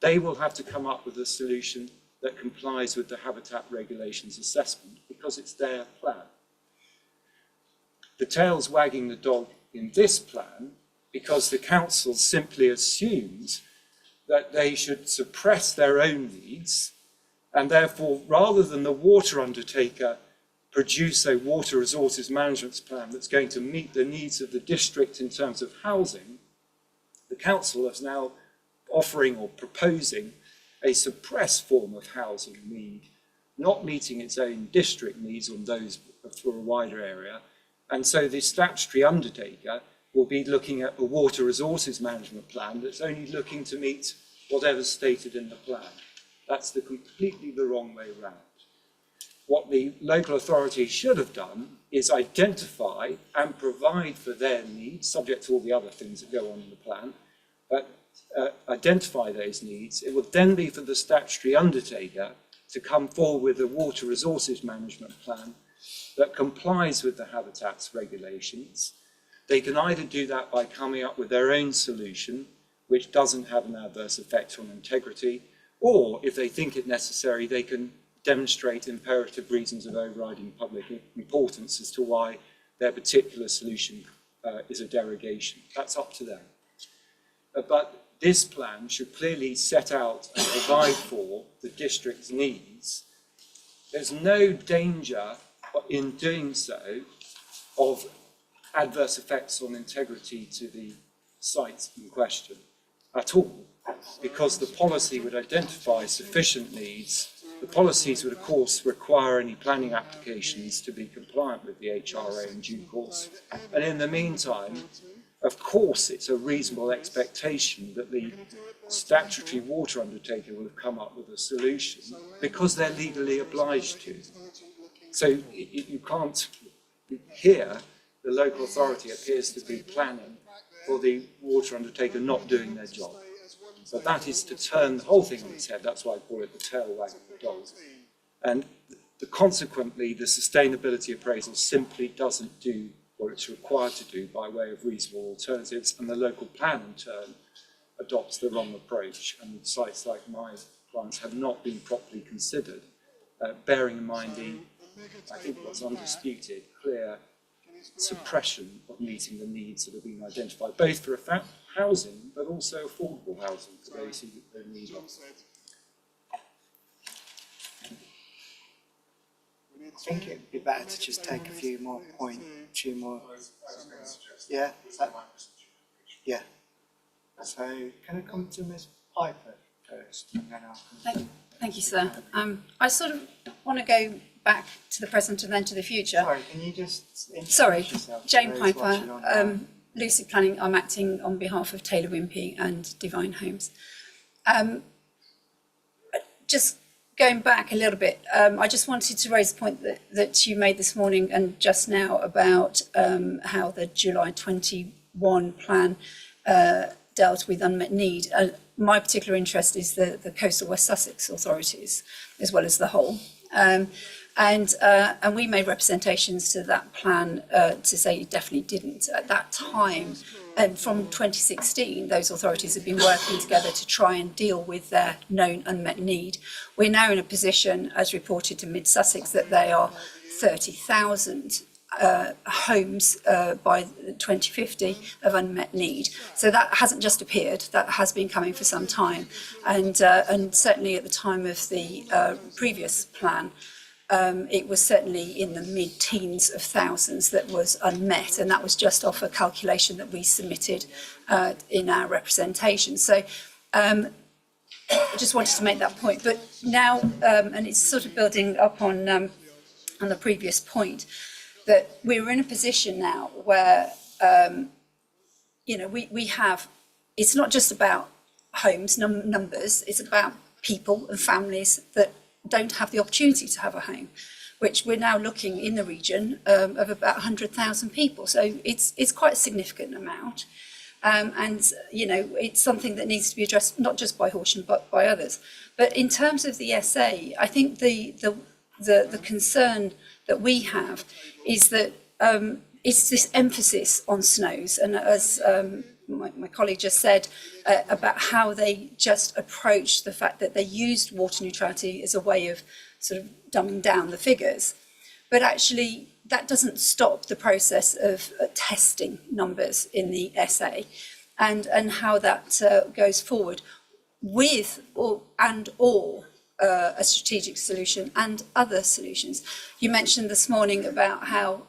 they will have to come up with a solution that complies with the habitat regulations assessment because it's their plan. The tail's wagging the dog in this plan because the council simply assumes that they should suppress their own needs, and therefore, rather than the water undertaker produce a water resources management plan that's going to meet the needs of the district in terms of housing, the council is now offering or proposing a suppressed form of housing need, not meeting its own district needs on those for a wider area. And so the statutory undertaker will be looking at a water resources management plan that's only looking to meet whatever's stated in the plan. That's completely the wrong way round. What the local authority should have done is identify and provide for their needs, subject to all the other things that go on in the plan, but identify those needs. It would then be for the statutory undertaker to come forward with a water resources management plan that complies with the habitats regulations. They can either do that by coming up with their own solution, which doesn't have an adverse effect on integrity, or if they think it necessary, they can demonstrate imperative reasons of overriding public importance as to why their particular solution is a derogation. That's up to them. But this plan should clearly set out and provide for the district's needs. There's no danger in doing so of adverse effects on integrity to the sites in question at all, because the policy would identify sufficient needs. The policies would, of course, require any planning applications to be compliant with the HRA in due course. And in the meantime, of course, it's a reasonable expectation that the statutory water undertaker will have come up with a solution because they're legally obliged to. So you can't, here, the local authority appears to be planning for the water undertaker not doing their job. So that is to turn the whole thing on its head. That's why I call it the tail wagging the dog. And consequently, the sustainability appraisal simply doesn't do what it's required to do by way of reasonable alternatives, and the local plan in turn adopts the wrong approach, and sites like my clients have not been properly considered, bearing in mind I think what's undisputed, clear suppression of meeting the needs that have been identified, both for housing, but also affordable housing for those who need it. I think it'd be better to just take a few more points, yeah? Yeah. So can I come to Ms. Piper first, and then I'll... Thank you, sir. I sort of want to go back to the present and then to the future. Sorry, can you just introduce Sorry, yourself to Jane those Piper, watching online? Lucid Planning. I'm acting on behalf of Taylor Wimpey and Divine Homes. Just going back a little bit, I just wanted to raise the point that you made this morning and just now about how the July 21 plan dealt with unmet need. My particular interest is the coastal West Sussex authorities, as well as the whole. And we made representations to that plan to say it definitely didn't. At that time, and from 2016, those authorities have been working together to try and deal with their known unmet need. We're now in a position, as reported to Mid Sussex, that they are 30,000 homes by 2050 of unmet need. So that hasn't just appeared, that has been coming for some time. And certainly at the time of the previous plan, it was certainly in the mid-teens of thousands that was unmet, and that was just off a calculation that we submitted in our representation. So I just wanted to make that point. But now, and it's sort of building up on the previous point, that we're in a position now where, we have, it's not just about homes, numbers, it's about people and families that don't have the opportunity to have a home, which we're now looking in the region of about 100,000 people. So it's quite a significant amount. It's something that needs to be addressed, not just by Horsham, but by others. But in terms of the SA, I think the concern that we have is that it's this emphasis on snows. And as my colleague just said about how they just approached the fact that they used water neutrality as a way of sort of dumbing down the figures. But actually, that doesn't stop the process of testing numbers in the SA and how that goes forward with or a strategic solution and other solutions. You mentioned this morning about how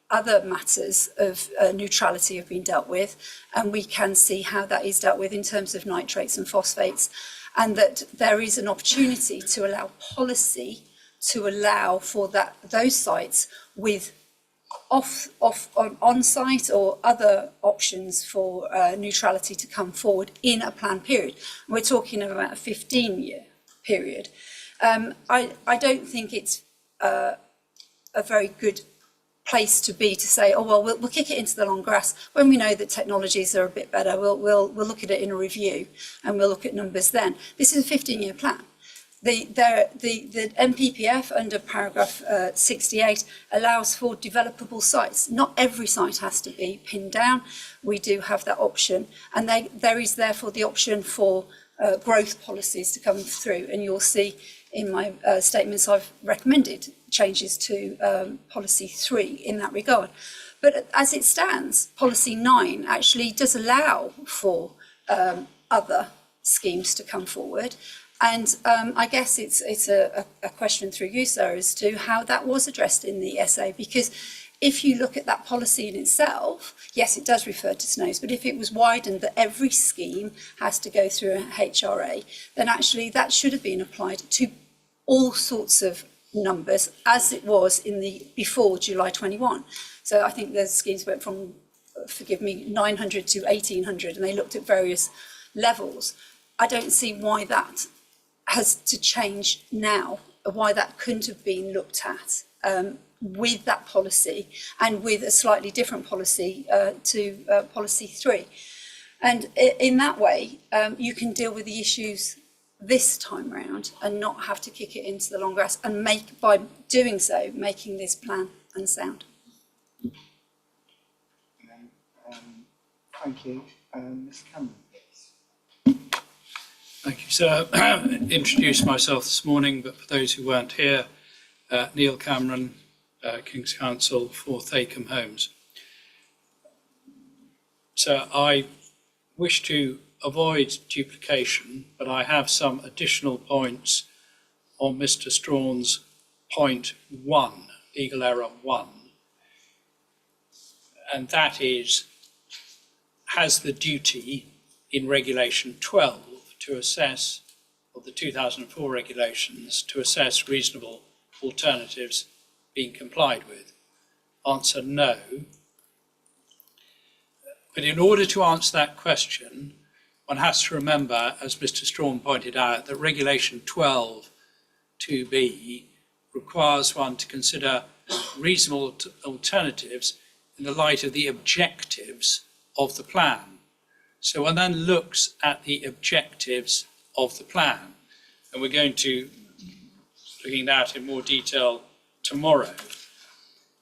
other matters of neutrality have been dealt with, and we can see how that is dealt with in terms of nitrates and phosphates, and that there is an opportunity to allow policy to allow for those sites with on-site or other options for neutrality to come forward in a planned period. We're talking about a 15-year period. I don't think it's a very good place to be to say, oh well, we'll kick it into the long grass when we know that technologies are a bit better. We'll look at it in a review and we'll look at numbers then. This is a 15-year plan. The MPPF under paragraph 68 allows for developable sites. Not every site has to be pinned down. We do have that option, and there is therefore the option for growth policies to come through. And you'll see in my statements I've recommended changes to policy 3 in that regard. But as it stands, policy 9 actually does allow for other schemes to come forward. And I guess it's a question through you, sir, as to how that was addressed in the SA, because if you look at that policy in itself, yes, it does refer to snows, but if it was widened that every scheme has to go through a HRA, then actually that should have been applied to all sorts of numbers as it was in the before July 21. So I think the schemes went from, forgive me, 900 to 1800, and they looked at various levels. I don't see why that has to change now, why that couldn't have been looked at with that policy and with a slightly different policy to policy 3. And in that way, you can deal with the issues this time round and not have to kick it into the long grass, and by doing so, making this plan unsound. Thank you. Ms. Cameron. Thank you, sir. Introduced myself this morning, but for those who weren't here, Neil Cameron, King's Counsel for Thacombe Homes. So I wish to avoid duplication, but I have some additional points on Mr. Strawn's point 1, legal error 1. And that is, has the duty in Regulation 12 to assess, of the 2004 regulations, to assess reasonable alternatives being complied with? Answer, no. But in order to answer that question, one has to remember, as Mr. Strawn pointed out, that Regulation 12 2B requires one to consider reasonable alternatives in the light of the objectives of the plan. So one then looks at the objectives of the plan, and we're going to looking at that in more detail tomorrow.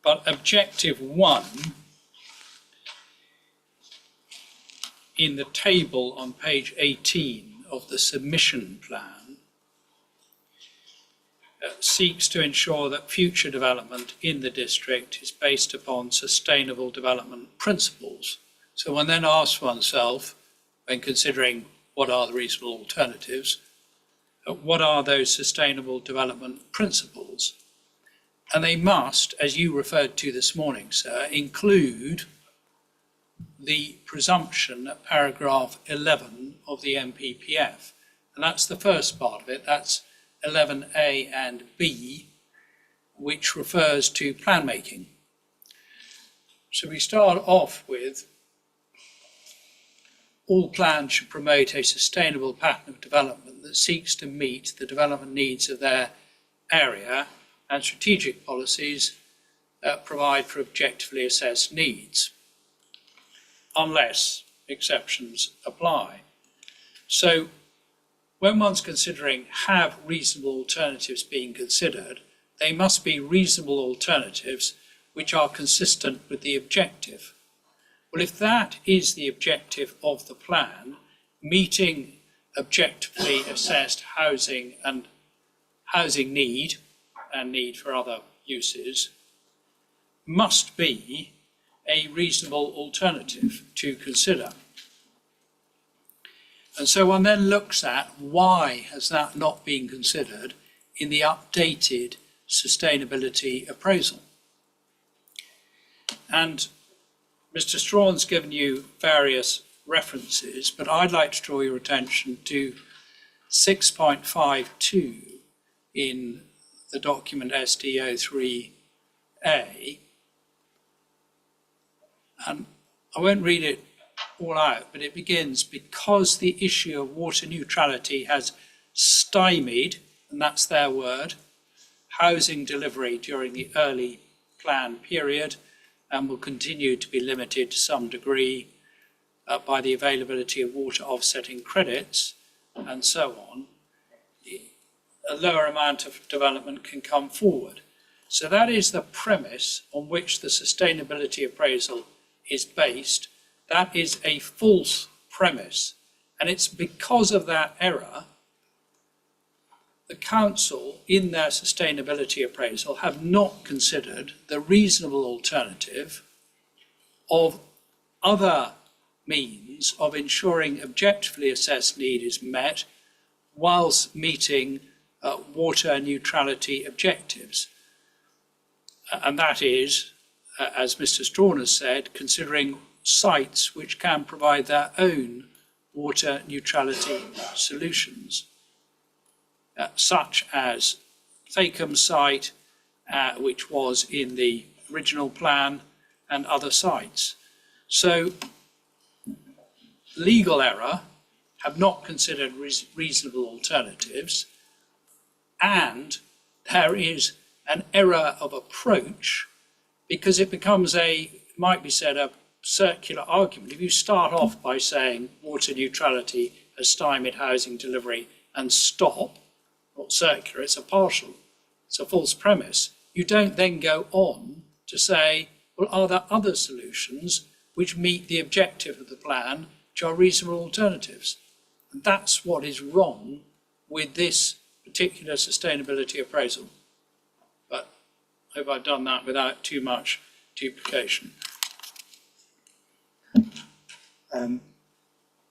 But objective 1 in the table on page 18 of the submission plan seeks to ensure that future development in the district is based upon sustainable development principles. So one then asks oneself, when considering what are the reasonable alternatives, what are those sustainable development principles? And they must, as you referred to this morning, sir, include the presumption at paragraph 11 of the MPPF. And that's the first part of it. That's 11A and B, which refers to plan making. So we start off with all plans should promote a sustainable pattern of development that seeks to meet the development needs of their area, and strategic policies provide for objectively assessed needs, unless exceptions apply. So when one's considering have reasonable alternatives being considered, they must be reasonable alternatives which are consistent with the objective. Well, if that is the objective of the plan, meeting objectively assessed housing and housing need and need for other uses must be a reasonable alternative to consider. And so one then looks at why has that not been considered in the updated sustainability appraisal. And Mr. Strawn's given you various references, but I'd like to draw your attention to 6.52 in the document SDO3A. And I won't read it all out, but it begins, because the issue of water neutrality has stymied, and that's their word, housing delivery during the early plan period, and will continue to be limited to some degree by the availability of water offsetting credits and so on, a lower amount of development can come forward. So that is the premise on which the sustainability appraisal is based. That is a false premise, and it's because of that error the council in their sustainability appraisal have not considered the reasonable alternative of other means of ensuring objectively assessed need is met whilst meeting water neutrality objectives. And that is, as Mr. Strawn has said, considering sites which can provide their own water neutrality solutions, such as Thacombe site, which was in the original plan, and other sites. So legal error, have not considered reasonable alternatives, and there is an error of approach, because it becomes might be said, a circular argument. If you start off by saying water neutrality has stymied housing delivery and stop, not circular, it's a partial, it's a false premise. You don't then go on to say, well, are there other solutions which meet the objective of the plan, which are reasonable alternatives? And that's what is wrong with this particular sustainability appraisal. But I hope I've done that without too much duplication.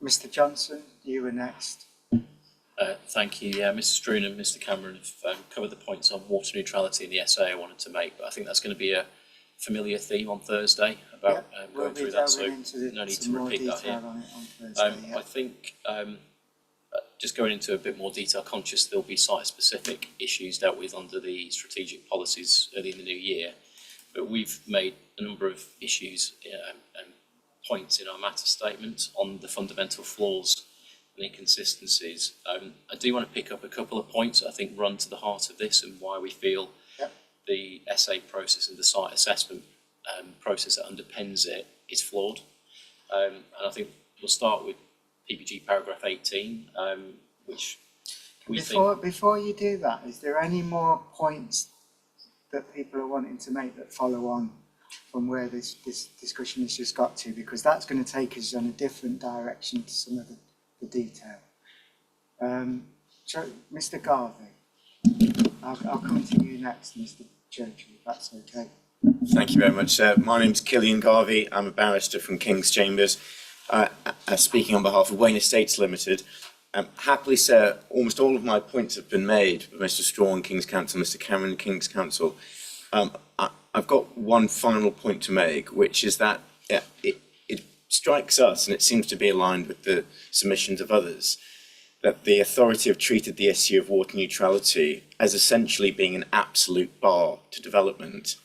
Mr. Johnson, you were next. Thank you. Yeah, Mr. Strawn and Mr. Cameron have covered the points on water neutrality in the essay I wanted to make, but I think that's going to be a familiar theme on Thursday about going through that, so no need to repeat that here. I think just going into a bit more detail, conscious there'll be site-specific issues dealt with under the strategic policies early in the new year. But we've made a number of issues and points in our matter statement on the fundamental flaws and inconsistencies. I do want to pick up a couple of points that I think run to the heart of this and why we feel the SA process and the site assessment process that underpins it is flawed. And I think we'll start with PPG paragraph 18, which we think... Before you do that, is there any more points that people are wanting to make that follow on from where this discussion has just got to? Because that's going to take us in a different direction to some of the detail. Mr. Garvey, I'll come to you next, Mr. Churchill, if that's okay. Thank you very much, sir. My name's Killian Garvey. I'm a barrister from King's Chambers, speaking on behalf of Wayne Estates Limited. Happily, sir, almost all of my points have been made by Mr. Strawn, King's Counsel, Mr. Cameron, King's Counsel. I've got one final point to make, which is that it strikes us, and it seems to be aligned with the submissions of others, that the authority have treated the issue of water neutrality as essentially being an absolute bar to development,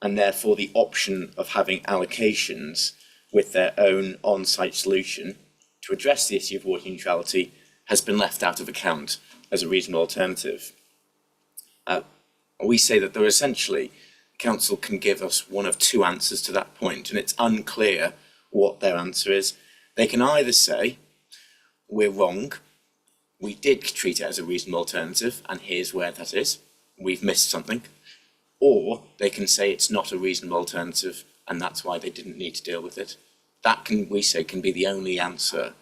and therefore the option of having allocations with their own on-site solution to address the issue of water neutrality has been left out of account as a reasonable alternative. We say that there essentially, Council can give us one of two answers to that point, and it's unclear what their answer is. They can either say, we're wrong, we did treat it as a reasonable alternative, and here's where that is, we've missed something. Or they can say it's not a reasonable alternative, and that's why they didn't need to deal with it. That can, we say, can be the only answer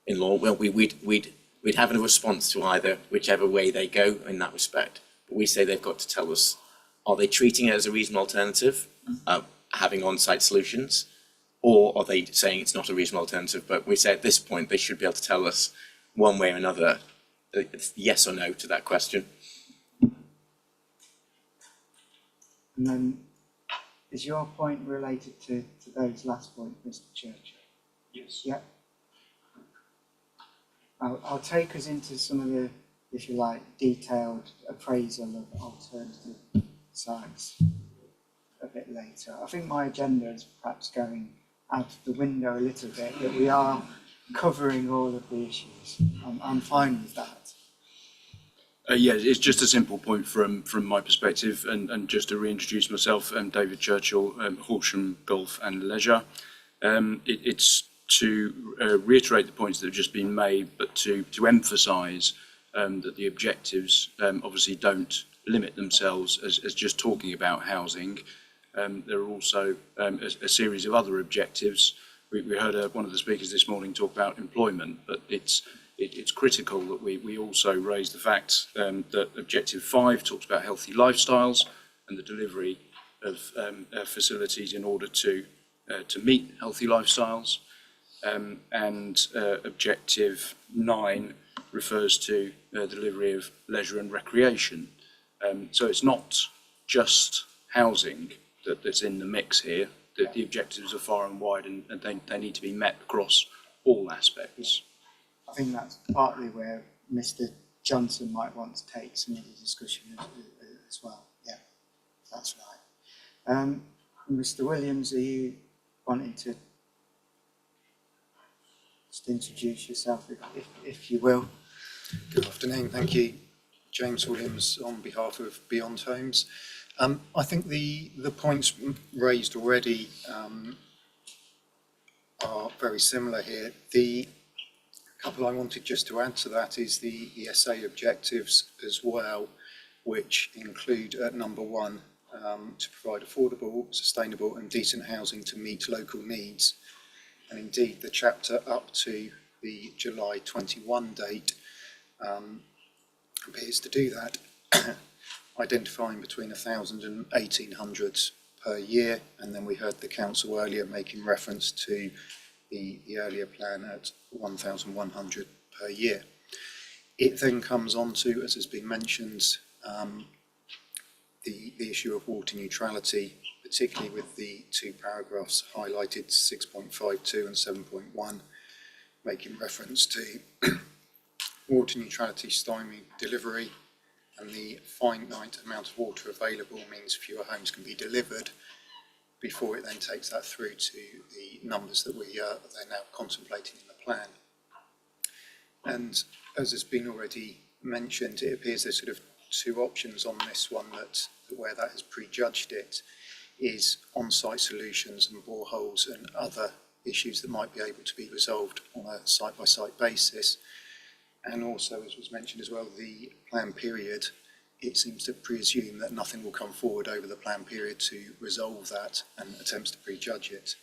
in law. Well, we'd have a response to either, whichever way they go in that respect. But we say they've got to tell us, are they treating it as a reasonable alternative, having on-site solutions, or are they saying it's not a reasonable alternative? But we say at this point they should be able to tell us one way or another, yes or no to that question. And then, is your point related to those last points, Mr. Churchill? Yes. Yeah. I'll take us into some of the, if you like, detailed appraisal of alternative sites a bit later. I think my agenda is perhaps going out the window a little bit, but we are covering all of the issues. I'm fine with that. Yeah, it's just a simple point from my perspective, and just to reintroduce myself, David Churchill, Horsham Golf and Leisure. It's to reiterate the points that have just been made, but to emphasise that the objectives obviously don't limit themselves as just talking about housing. There are also a series of other objectives. We heard one of the speakers this morning talk about employment, but it's critical that we also raise the fact that Objective 5 talks about healthy lifestyles and the delivery of facilities in order to meet healthy lifestyles. And Objective 9 refers to delivery of leisure and recreation. So it's not just housing that's in the mix here. The objectives are far and wide, and they need to be met across all aspects. I think that's partly where Mr. Johnson might want to take some of the discussion as well. Yeah, that's right. Mr. Williams, are you wanting to just introduce yourself, if you will? Good afternoon, thank you. James Williams on behalf of Beyond Homes. I think the points raised already are very similar here. The couple I wanted just to add to that is the SA objectives as well, which include at number 1 to provide affordable, sustainable and decent housing to meet local needs. And indeed the chapter up to the July 21 date appears to do that, identifying between 1,000 and 1,800 per year, and then we heard the council earlier making reference to the earlier plan at 1,100 per year. It then comes on to, as has been mentioned, the issue of water neutrality, particularly with the two paragraphs highlighted, 6.52 and 7.1, making reference to water neutrality stymie delivery, and the finite amount of water available means fewer homes can be delivered before it then takes that through to the numbers that they're now contemplating in the plan. And as has been already mentioned, it appears there's sort of two options on this one, that where that has prejudged it is on-site solutions and boreholes and other issues that might be able to be resolved on a site-by-site basis. And also, as was mentioned as well, the plan period, it seems to presume that nothing will come forward over the plan period to resolve that, and attempts to prejudge it.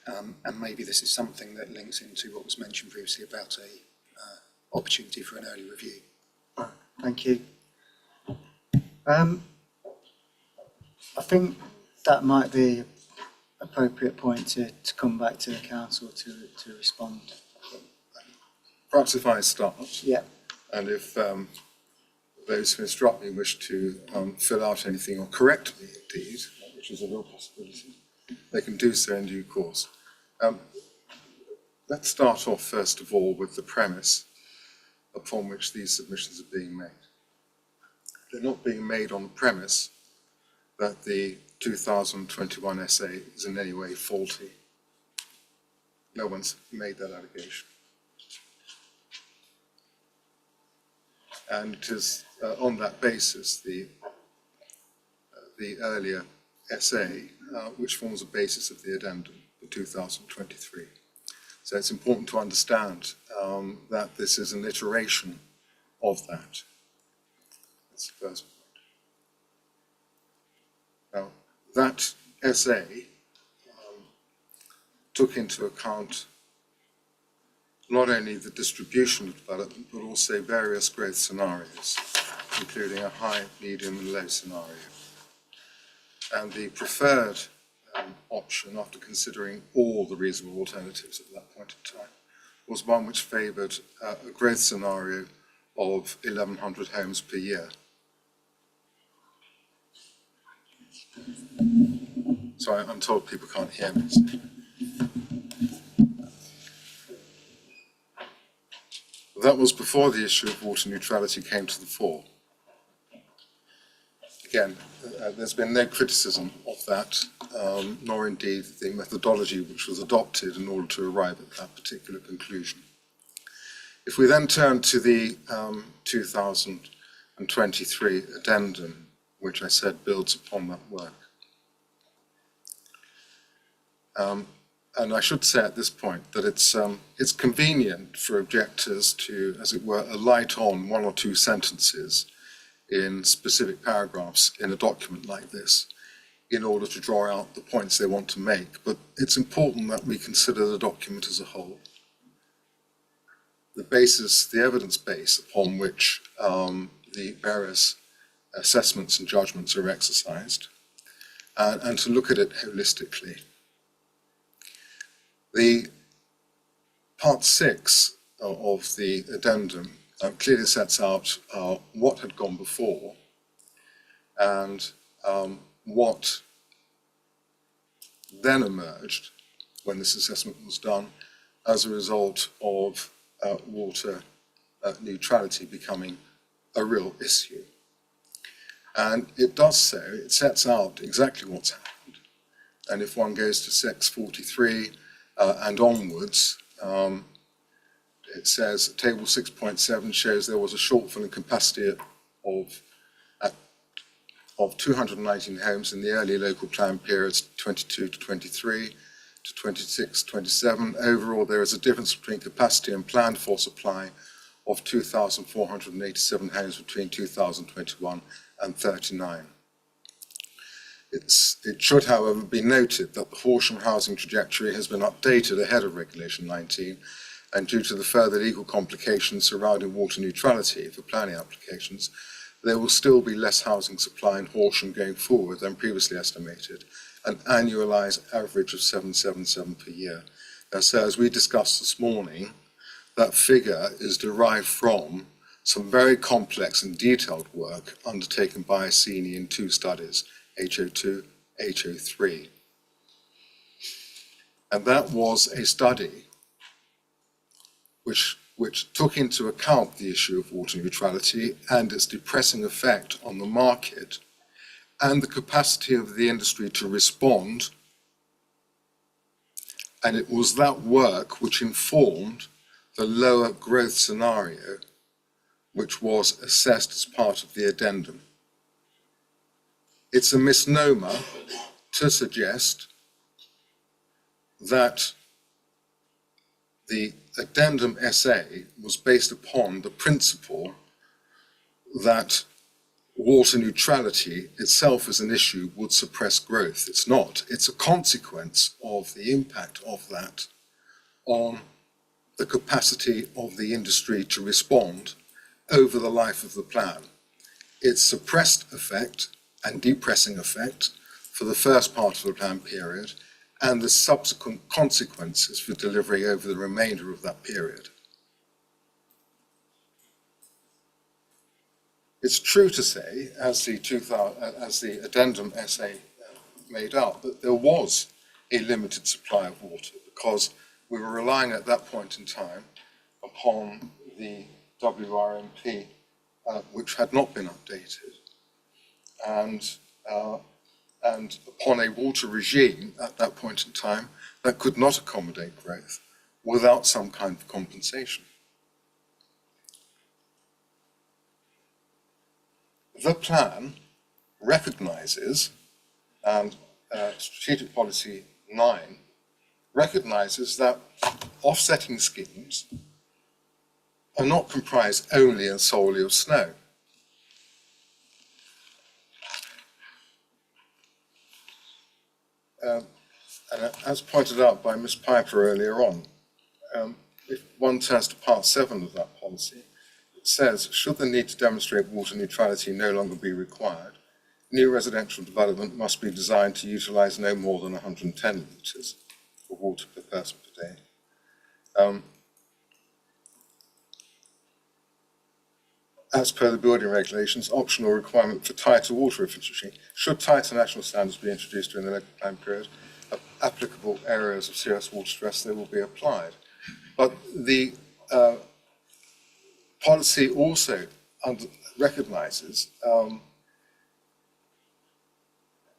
And maybe this is something that links into what was mentioned previously about a opportunity for an early review. Thank you. I think that might be an appropriate point to come back to the council to respond. Perhaps if I start. Yeah. And if those who instruct me wish to fill out anything or correct me indeed, which is a real possibility, they can do so in due course. Let's start off first of all with the premise upon which these submissions are being made. They're not being made on the premise that the 2021 essay is in any way faulty. No one's made that allegation. And it is on that basis, the earlier essay, which forms the basis of the addendum for 2023. So it's important to understand that this is an iteration of that. That's the first point. Now, that essay took into account not only the distribution of development, but also various growth scenarios, including a high, medium, and low scenario. And the preferred option, after considering all the reasonable alternatives at that point in time, was one which favoured a growth scenario of 1,100 homes per year. So I'm told people can't hear me. That was before the issue of water neutrality came to the fore. Again, there's been no criticism of that, nor indeed the methodology which was adopted in order to arrive at that particular conclusion. If we then turn to the 2023 addendum, which I said builds upon that work. And I should say at this point that it's convenient for objectors to, as it were, alight on one or two sentences in specific paragraphs in a document like this in order to draw out the points they want to make. But it's important that we consider the document as a whole. The basis, the evidence base upon which the various assessments and judgments are exercised, and to look at it holistically. The part 6 of the addendum clearly sets out what had gone before and what then emerged when this assessment was done as a result of water neutrality becoming a real issue. And it does so, it sets out exactly what's happened. And if one goes to 643 and onwards, it says table 6.7 shows there was a shortfall in capacity of 219 homes in the early local plan periods 22 to 23 to 26, 27. Overall, there is a difference between capacity and planned for supply of 2,487 homes between 2021 and 39. It should, however, be noted that the Horsham housing trajectory has been updated ahead of Regulation 19, and due to the further legal complications surrounding water neutrality for planning applications, there will still be less housing supply in Horsham going forward than previously estimated, an annualised average of 777 per year. So as we discussed this morning, that figure is derived from some very complex and detailed work undertaken by Assini in 2 studies, HO2, HO3. And that was a study which which took into account the issue of water neutrality and its depressing effect on the market and the capacity of the industry to respond. And it was that work which informed the lower growth scenario which was assessed as part of the addendum. It's a misnomer to suggest that the addendum SA was based upon the principle that water neutrality itself as an issue would suppress growth. It's not. It's a consequence of the impact of that on the capacity of the industry to respond over the life of the plan. Its suppressed effect and depressing effect for the first part of the plan period and the subsequent consequences for delivery over the remainder of that period. It's true to say, as the addendum essay made out, that there was a limited supply of water because we were relying at that point in time upon the WRMP, which had not been updated, and upon a water regime at that point in time that could not accommodate growth without some kind of compensation. The plan recognises, and Strategic Policy 9 recognises, that offsetting schemes are not comprised only and solely of snow. And as pointed out by Ms. Piper earlier on, if one turns to part 7 of that policy, it says, should the need to demonstrate water neutrality no longer be required, new residential development must be designed to utilise no more than 110 litres of water per person per day. As per the building regulations, optional requirement for tighter water efficiency. Should tighter national standards be introduced during the local plan period, applicable areas of serious water stress, they will be applied. But the policy also recognises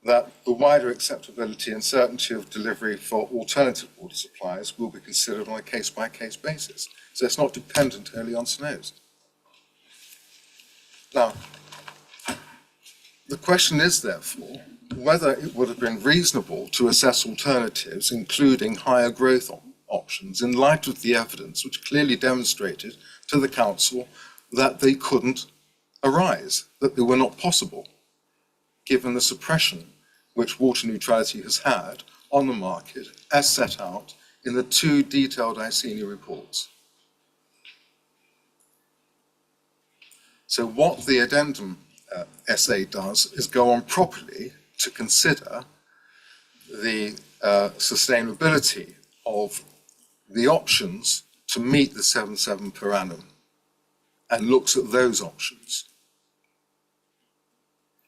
that the wider acceptability and certainty of delivery for alternative water supplies will be considered on a case-by-case basis. So it's not dependent only on snows. Now, the question is, therefore, whether it would have been reasonable to assess alternatives, including higher growth options, in light of the evidence which clearly demonstrated to the Council that they couldn't arise, that they were not possible, given the suppression which water neutrality has had on the market, as set out in the 2 detailed ICENI reports. So what the addendum essay does is go on properly to consider the sustainability of the options to meet the 7.7 per annum and looks at those options.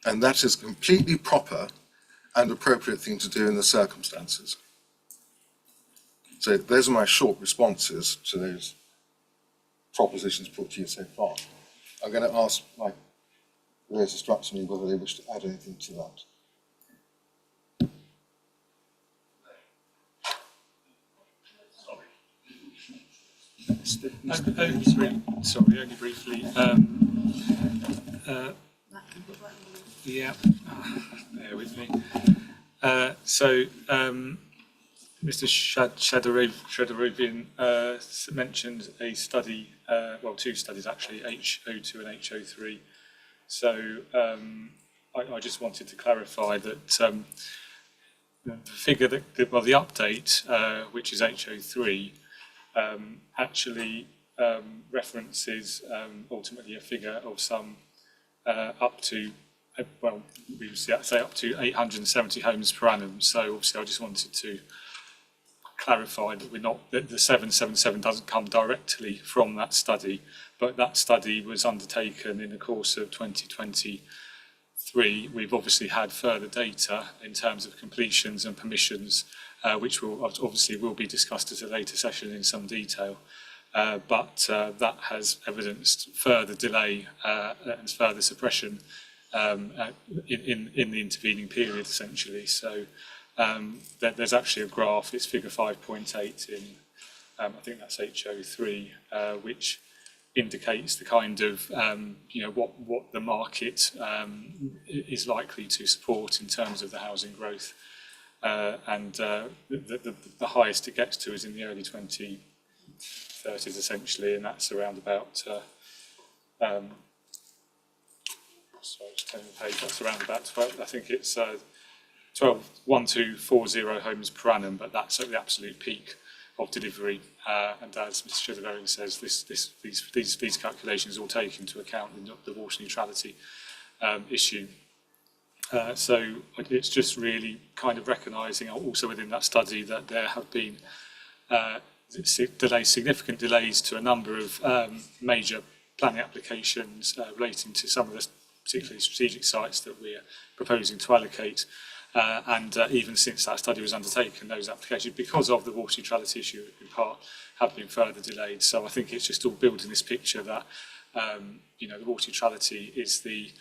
And that is a completely proper and appropriate thing to do in the circumstances. So those are my short responses to those propositions put to you so far. I'm going to ask my lawyers to instruct me whether they wish to add anything to that. Only briefly. Yeah, bear with me. Mr. Shadorovian mentioned a study, well, 2 studies actually, H02 and H03. So I just wanted to clarify that the figure the update, which is H03, actually references ultimately a figure of some up to, well, we would say up to 870 homes per annum. So obviously I just wanted to clarify that the 777 doesn't come directly from that study, but that study was undertaken in the course of 2023. We've obviously had further data in terms of completions and permissions, which will be discussed at a later session in some detail. but that has evidenced further delay and further suppression in the intervening period, essentially. So there's actually a graph, it's figure 5.8 in, I think that's HO3, which indicates the kind of, what the market is likely to support in terms of the housing growth. And the highest it gets to is in the early 2030s, essentially, and that's around about, sorry, just turning the page, that's around about 12, I think it's 12,1240 homes per annum, but that's at the absolute peak of delivery. And as Mr. Chidaverian says, these calculations all take into account the water neutrality issue. So it's just really kind of recognising also within that study that there have been significant delays to a number of major planning applications relating to some of the particularly strategic sites that we are proposing to allocate. And even since that study was undertaken, those applications, because of the water neutrality issue in part, have been further delayed. So I think it's just all building this picture that the water neutrality is is,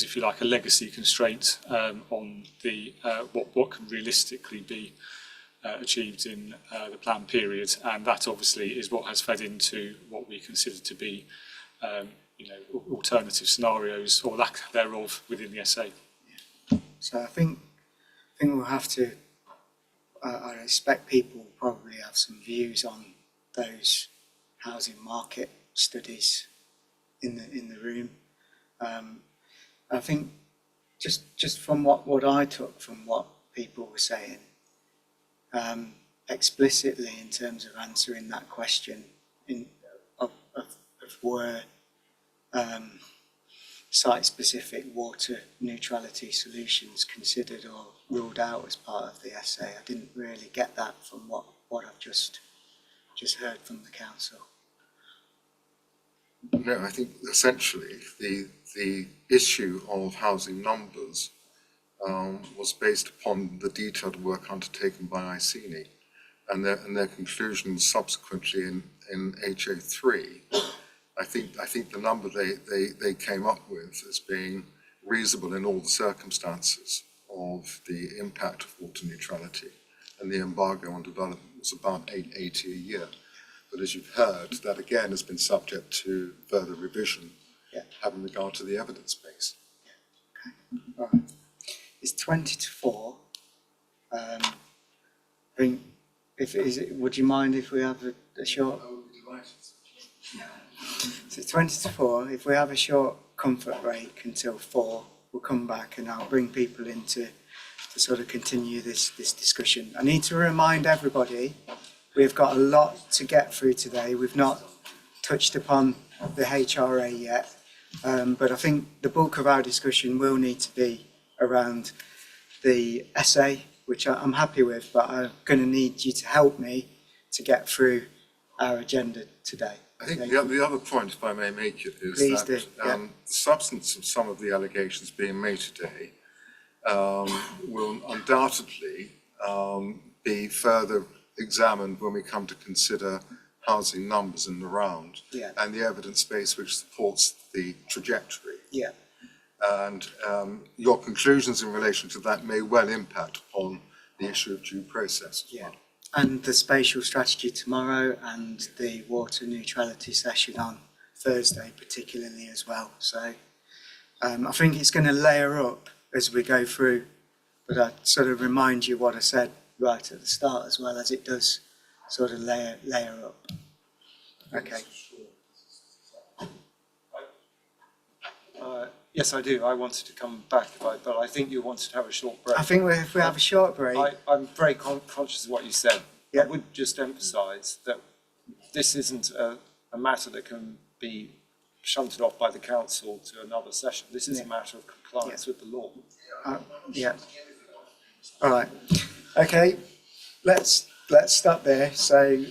if you like, a legacy constraint on the what can realistically be achieved in the planned period, and that obviously is what has fed into what we consider to be alternative scenarios or lack thereof within the SA. So I think we'll have to. I expect people will probably have some views on those housing market studies in the room. I think just from what I took from what people were saying, explicitly in terms of answering that question of were site-specific water neutrality solutions considered or ruled out as part of the essay. I didn't really get that from what I've just heard from the council. No, I think essentially the issue of housing numbers was based upon the detailed work undertaken by ICENI and their conclusions subsequently in HO3. I think the number they came up with as being reasonable in all the circumstances of the impact of water neutrality and the embargo on development was about 880 a year. But as you've heard, that again has been subject to further revision, having regard to the evidence base. Okay, all right. It's 20 to 4. I think would you mind if we have a short? I would be delighted. So 20 to 4, if we have a short comfort break until 4, we'll come back and I'll bring people in to sort of continue this discussion. I need to remind everybody, we've got a lot to get through today. We've not touched upon the HRA yet, but I think the bulk of our discussion will need to be around the essay, which I'm happy with, but I'm going to need you to help me to get through our agenda today. I think the other point, if I may make it, is Please that the substance of some of the allegations being made today will undoubtedly be further examined when we come to consider housing numbers in the round and the evidence base which supports the trajectory. Yeah. And your conclusions in relation to that may well impact upon the issue of due process as well. And the spatial strategy tomorrow and the water neutrality session on Thursday particularly as well. So I think it's going to layer up as we go through, but I sort of remind you what I said right at the start as well, as it does sort of layer up. Okay. Yes, I do. I wanted to come back, but I think you wanted to have a short break. I think if we have a short break. I'm very conscious of what you said. I would just emphasise that this isn't a matter that can be shunted off by the council to another session. This is a matter of compliance with the law. Yeah. All right. Okay. Let's stop there. So.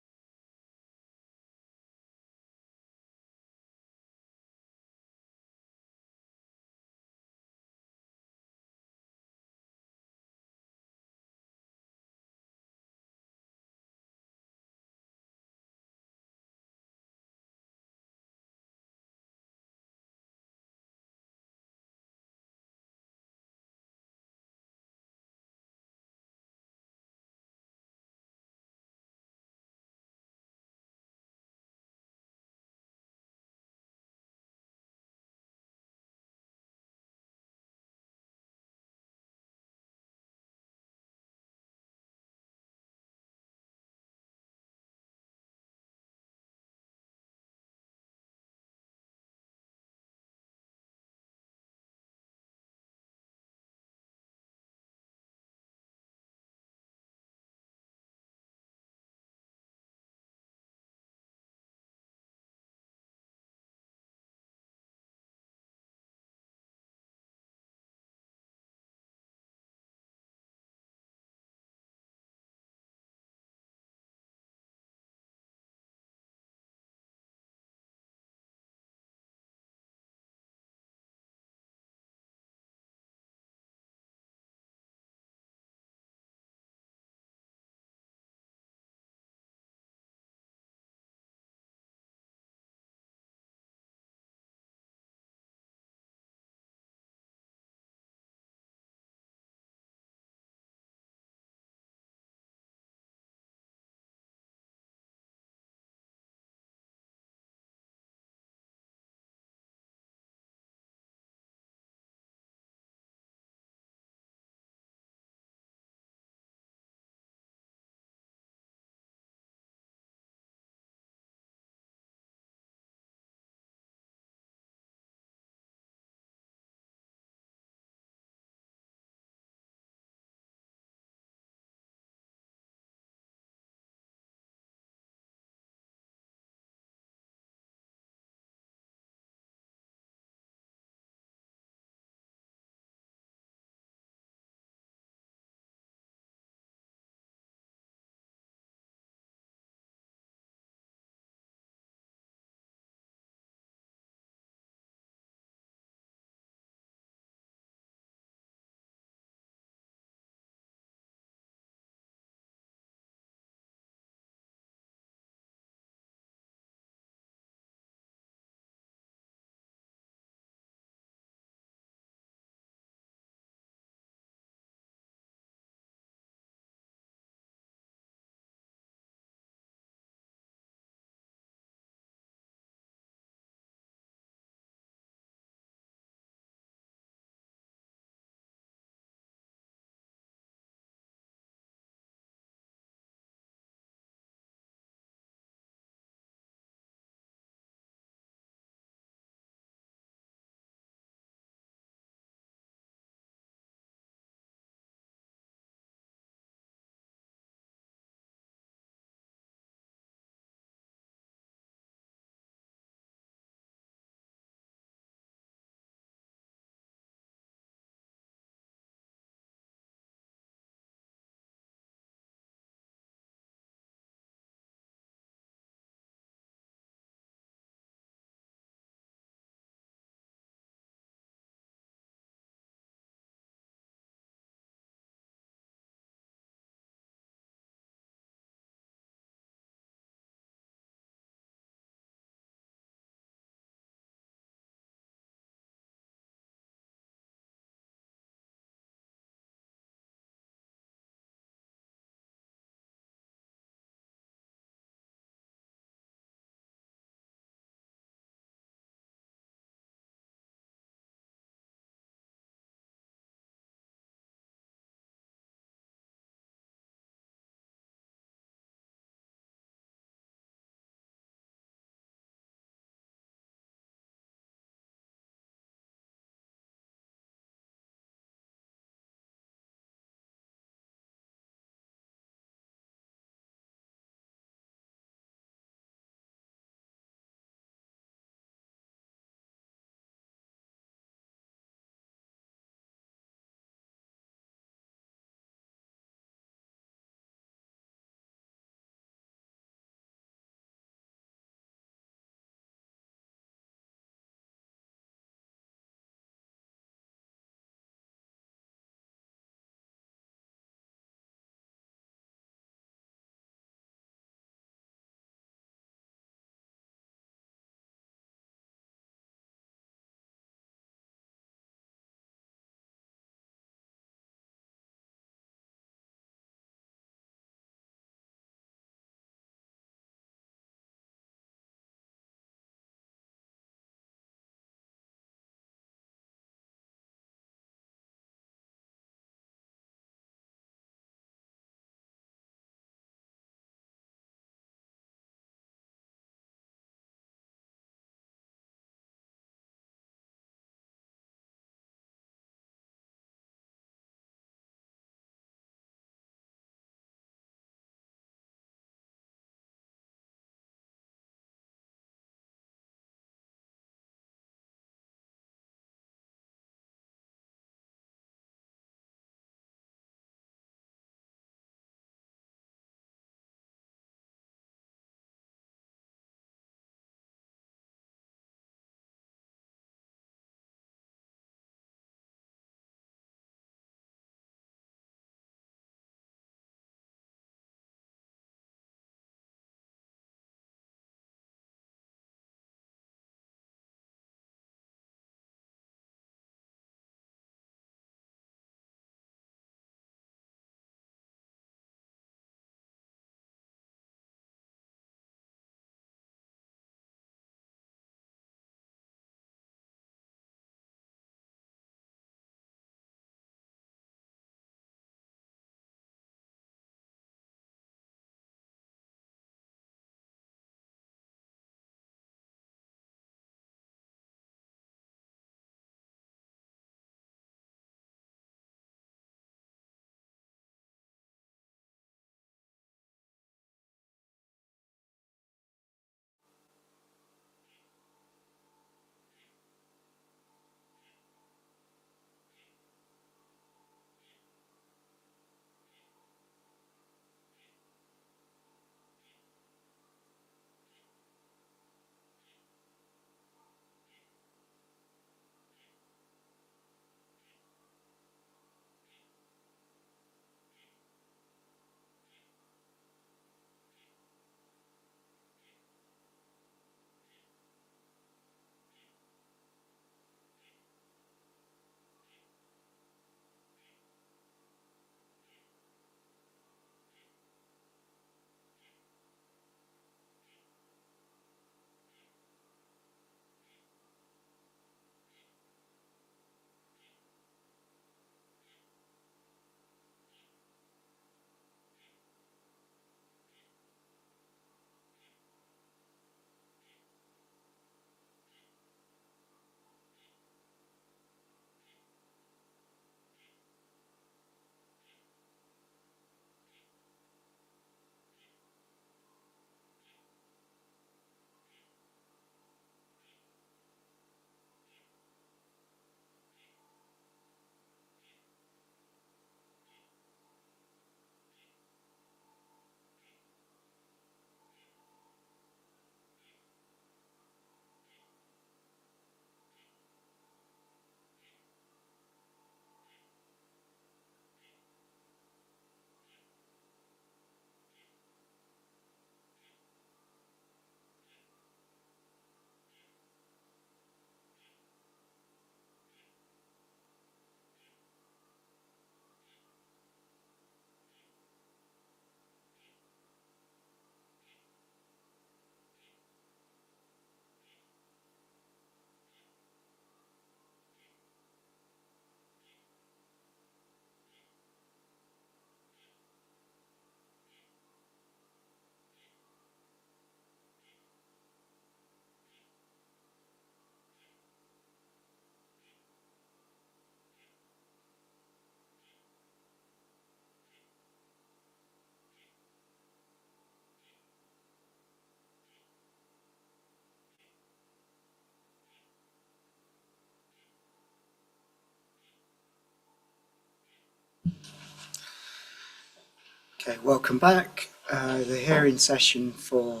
Okay, welcome back. The hearing session for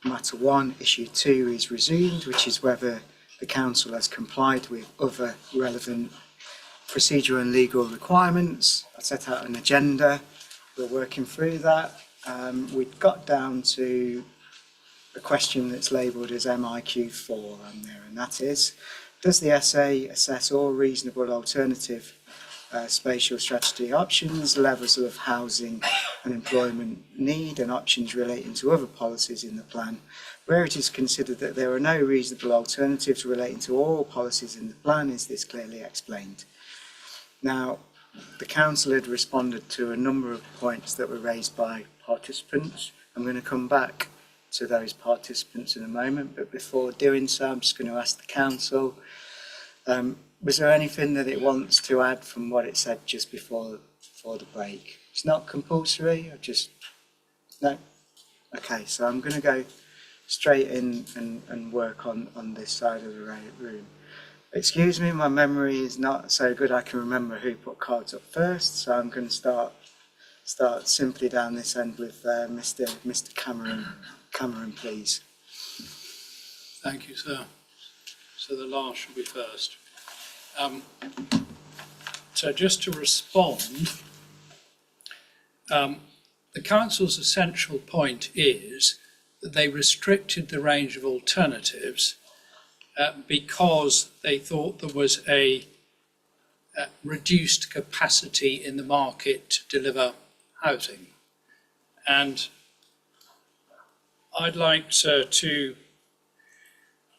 matter 1, issue 2 is resumed, which is whether the council has complied with other relevant procedural and legal requirements. I set out an agenda. We're working through that. We've got down to a question that's labelled as MIQ4 on there, and that is, does the SA assess all reasonable alternative spatial strategy options, levels of housing and employment need, and options relating to other policies in the plan, where it is considered that there are no reasonable alternatives relating to all policies in the plan, is this clearly explained? Now, the council had responded to a number of points that were raised by participants. I'm going to come back to those participants in a moment, but before doing so, I'm just going to ask the council, was there anything that it wants to add from what it said just before the break? It's not compulsory, or just, no? Okay, so I'm going to go straight in and work on this side of the room. Excuse me, my memory is not so good I can remember who put cards up first, so I'm going to start simply down this end with Mr. Cameron, please. Thank you, sir. So the last should be first. So just to respond, the council's essential point is that they restricted the range of alternatives because they thought there was a reduced capacity in the market to deliver housing. And I'd like, sir, to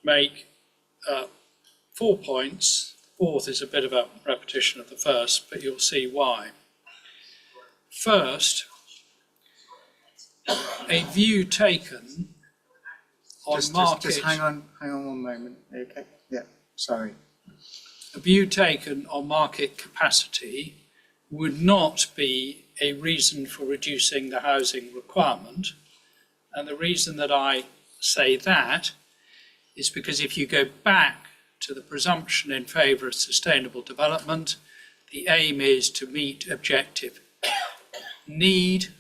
make 4 points. Fourth is a bit of a repetition of the first, but you'll see why. First, a view taken on market... Just hang on 1 moment, okay? Yeah, sorry. A view taken on market capacity would not be a reason for reducing the housing requirement. And the reason that I say that is because if you go back to the presumption in favour of sustainable development, the aim is to meet objective need,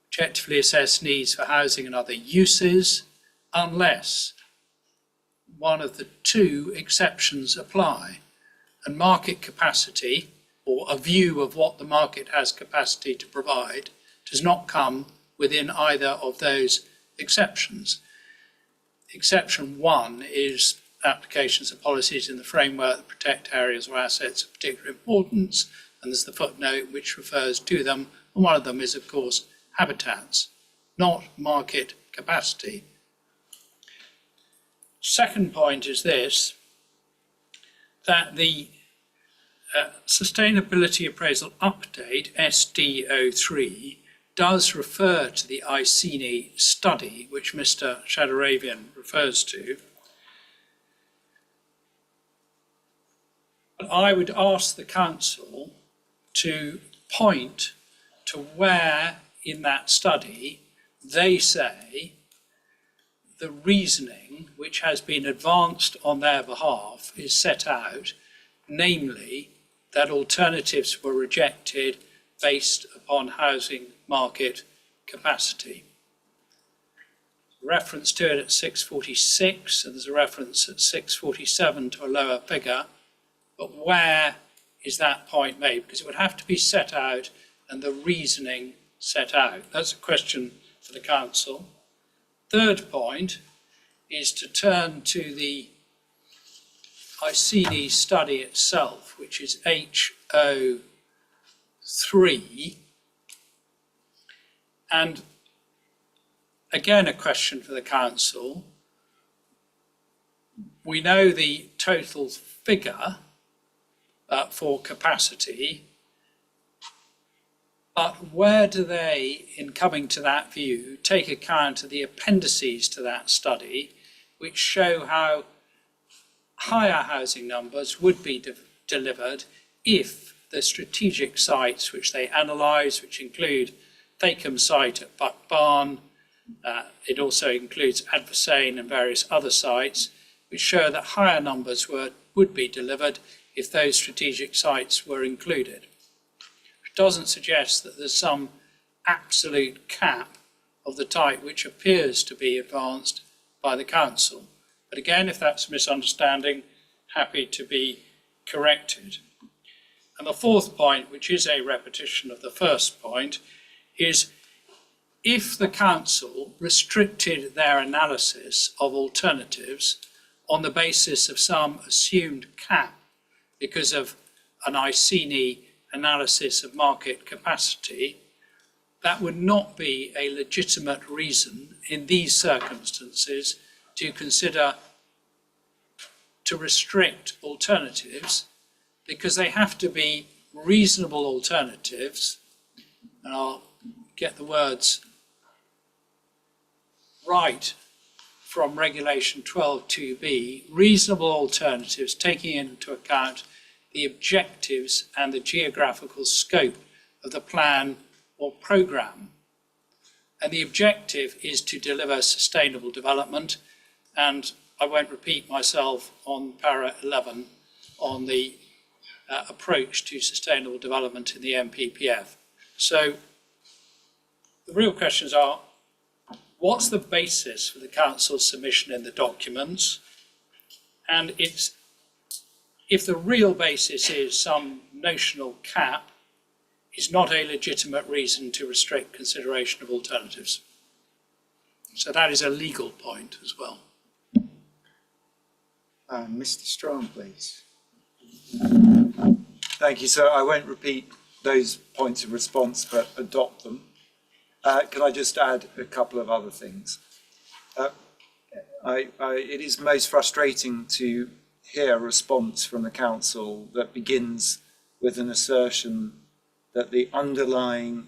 objectively assess needs for housing and other uses, unless one of the 2 exceptions apply. And market capacity, or a view of what the market has capacity to provide, does not come within either of those exceptions. Exception 1 is applications of policies in the framework that protect areas or assets of particular importance, and there's the footnote which refers to them, and one of them is, of course, habitats, not market capacity. Second point is this, that the Sustainability Appraisal Update, SD03, does refer to the ICINI study, which Mr. Shadaravian refers to. But I would ask the council to point to where in that study they say the reasoning which has been advanced on their behalf is set out, namely that alternatives were rejected based upon housing market capacity. Reference to it at 646, and there's a reference at 647 to a lower figure, but where is that point made? Because it would have to be set out and the reasoning set out. That's a question for the council. Third point is to turn to the ICINI study itself, which is HO3, and again a question for the council. We know the total figure for capacity, but where do they, in coming to that view, take account of the appendices to that study, which show how higher housing numbers would be delivered if the strategic sites which they analyse, which include Thacombe site at Buck Barn, it also includes Adversane and various other sites, which show that higher numbers would be delivered if those strategic sites were included. doesn't suggest that there's some absolute cap of the type which appears to be advanced by the council. But again, if that's a misunderstanding, happy to be corrected. And the fourth point, which is a repetition of the first point, is if the council restricted their analysis of alternatives on the basis of some assumed cap because of an ICINI analysis of market capacity, that would not be a legitimate reason in these circumstances to consider to restrict alternatives, because they have to be reasonable alternatives, and I'll get the words right from Regulation 12.2b, reasonable alternatives taking into account the objectives and the geographical scope of the plan or programme. And the objective is to deliver sustainable development, and I won't repeat myself on para 11 on the approach to sustainable development in the MPPF. So the real questions are, what's the basis for the council's submission in the documents? And if the real basis is some notional cap, is not a legitimate reason to restrict consideration of alternatives. So that is a legal point as well. Mr. Strong, please. Thank you, sir. I won't repeat those points of response, but adopt them. Can I just add a couple of other things? It is most frustrating to hear a response from the council that begins with an assertion that the underlying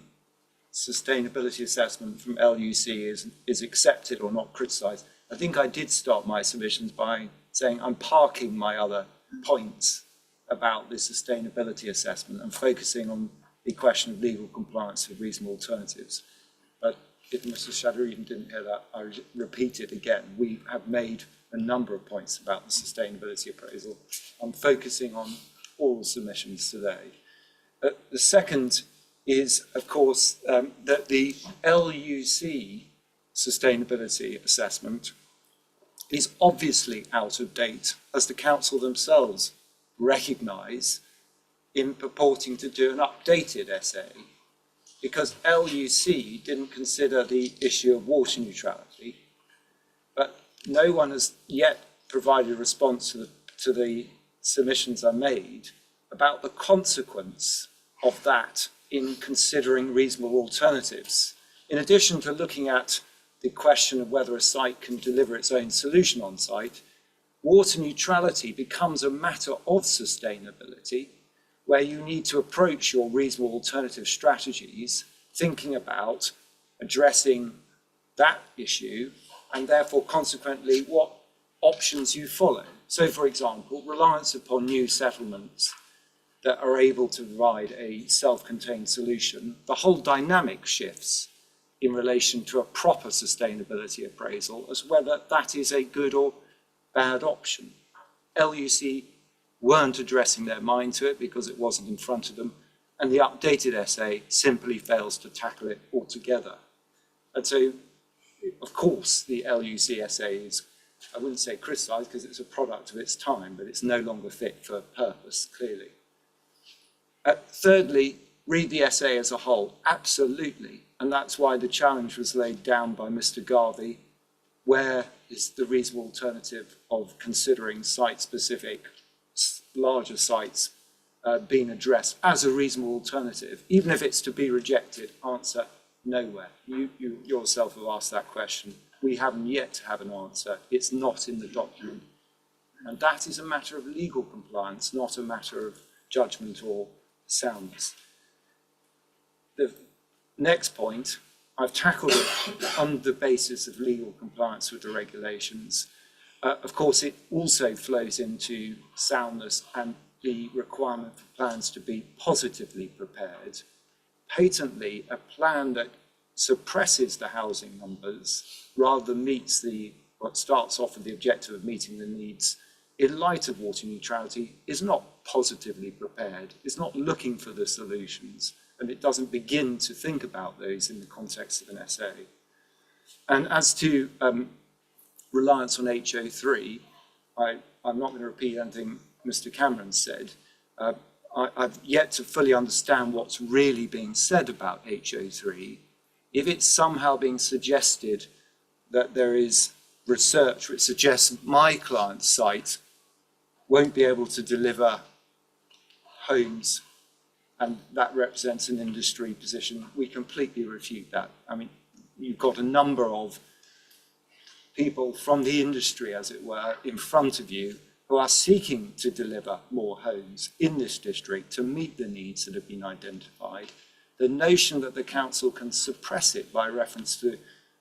sustainability assessment from LUC is accepted or not criticised. I think I did start my submissions by saying I'm parking my other points about the sustainability assessment and focusing on the question of legal compliance with reasonable alternatives. But if Mr. Shadureen didn't hear that, I would repeat it again. We have made a number of points about the sustainability appraisal. I'm focusing on all submissions today. The second is, of course, that the LUC sustainability assessment is obviously out of date, as the council themselves recognise in purporting to do an updated essay, because LUC didn't consider the issue of water neutrality, but no one has yet provided a response to the submissions I made about the consequence of that in considering reasonable alternatives. In addition to looking at the question of whether a site can deliver its own solution on site, water neutrality becomes a matter of sustainability, where you need to approach your reasonable alternative strategies thinking about addressing that issue and therefore consequently what options you follow. So, for example, reliance upon new settlements that are able to provide a self-contained solution, the whole dynamic shifts in relation to a proper sustainability appraisal as whether that is a good or bad option. LUC weren't addressing their mind to it because it wasn't in front of them, and the updated essay simply fails to tackle it altogether. And so, of course, the LUC essay is, I wouldn't say criticised because it's a product of its time, but it's no longer fit for purpose, clearly. Thirdly, read the essay as a whole, absolutely, and that's why the challenge was laid down by Mr. Garvey. Where is the reasonable alternative of considering site-specific, larger sites being addressed as a reasonable alternative? Even if it's to be rejected, answer, nowhere. You yourself have asked that question. We haven't yet to have an answer. It's not in the document. And that is a matter of legal compliance, not a matter of judgment or soundness. The next point, I've tackled it on the basis of legal compliance with the regulations. Of course, it also flows into soundness and the requirement for plans to be positively prepared. Patently, a plan that suppresses the housing numbers rather than meets what starts off with the objective of meeting the needs in light of water neutrality is not positively prepared. It's not looking for the solutions. and it doesn't begin to think about those in the context of an SA. And as to reliance on HO3, I'm not going to repeat anything Mr. Cameron said. I've yet to fully understand what's really being said about HO3. If it's somehow being suggested that there is research which suggests my client's site won't be able to deliver homes and that represents an industry position, we completely refute that. I mean, you've got a number of people from the industry, as it were, in front of you who are seeking to deliver more homes in this district to meet the needs that have been identified. The notion that the council can suppress it by reference to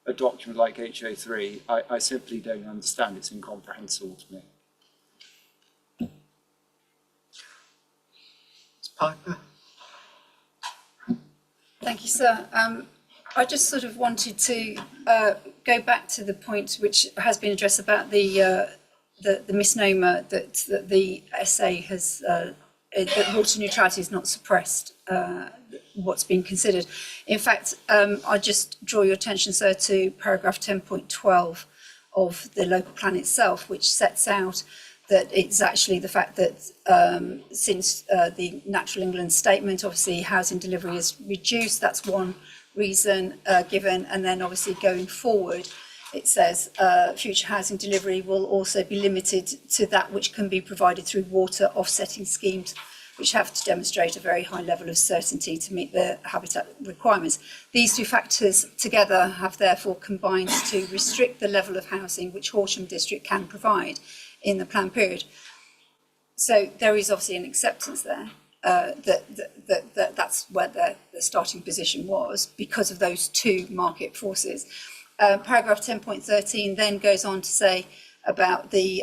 a document like HO3, I simply don't understand. It's incomprehensible to me. Piper? Thank you, sir. I just sort of wanted to go back to the point which has been addressed about the misnomer that the SA has, that water neutrality is not suppressed, what's being considered. In fact, I just draw your attention, sir, to paragraph 10.12 of the local plan itself, which sets out that it's actually the fact that since the Natural England statement, obviously housing delivery is reduced, that's one reason given, and then obviously going forward, it says future housing delivery will also be limited to that which can be provided through water offsetting schemes, which have to demonstrate a very high level of certainty to meet the habitat requirements. These two factors together have therefore combined to restrict the level of housing which Horsham District can provide in the plan period. So there is obviously an acceptance there that's where the starting position was because of those two market forces. Paragraph 10.13 then goes on to say about the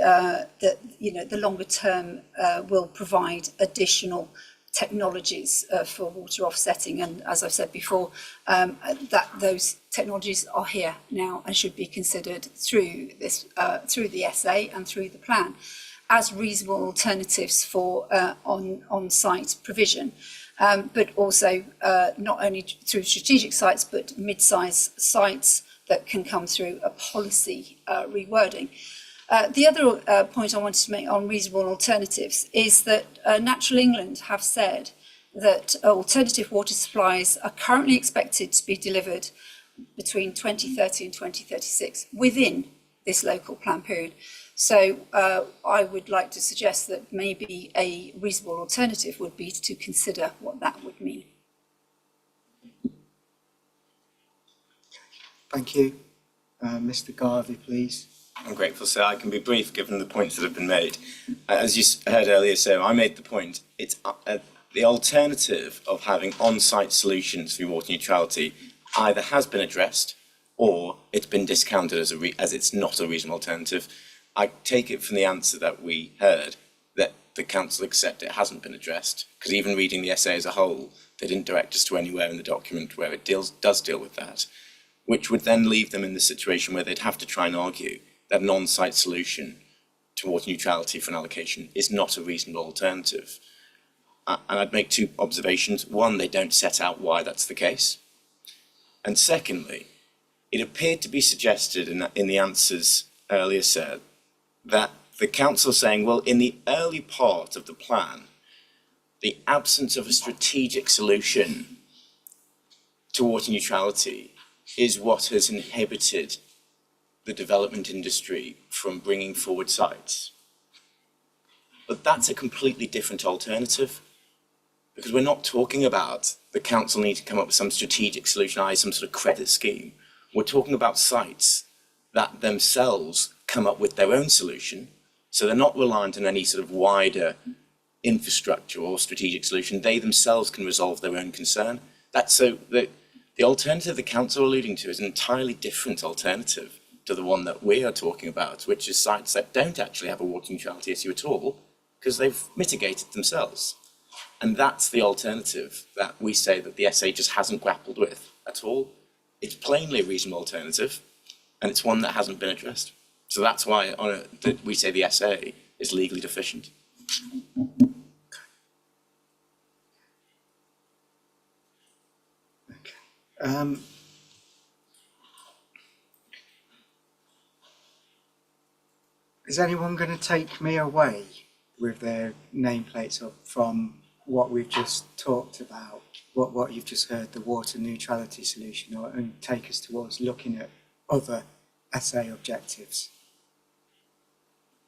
longer term will provide additional technologies for water offsetting, and as I've said before, that those technologies are here now and should be considered through this through the SA and through the plan as reasonable alternatives for on-site provision, but also not only through strategic sites but mid-size sites that can come through a policy rewording. The other point I wanted to make on reasonable alternatives is that Natural England have said that alternative water supplies are currently expected to be delivered between 2030 and 2036 within this local plan period. So I would like to suggest that maybe a reasonable alternative would be to consider what that would mean. Thank you. Mr. Garvey, please. I'm grateful, sir. I can be brief given the points that have been made. As you heard earlier, sir, I made the point. It's the alternative of having on-site solutions through water neutrality either has been addressed or it's been discounted as it's not a reasonable alternative. I take it from the answer that we heard that the council accept it hasn't been addressed, because even reading the essay as a whole, they didn't direct us to anywhere in the document where it does deal with that, which would then leave them in the situation where they'd have to try and argue that an on-site solution to water neutrality for an allocation is not a reasonable alternative. And I'd make two observations. One, they don't set out why that's the case. And secondly, it appeared to be suggested in the answers earlier said that the council saying, well, in the early part of the plan, the absence of a strategic solution to water neutrality is what has inhibited the development industry from bringing forward sites. But that's a completely different alternative, because we're not talking about the council need to come up with some strategic solution, i.e. some sort of credit scheme. We're talking about sites that themselves come up with their own solution, so they're not reliant on any sort of wider infrastructure or strategic solution. They themselves can resolve their own concern. The alternative the council are alluding to is an entirely different alternative to the one that we are talking about, which is sites that don't actually have a water neutrality issue at all, because they've mitigated themselves. And that's the alternative that we say that the SA just hasn't grappled with at all. It's plainly a reasonable alternative, and it's one that hasn't been addressed. So that's why we say the SA is legally deficient. Is anyone going to take me away with their nameplates up from what we've just talked about, what you've just heard, the water neutrality solution, and take us towards looking at other SA objectives?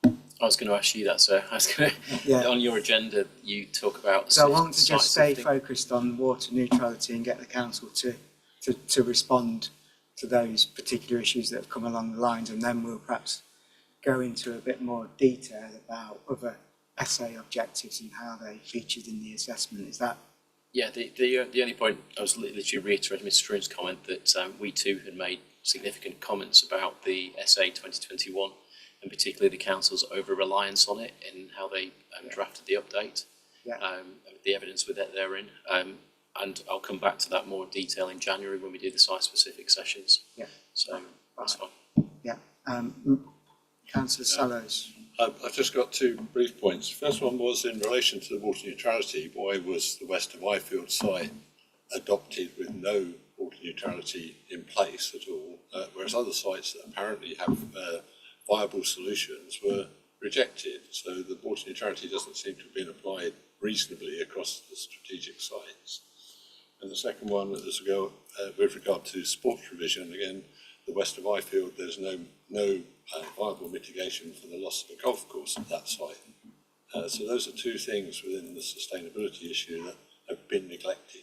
I was going to ask you that, sir. I was going to, on your agenda, you talk about. So I want to just stay focused on water neutrality and get the council to respond to those particular issues that have come along the lines, and then we'll perhaps go into a bit more detail about other SA objectives and how they featured in the assessment. Is that? Yeah, the only point I was literally reiterating Mr. Strune's comment that we too had made significant comments about the SA 2021 and particularly the council's over-reliance on it in how they drafted the update, the evidence with it therein. And I'll come back to that more detail in January when we do the site-specific sessions. Yeah. So that's fine. Yeah. Councillor Sallows. I've just got two brief points. First one was in relation to the water neutrality. Why was the West of Ifield site adopted with no water neutrality in place at all, whereas other sites that apparently have viable solutions were rejected? So the water neutrality doesn't seem to have been applied reasonably across the strategic sites. And the second one is with regard to sports provision. Again, the West of Ifield, there's no viable mitigation for the loss of a golf course at that site. So those are two things within the sustainability issue that have been neglected.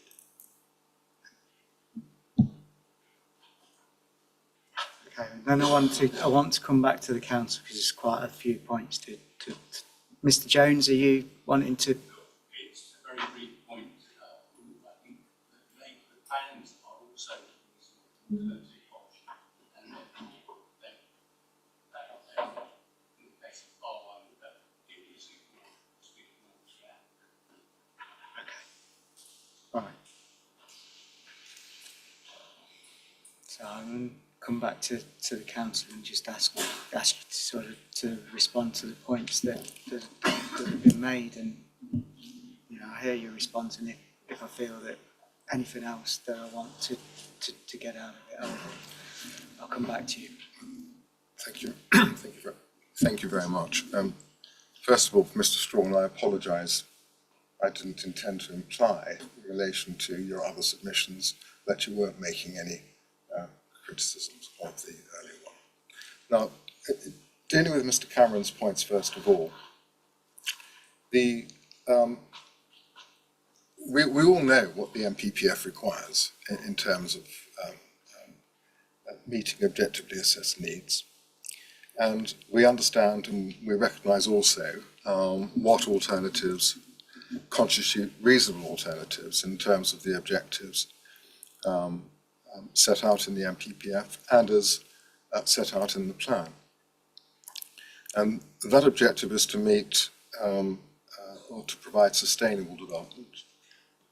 Okay, then I want to come back to the council because there's quite a few points to Mr. Jones, are you wanting to? It's a very brief point. I think the plans are also in terms of Horsham, and that in the case of R1, that it is ignored. Okay. Right. So I'm going to come back to the council and just ask you to respond to the points that have been made, and I hear your response, and if I feel that anything else that I want to get out of it, I'll come back to you. Thank you. Thank you very much. First of all, Mr. Strawn, I apologise. I didn't intend to imply in relation to your other submissions that you weren't making any criticisms of the earlier one. Now, dealing with Mr. Cameron's points first of all, we all know what the MPPF requires in terms of meeting objectively assessed needs, and we understand and we recognise also what alternatives constitute reasonable alternatives in terms of the objectives set out in the MPPF and as set out in the plan. And that objective is to meet or to provide sustainable development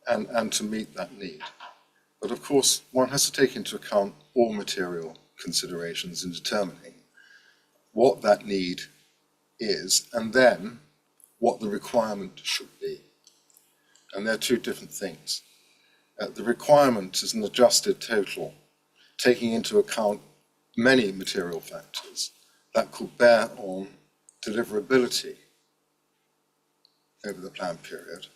and to meet that need. But of course, one has to take into account all material considerations in determining what that need is and then what the requirement should be. And they're two different things. The requirement is an adjusted total, taking into account many material factors that could bear on deliverability over the planned period,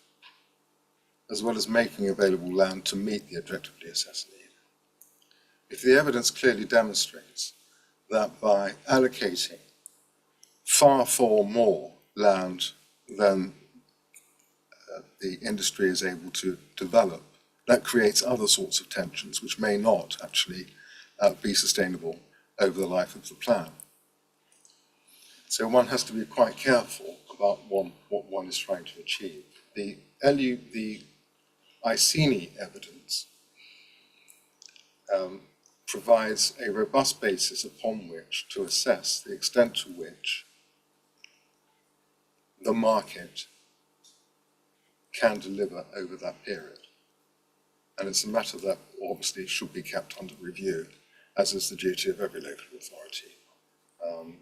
as well as making available land to meet the objectively assessed need. If the evidence clearly demonstrates that by allocating far more land than the industry is able to develop, that creates other sorts of tensions which may not actually be sustainable over the life of the plan. So one has to be quite careful about what one is trying to achieve. The ICINI evidence provides a robust basis upon which to assess the extent to which the market can deliver over that period. And it's a matter that obviously should be kept under review, as is the duty of every local authority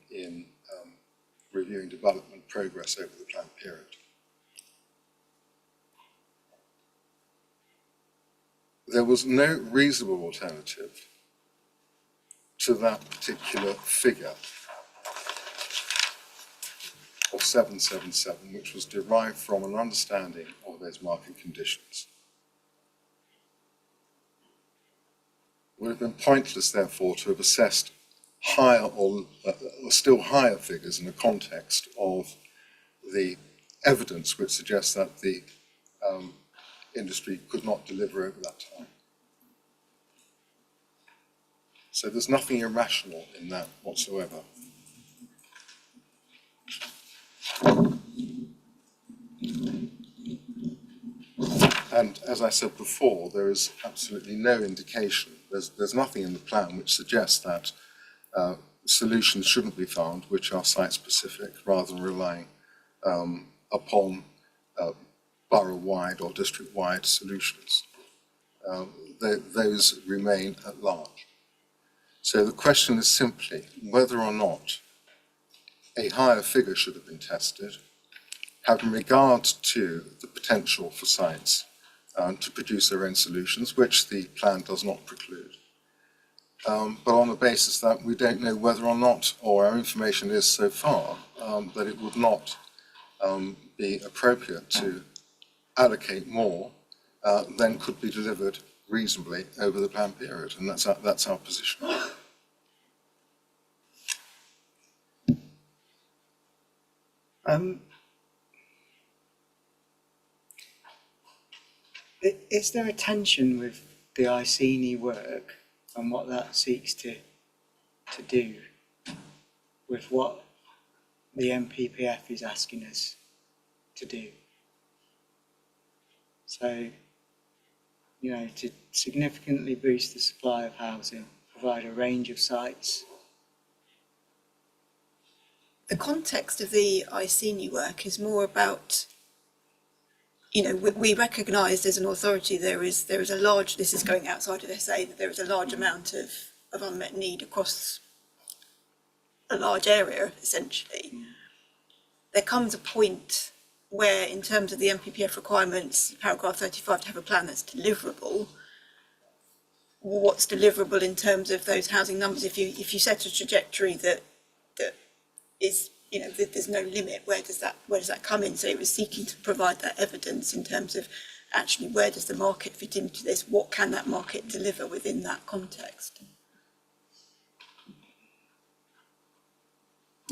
in reviewing development progress over the planned period. there was no reasonable alternative to that particular figure of 777, which was derived from an understanding of those market conditions. It would have been pointless, therefore, to have assessed higher or still higher figures in the context of the evidence which suggests that the industry could not deliver over that time. So there's nothing irrational in that whatsoever. And as I said before, there is absolutely no indication, there's nothing in the plan which suggests that solutions shouldn't be found which are site-specific rather than relying upon borough-wide or district-wide solutions. Those remain at large. So the question is simply whether or not a higher figure should have been tested, having regard to the potential for sites to produce their own solutions, which the plan does not preclude. But on the basis that we don't know whether or not, or our information is so far, that it would not be appropriate to allocate more than could be delivered reasonably over the plan period, and that's our position. Is there a tension with the ICENI work and what that seeks to do with what the MPPF is asking us to do? So, you know, to significantly boost the supply of housing, provide a range of sites. The context of the ICENI work is more about, you know, we recognise as an authority there is a large, this is going outside of SA, that there is a large amount of unmet need across a large area, essentially. There comes a point where, in terms of the MPPF requirements, paragraph 35, to have a plan that's deliverable, what's deliverable in terms of those housing numbers? If you set a trajectory that is, you know, there's no limit, where does that come in? So it was seeking to provide that evidence in terms of actually where does the market fit into this? What can that market deliver within that context?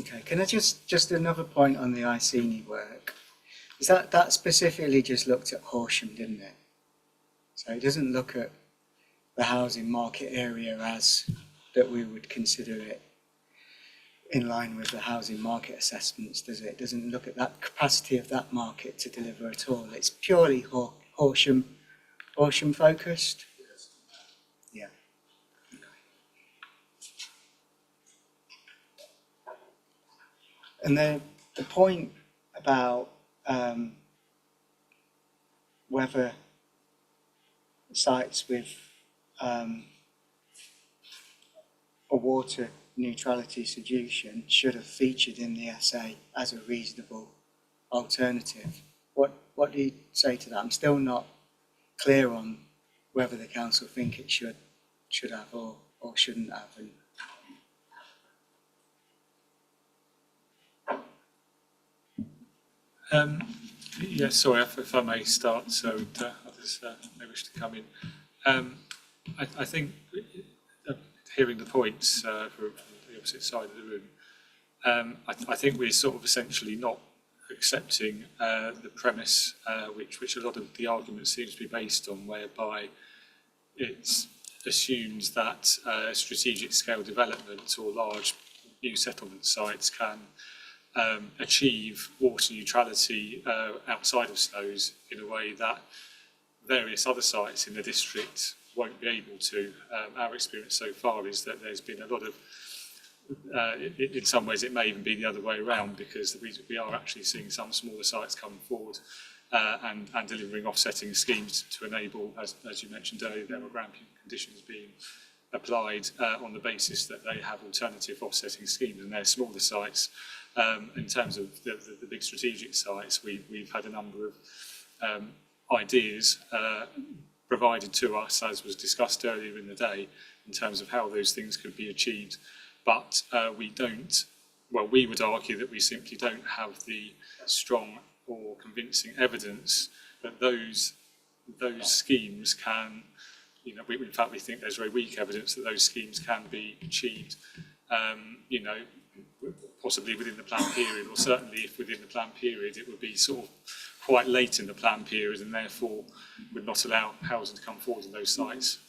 Okay, can I just another point on the ICENI work? Is that specifically just looked at Horsham, didn't it? So it doesn't look at the housing market area as that we would consider it in line with the housing market assessments, does it? It doesn't look at that capacity of that market to deliver at all. It's purely Horsham focused. Yeah. And the point about whether sites with a water neutrality solution should have featured in the essay as a reasonable alternative. What do you say to that? I'm still not clear on whether the council think it should have or shouldn't have. Yes, sorry, if I may start, so others may wish to come in. I think hearing the points from the opposite side of the room, I think we're sort of essentially not accepting the premise which a lot of the argument seems to be based on, whereby it assumes that strategic scale development or large new settlement sites can achieve water neutrality outside of snows in a way that various other sites in the district won't be able to. Our experience so far is that there's been a lot of, in some ways it may even be the other way around, because we are actually seeing some smaller sites come forward and delivering offsetting schemes to enable, as you mentioned earlier, there were ground conditions being applied on the basis that they have alternative offsetting schemes, and they're smaller sites. In terms of the big strategic sites, we've had a number of ideas provided to us, as was discussed earlier in the day, in terms of how those things could be achieved. But we don't, well, we would argue that we simply don't have the strong or convincing evidence that those schemes can, you know, in fact we think there's very weak evidence that those schemes can be achieved, you know, possibly within the planned period, or certainly if within the planned period it would be sort of quite late in the planned period and therefore would not allow housing to come forward in those sites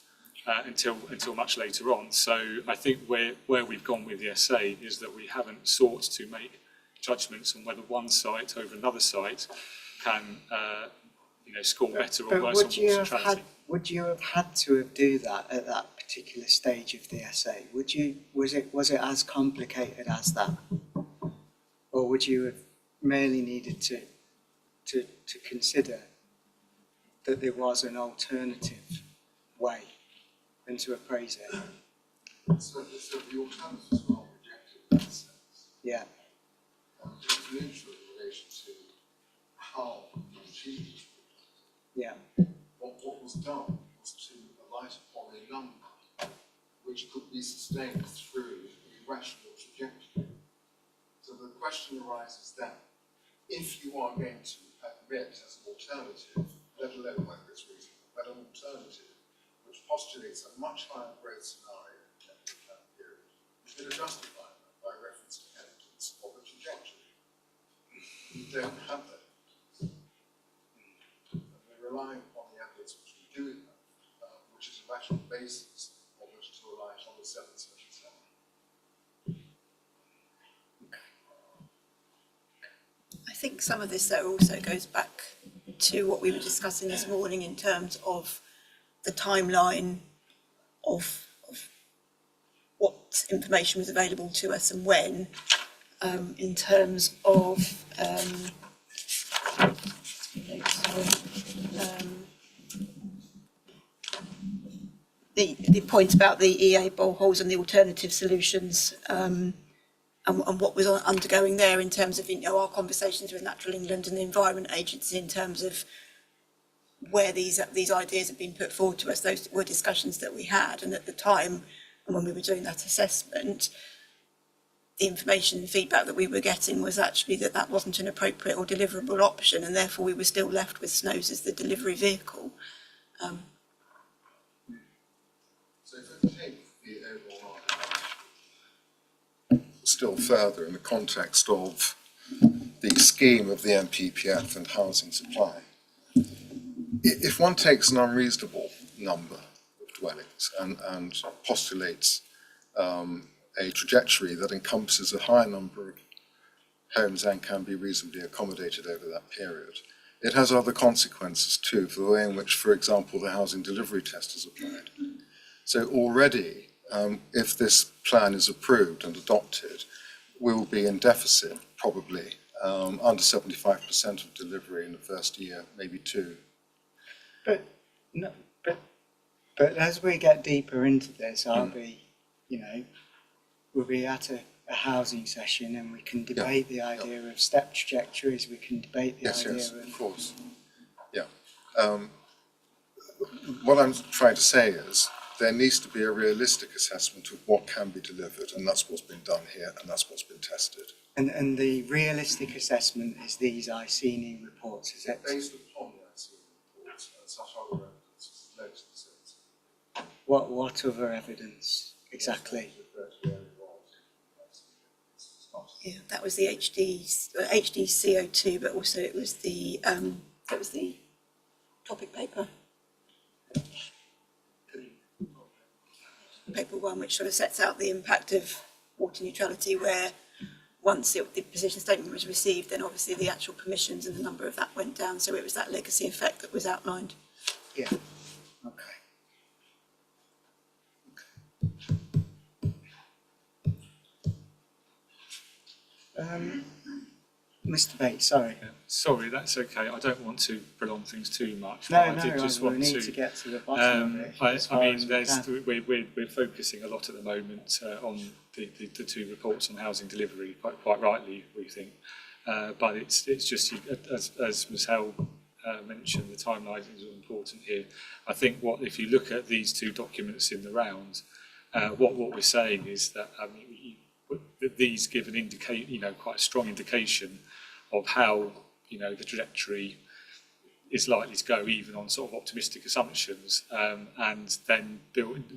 until much later on. So I think where we've gone with the essay is that we haven't sought to make judgments on whether one site over another site can you know, score better or worse on water neutrality. Would you have had to do that at that particular stage of the essay? Was it as complicated as that, or would you have merely needed to consider that there was an alternative way than to appraise it? So the alternatives were not rejected in that sense. Yeah. There's an issue in relation to how you achieve it. Yeah. What was done was to alight upon a number which could be sustained through a rational trajectory. So the question arises then, if you are going to admit as an alternative, let alone whether it's reasonable, but an alternative which postulates a much higher growth scenario in the planned period, you're going to justify that by reference to evidence of a trajectory. You don't have that. Relying upon the evidence which we do have, which is a rational basis on which to rely on the 777. I think some of this though also goes back to what we were discussing this morning in terms of the timeline of what information was available to us and when, in terms of the point about the EA boreholes and the alternative solutions, and what was undergoing there in terms of, you know, our conversations with Natural England and the Environment Agency in terms of where these ideas have been put forward to us. Those were discussions that we had, and at the time, and when we were doing that assessment, the information and feedback that we were getting was actually that that wasn't an appropriate or deliverable option, and therefore we were still left with SNOWS as the delivery vehicle. So if I take the overall argument still further in the context of the scheme of the MPPF and housing supply, if one takes an unreasonable number of dwellings and postulates a trajectory that encompasses a higher number of homes and can be reasonably accommodated over that period, it has other consequences too for the way in which, for example, the housing delivery test is applied. So already, if this plan is approved and adopted, we will be in deficit, probably, under 75% of delivery in the first year, maybe two. But as we get deeper into this, we'll be at a housing session and we can debate the idea of step trajectories, we can debate the idea of course. Yeah. What I'm trying to say is there needs to be a realistic assessment of what can be delivered, and that's what's been done here and that's what's been tested. And the realistic assessment is these ICNE reports, is it? Based upon the ICNE reports and such other evidence as led to the sentence. What other evidence exactly? Yeah, that was the HDCO2, but also it was the topic paper. Paper 1, which sort of sets out the impact of water neutrality, where once the position statement was received, then obviously the actual permissions and the number of that went down. So it was that legacy effect that was outlined. Yeah. Okay. Mr. Bates, sorry. Sorry, that's okay. I don't want to prolong things too much. No, I did just we want need to get to the bottom of it. I mean, we're focusing a lot at the moment on the two reports on housing delivery, quite rightly, we think. But it's just, as Ms. Hell mentioned the timeline is important here. I think if you look at these two documents in the round, what we're saying is that these give an quite a strong indication of how the trajectory is likely to go, even on sort of optimistic assumptions, and then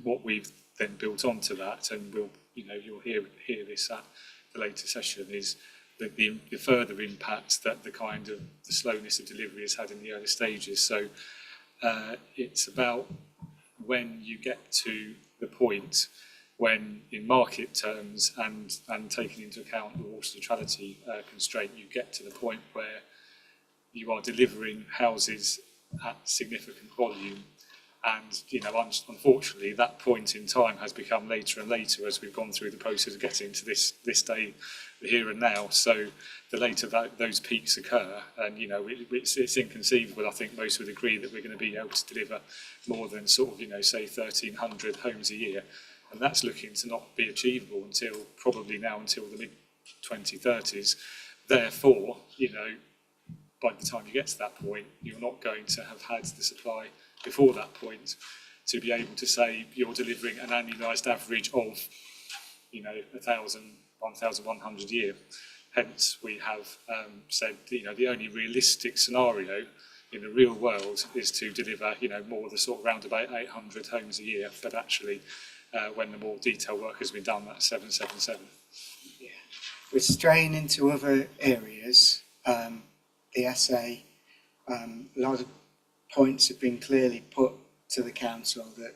what we've then built onto that, and you'll hear this at the later session, is the further impact that the slowness of delivery has had in the early stages. So it's about when you get to the point when, in market terms and taking into account the water neutrality constraint, you get to the point where you are delivering houses at significant volume. And unfortunately, that point in time has become later and later as we've gone through the process of getting to this day, the here and now. So the later those peaks occur, and it's inconceivable. I think most would agree that we're going to be able to deliver more than sort of say 1,300 homes a year, and that's looking to not be achievable until the mid 2030s. Therefore, by the time you get to that point, you're not going to have had the supply before that point to be able to say you're delivering an annualised average of 1,100 a year. Hence, we have said the only realistic scenario in the real world is to deliver more the sort of round about 800 homes a year, but actually when the more detailed work has been done, that's 777. Yeah. We're straying into other areas. The essay, a lot of points have been clearly put to the council that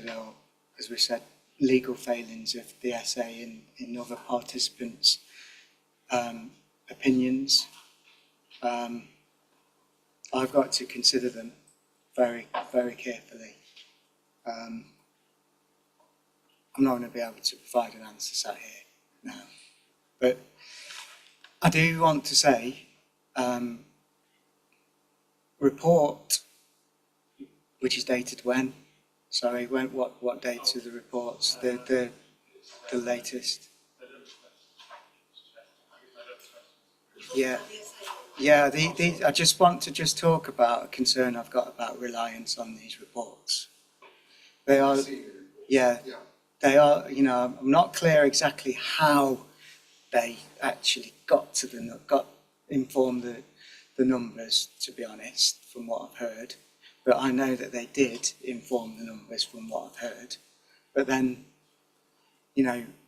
are, as we said, legal failings of the essay in other participants' opinions. I've got to consider them very, very carefully. I'm not going to be able to provide an answer sat here now, but I do want to say report, which is dated when? Sorry, what dates are the reports? The latest. Yeah. I just want to talk about a concern I've got about reliance on these reports. They are. I'm not clear exactly how they actually informed the numbers, to be honest, from what I've heard. But I know that they did inform the numbers from what I've heard. But then,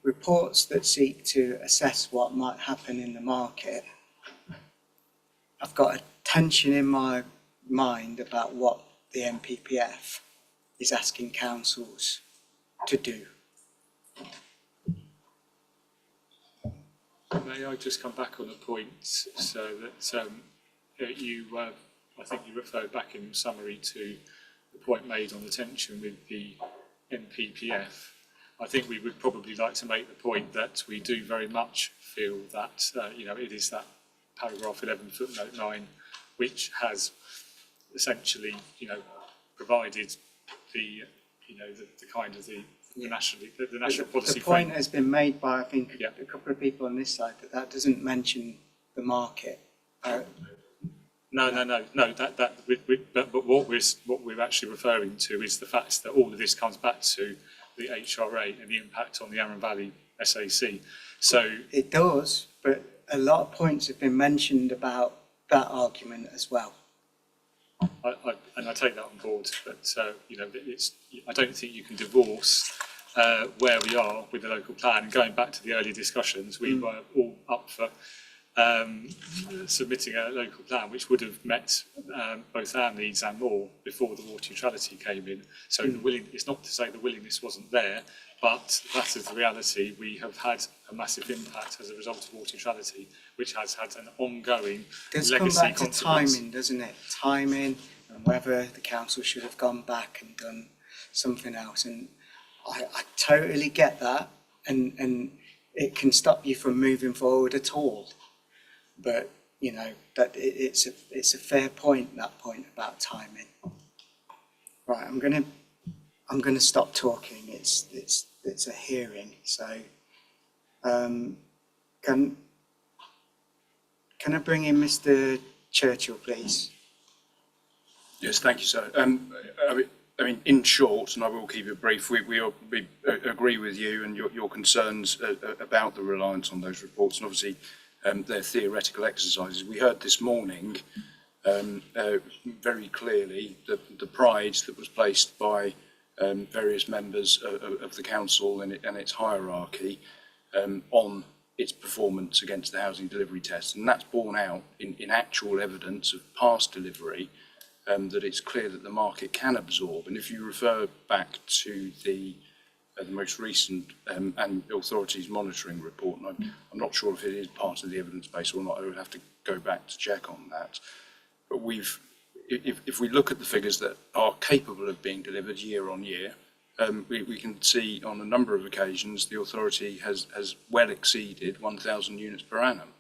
reports that seek to assess what might happen in the market, I've got a tension in my mind about what the NPPF is asking councils to do. May I just come back on a point so that I think you referred back in summary to the point made on the tension with the NPPF. I think we would probably like to make the point that we do very much feel that it is that paragraph 11 footnote 9 which has essentially provided the kind of the national policy. The point has been made by I think a couple of people on this side that doesn't mention the market. No. But what we're actually referring to is the fact that all of this comes back to the HRA and the impact on the Arran Valley SAC. So it does, but a lot of points have been mentioned about that argument as well. I take that on board, but I don't think you can divorce where we are with the local plan. And going back to the earlier discussions, we were all up for submitting a local plan which would have met both our needs and more before the water neutrality came in. So it's not to say the willingness wasn't there, but that is the reality. We have had a massive impact as a result of water neutrality, which has had an ongoing legacy consequence. Come back to timing, doesn't it? Timing, and whether the council should have gone back and done something else. And I totally get that, and it can stop you from moving forward at all. But that it's a fair point, that point about timing. Right, I'm gonna stop talking. It's a hearing, so can I bring in Mr. Churchill, please? Yes, thank you, sir. I mean, in short, and I will keep it brief, we agree with you and your concerns about the reliance on those reports, and obviously they're theoretical exercises. We heard this morning very clearly the pride that was placed by various members of the council and its hierarchy on its performance against the housing delivery test, and that's borne out in actual evidence of past delivery. That it's clear that the market can absorb. And if you refer back to the most recent and authorities monitoring report, and I'm not sure if it is part of the evidence base or not, I would have to go back to check on that. But if we look at the figures that are capable of being delivered year on year, we can see on a number of occasions the authority has well exceeded 1,000 units per annum.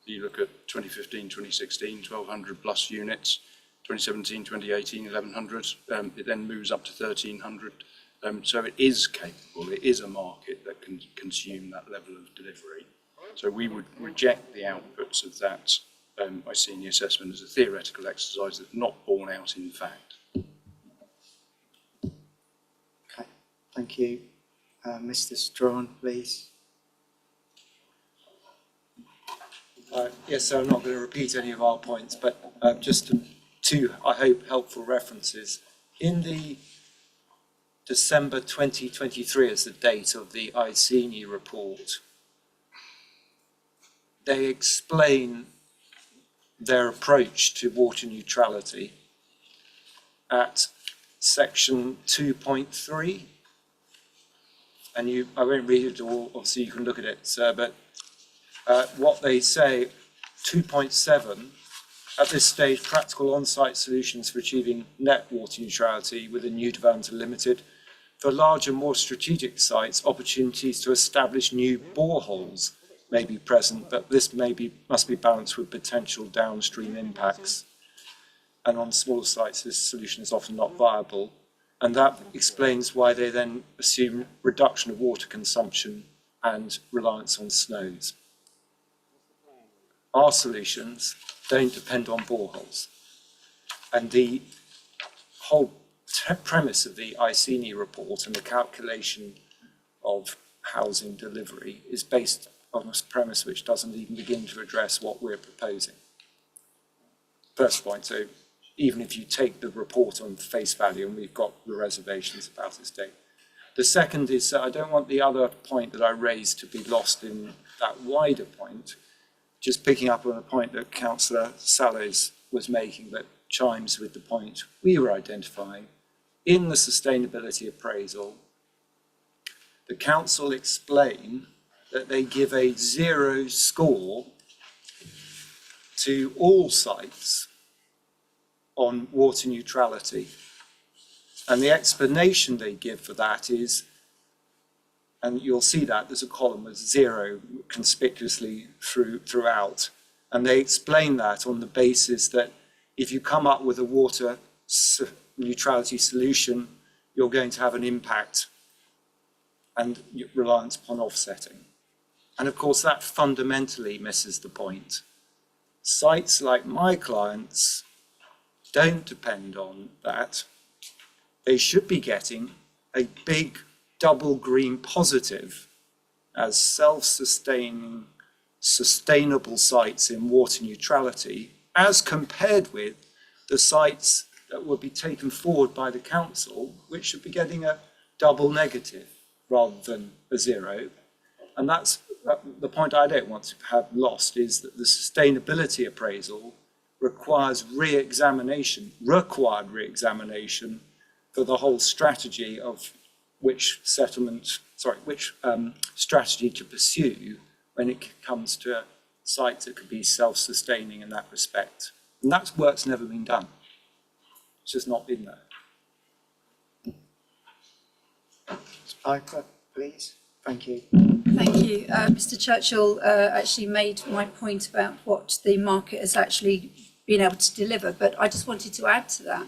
You look at 2015, 2016, 1,200 plus units. 2017, 2018, 1,100, it then moves up to 1,300. So it is capable, it is a market that can consume that level of delivery. So we would reject the outputs of that ICNE assessment as a theoretical exercise that's not borne out in fact. Okay, thank you. Mr. Strawn, please. Yes, so I'm not going to repeat any of our points, but just two, I hope, helpful references. In the December 2023 as the date of the ICNE report, they explain their approach to water neutrality at section 2.3. And I won't read it all, obviously you can look at it, sir, but what they say, 2.7, at this stage, practical on-site solutions for achieving net water neutrality within new developments are limited. For larger, more strategic sites, opportunities to establish new boreholes may be present, but this must be balanced with potential downstream impacts. And on smaller sites, this solution is often not viable. And that explains why they then assume reduction of water consumption and reliance on snows. Our solutions don't depend on boreholes. And the whole premise of the ICNE report and the calculation of housing delivery is based on a premise which doesn't even begin to address what we're proposing. First point, so even if you take the report on face value, and we've got the reservations about its date. The second is I don't want the other point that I raised to be lost in that wider point. Just picking up on a point that Councillor Salles was making that chimes with the point we were identifying. In the sustainability appraisal, the council explain that they give a 0 score to all sites on water neutrality. And the explanation they give for that is, and you'll see that there's a column with 0 conspicuously throughout. And they explain that on the basis that if you come up with a water neutrality solution, you're going to have an impact and reliance upon offsetting. And of course, that fundamentally misses the point. Sites like my clients don't depend on that. They should be getting a big double green positive as self-sustaining, sustainable sites in water neutrality, as compared with the sites that will be taken forward by the council, which should be getting a double negative rather than a 0. And that's the point I don't want to have lost, is that the sustainability appraisal required re-examination for the whole strategy of which strategy to pursue when it comes to sites that could be self-sustaining in that respect. And that work's never been done. It's just not been there. Piper, please. Thank you. Thank you. Mr. Churchill actually made my point about what the market has actually been able to deliver, but I just wanted to add to that,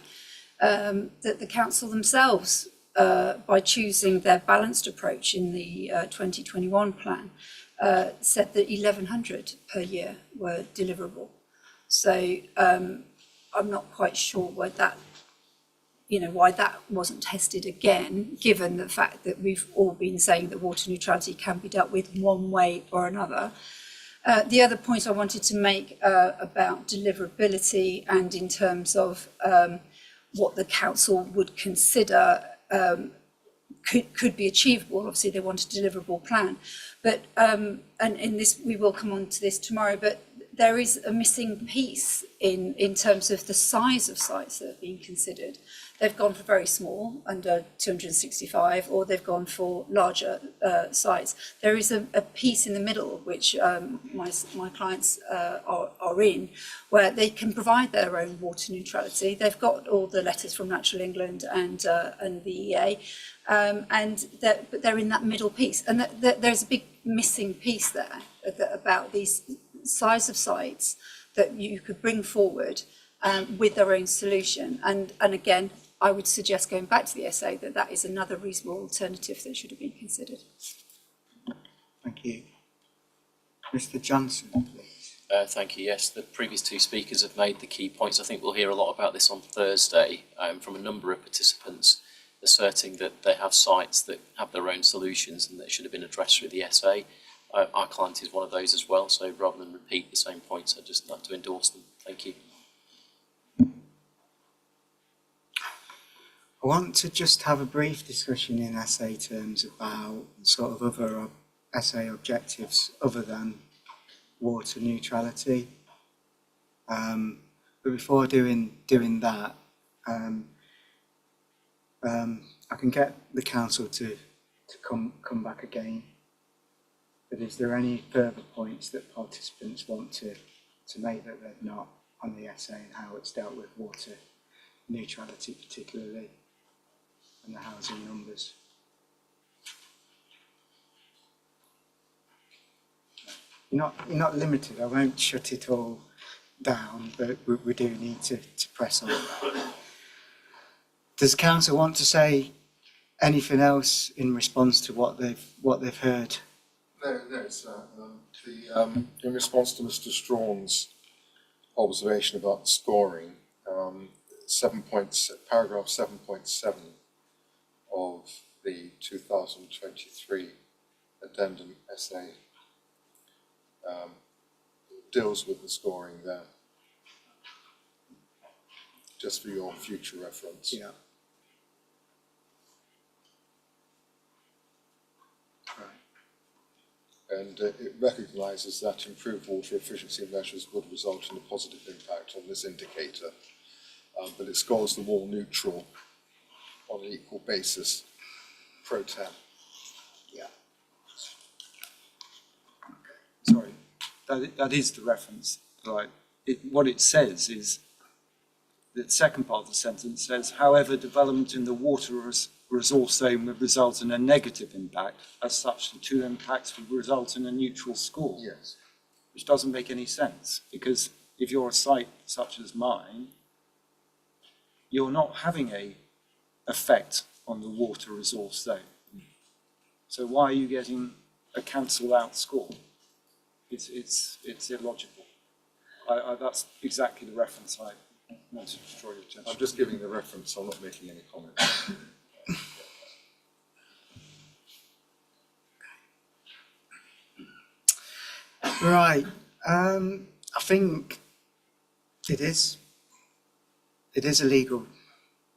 that the council themselves, by choosing their balanced approach in the 2021 plan, said that 1,100 per year were deliverable. So I'm not quite sure why that, why that wasn't tested again, given the fact that we've all been saying that water neutrality can be dealt with one way or another. The other point I wanted to make about deliverability and in terms of what the council would consider could be achievable. Obviously, they want a deliverable plan, but and in this we will come on to this tomorrow. But there is a missing piece in terms of the size of sites that are being considered. They've gone for very small, under 265, or they've gone for larger sites. There is a piece in the middle, which my clients are in, where they can provide their own water neutrality. They've got all the letters from Natural England and the EA, but they're in that middle piece. And there's a big missing piece there about these size of sites that you could bring forward with their own solution. And again, I would suggest going back to the SA that is another reasonable alternative that should have been considered. Thank you. Mr. Johnson, please. Thank you. Yes, the previous two speakers have made the key points. I think we'll hear a lot about this on Thursday from a number of participants asserting that they have sites that have their own solutions and that should have been addressed through the SA. Our client is one of those as well, so rather than repeat the same points, I'd just like to endorse them. Thank you. I want to just have a brief discussion in SA terms about sort of other SA objectives other than water neutrality. But before doing that, I can get the council to come back again. But is there any further points that participants want to make that they've not on the SA and how it's dealt with water neutrality particularly and the housing numbers? You're not limited. I won't shut it all down, but we do need to press on. Does council want to say anything else in response to what they've heard? No, sir. In response to Mr. Strawn's observation about scoring, paragraph 7.7 of the 2023 addendum SA deals with the scoring there, just for your future reference. Yeah. And it recognises that improved water efficiency measures would result in a positive impact on this indicator, but it scores them all neutral on an equal basis, pro tem. Yeah. Sorry, that is the reference. What it says is, the second part of the sentence says, however, development in the water resource zone would result in a negative impact. As such, the two impacts would result in a neutral score. Yes. Which doesn't make any sense, because if you're a site such as mine, you're not having a effect on the water resource zone. So why are you getting a cancelled out score? It's illogical. That's exactly the reference I wanted to draw your attention. I'm just giving the reference, I'm not making any comment. Right. I think it is a legal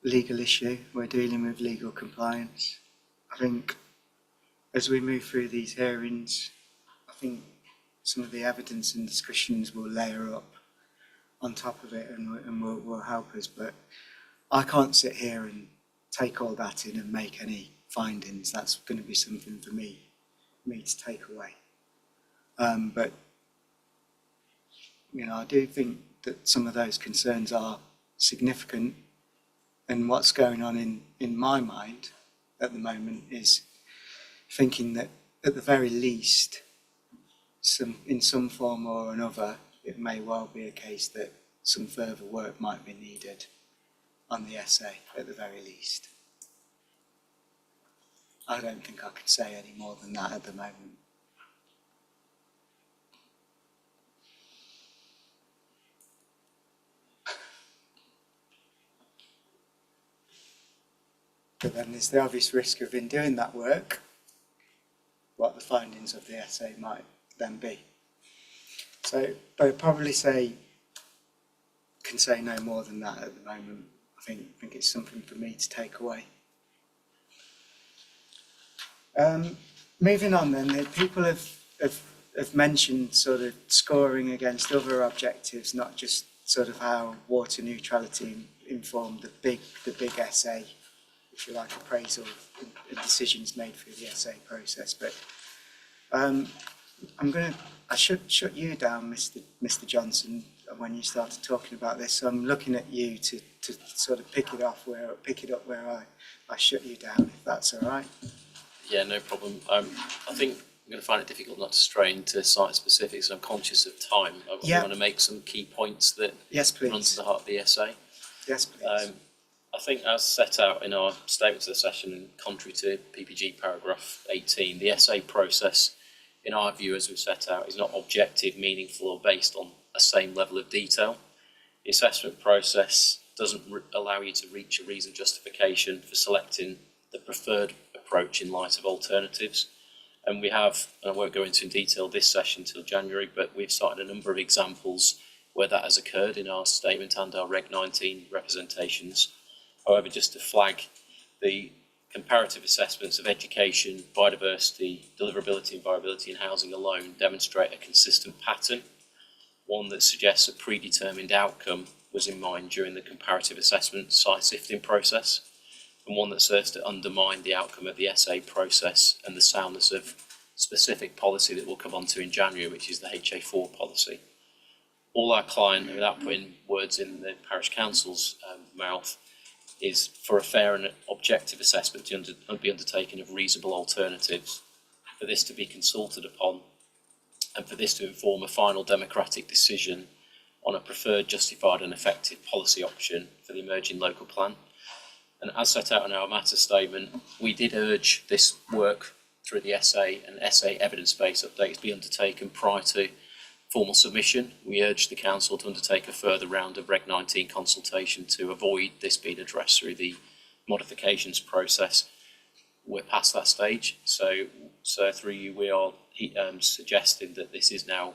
issue. We're dealing with legal compliance. I think as we move through these hearings, I think some of the evidence and discussions will layer up on top of it and will help us. But I can't sit here and take all that in and make any findings. That's going to be something for me to take away. But I do think that some of those concerns are significant, and what's going on in my mind at the moment is thinking that at the very least, in some form or another, it may well be a case that some further work might be needed on the essay at the very least. I don't think I could say any more than that at the moment. But then there's the obvious risk of, in doing that work, what the findings of the essay might then be. So, but I'd probably can say no more than that at the moment. I think it's something for me to take away. Moving on then, the people have mentioned sort of scoring against other objectives, not just sort of how water neutrality informed the big essay, if you like, appraisal and decisions made through the essay process. But I should shut you down, Mr. Johnson, when you started talking about this. So I'm looking at you to sort of pick it up where I shut you down, if that's all right. Yeah, no problem. I think I'm going to find it difficult not to stray into site specifics. I'm conscious of time. I want to make some key points that run to the heart of the essay. Yes, please. I think as set out in our statements of the session, and contrary to PPG paragraph 18, the essay process, in our view, as we've set out, is not objective, meaningful, or based on a same level of detail. The assessment process doesn't allow you to reach a reasoned justification for selecting the preferred approach in light of alternatives. And we have, and I won't go into in detail this session till January, but we've cited a number of examples where that has occurred in our statement and our Reg 19 representations. However, just to flag, the comparative assessments of education, biodiversity, deliverability and viability in housing alone demonstrate a consistent pattern, one that suggests a predetermined outcome was in mind during the comparative assessment site sifting process, and one that serves to undermine the outcome of the essay process and the soundness of specific policy that we'll come on to in January, which is the HA4 policy. All our client, without putting words in the parish council's mouth, is for a fair and objective assessment to be undertaken of reasonable alternatives, for this to be consulted upon, and for this to inform a final democratic decision on a preferred, justified and effective policy option for the emerging local plan. And as set out in our matter statement, we did urge this work through the essay and essay evidence-based updates be undertaken prior to formal submission. We urged the council to undertake a further round of Reg 19 consultation to avoid this being addressed through the modifications process. We're past that stage, so through you we are suggesting that this is now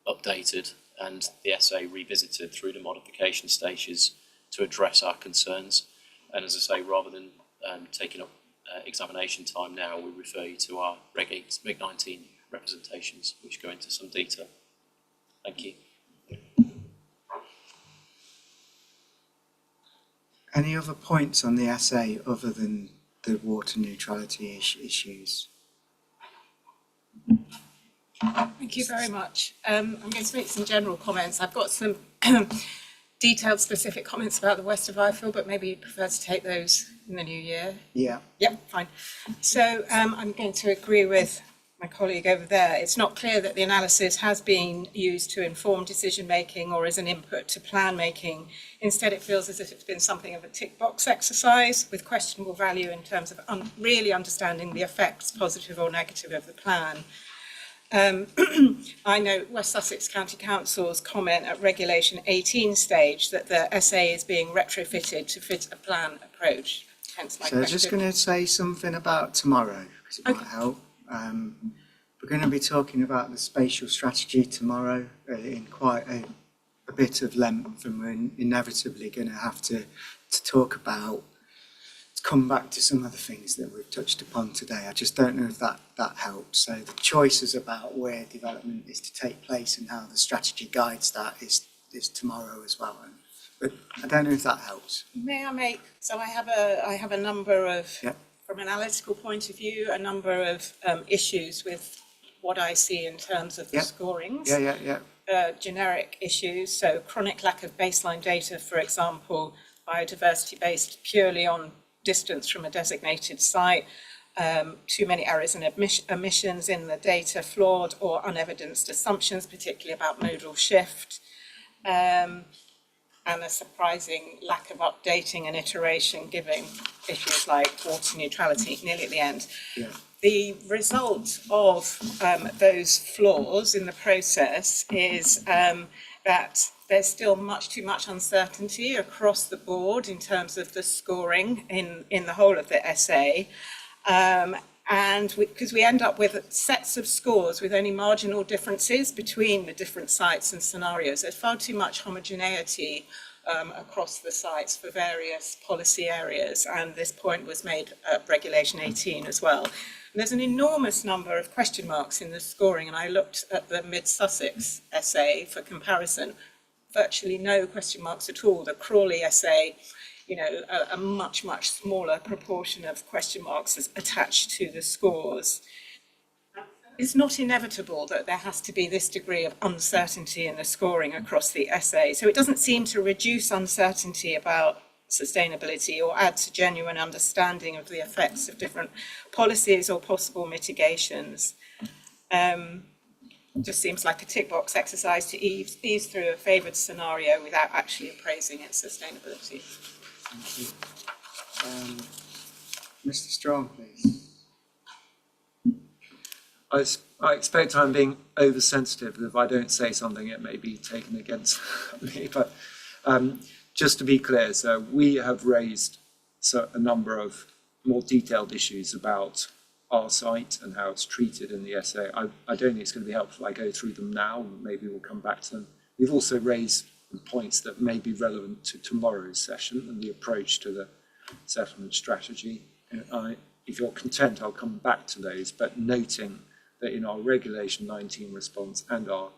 updated and the essay revisited through the modification stages to address our concerns. And as I say, rather than taking up examination time now, we refer you to our Reg 19 representations, which go into some detail. Thank you. Any other points on the essay other than the water neutrality issues? Thank you very much. I'm going to make some general comments. I've got some detailed specific comments about the West of Ifield, but maybe you'd prefer to take those in the new year. Yeah. Yep, fine. So I'm going to agree with my colleague over there. It's not clear that the analysis has been used to inform decision making or as an input to plan making. Instead, it feels as if it's been something of a tick box exercise with questionable value in terms of really understanding the effects, positive or negative, of the plan. I know West Sussex County Council's comment at Regulation 18 stage that the SA is being retrofitted to fit a plan approach. Hence my So question. I'm just going to say something about tomorrow, because it might help. We're going to be talking about the spatial strategy tomorrow in quite a bit of length, and we're inevitably going to have to come back to some of the things that we've touched upon today. I just don't know if that helps. So the choices about where development is to take place and how the strategy guides that is tomorrow as well. But I don't know if that helps. May I make, so I have a number of, from an analytical point of view, a number of issues with what I see in terms of the scorings. Generic issues, so chronic lack of baseline data, for example, biodiversity based purely on distance from a designated site, too many errors and omissions in the data, flawed or unevidenced assumptions, particularly about modal shift, and a surprising lack of updating and iteration, given issues like water neutrality nearly at the end. The result of those flaws in the process is that there's still much too much uncertainty across the board in terms of the scoring in the whole of the essay. And because we end up with sets of scores with only marginal differences between the different sites and scenarios. There's far too much homogeneity across the sites for various policy areas, and this point was made at Regulation 18 as well. And there's an enormous number of question marks in the scoring, and I looked at the Mid-Sussex essay for comparison. Virtually no question marks at all. The Crawley essay, you know, a much, much smaller proportion of question marks is attached to the scores. It's not inevitable that there has to be this degree of uncertainty in the scoring across the essay. So it doesn't seem to reduce uncertainty about sustainability or add to genuine understanding of the effects of different policies or possible mitigations. Just seems like a tick box exercise to ease through a favoured scenario without actually appraising its sustainability. Thank you. Mr. Strong, please. I expect I'm being oversensitive, that if I don't say something, it may be taken against me. But just to be clear, so we have raised a number of more detailed issues about our site and how it's treated in the essay. I don't think it's going to be helpful if I go through them now, and maybe we'll come back to them. We've also raised points that may be relevant to tomorrow's session and the approach to the settlement strategy. If you're content, I'll come back to those, but noting that in our Regulation 19 response and our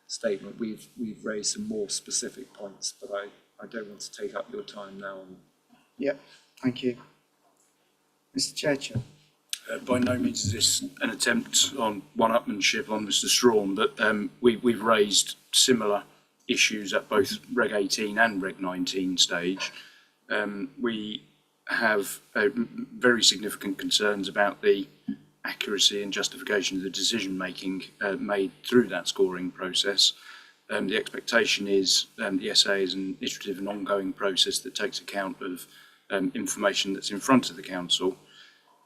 statement, we've raised some more specific points, but I don't want to take up your time now. Yep, thank you. Mr. Churchill. By no means is this an attempt on one-upmanship on Mr. Strawn, but we've raised similar issues at both Reg 18 and Reg 19 stage. We have very significant concerns about the accuracy and justification of the decision-making made through that scoring process. The expectation is the SA is an iterative and ongoing process that takes account of information that's in front of the council.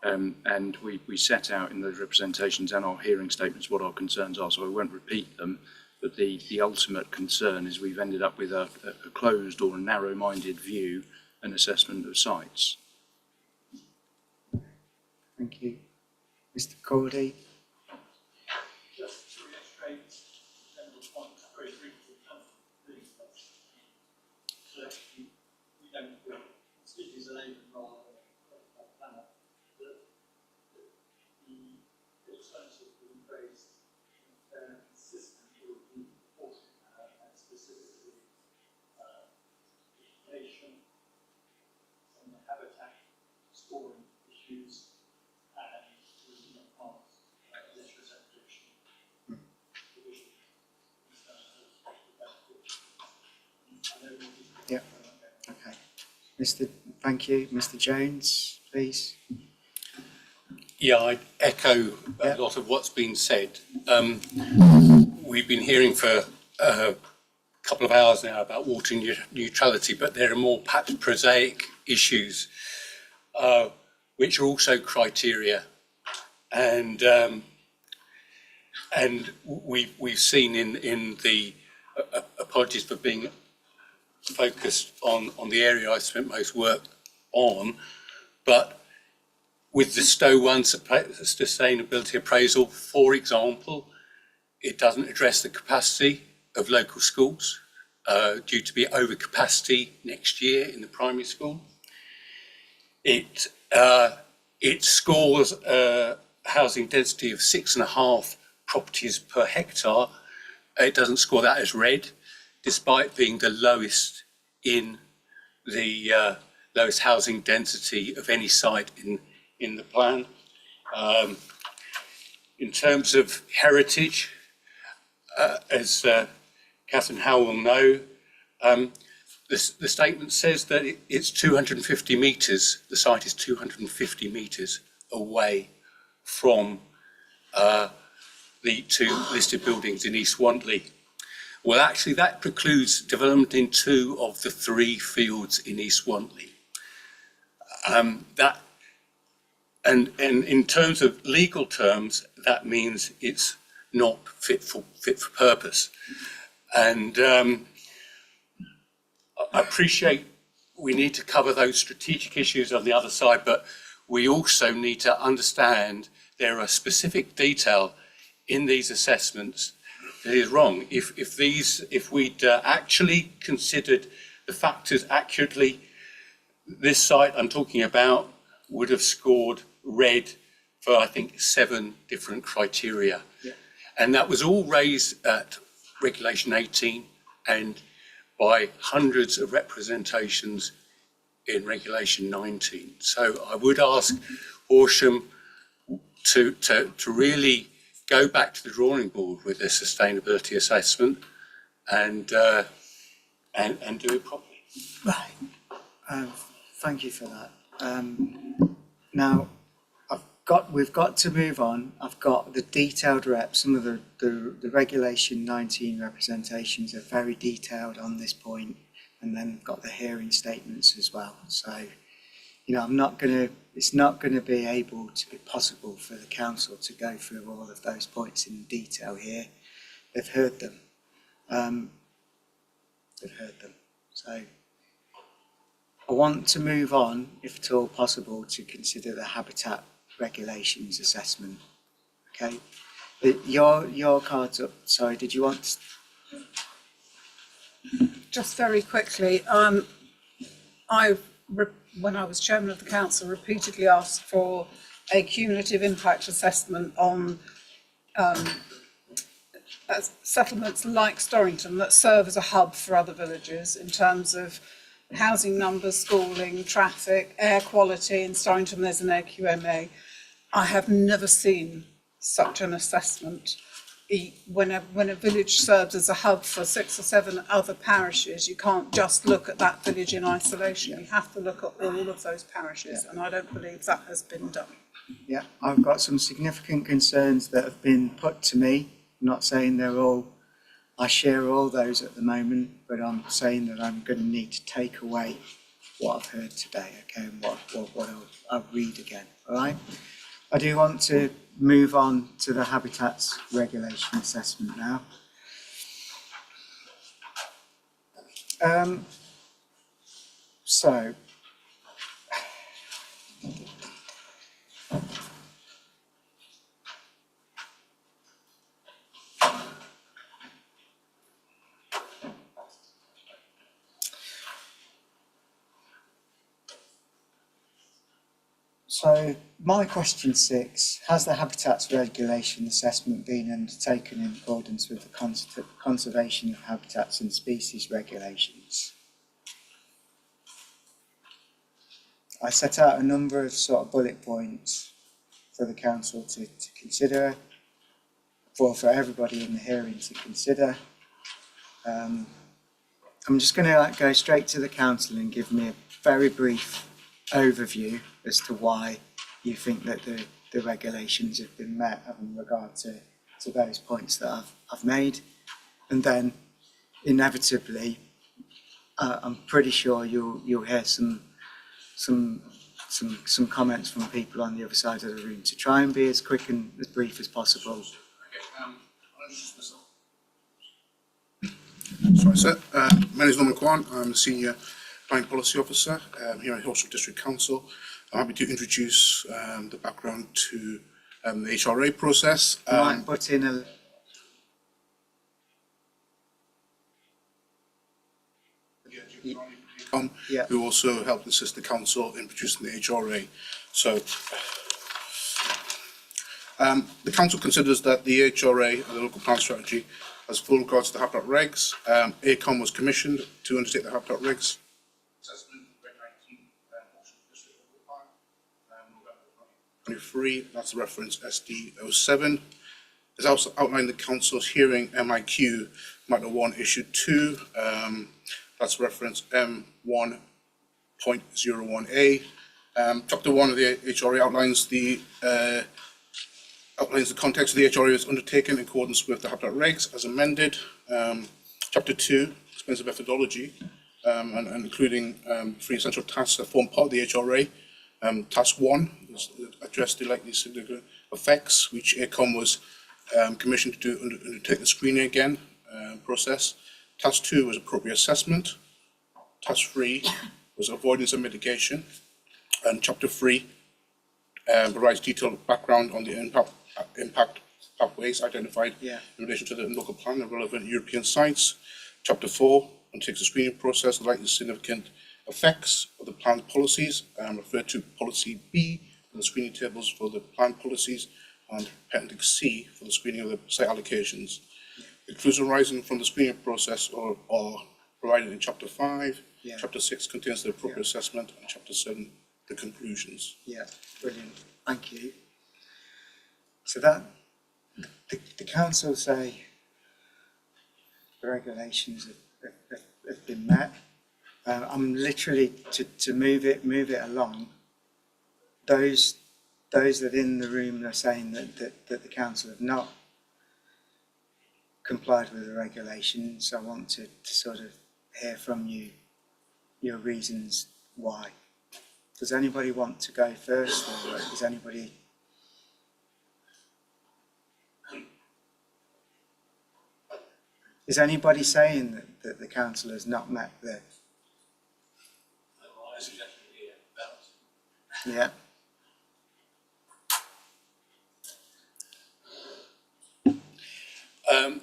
And we set out in those representations and our hearing statements what our concerns are, so I won't repeat them. But the ultimate concern is we've ended up with a closed or a narrow-minded view and assessment of sites. Thank you. Mr. Cordy. Just to reiterate General's point very briefly, we don't feel cities are able rather than planner that the concerns have been raised consistently with the reporting and specifically education, some of the habitat scoring issues, and the enhanced representation division. Yeah. Okay. Thank you. Mr. Jones, please. Yeah, I echo a lot of what's been said. We've been hearing for a couple of hours now about water neutrality, but there are more perhaps prosaic issues, which are also criteria. And we've seen in the apologies for being focused on the area I spent most work on, but with the Stowe 1 sustainability appraisal, for example, it doesn't address the capacity of local schools due to be overcapacity next year in the primary school. It scores housing density of 6.5 properties per hectare. It doesn't score that as red, despite being the lowest in the lowest housing density of any site in the plan. In terms of heritage, as Catherine Howell will know, the statement says that it's 250 metres, the site is 250 metres away from the two listed buildings in East Wantley. Well, actually, that precludes development in 2 of the 3 fields in East Wantley. And in terms of legal terms, that means it's not fit for purpose. And I appreciate we need to cover those strategic issues on the other side, but we also need to understand there are specific detail in these assessments that is wrong. If we'd actually considered the factors accurately, this site I'm talking about would have scored red for, I think, 7 different criteria. Yeah. And that was all raised at Regulation 18 and by hundreds of representations in Regulation 19. So I would ask Horsham to really go back to the drawing board with their sustainability assessment and do it properly. Right. Thank you for that. Now, we've got to move on. I've got the detailed reps. Some of the Regulation 19 representations are very detailed on this point, and then got the hearing statements as well. So, you know, it's not going to be able to be possible for the council to go through all of those points in detail here. They've heard them. So I want to move on, if at all possible, to consider the habitat regulations assessment. Okay, your card's up. Sorry, did you want Just very quickly, when I was chairman of the council, repeatedly asked for a cumulative impact assessment on settlements like Storrington that serve as a hub for other villages in terms of housing numbers, schooling, traffic, air quality. In Storrington there's an AQMA. I have never seen such an assessment. When a village serves as a hub for 6 or 7 other parishes, you can't just look at that village in isolation. You have to look at all of those parishes, and I don't believe that has been done. Yeah, I've got some significant concerns that have been put to me. I'm not saying I share all those at the moment, but I'm saying that I'm going to need to take away what I've heard today, okay, and what I'll read again, all right? I do want to move on to the habitats regulation assessment now. So my question 6, has the habitats regulation assessment been undertaken in accordance with the conservation of habitats and species regulations? I set out a number of sort of bullet points for the council to consider, for everybody in the hearing to consider. I'm just going to go straight to the council and give me a very brief overview as to why you think that the regulations have been met in regard to those points that I've made, and then inevitably I'm pretty sure you'll hear some comments from people on the other side of the room to try and be as quick and as brief as possible. Sorry, sir. My name is Norman Kwan. I'm the Senior Planning Policy Officer here at Horsham District Council. I'm happy to introduce the background to the HRA process. Might put in a... who also helped assist the council in producing the HRA. So the council considers that the HRA and the local plan strategy has full regards to the habitat regs. ACOM was commissioned to undertake the habitat regs assessment, Reg 19, Horsham District Local Plan, November 2023. That's the reference SD07. As also outlined in the council's hearing, MIQ Matter 1 Issue 2. That's reference M1.01A. Chapter 1 of the HRA outlines the context of the HRA is undertaken in accordance with the habitat regs as amended. Chapter 2 explains the methodology and including 3 essential tasks that form part of the HRA. Task 1 is address the likely significant effects, which ACOM was commissioned to undertake the screening again process. Task 2 was appropriate assessment. task 3 was avoidance and mitigation, and chapter 3 provides detailed background on the impact pathways identified in relation to the local plan and relevant European sites. Chapter 4 undertakes a screening process of likely significant effects of the planned policies, referred to policy B in the screening tables for the planned policies, and appendix C for the screening of the site allocations. Conclusions arising from the screening process are provided in chapter 5. Chapter 6 contains the appropriate assessment, and chapter 7 the conclusions. Yeah, brilliant. Thank you. So that the council say the regulations have been met. I'm literally to move it along. Those that in the room are saying that the council have not complied with the regulations. I want to sort of hear from you your reasons why. Does anybody want to go first, or is anybody? Is anybody saying that the council has not met the? Yeah.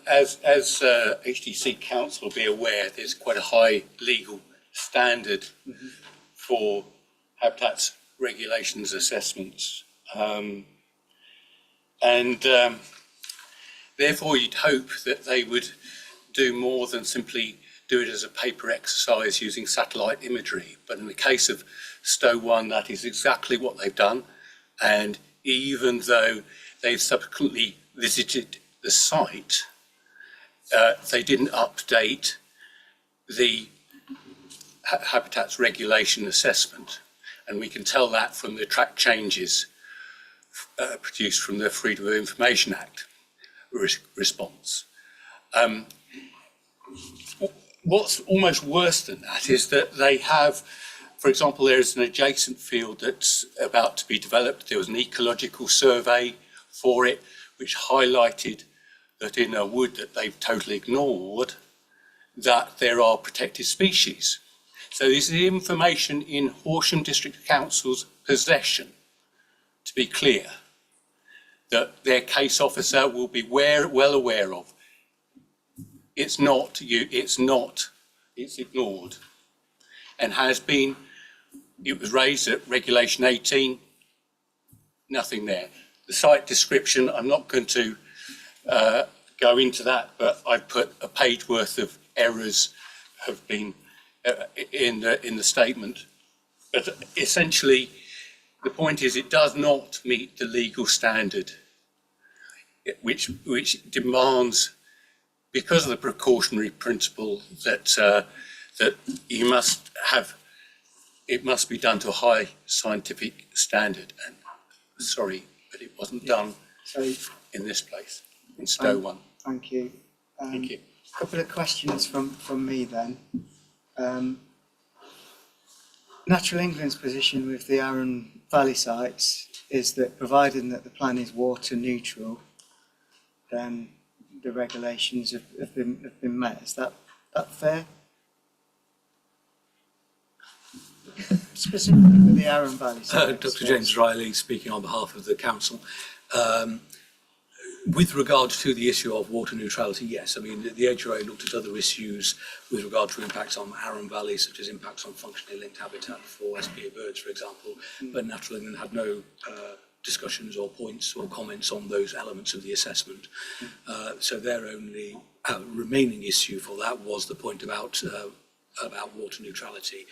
As HDC Council will be aware, there's quite a high legal standard for habitats regulations assessments, and therefore you'd hope that they would do more than simply do it as a paper exercise using satellite imagery. But in the case of Stowe 1, that is exactly what they've done, and even though they've subsequently visited the site, they didn't update the habitats regulation assessment, and we can tell that from the track changes produced from the Freedom of Information Act response. What's almost worse than that is that they have, for example, there is an adjacent field that's about to be developed. There was an ecological survey for it, which highlighted that in a wood that they've totally ignored, that there are protected species. So this is information in Horsham District Council's possession, to be clear, that their case officer will be well aware of. It's ignored, and has been. It was raised at Regulation 18, nothing there. The site description, I'm not going to go into that, but I've put a page worth of errors have been in the statement. But essentially, the point is it does not meet the legal standard, which demands, because of the precautionary principle, that you must have, it must be done to a high scientific standard. And sorry, but it wasn't done in this place, in Stowe 1. Thank you. Thank you. A couple of questions from me then. Natural England's position with the Arun Valley sites is that providing that the plan is water neutral, then the regulations have been met. Is that fair? Specifically for the Arun Valley sites. Dr. James Riley speaking on behalf of the council. With regard to the issue of water neutrality, yes. I mean, the HRA looked at other issues with regard to impacts on Arun Valley, such as impacts on functionally linked habitat for SPA birds, for example, but Natural England had no discussions or points or comments on those elements of the assessment. So their only remaining issue for that was the point about water neutrality.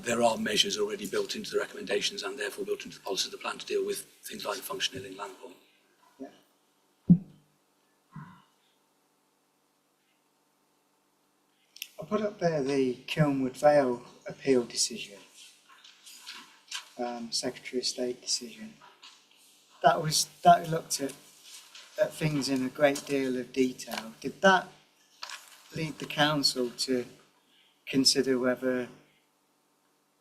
There are measures already built into the recommendations and therefore built into the policy of the plan to deal with things like functionally linked landform. I put up there the Kilnwood Vale appeal decision, Secretary of State decision. That looked at things in a great deal of detail. Did that lead the council to consider whether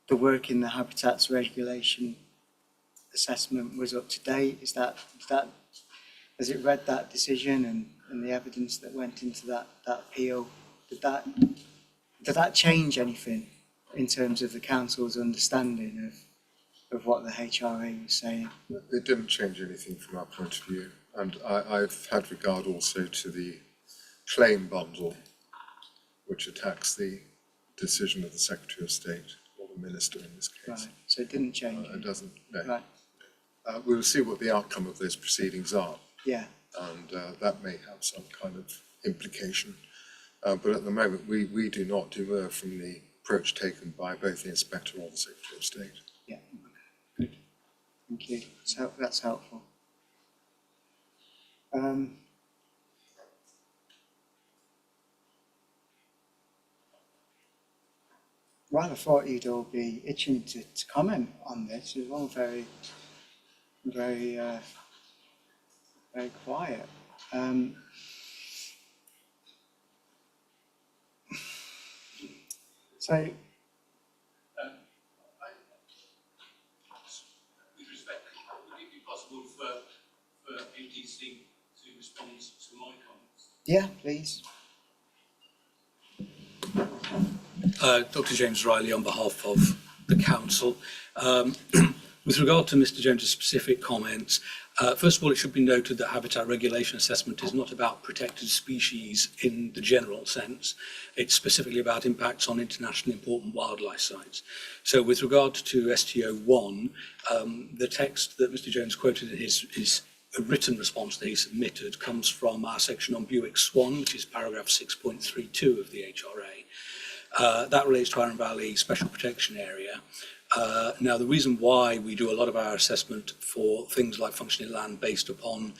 the work in the habitats regulation assessment was up to date? Has it read that decision and the evidence that went into that appeal? Did that change anything in terms of the council's understanding of what the HRA was saying? It didn't change anything from our point of view, and I've had regard also to the claim bundle, which attacks the decision of the Secretary of State, or the Minister in this case. Right, so it didn't change. It doesn't, no. Right. We will see what the outcome of those proceedings are. Yeah. And that may have some kind of implication. But at the moment, we do not demur from the approach taken by both the Inspector or the Secretary of State. Yeah, good. Thank you. So that's helpful. Well, I thought you'd all be itching to comment on this. You're all very quiet. So, with respect, would it be possible for ADC to respond to my comments? yeah, please. Dr. James Riley on behalf of the council. With regard to Mr. Jones's specific comments, first of all, it should be noted that habitat regulation assessment is not about protected species in the general sense. It's specifically about impacts on internationally important wildlife sites. So with regard to STO1, the text that Mr. Jones quoted in his written response that he submitted comes from our section on Buick Swan, which is paragraph 6.32 of the HRA. That relates to Arun Valley Special Protection Area. Now, the reason why we do a lot of our assessment for things like functioning land based upon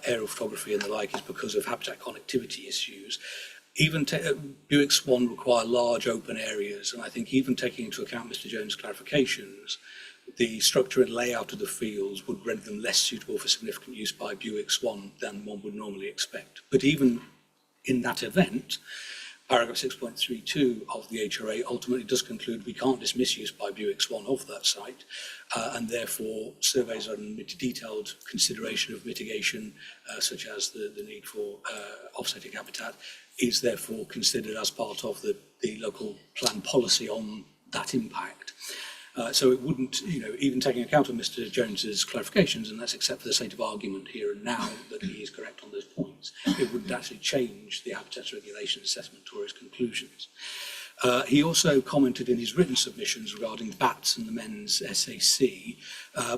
aerial photography and the like is because of habitat connectivity issues. Even Buick Swan require large open areas, and I think even taking into account Mr. Jones' clarifications, the structure and layout of the fields would render them less suitable for significant use by Buick Swan than one would normally expect. But even in that event, paragraph 6.32 of the HRA ultimately does conclude we can't dismiss use by Buick Swan of that site, and therefore surveys and detailed consideration of mitigation, such as the need for offsetting habitat, is therefore considered as part of the local plan policy on that impact. So it wouldn't, even taking account of Mr. Jones's clarifications, and let's accept for the sake of argument here and now that he is correct on those points, it wouldn't actually change the habitat regulation assessment or his conclusions. He also commented in his written submissions regarding bats and the men's SAC.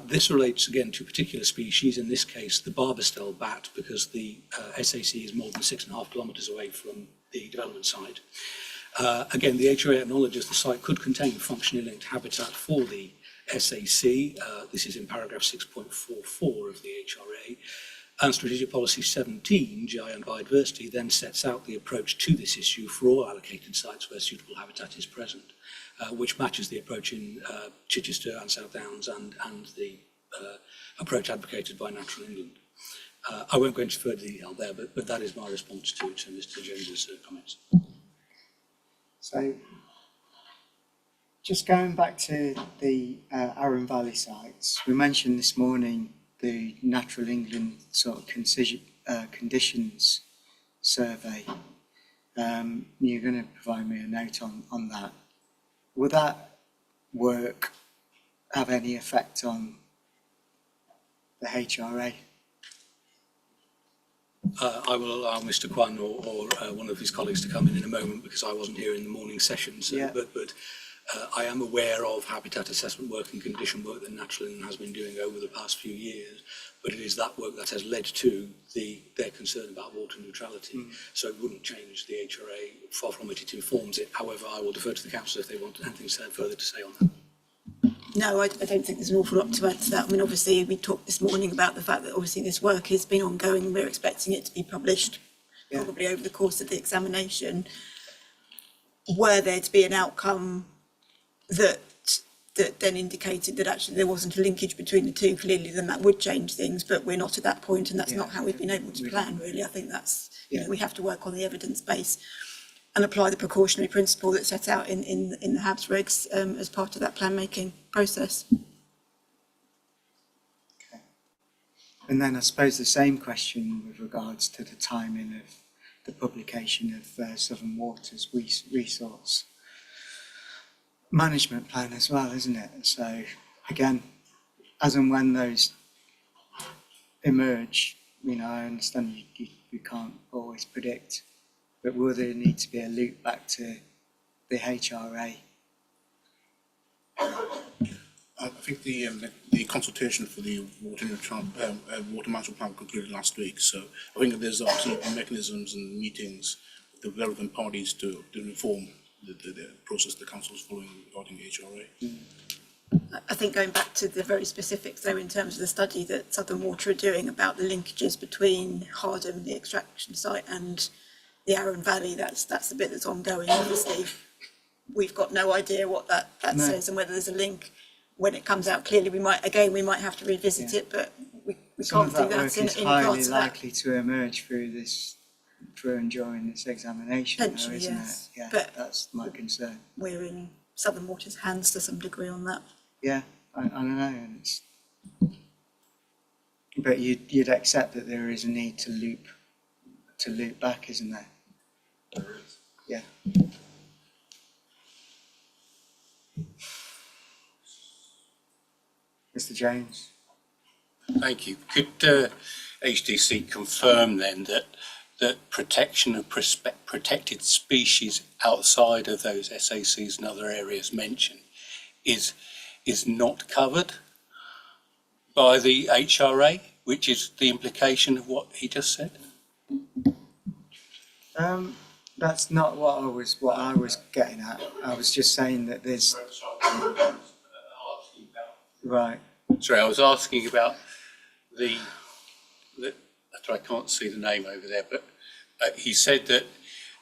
This relates again to a particular species, in this case the barbastelle bat, because the SAC is more than 6.5 kilometres away from the development site. Again, the HRA acknowledges the site could contain functionally linked habitat for the SAC. This is in paragraph 6.44 of the HRA. And Strategic Policy 17, GI and Biodiversity, then sets out the approach to this issue for all allocated sites where suitable habitat is present, which matches the approach in Chichester and South Downs and the approach advocated by Natural England. I won't go into further detail there, but that is my response to Mr. Jones's comments. So, just going back to the Arun Valley sites, we mentioned this morning the Natural England sort of conditions survey. You're going to provide me a note on that. Will that work have any effect on the HRA? I will allow Mr. Kwan or one of his colleagues to come in a moment because I wasn't here in the morning session. So, yeah. But I am aware of habitat assessment work and condition work that Natural England has been doing over the past few years. But it is that work that has led to their concern about water neutrality. So it wouldn't change the HRA. Far from it, it informs it. However, I will defer to the council if they want anything further to say on that. No, I don't think there's an awful lot to add to that. I mean, obviously, we talked this morning about the fact that obviously this work has been ongoing and we're expecting it to be published probably over the course of the examination. Were there to be an outcome that then indicated that actually there wasn't a linkage between the two, clearly then that would change things, but we're not at that point and that's not how we've been able to plan, really. I think that's, we have to work on the evidence base and apply the precautionary principle that's set out in the HABS regs as part of that plan making process. Okay. And then I suppose the same question with regards to the timing of the publication of Southern Waters resource. management plan as well, isn't it? So again, as and when those emerge, you know, I understand you can't always predict, but will there need to be a loop back to the HRA? I think the consultation for the water management plan concluded last week. So I think there's obviously mechanisms and meetings with the relevant parties to inform the process the council is following regarding the HRA. I think going back to the very specifics though, in terms of the study that Southern Water are doing about the linkages between Horsham, the extraction site, and the Arun Valley, that's the bit that's ongoing. Obviously, we've got no idea what that says and whether there's a link. When it comes out clearly, we might have to revisit it, but we Some can't of do that that work in is advance highly of that. likely to emerge through and during this examination, though, Potentially, isn't yes. it? Yeah, But that's my concern. we're in Southern Water's hands to some degree on that. Yeah, I don't know, and it's. But you'd accept that there is a need to loop back, isn't there? There is. Yeah. Mr. Jones. Thank you. Could HDC confirm then that protection of protected species outside of those SACs and other areas mentioned is not covered by the HRA, which is the implication of what he just said? That's not what I was getting at. I was just saying that there's. Right. Sorry, I was asking about I can't see the name over there, but he said that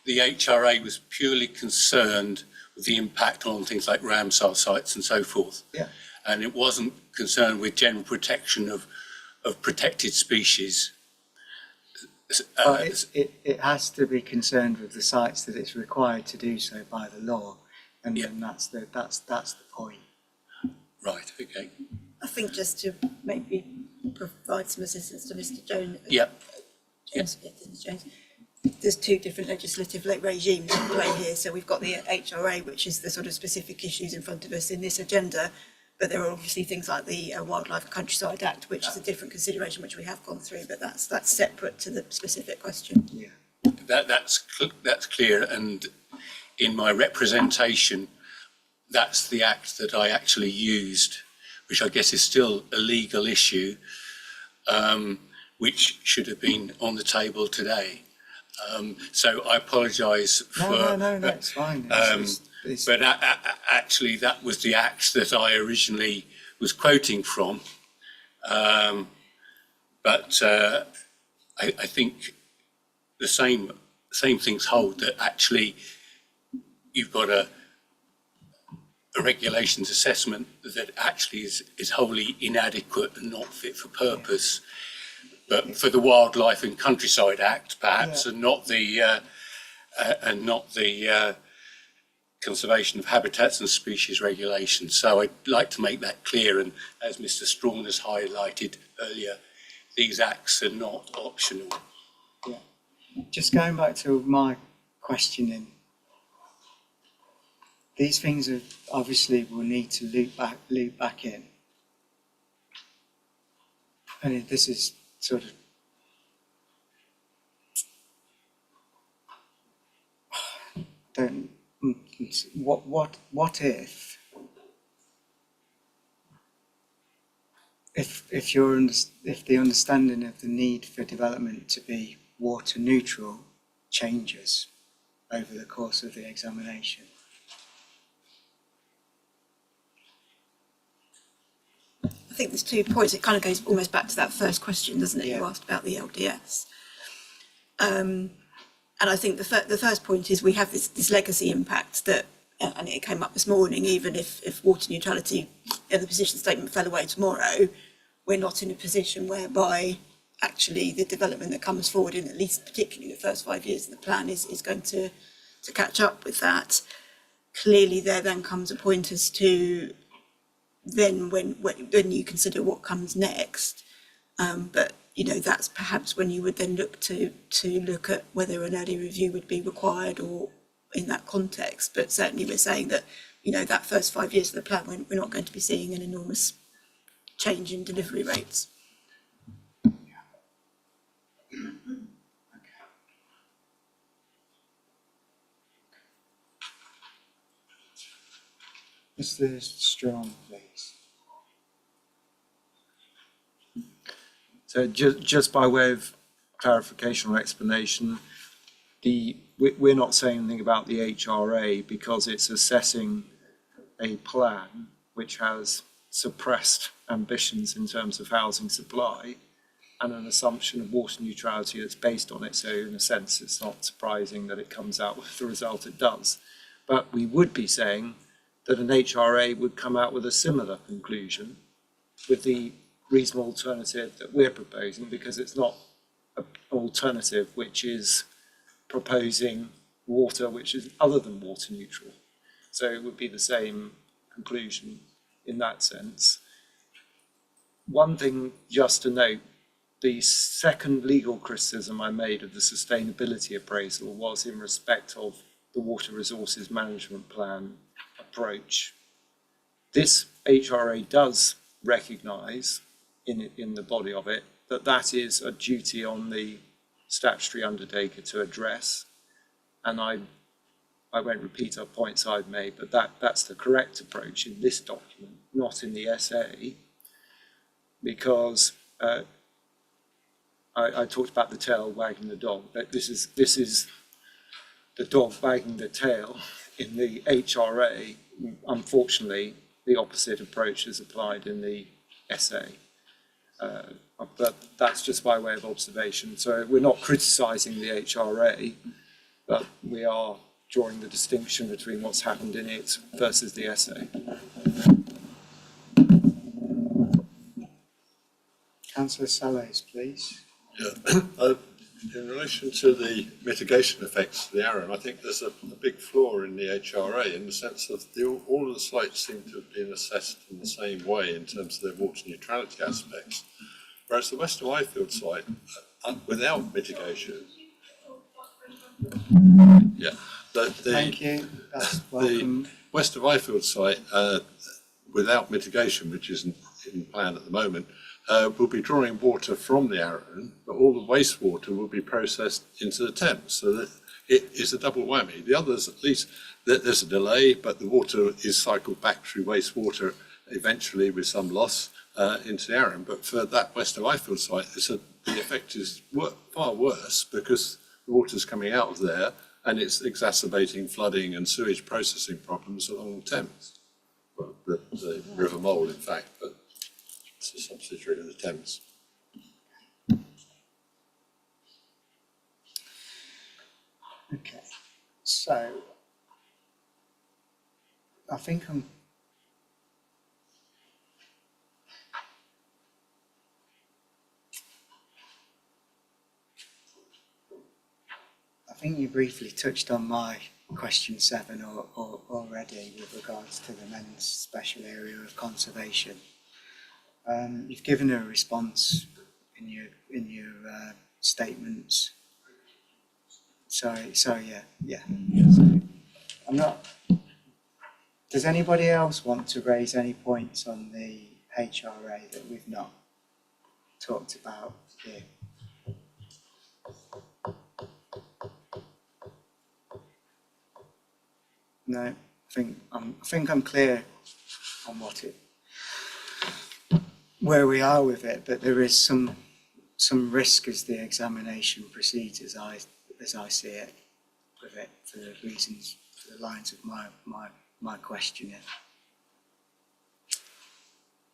the HRA was purely concerned with the impact on things like Ramsar sites and so forth. Yeah. And it wasn't concerned with general protection of protected species. It has to be concerned with the sites that it's required to do so by the law, and then that's the point. Right. Okay. I think just to maybe provide some assistance to Mr. Jones. Yep. James, there's two different legislative regimes in play here. So we've got the HRA, which is the sort of specific issues in front of us in this agenda, but there are obviously things like the Wildlife and Countryside Act, which is a different consideration, which we have gone through, but that's separate to the specific question. Yeah. That's clear, and in my representation, that's the act that I actually used, which I guess is still a legal issue, which should have been on the table today. So I apologise for... No, it's fine. But actually, that was the act that I originally was quoting from. But I think the same things hold, that actually you've got a regulations assessment that actually is wholly inadequate and not fit for purpose. But for the Wildlife and Countryside Act, perhaps, and not the Conservation of Habitats and Species Regulation. So I'd like to make that clear, and as Mr. Strawn has highlighted earlier, these acts are not optional. Yeah. Just going back to my questioning, these things are obviously will need to loop back in. And this is sort of what if the understanding of the need for development to be water neutral changes over the course of the examination? I think there's 2 points. It kind of goes almost back to that first question, doesn't it? Yeah. You asked about the LDS. And I think the first point is we have this legacy impact that, and it came up this morning, even if water neutrality and the position statement fell away tomorrow, we're not in a position whereby actually the development that comes forward in at least particularly the first 5 years of the plan is going to catch up with that. Clearly there then comes a point as to then when you consider what comes next, but you know that's perhaps when you would then look to look at whether an early review would be required or in that context. But certainly we're saying that that first 5 years of the plan, we're not going to be seeing an enormous change in delivery rates. Mr. Strong, please. So just by way of clarification or explanation, we're not saying anything about the HRA because it's assessing a plan which has suppressed ambitions in terms of housing supply and an assumption of water neutrality that's based on it. So in a sense, it's not surprising that it comes out with the result it does. But we would be saying that an HRA would come out with a similar conclusion with the reasonable alternative that we're proposing, because it's not an alternative which is proposing water which is other than water neutral. So it would be the same conclusion in that sense. One thing just to note, the second legal criticism I made of the sustainability appraisal was in respect of the water resources management plan approach. This HRA does recognise in the body of it that that is a duty on the statutory undertaker to address, and I won't repeat our points I've made, but that's the correct approach in this document, not in the SA, because I talked about the tail wagging the dog, but this is the dog wagging the tail in the HRA. Unfortunately, the opposite approach is applied in the SA. But that's just by way of observation. So we're not criticising the HRA, but we are drawing the distinction between what's happened in it versus the SA. Councillor Sallows, please. Yeah. In relation to the mitigation effects of the Arun, I think there's a big flaw in the HRA in the sense of all of the sites seem to have been assessed in the same way in terms of their water neutrality aspects, whereas the West of Ifield site, without mitigation, Thank you. That's welcome. the West of Ifield site, without mitigation, which isn't in plan at the moment, will be drawing water from the Arun, but all the wastewater will be processed into the Thames, so that it is a double whammy. The others, at least, there's a delay, but the water is cycled back through wastewater eventually with some loss into the Arun. But for that West of Ifield site, the effect is far worse because the water's coming out of there and it's exacerbating flooding and sewage processing problems along the Thames. Well, the River Mole, in fact, but it's a subsidiary of the Thames. Okay, so I think you briefly touched on my question 7 or already with regards to the men's special area of conservation. You've given a response in your statements. Sorry, yeah. So I'm not. Does anybody else want to raise any points on the HRA that we've not talked about here? No, I think I'm clear on where we are with it, but there is some risk as the examination proceeds, as I see it, with it for the lines of my questioning.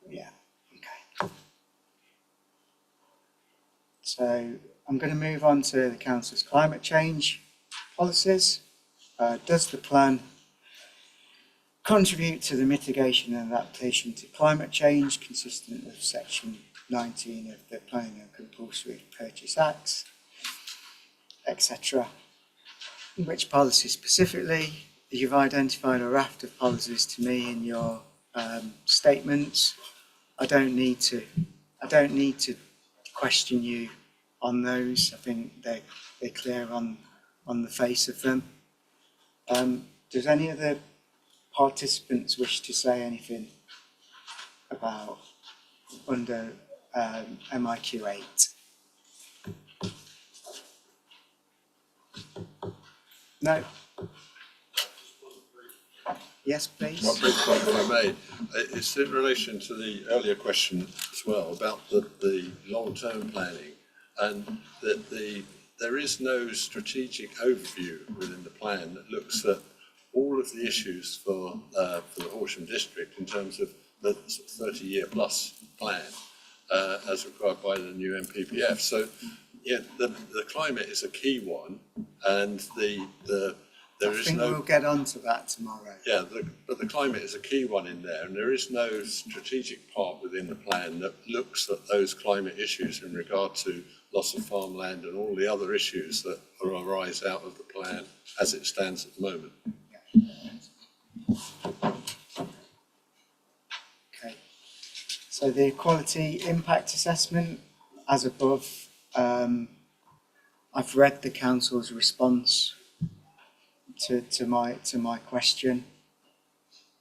Yeah, okay. So I'm going to move on to the Council's climate change policies. Does the plan contribute to the mitigation and adaptation to climate change consistent with section 19 of the Planning and Compulsory Purchase Acts, etc.? Which policy specifically? You've identified a raft of policies to me in your statements. I don't need to question you on those. I think they're clear on the face of them. Does any of the participants wish to say anything about under MIQ 8? No? Yes, please. One brief point, if I may. It's in relation to the earlier question as well about the long-term planning, and that there is no strategic overview within the plan that looks at all of the issues for the Horsham district in terms of the 30-year plus plan as required by the new MPPF. So, yeah, the climate is a key one, and there is no. We'll get on to that tomorrow. Yeah, but the climate is a key one in there, and there is no strategic part within the plan that looks at those climate issues in regard to loss of farmland and all the other issues that arise out of the plan as it stands at the moment. Okay. So the quality impact assessment, as above, I've read the council's response to my question.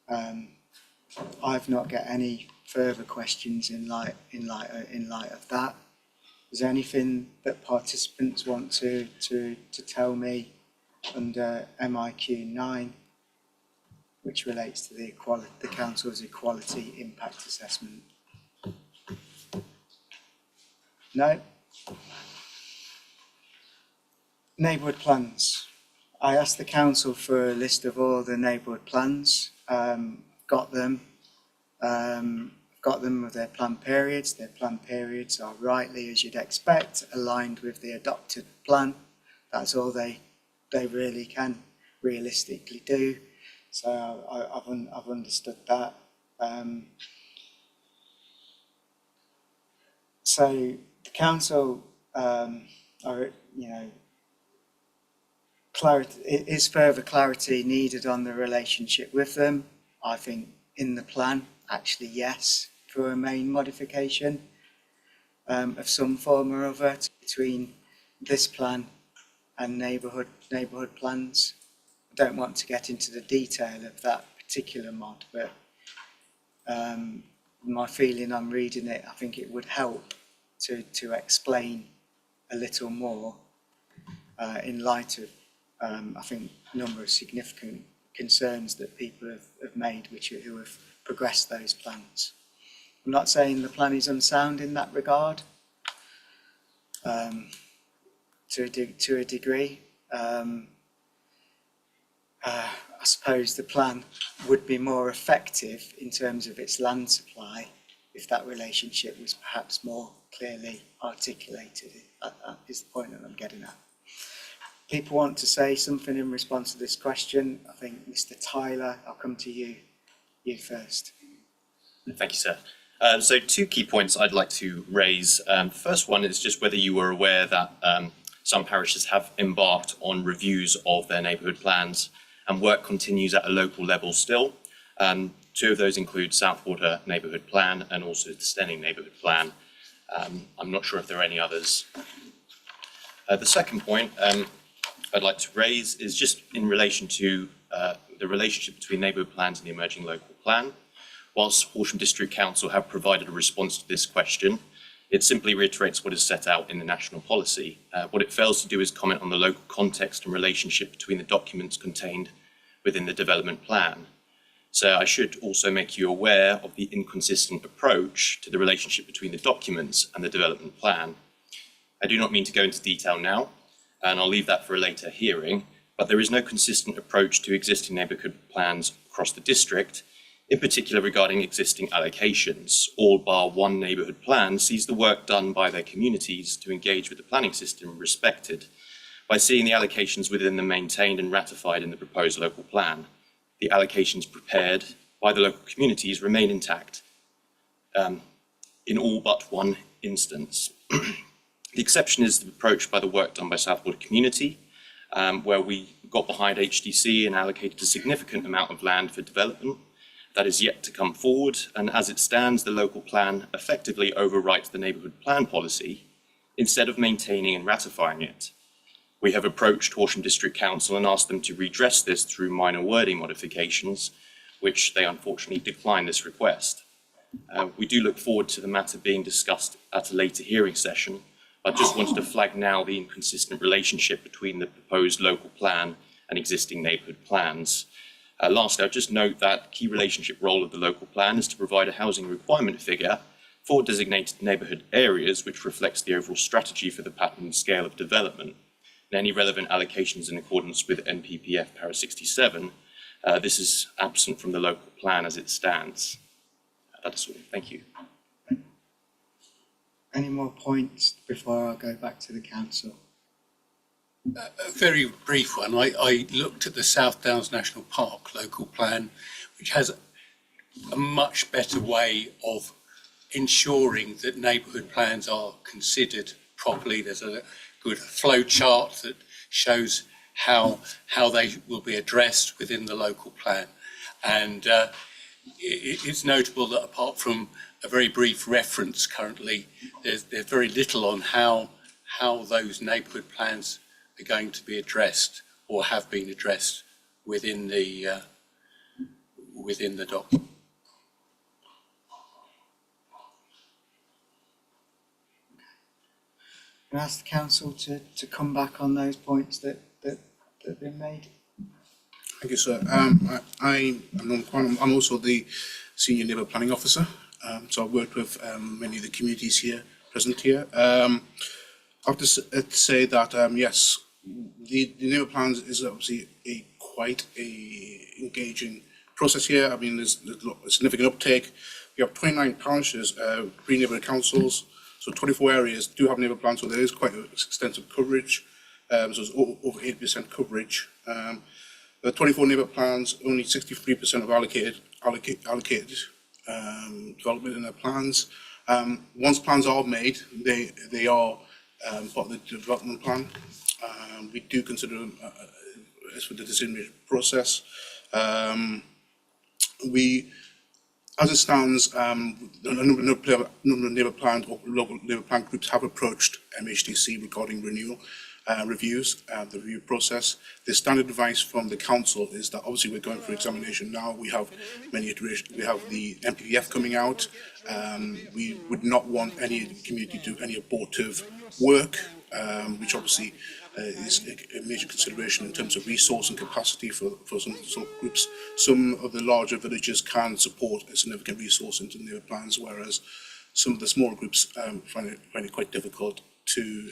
I've not got any further questions in light of that. Is there anything that participants want to tell me under MIQ 9, which relates to the council's equality impact assessment? No? Neighbourhood plans. I asked the council for a list of all the neighbourhood plans. Got them. Got them with their plan periods. Their plan periods are rightly, as you'd expect, aligned with the adopted plan. That's all they really can realistically do. So I've understood that. So the council, is further clarity needed on the relationship with them? I think in the plan, actually yes, for a main modification of some form or other between this plan and neighbourhood plans. I don't want to get into the detail of that particular mod, but my feeling on reading it, I think it would help to explain a little more in light of I think a number of significant concerns that people have made who have progressed those plans. I'm not saying the plan is unsound in that regard, to a degree. I suppose the plan would be more effective in terms of its land supply if that relationship was perhaps more clearly articulated. That is the point that I'm getting at. People want to say something in response to this question. I think Mr. Tyler, I'll come to you first. Thank you, sir. So 2 key points I'd like to raise. The first one is just whether you were aware that some parishes have embarked on reviews of their neighbourhood plans and work continues at a local level still. 2 of those include Southwater Neighbourhood Plan and also the Stenning Neighbourhood Plan. I'm not sure if there are any others. The second point I'd like to raise is just in relation to the relationship between neighbourhood plans and the emerging local plan. Whilst Horsham District Council have provided a response to this question, it simply reiterates what is set out in the national policy. What it fails to do is comment on the local context and relationship between the documents contained within the development plan. So I should also make you aware of the inconsistent approach to the relationship between the documents and the development plan. I do not mean to go into detail now, and I'll leave that for a later hearing, but there is no consistent approach to existing neighbourhood plans across the district, in particular regarding existing allocations. All bar one neighbourhood plan sees the work done by their communities to engage with the planning system respected by seeing the allocations within them maintained and ratified in the proposed local plan. The allocations prepared by the local communities remain intact in all but one instance. The exception is the approach by the work done by Southwater Community, where we got behind HDC and allocated a significant amount of land for development that is yet to come forward, and as it stands, the local plan effectively overwrites the neighbourhood plan policy instead of maintaining and ratifying it. We have approached Horsham District Council and asked them to redress this through minor wording modifications, which they unfortunately declined this request. We do look forward to the matter being discussed at a later hearing session. I just wanted to flag now the inconsistent relationship between the proposed local plan and existing neighbourhood plans. Lastly, I'll just note that key relationship role of the local plan is to provide a housing requirement figure for designated neighbourhood areas, which reflects the overall strategy for the pattern and scale of development. And any relevant allocations in accordance with NPPF Para 67, this is absent from the local plan as it stands. That's all. Thank you. Any more points before I go back to the council? A very brief one. I looked at the South Downs National Park local plan, which has a much better way of ensuring that neighbourhood plans are considered properly. There's a good flow chart that shows how they will be addressed within the local plan. And it's notable that apart from a very brief reference currently, there's very little on how those neighbourhood plans are going to be addressed or have been addressed within the document. Can I ask the council to come back on those points that have been made? Thank you, sir. I'm also the Senior Neighbour Planning Officer, so I've worked with many of the communities here, present here. I have to say that, yes, the neighbour plans is obviously quite a engaging process here. I mean, there's a significant uptake. We have 29 parishes, 3 neighbourhood councils, so 24 areas do have neighbour plans, so there is quite extensive coverage. So it's over 80% coverage. The 24 neighbour plans, only 63% have allocated development in their plans. Once plans are made, they are part of the development plan. We do consider them as for the decision process. As it stands, a number of neighbour plans or local neighbour plan groups have approached MHDC regarding renewal reviews, the review process. The standard advice from the council is that obviously we're going through examination now. We have many iterations. We have the MPPF coming out. We would not want any community to do any abortive work, which obviously is a major consideration in terms of resource and capacity for some groups. Some of the larger villages can support a significant resource into neighbour plans, whereas some of the smaller groups find it quite difficult to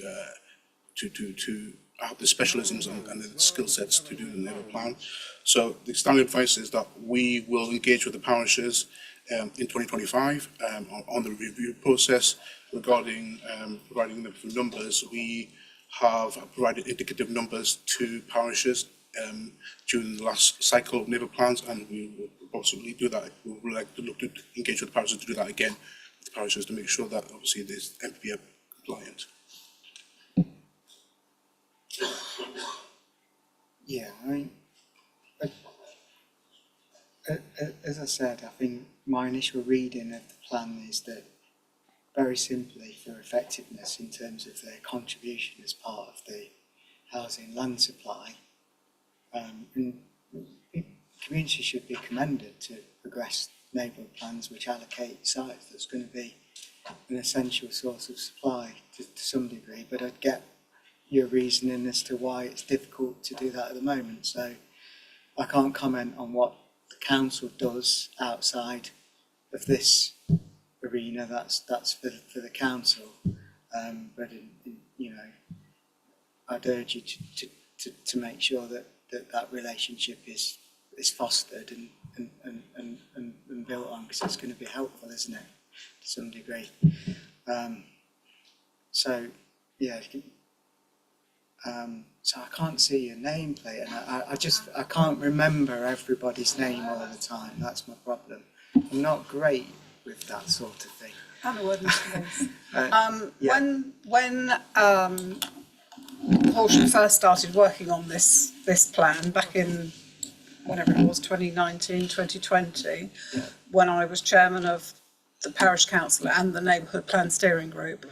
have the specialisms and the skill sets to do the neighbour plan. So the standard advice is that we will engage with the parishes in 2025 on the review process regarding providing them with numbers. We have provided indicative numbers to parishes during the last cycle of neighbour plans, and we will possibly do that. We would like to look to engage with the parishes to do that again with the parishes to make sure that obviously this MPPF compliant. Yeah, I mean, as I said, I think my initial reading of the plan is that very simply for effectiveness in terms of their contribution as part of the housing land supply, and communities should be commended to progress neighbourhood plans which allocate sites that's going to be an essential source of supply to some degree, but I'd get your reasoning as to why it's difficult to do that at the moment. So I can't comment on what the council does outside of this arena. That's for the council. But you know, I'd urge you to make sure that relationship is fostered and built on, because it's going to be helpful, isn't it, to some degree. So yeah. So I can't see your nameplate, and I can't remember everybody's name all the time. That's my problem. I'm not great with that sort of thing. Hannah Worthington. Yeah. When Horsham first started working on this plan back in whenever it was 2019, 2020, when I was chairman of the parish council and the neighbourhood plan steering group.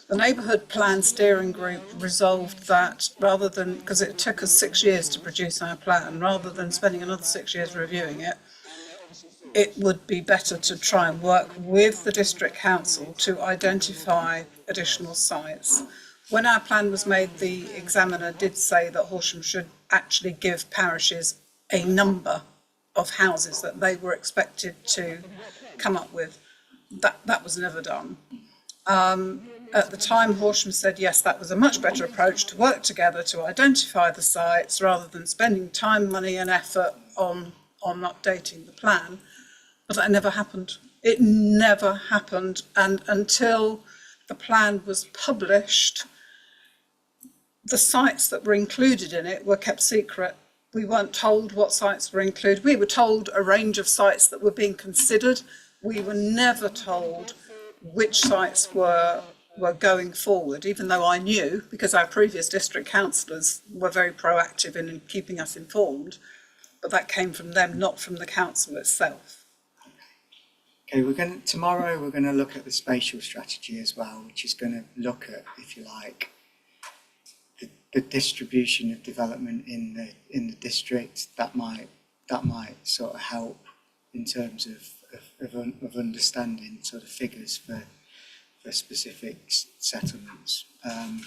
The neighbourhood plan steering group resolved that rather than, because it took us 6 years to produce our plan, rather than spending another 6 years reviewing it, it would be better to try and work with the district council to identify additional sites. When our plan was made, the examiner did say that Horsham should actually give parishes a number of houses that they were expected to come up with. That was never done. At the time, Horsham said, yes, that was a much better approach to work together to identify the sites rather than spending time, money and effort on updating the plan. But that never happened. It never happened. And until the plan was published, the sites that were included in it were kept secret. We weren't told what sites were included. We were told a range of sites that were being considered. We were never told which sites were going forward, even though I knew, because our previous district councillors were very proactive in keeping us informed, but that came from them, not from the council itself. Okay, tomorrow we're going to look at the spatial strategy as well, which is going to look at, if you like, the distribution of development in the district. That might sort of help in terms of understanding sort of figures for specific settlements. And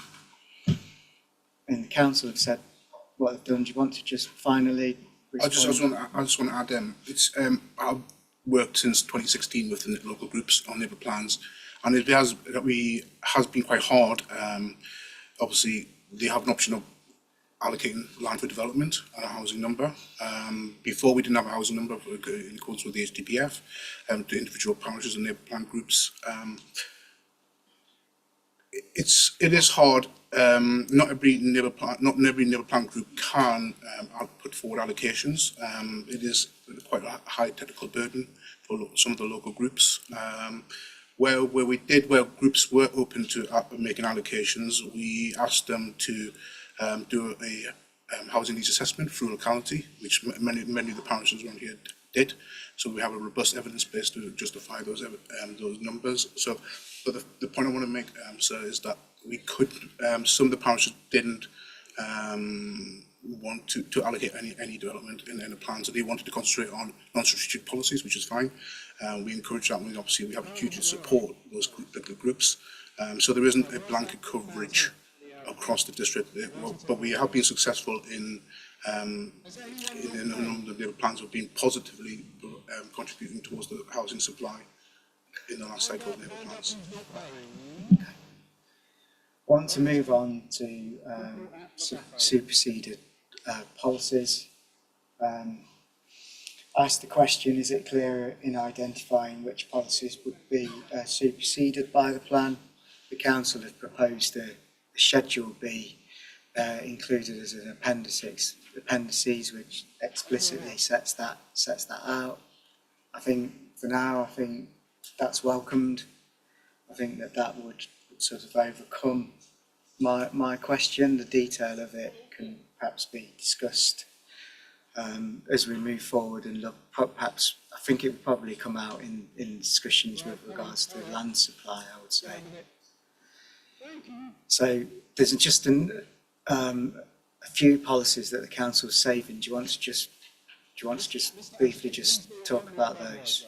the council have said what they've done. Do you want to just finally respond? I just want to add, I've worked since 2016 with the local groups on neighbourhood plans, and it has been quite hard. Obviously, they have an option of allocating land for development and a housing number. Before we didn't have a housing number in accordance with the HDPF to individual parishes and neighbourhood plan groups. It is hard. Not every neighbourhood plan group can put forward allocations. It is quite a high technical burden for some of the local groups. Where groups were open to making allocations, we asked them to do a housing needs assessment through locality, which many of the parishes around here did. So we have a robust evidence base to justify those numbers. So, but the point I want to make, sir, is that we could. Some of the parishes didn't want to allocate any development in the plan, so they wanted to concentrate on non-strategic policies, which is fine. We encourage that. And obviously, we have a duty to support those groups. So there isn't a blanket coverage across the district, but we have been successful in a number of the plans have been positively contributing towards the housing supply in the last cycle of neighbour plans. I want to move on to superseded policies. Ask the question, is it clear in identifying which policies would be superseded by the plan? The council has proposed a Schedule B included as an appendices, which explicitly sets that out. I think for now, that's welcomed. I think that would sort of overcome my question. The detail of it can perhaps be discussed as we move forward and look. Perhaps I think it will probably come out in discussions with regards to land supply, I would say. So there's just a few policies that the council is saving. Do you want to just briefly just talk about those?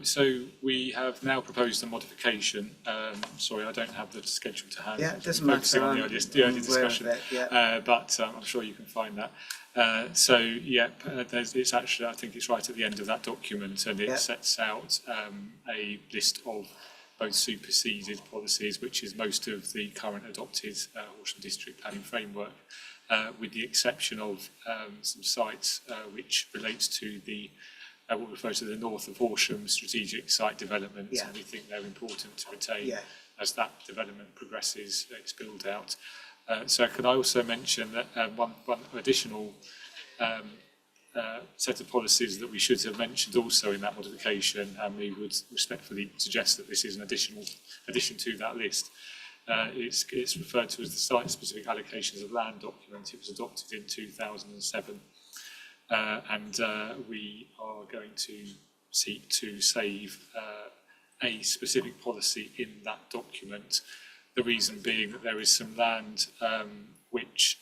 So we have now proposed a modification. Sorry, I don't have the schedule to hand. Yeah, it doesn't matter. On the early discussion, but I'm sure you can find that. It's actually, I think it's right at the end of that document, and it sets out a list of both superseded policies, which is most of the current adopted Horsham District Planning Framework, with the exception of some sites which relates to the what we refer to the north of Horsham strategic site developments, and we think they're important to retain as that development progresses, its build out. So could I also mention that one additional set of policies that we should have mentioned also in that modification, and we would respectfully suggest that this is an addition to that list. It's referred to as the Site-Specific Allocations of Land document. It was adopted in 2007. And we are going to seek to save a specific policy in that document. The reason being that there is some land which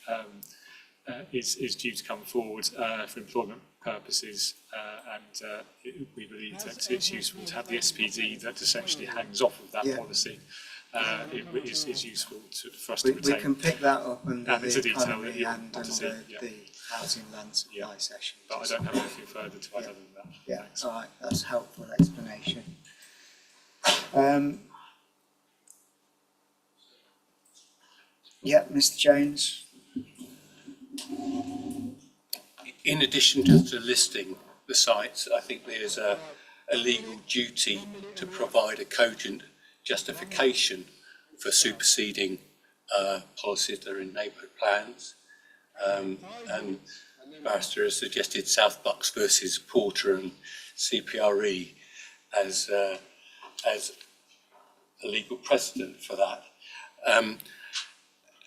is due to come forward for employment purposes, and we believe that it's useful to have the SPD that essentially hangs off of that policy. It is useful for us to retain. We can pick that up under It's a the detail economy that you and want to see, under the housing land supply session. But I don't have anything further to add other than that. Yeah, Thanks. all right, that's helpful explanation. Yeah, Mr. Jones. In addition to listing the sites, I think there's a legal duty to provide a cogent justification for superseding policies that are in neighbourhood plans. And Barrister has suggested South Bucks versus Porter and CPRE as a legal precedent for that.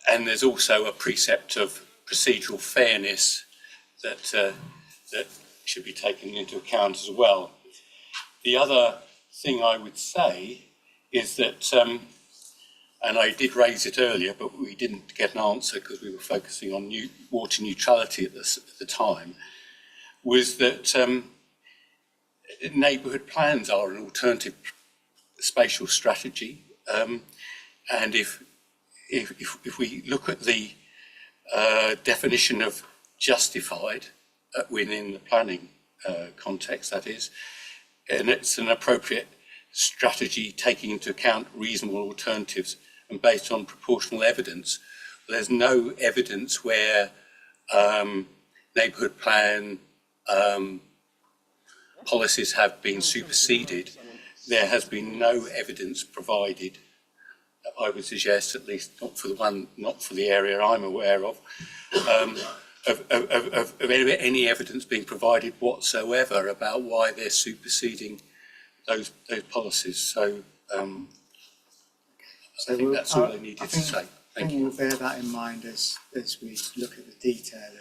And there's also a precept of procedural fairness that should be taken into account as well. The other thing I would say is that, and I did raise it earlier, but we didn't get an answer because we were focusing on water neutrality at the time, was that neighbourhood plans are an alternative spatial strategy, and if we look at the definition of justified within the planning context, that is, and it's an appropriate strategy taking into account reasonable alternatives and based on proportional evidence. There's no evidence where neighbourhood plan policies have been superseded. There has been no evidence provided, I would suggest, at least not for the area I'm aware of any evidence being provided whatsoever about why they're superseding those policies. So I think that's all I needed to say. Thank you. We'll bear that in mind as we look at the detail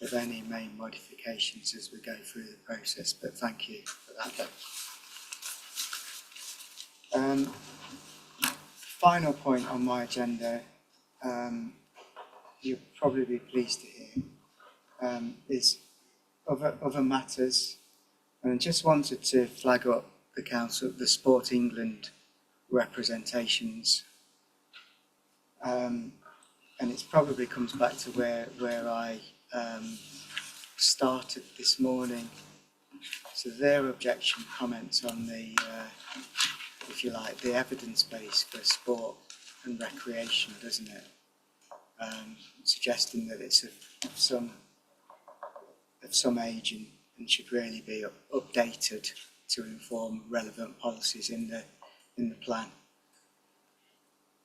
of any main modifications as we go through the process, but thank you for that. Final point on my agenda, you'll probably be pleased to hear, is other matters, and I just wanted to flag up the council, the Sport England representations, and it probably comes back to where I started this morning. So their objection comments on the, if you like, the evidence base for sport and recreation, doesn't it? Suggesting that it's of some age and should really be updated to inform relevant policies in the plan.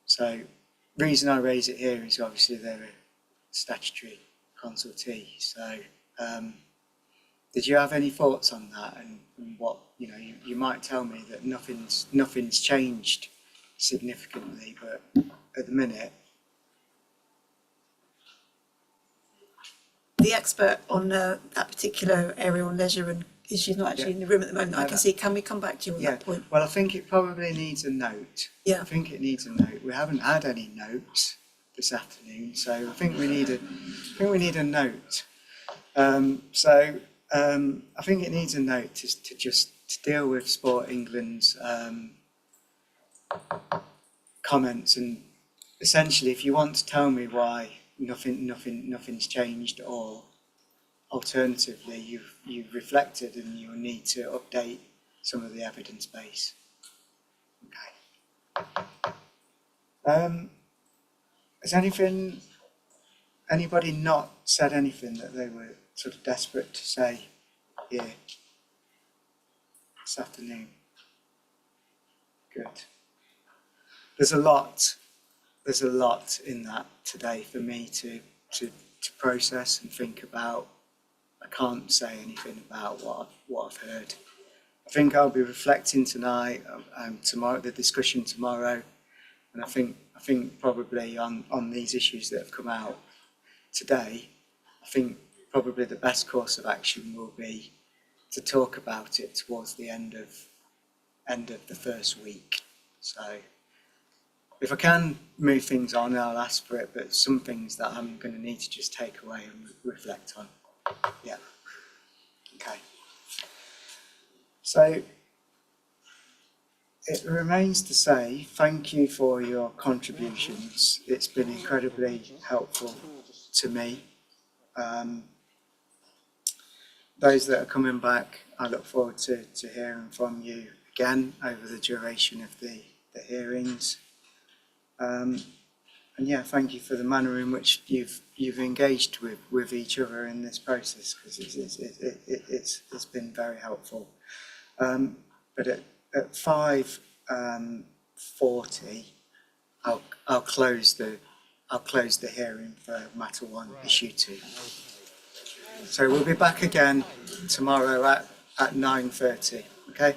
So, reason I raise it here is obviously they're a statutory consultee. So, did you have any thoughts on that, and what you might tell me that nothing's changed significantly, but at the minute. The expert on that particular area on leisure and she's not actually in the room at the moment. I can see. Can we come back to you on that point? Well, I think it probably needs a note. Yeah. I think it needs a note. We haven't had any notes this afternoon, so I think we need a note. I think it needs a note to deal with Sport England's comments, and essentially, if you want to tell me why nothing's changed, or alternatively you've reflected and you need to update some of the evidence base. Okay. Has anybody not said anything that they were sort of desperate to say here this afternoon? Good. There's a lot in that today for me to process and think about. I can't say anything about what I've heard. I think I'll be reflecting tonight, tomorrow, the discussion tomorrow, and I think probably on these issues that have come out today, I think probably the best course of action will be to talk about it towards the end of the first week. So if I can move things on, I'll ask for it, but some things that I'm going to need to just take away and reflect on. Yeah. Okay. So it remains to say thank you for your contributions. It's been incredibly helpful to me. Those that are coming back, I look forward to hearing from you again over the duration of the hearings. And yeah, thank you for the manner in which you've engaged with each other in this process, because it's been very helpful. But at 5:40, I'll close the hearing for matter 1, issue 2. So we'll be back again tomorrow at 9:30. Okay.